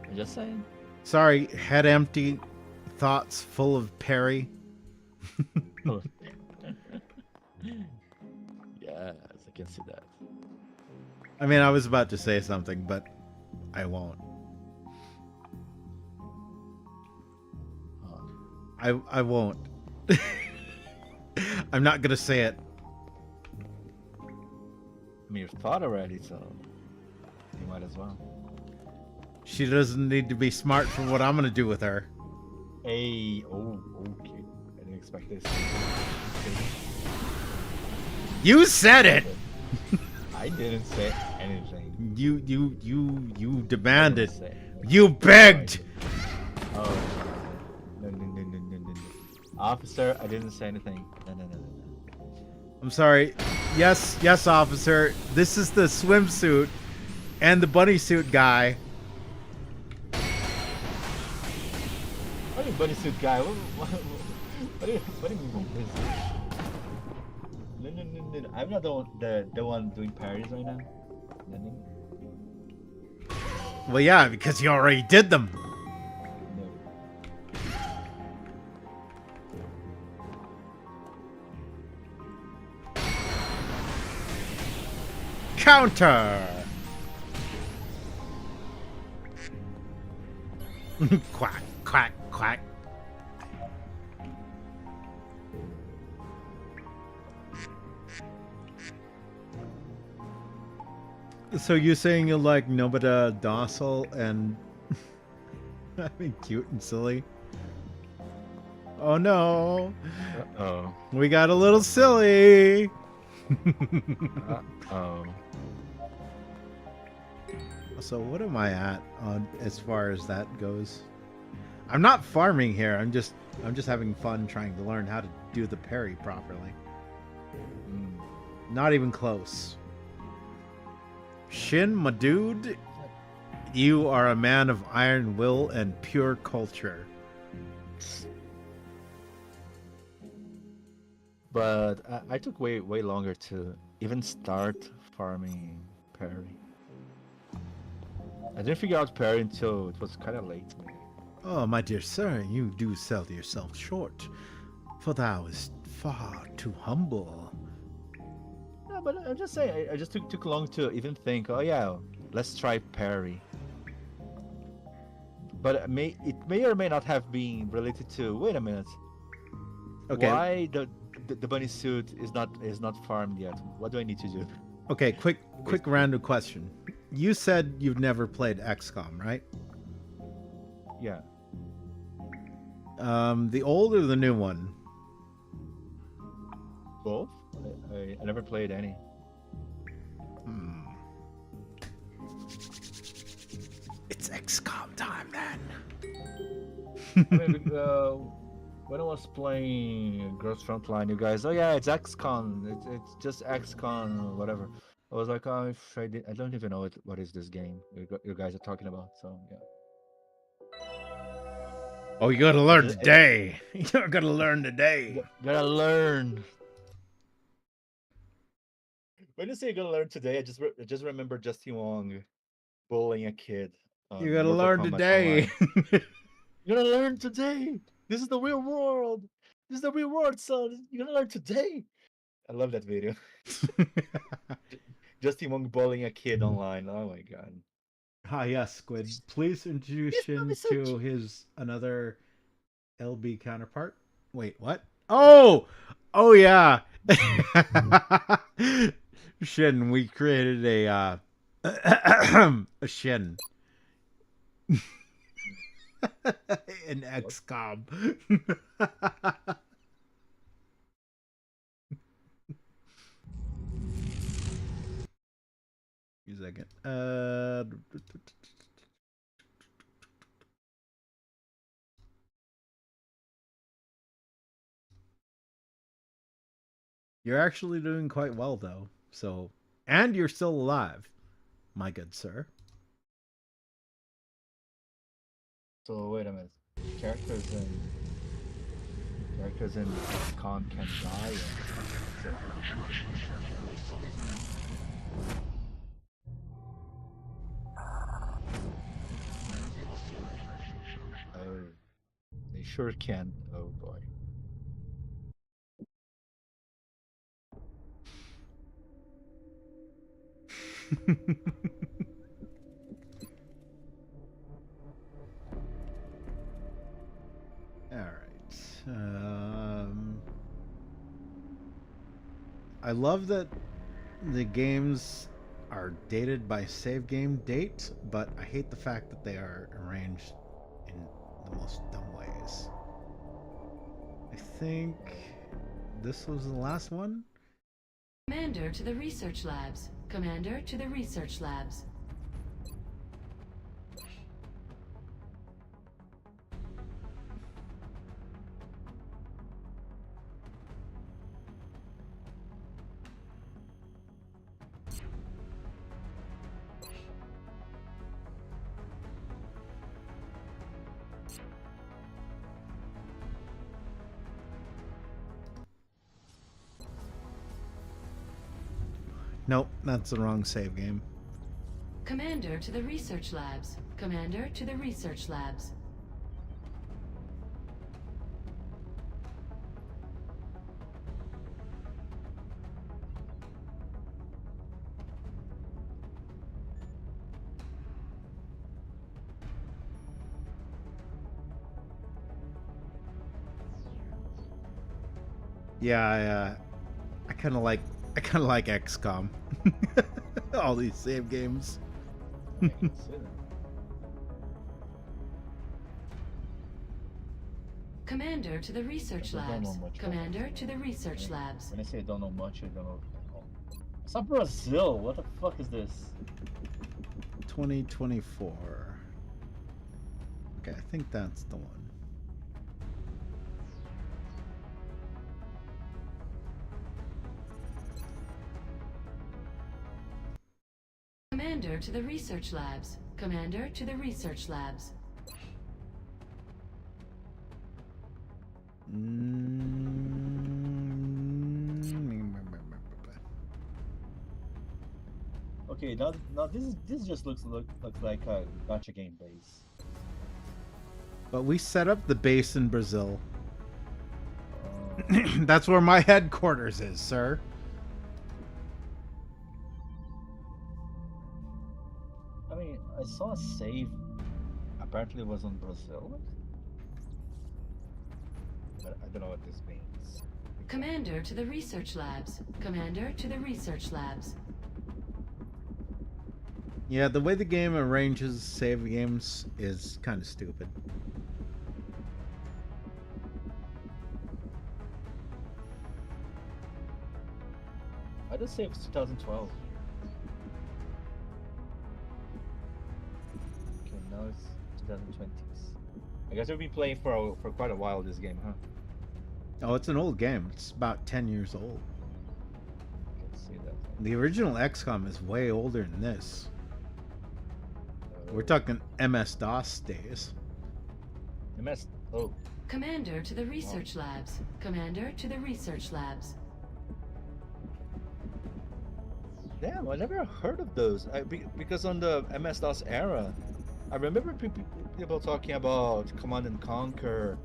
I'm just saying. Sorry, head empty, thoughts full of Perry. Yes, I can see that. I mean, I was about to say something, but I won't. I won't. I'm not gonna say it. I mean, you've thought already, so you might as well. She doesn't need to be smart for what I'm gonna do with her. Hey, oh, okay. I didn't expect this. You said it! I didn't say anything. You demanded. Say You begged! Oh, no. Officer, I didn't say anything. No. I'm sorry. Yes, officer. This is the swimsuit and the bunny suit guy. What do you bunny suit guy? What do you mean by this? No. I'm not the one doing parries right now. No. Well, yeah, because you already did them. No. Counter! Quack, quack, quack. So you're saying you like Nobita docile and I mean cute and silly? Oh no! Uh-oh. We got a little silly! Uh-oh. So what am I at on as far as that goes? I'm not farming here. I'm just having fun trying to learn how to do the parry properly. Not even close. Shin, my dude, you are a man of iron will and pure culture. But I took way longer to even start farming parry. I didn't figure out parry until it was kind of late. Oh, my dear sir, you do sell yourself short, for thou is far too humble. No, but I'm just saying, I just took long to even think. Oh yeah, let's try parry. But it may or may not have been related to. Wait a minute. Okay. Why the bunny suit is not farmed yet? What do I need to do? Okay, quick random question. You said you've never played XCOM, right? Yeah. The old or the new one? Both. I never played any. It's XCOM time then. I mean, when I was playing Girls Frontline, you guys, oh yeah, it's XCOM. It's just XCOM or whatever. I was like, oh, I don't even know what is this game you guys are talking about. So yeah. Oh, you gotta learn today. You're gonna learn today. Gotta learn. When you say you're gonna learn today, I just remember Justin Wong bullying a kid. You gotta Mortal learn Kombat today. Online. You're gonna learn today. This is the real world. This is the real world, son. You're gonna learn today. I love that video. Justin Wong bullying a kid online. Oh my god. Hi, yes, Squid. Please introduce Shin to his another LB counterpart. Wait, what? Oh yeah. Shin, we created a Shin. An XCOM. A second. You're actually doing quite well, though. So, and you're still alive, my good sir. So wait a minute. Characters in con can die. Oh, they sure can. Oh boy. All right. I love that the games are dated by save game date, but I hate the fact that they are arranged in the most dumb ways. I think this was the last one. Commander to the research labs. Commander to the research labs. Nope, that's the wrong save game. Commander to the research labs. Commander to the research labs. Yeah, I kind of like XCOM. All these save games. Commander to the research labs. Commander to the research labs. When I say I don't know much, I don't know. It's not Brazil. What the fuck is this? 2024. Okay, I think that's the one. Commander to the research labs. Commander to the research labs. Okay, now this just looks like a gacha game base. But we set up the base in Brazil. That's where my headquarters is, sir. I mean, I saw a save. Apparently, it was on Brazil. But I don't know what this means. Commander to the research labs. Commander to the research labs. Yeah, the way the game arranges save games is kind of stupid. I just saved 2012. Okay, now it's 2020s. I guess we've been playing for quite a while this game, huh? Oh, it's an old game. It's about 10 years old. I can see that. The original XCOM is way older than this. We're talking MS-DOS days. MS. Oh. Commander to the research labs. Commander to the research labs. Damn, I never heard of those. Because on the MS-DOS era, I remember people talking about Command and Conquer,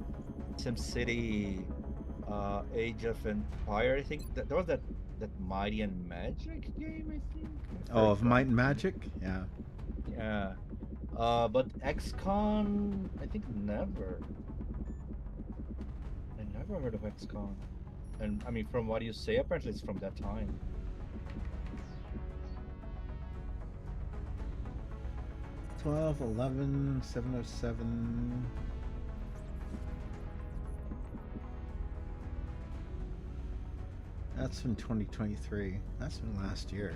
SimCity, Age of Empire. I think that there was that Mighty and Magic game. I think. Oh, of Might and Magic? Yeah. Yeah. But XCOM, I think never. I never heard of XCOM. And I mean, from what you say, apparently it's from that time. $12, $11, $707. That's from 2023. That's from last year.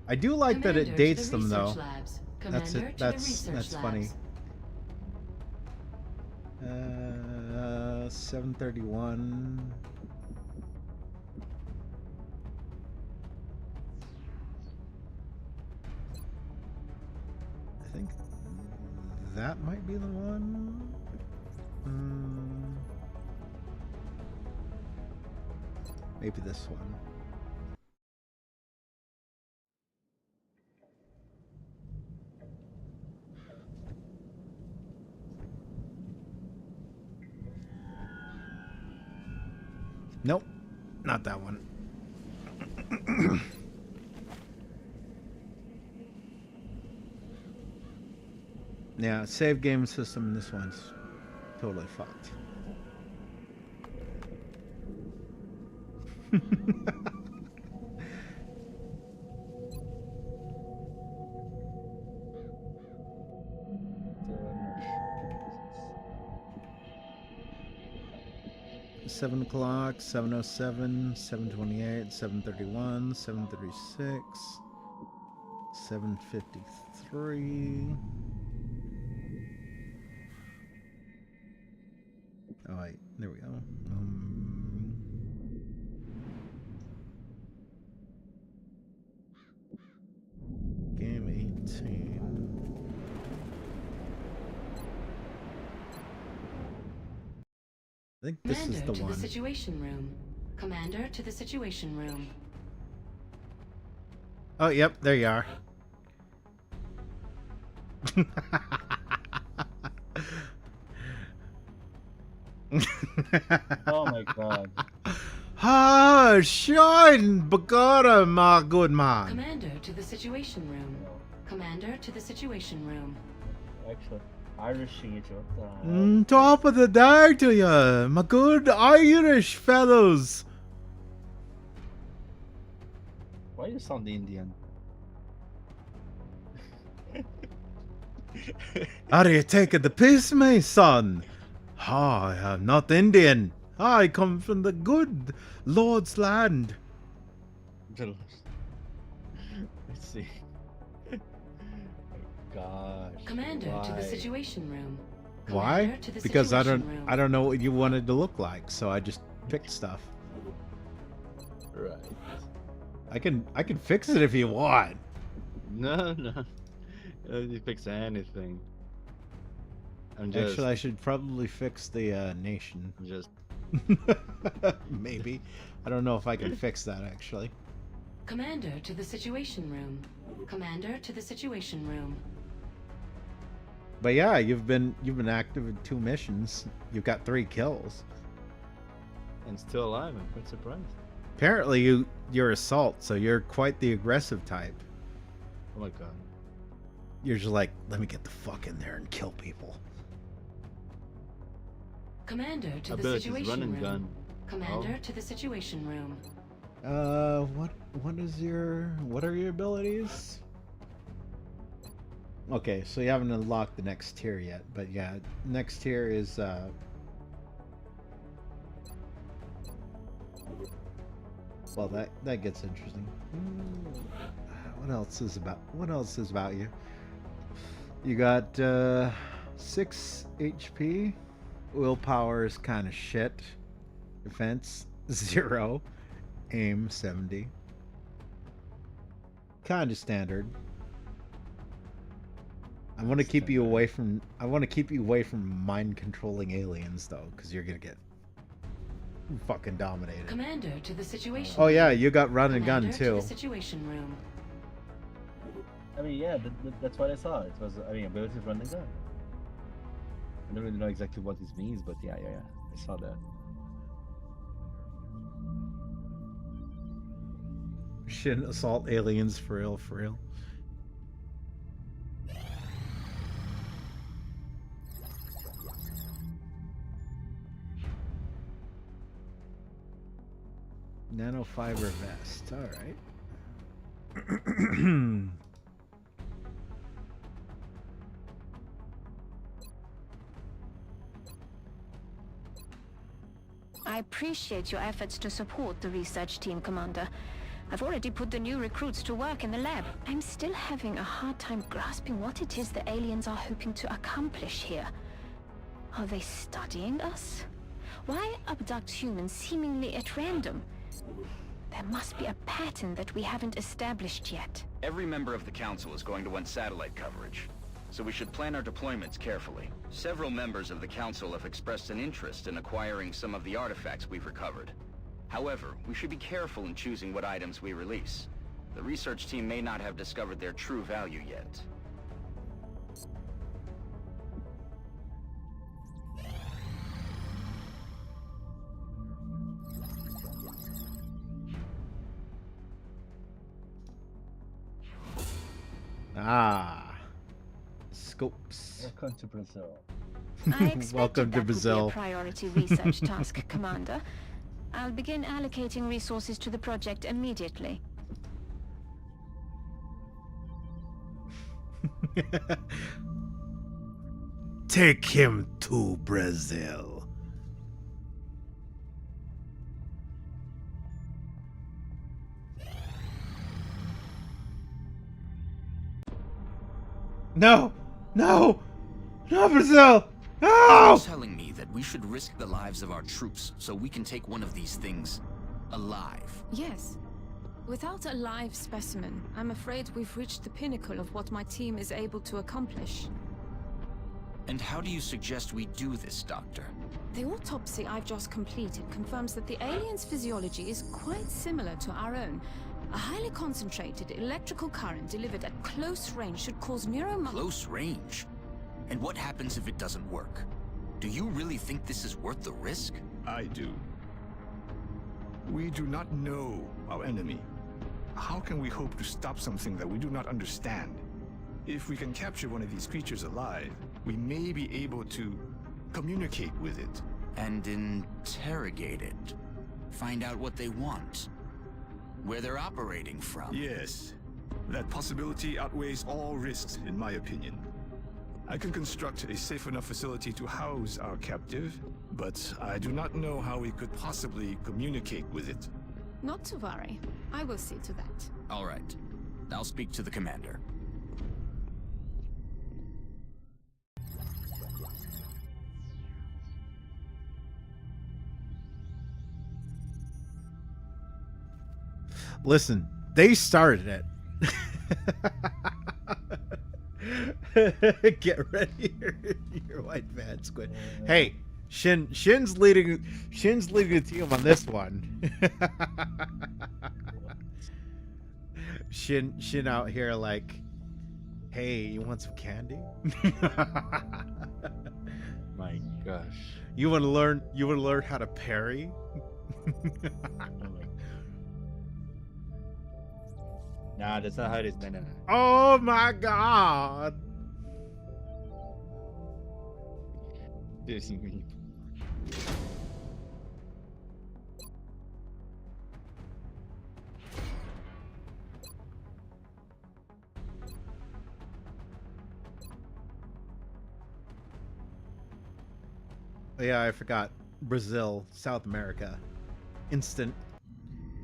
I do like that it dates them though. That's it. That's funny. 731. I think that might be the one. Maybe this one. Nope, not that one. Yeah, save game system in this one's totally fucked. Seven o'clock, 7:07, 7:28, 7:31, 7:36, 7:53. Oh wait, there we go. Game 18. I think this is the to one. The situation room. Commander to the situation room. Oh, yep, there you are. Oh my god. Ah, Shin, Bagara, my good man. Commander to the situation room. Commander to the situation room. Actually, Irish siege, what the hell? Top of the day to you, my good Irish fellows. Why you sound Indian? Are you taking the piss, my son? I am not Indian. I come from the good Lord's land. Let's see. Gosh. Commander to the why? situation room. Why? Commander to the Because I situation don't room. know what you wanted to look like, so I just picked stuff. Right. I can fix it if you want. No. You fix anything. I'm just. Actually, I should probably fix the nation. Just. Maybe. I don't know if I can fix that actually. Commander to the situation room. Commander to the situation room. But yeah, you've been active in 2 missions. You've got 3 kills. And still alive. I'm quite surprised. Apparently you're assault, so you're quite the aggressive type. Oh my god. You're just like, let me get the fuck in there and kill people. Commander to the Abilities, situation run and room. gun. Commander to the situation room. What are your abilities? Okay, so you haven't unlocked the next tier yet, but yeah, next tier is well, that gets interesting. What else is about you? You got 6 HP. Willpower is kind of shit. Defense 0. Aim 70. Kind of standard. I want to keep you away from mind controlling aliens though, because you're gonna get fucking dominated. Commander to the situation. Oh yeah, you got run and gun Commander to too. the situation room. I mean, yeah, that's what I saw. It was, I mean, ability to run and gun. I don't really know exactly what this means, but yeah, I saw that. Shin assault aliens for real. Nanofiber vest. All right. I appreciate your efforts to support the research team, Commander. I've already put the new recruits to work in the lab. I'm still having a hard time grasping what it is the aliens are hoping to accomplish here. Are they studying us? Why abduct humans seemingly at random? There must be a pattern that we haven't established yet. Every member of the Council is going to want satellite coverage, so we should plan our deployments carefully. Several members of the Council have expressed an interest in acquiring some of the artifacts we've recovered. However, we should be careful in choosing what items we release. The research team may not have discovered their true value yet. Scopes. Welcome to Brazil. I expected Welcome to that would be Brazil. a priority research task, Commander. I'll begin allocating resources to the project immediately. Take him to Brazil. No, Brazil! No! You're telling me that we should risk the lives of our troops so we can take one of these things alive? Yes. Without a live specimen, I'm afraid we've reached the pinnacle of what my team is able to accomplish. And how do you suggest we do this, Doctor? The autopsy I've just completed confirms that the alien's physiology is quite similar to our own. A highly concentrated electrical current delivered at close range should cause Close range? And what happens if it doesn't work? Do you really think this is worth the risk? I do. We do not know our enemy. How can we hope to stop something that we do not understand? If we can capture one of these creatures alive, we may be able to communicate with it. And interrogate it. Find out what they want. Where they're operating from. Yes. That possibility outweighs all risks, in my opinion. I can construct a safe enough facility to house our captive, but I do not know how we could possibly communicate with it. Not to worry. I will see to that. All right. I'll speak to the commander. Listen, they started it. Get ready, your white van, Squid. Hey, Shin's leading the team on this one. Shin out here like, hey, you want some candy? My gosh. You want to learn how to parry? Nah, that's not how it is. No. Oh my god! Seriously. Yeah, I forgot. Brazil, South America. Instant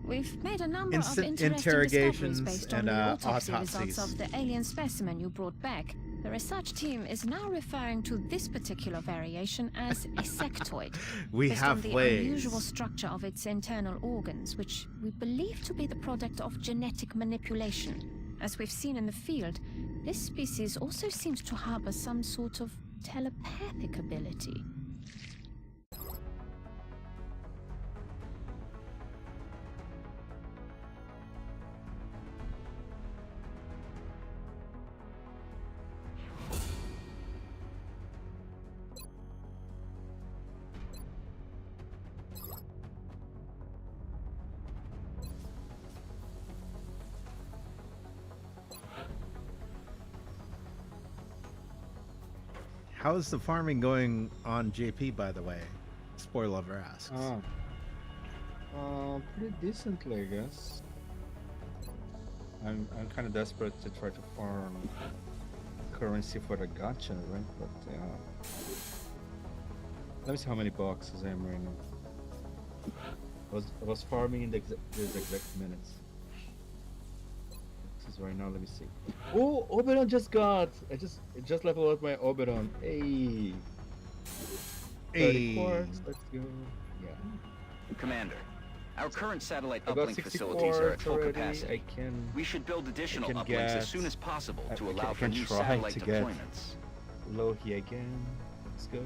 We've made a number Instant of interesting interrogations discoveries based on and, the autopsy autopsies. results of the alien specimen you brought back. The research team is now referring to this particular variation as a sectoid. We based have on the ways. unusual structure of its internal organs, which we believe to be the product of genetic manipulation. As we've seen in the field, this species also seems to harbor some sort of telepathic ability. How's the farming going on JP, by the way? Spoiler lover asks. Pretty decently, I guess. I'm kind of desperate to try to farm currency for the gacha, right? But let me see how many boxes I am right now. I was farming in these exact minutes. This is right now. Let me see. Oh, Oberon just got. I just leveled up my Oberon. Hey. 30 quartz. Let's go. Yeah. Commander, our current satellite I got uplink 60 facilities are at full already. capacity. We should build additional uplinks as soon as possible to allow for new satellite deployments. Lohi again. Let's go.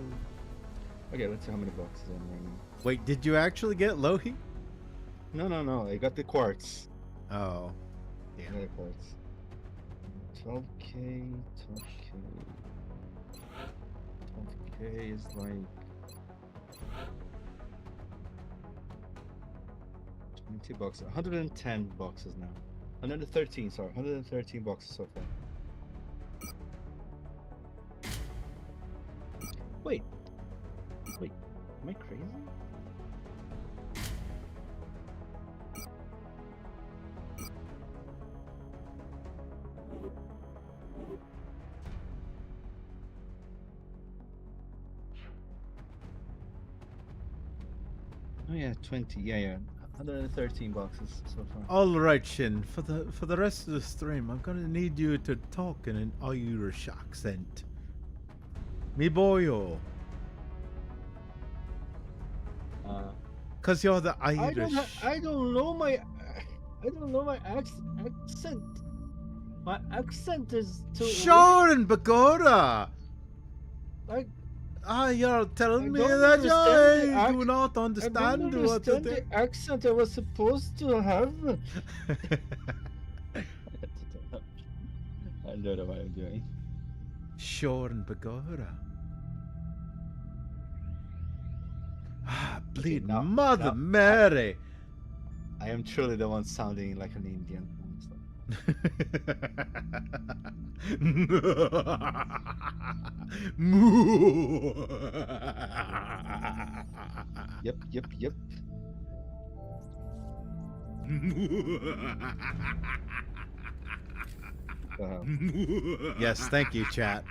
Okay, let's see how many boxes I'm right now. Wait, did you actually get Lohi? No. I got the quartz. Oh. Yeah. I got the quartz. 12k. 12k is like 20 boxes. 110 boxes now. 113, sorry. 113 boxes so far. Wait, am I crazy? Oh yeah, 20. Yeah. 113 boxes so far. All right, Shin. For the rest of the stream, I'm gonna need you to talk in an Irish accent. Me boyo. Cause you're the Irish. I don't know my accent. My accent is too. Sure, and Bagora. You're telling me that I do not understand I don't what understand the the accent I was supposed to have. I don't know what I'm doing. Sure, and Bagora. Bleed Mother Mary. I am truly the one sounding like an Indian. Yep. Yes, thank you, chat.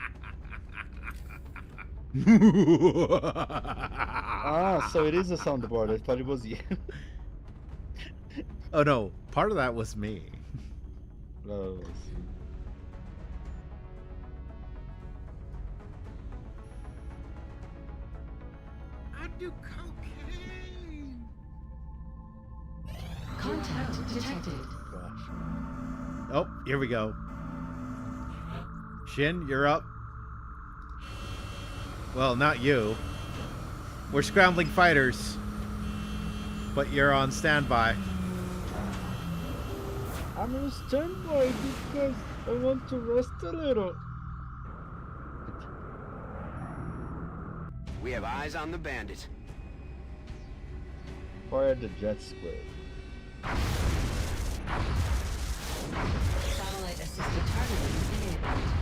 So it is a soundboard. I thought it was you. Oh no, part of that was me. Oh, I see. I do cocaine. Contact detected. Oh, here we go. Shin, you're up. Well, not you. We're scrambling fighters. But you're on standby. I'm on standby because I want to rest a little. We have eyes on the bandit. Fire the jet squid. Satellite assisted targeting enabled.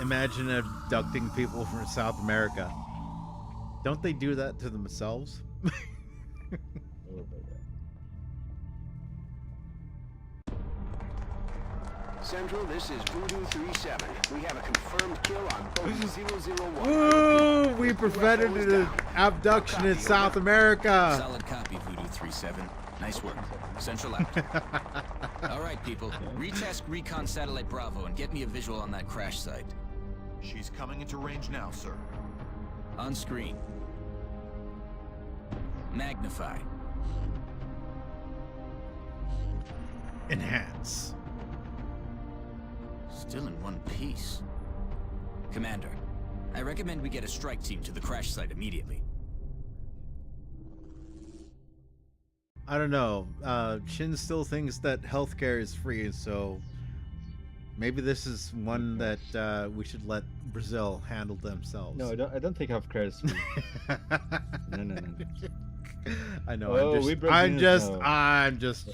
Imagine abducting people from South America. Don't they do that to themselves? Oh my god. Central, this is Voodoo 37. We have a confirmed kill on boat 001. Woo! We prevented an abduction in South America. Solid copy, Voodoo 37. Nice work. Central out. All right, people. Retask Recon Satellite Bravo and get me a visual on that crash site. She's coming into range now, sir. On screen. Magnify. Enhance. Still in one piece. Commander, I recommend we get a strike team to the crash site immediately. I don't know. Shin still thinks that healthcare is free, so maybe this is one that we should let Brazil handle themselves. No, I don't think healthcare is free. No. I know. Oh, I'm just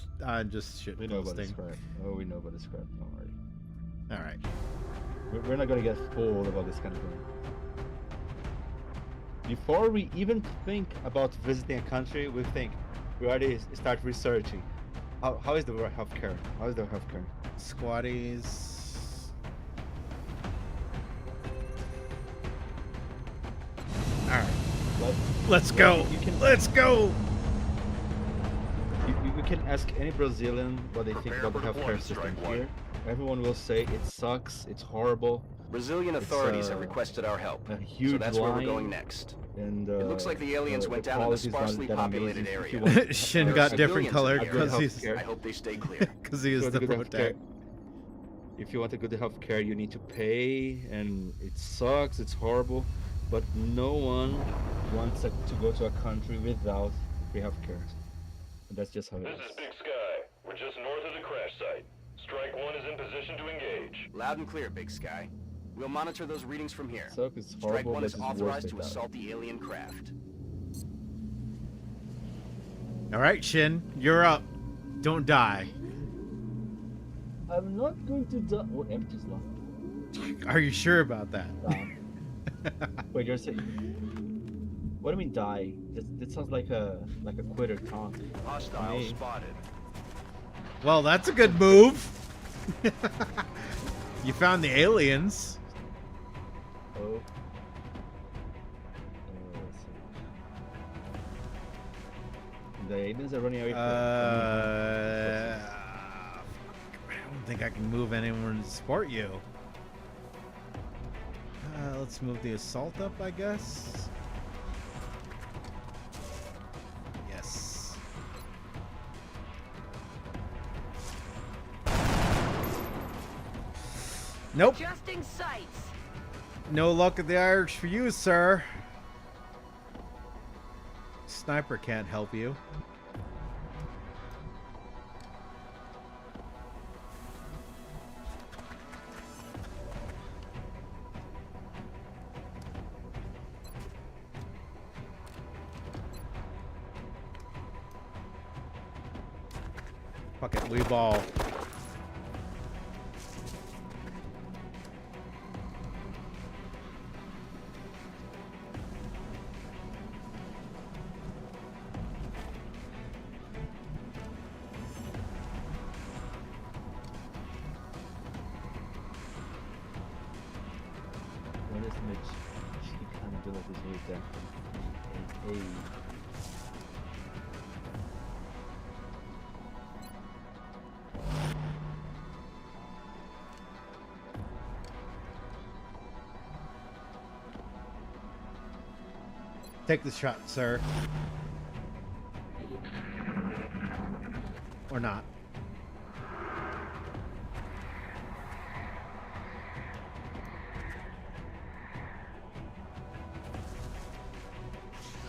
shit We know about the posting. scrap. Oh, we know about the scrap. Don't worry. All right. We're not gonna get fooled about this kind of thing. Before we even think about visiting a country, we already start researching. How is the healthcare? How is the healthcare? Squatties. All right. Let's go. Let's go. You can ask any Brazilian what they think about the healthcare system here. Everyone will say it sucks, it's horrible. Brazilian authorities have requested our help, so that's where we're going next. And it looks like the aliens went down in a sparsely populated area. Shin got different color because he's. I hope they stay clear. Because he is the protect. If you want a good healthcare, you need to pay, and it sucks. It's horrible, but no one wants to go to a country without free healthcare. And that's just how it is. This is Big Sky. We're just north of the crash site. Strike 1 is in position to engage. Loud and clear, Big Sky. We'll monitor those readings from here. So it's Strike horrible, 1 is but it's worth authorized it, to though. assault the alien craft. All right, Shin, you're up. Don't die. I'm not going to die. Oh, empty slot. Are you sure about that? Wait, you're saying? What do you mean die? That sounds like a quitter taunt. Hostile Me. spotted. Well, that's a good move. You found the aliens. Oh. The aliens are running away from I don't think I can move anyone to support you. Let's move the assault up, I guess. Yes. Nope. Adjusting sights. No luck at the Irish for you, sir. Sniper can't help you. Fuck it, we ball. What is Mitch? She can't do like this with that. Hey. Take the shot, sir. Or not.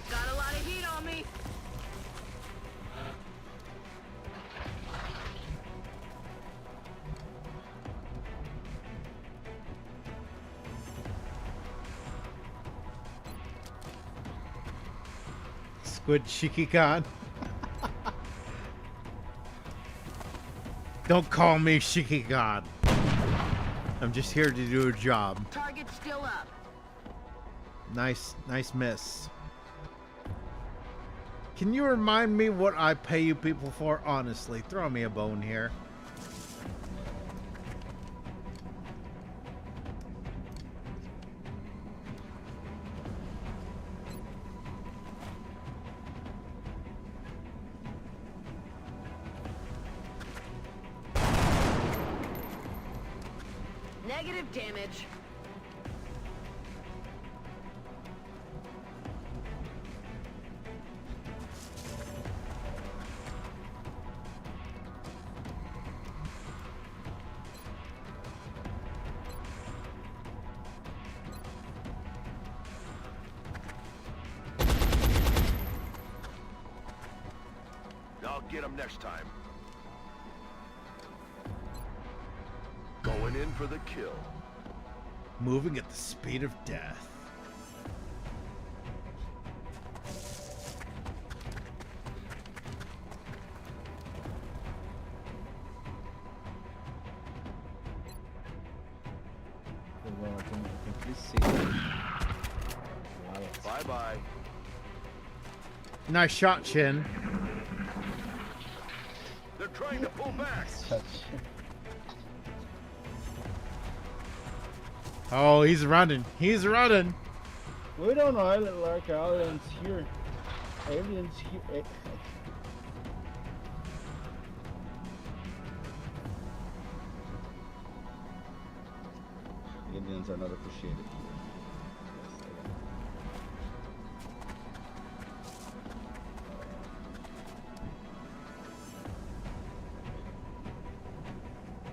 Got a lot of heat on me. Squid Shiki-Khan. Don't call me Shiki-Khan. I'm just here to do a job. Target still up. Nice miss. Can you remind me what I pay you people for? Honestly, throw me a bone here. Negative damage. I'll get him next time. Going in for the kill. Moving at the speed of death. Well, I can please see. Bye bye. Nice shot, Shin. They're trying to pull back. Oh, he's running. He's running. We don't know like aliens here. Aliens here. Aliens are not appreciated here.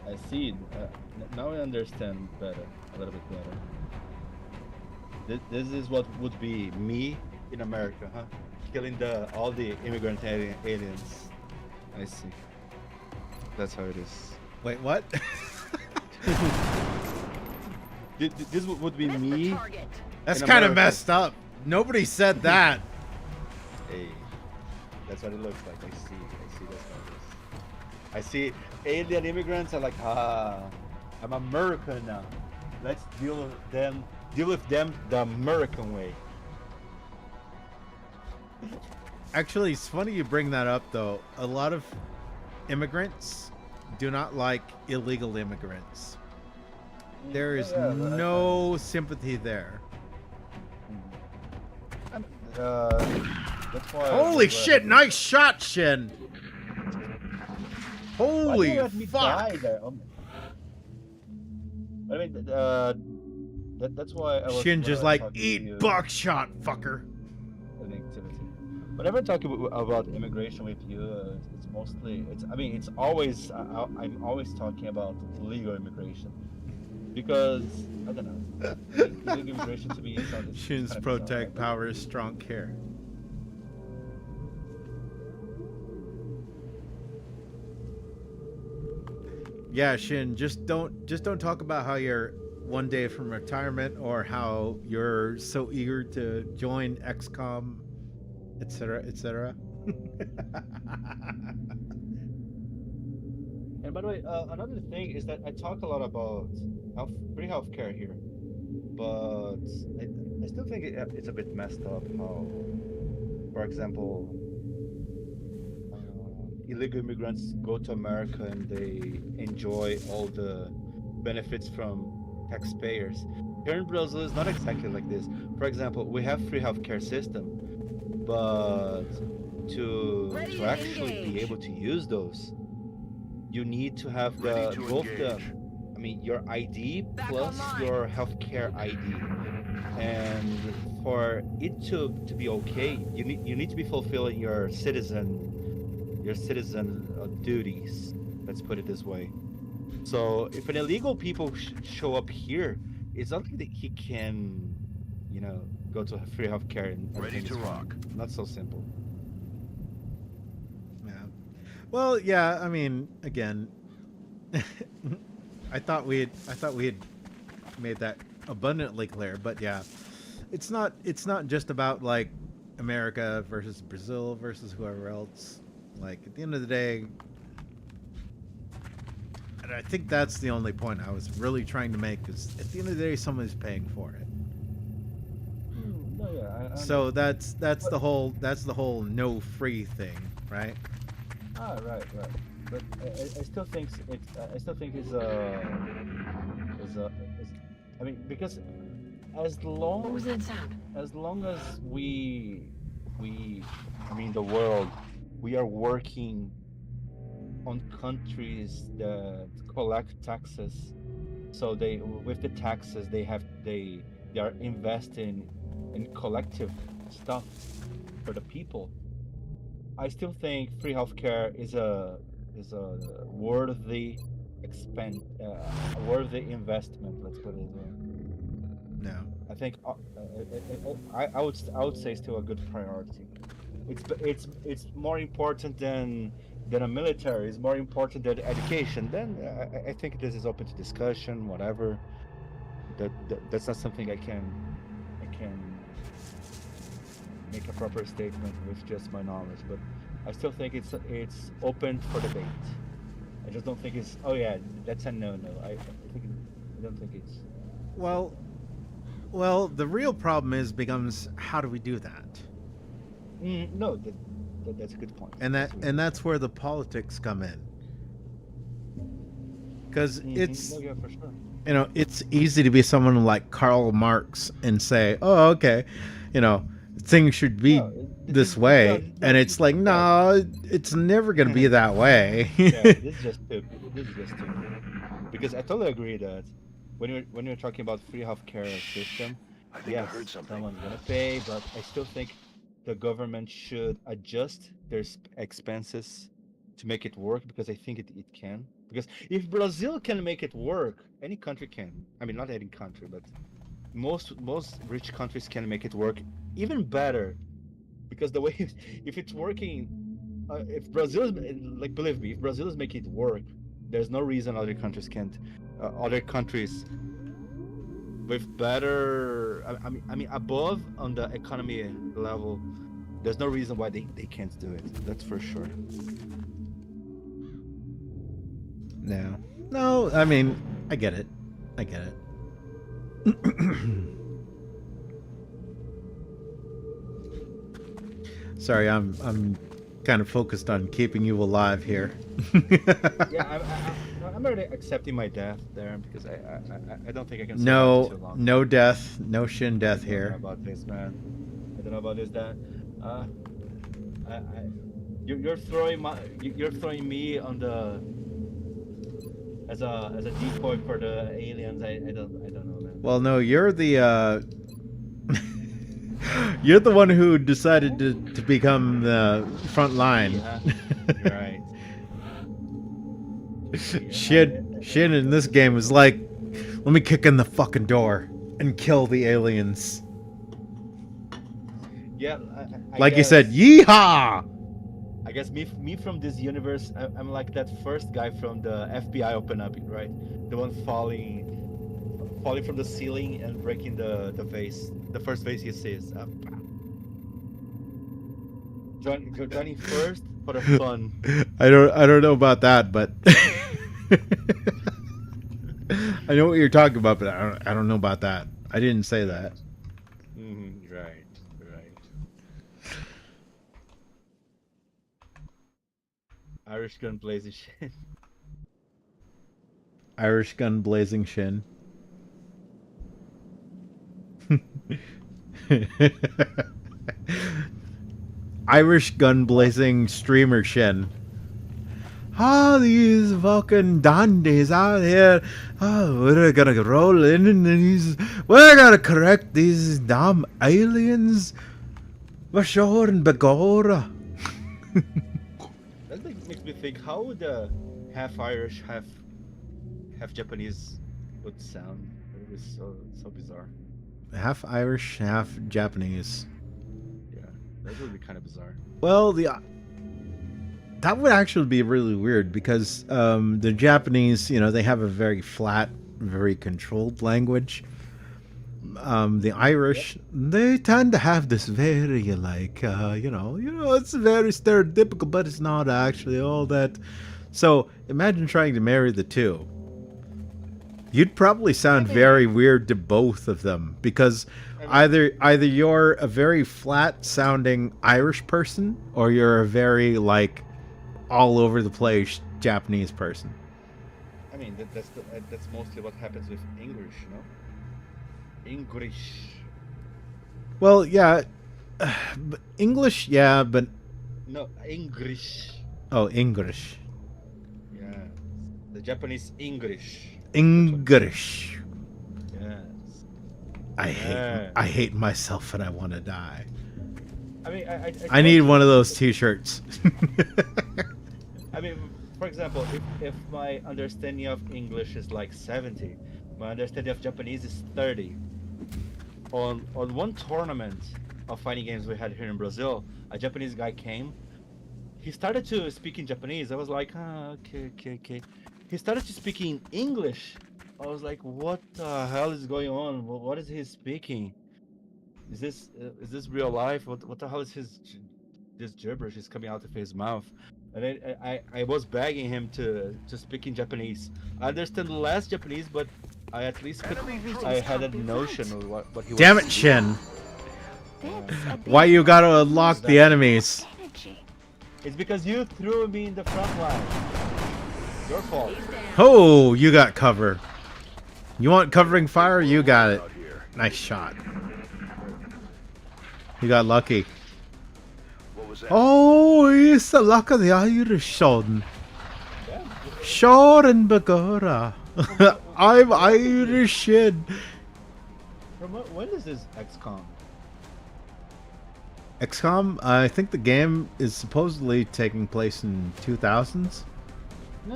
I see. Now I understand better, a little bit better. This is what would be me in America, huh? Killing all the immigrant aliens. I see. That's how it is. Wait, what? This would be me. That's in kind of America. messed up. Nobody said that. Hey, that's what it looks like. I see. That's how it is. I see alien immigrants are like, I'm American now. Let's deal with them the American way. Actually, it's funny you bring that up, though. A lot of immigrants do not like illegal immigrants. There is no sympathy there. That's why. Holy shit! Nice shot, Shin. Why Holy you let me fuck! die there? Oh my- I mean, that's why I was. Shin when just I was like, talking to eat you, buckshot, fucker. an activity. Whenever I talk about immigration with you, it's mostly it's always I'm always talking about legal immigration because I don't know. Illegal immigration to me is not. Shin's protect power is strong care. Yeah, Shin, just don't talk about how you're one day from retirement or how you're so eager to join XCOM, etc., etc. And by the way, another thing is that I talk a lot about free healthcare here, but I still think it's a bit messed up how, for example, illegal immigrants go to America and they enjoy all the benefits from taxpayers. Here in Brazil, it's not exactly like this. For example, we have free healthcare system, but to actually be able to use those, you need to have your ID plus your healthcare ID. And for it to be okay, you need to be fulfilling your citizen duties. Let's put it this way. So if an illegal people show up here, it's not like that he can, go to free healthcare and Ready to rock. Not so simple. Yeah. Well, yeah. I mean, again, I thought we had made that abundantly clear, but yeah, it's not just about like America versus Brazil versus whoever else. Like, at the end of the day, and I think that's the only point I was really trying to make, is at the end of the day, somebody's paying for it. No, yeah, So that's the whole no free thing, right? Right. But I still think I mean, because as long What was that sound? as long as I mean the world, we are working on countries that collect taxes, so they with the taxes they are investing in collective stuff for the people. I still think free healthcare is a worthy a worthy investment. Let's put it this way. No. I think I would say still a good priority. It's more important than a military. It's more important than education. Then I think this is open to discussion. Whatever. That's not something I can make a proper statement with just my knowledge. But I still think it's open for debate. I just don't think it's that's a no. I don't think it's Well, the real problem becomes how do we do that? No, that's a good point. And that's where the politics come in. Because it's yeah, for sure. It's easy to be someone like Karl Marx and say, "Oh, okay, things should be this way," and it's like, no, it's never going to be that way. This is just stupid. Because I totally agree that when you're talking about free healthcare system, yes, someone's gonna pay, but I still think the government should adjust their expenses to make it work, because I think it can. Because if Brazil can make it work, any country can. I mean, not any country, but most rich countries can make it work even better. Because the way if it's working, if Brazil is like, believe me, if Brazil is making it work, there's no reason other countries can't. Other countries with better, I mean, above on the economy level, there's no reason why they can't do it. That's for sure. No, I mean, I get it. Sorry, I'm kind of focused on keeping you alive here. Yeah, I'm already accepting my death there, because I don't think I can survive too long. No death, no Shin death here. I don't know about this, man. I don't know about this, that. You're throwing me on the as a decoy for the aliens. I don't know, man. Well, no, you're the you're the one who decided to become the front line. Yeah, you're right. Shin in this game is like, let me kick in the fucking door and kill the aliens. Yeah, like you said, yeehaw! I guess me from this universe, I'm like that first guy from the FBI Open Up, right? The one falling from the ceiling and breaking the vase. The first vase he sees. Joining first for the fun. I don't know about that, but I know what you're talking about, but I don't know about that. I didn't say that. Right. Irish gun blazing Shin. Irish gun blazing Shin. Irish gun blazing streamer Shin. These fucking dandies out here. We're gonna roll in and we're gonna correct these damn aliens. Bashor and Begora. That makes me think, how would the half Irish, half Japanese would sound? It was so bizarre. Half Irish, half Japanese. Yeah, that would be kind of bizarre. Well, that would actually be really weird, because the Japanese, they have a very flat, very controlled language. the Irish, they tend to have this very like it's very stereotypical, but it's not actually all that. So imagine trying to marry the two. You'd probably sound very weird to both of them because either you're a very flat sounding Irish person or you're a very like all over the place Japanese person. I mean, that's mostly what happens with English, no? English. Well, yeah, English, yeah, but No, English. oh, English. Yeah, the Japanese English. English. Yes. I hate myself and I want to die. I mean, I need one of those T-shirts. I mean, for example, if my understanding of English is like 70, my understanding of Japanese is 30. On one tournament of fighting games we had here in Brazil, a Japanese guy came. He started to speak in Japanese. I was like, okay. He started to speak in English. I was like, what the hell is going on? What is he speaking? Is this real life? What the hell is this gibberish is coming out of his mouth? And I was begging him to speak in Japanese. I understand less Japanese, but I at least I had a notion of what he was. Damn it, Shin! Why you gotta unlock the enemies? It's because you threw me in the front line. Your fault. Oh, you got cover. You want covering fire? You got it. Nice shot. You got lucky. Oh, it's the luck of the Irish son. Sean Begora. I'm Irish Shin. When is this XCOM? XCOM? I think the game is supposedly taking place in 2000s. No.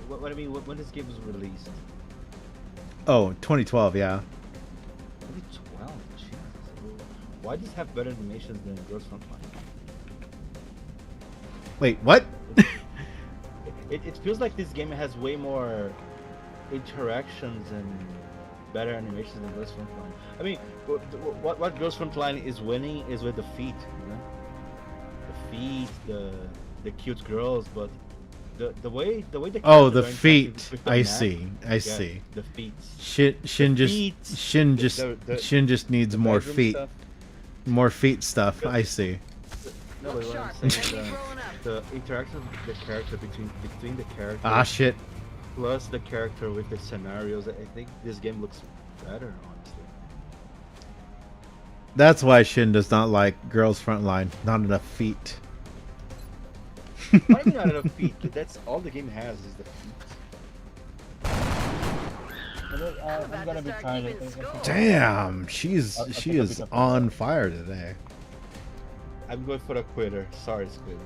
What I mean, when this game was released? Oh, 2012, yeah. 2012? Jesus. Why does it have better animations than Girls Frontline? Wait, what? It feels like this game has way more interactions and better animations than Girls Frontline. I mean, what Girls Frontline is winning is with the feet, you know? The feet, the cute girls, but the way the oh, the characters are feet. interacting with the I map, see. I yeah, see. the feet. Shin just needs more bedroom feet. stuff. More feet stuff. I see. No, but what I'm saying is the interaction of the character between the characters. Ah, shit. Plus the character with the scenarios. I think this game looks better, honestly. That's why Shin does not like Girls Frontline. Not enough feet. Why do you not enough feet? That's all the game has is the feet. I'm gonna be tired. Damn, she is on fire today. I'm going for a quitter. Sorry, Squid.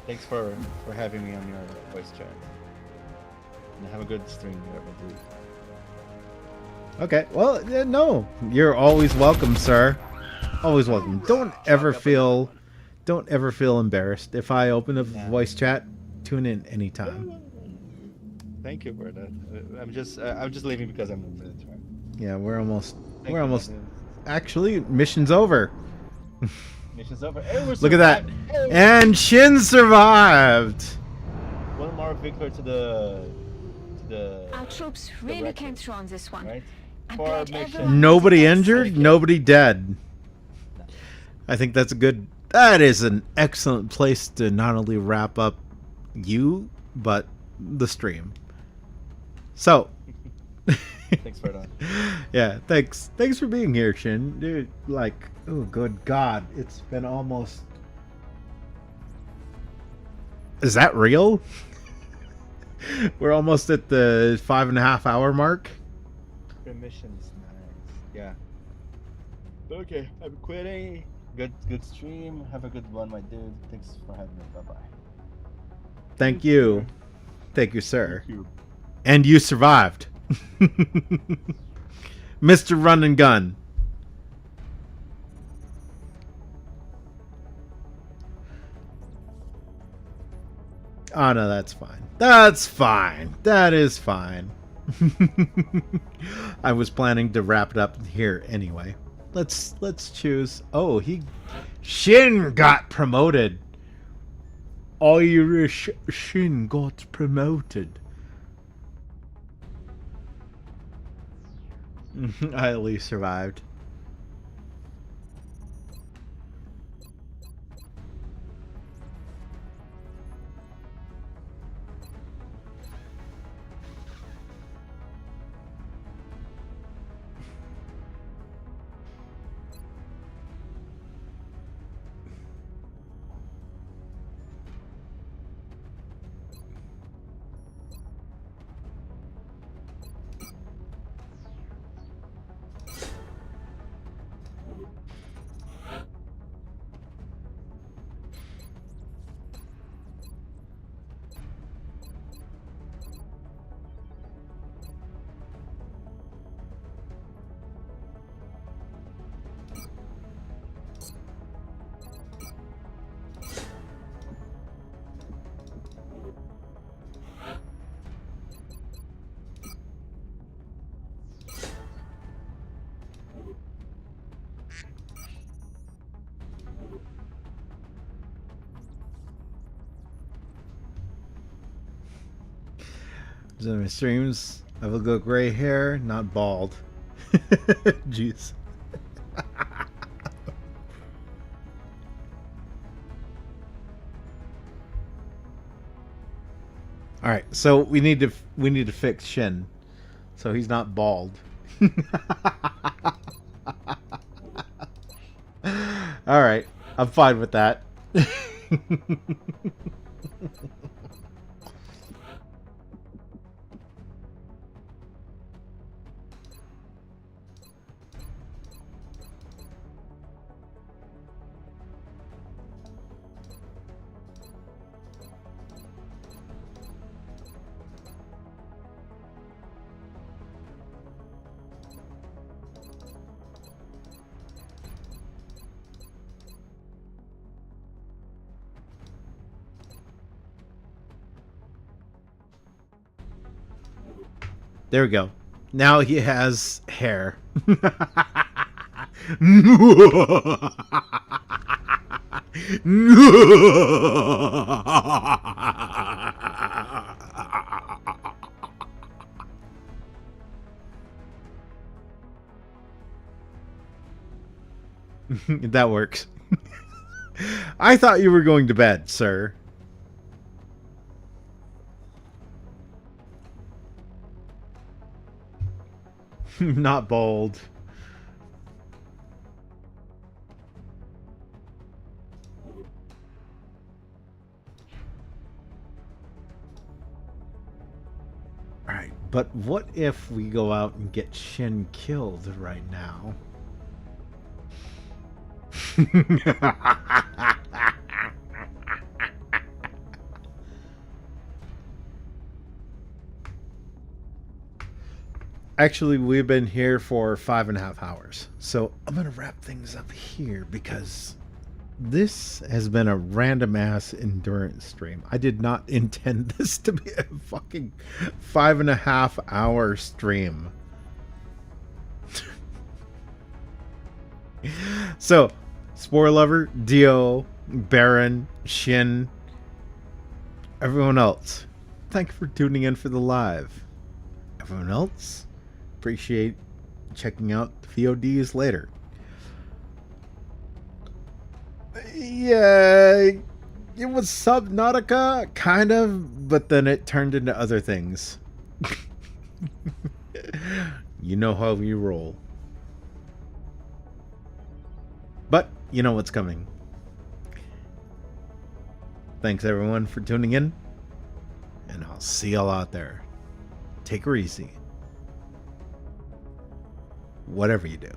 Thanks for having me on your voice chat. And have a good stream, whatever, dude. Okay, well, no, you're always welcome, sir. Always welcome. Don't ever feel embarrassed if I open a voice chat. Tune in anytime. Thank you for that. I'm just leaving because I'm in the military. Yeah, we're almost actually mission's over. Mission's over. Hey, Look at that. Hey. And Shin survived. One more victory to the Our troops really came through on this one. Right? I'm For glad mission. everyone Nobody was injured, safe. nobody dead. I think that is an excellent place to not only wrap up you, but the stream. So, thanks for that. Yeah, thanks for being here, Shin. Dude, like, oh good God, it's been almost. Is that real? We're almost at the 5.5 hour mark. Mission's nice. Yeah. Okay, I'm quitting. Good stream. Have a good one, my dude. Thanks for having me. Bye bye. Thank you. Thank you, sir. Thank you. And you survived. Mr. Run and Gun. Oh no, that's fine. That's fine. That is fine. I was planning to wrap it up here anyway. Let's choose. Oh, Shin got promoted. Irish Shin got promoted. I at least survived. So my streams, I will go gray hair, not bald. Jeez. All right, so we need to fix Shin, so he's not bald. All right, I'm fine with that. There we go. Now he has hair. That works. I thought you were going to bed, sir. Not bold. Alright, but what if we go out and get Shin killed right now? Actually, we've been here for 5.5 hours. So I'm going to wrap things up here because this has been a random ass endurance stream. I did not intend this to be a fucking 5.5 hour stream. So, Spore Lover, Dio, Baron, Shin, everyone else, thank you for tuning in for the live. Everyone else, appreciate checking out the VODs later. Yeah, it was Subnautica, kind of, but then it turned into other things. You know how we roll. But you know what's coming. Thanks everyone for tuning in, and I'll see y'all out there. Take her easy. Whatever you do.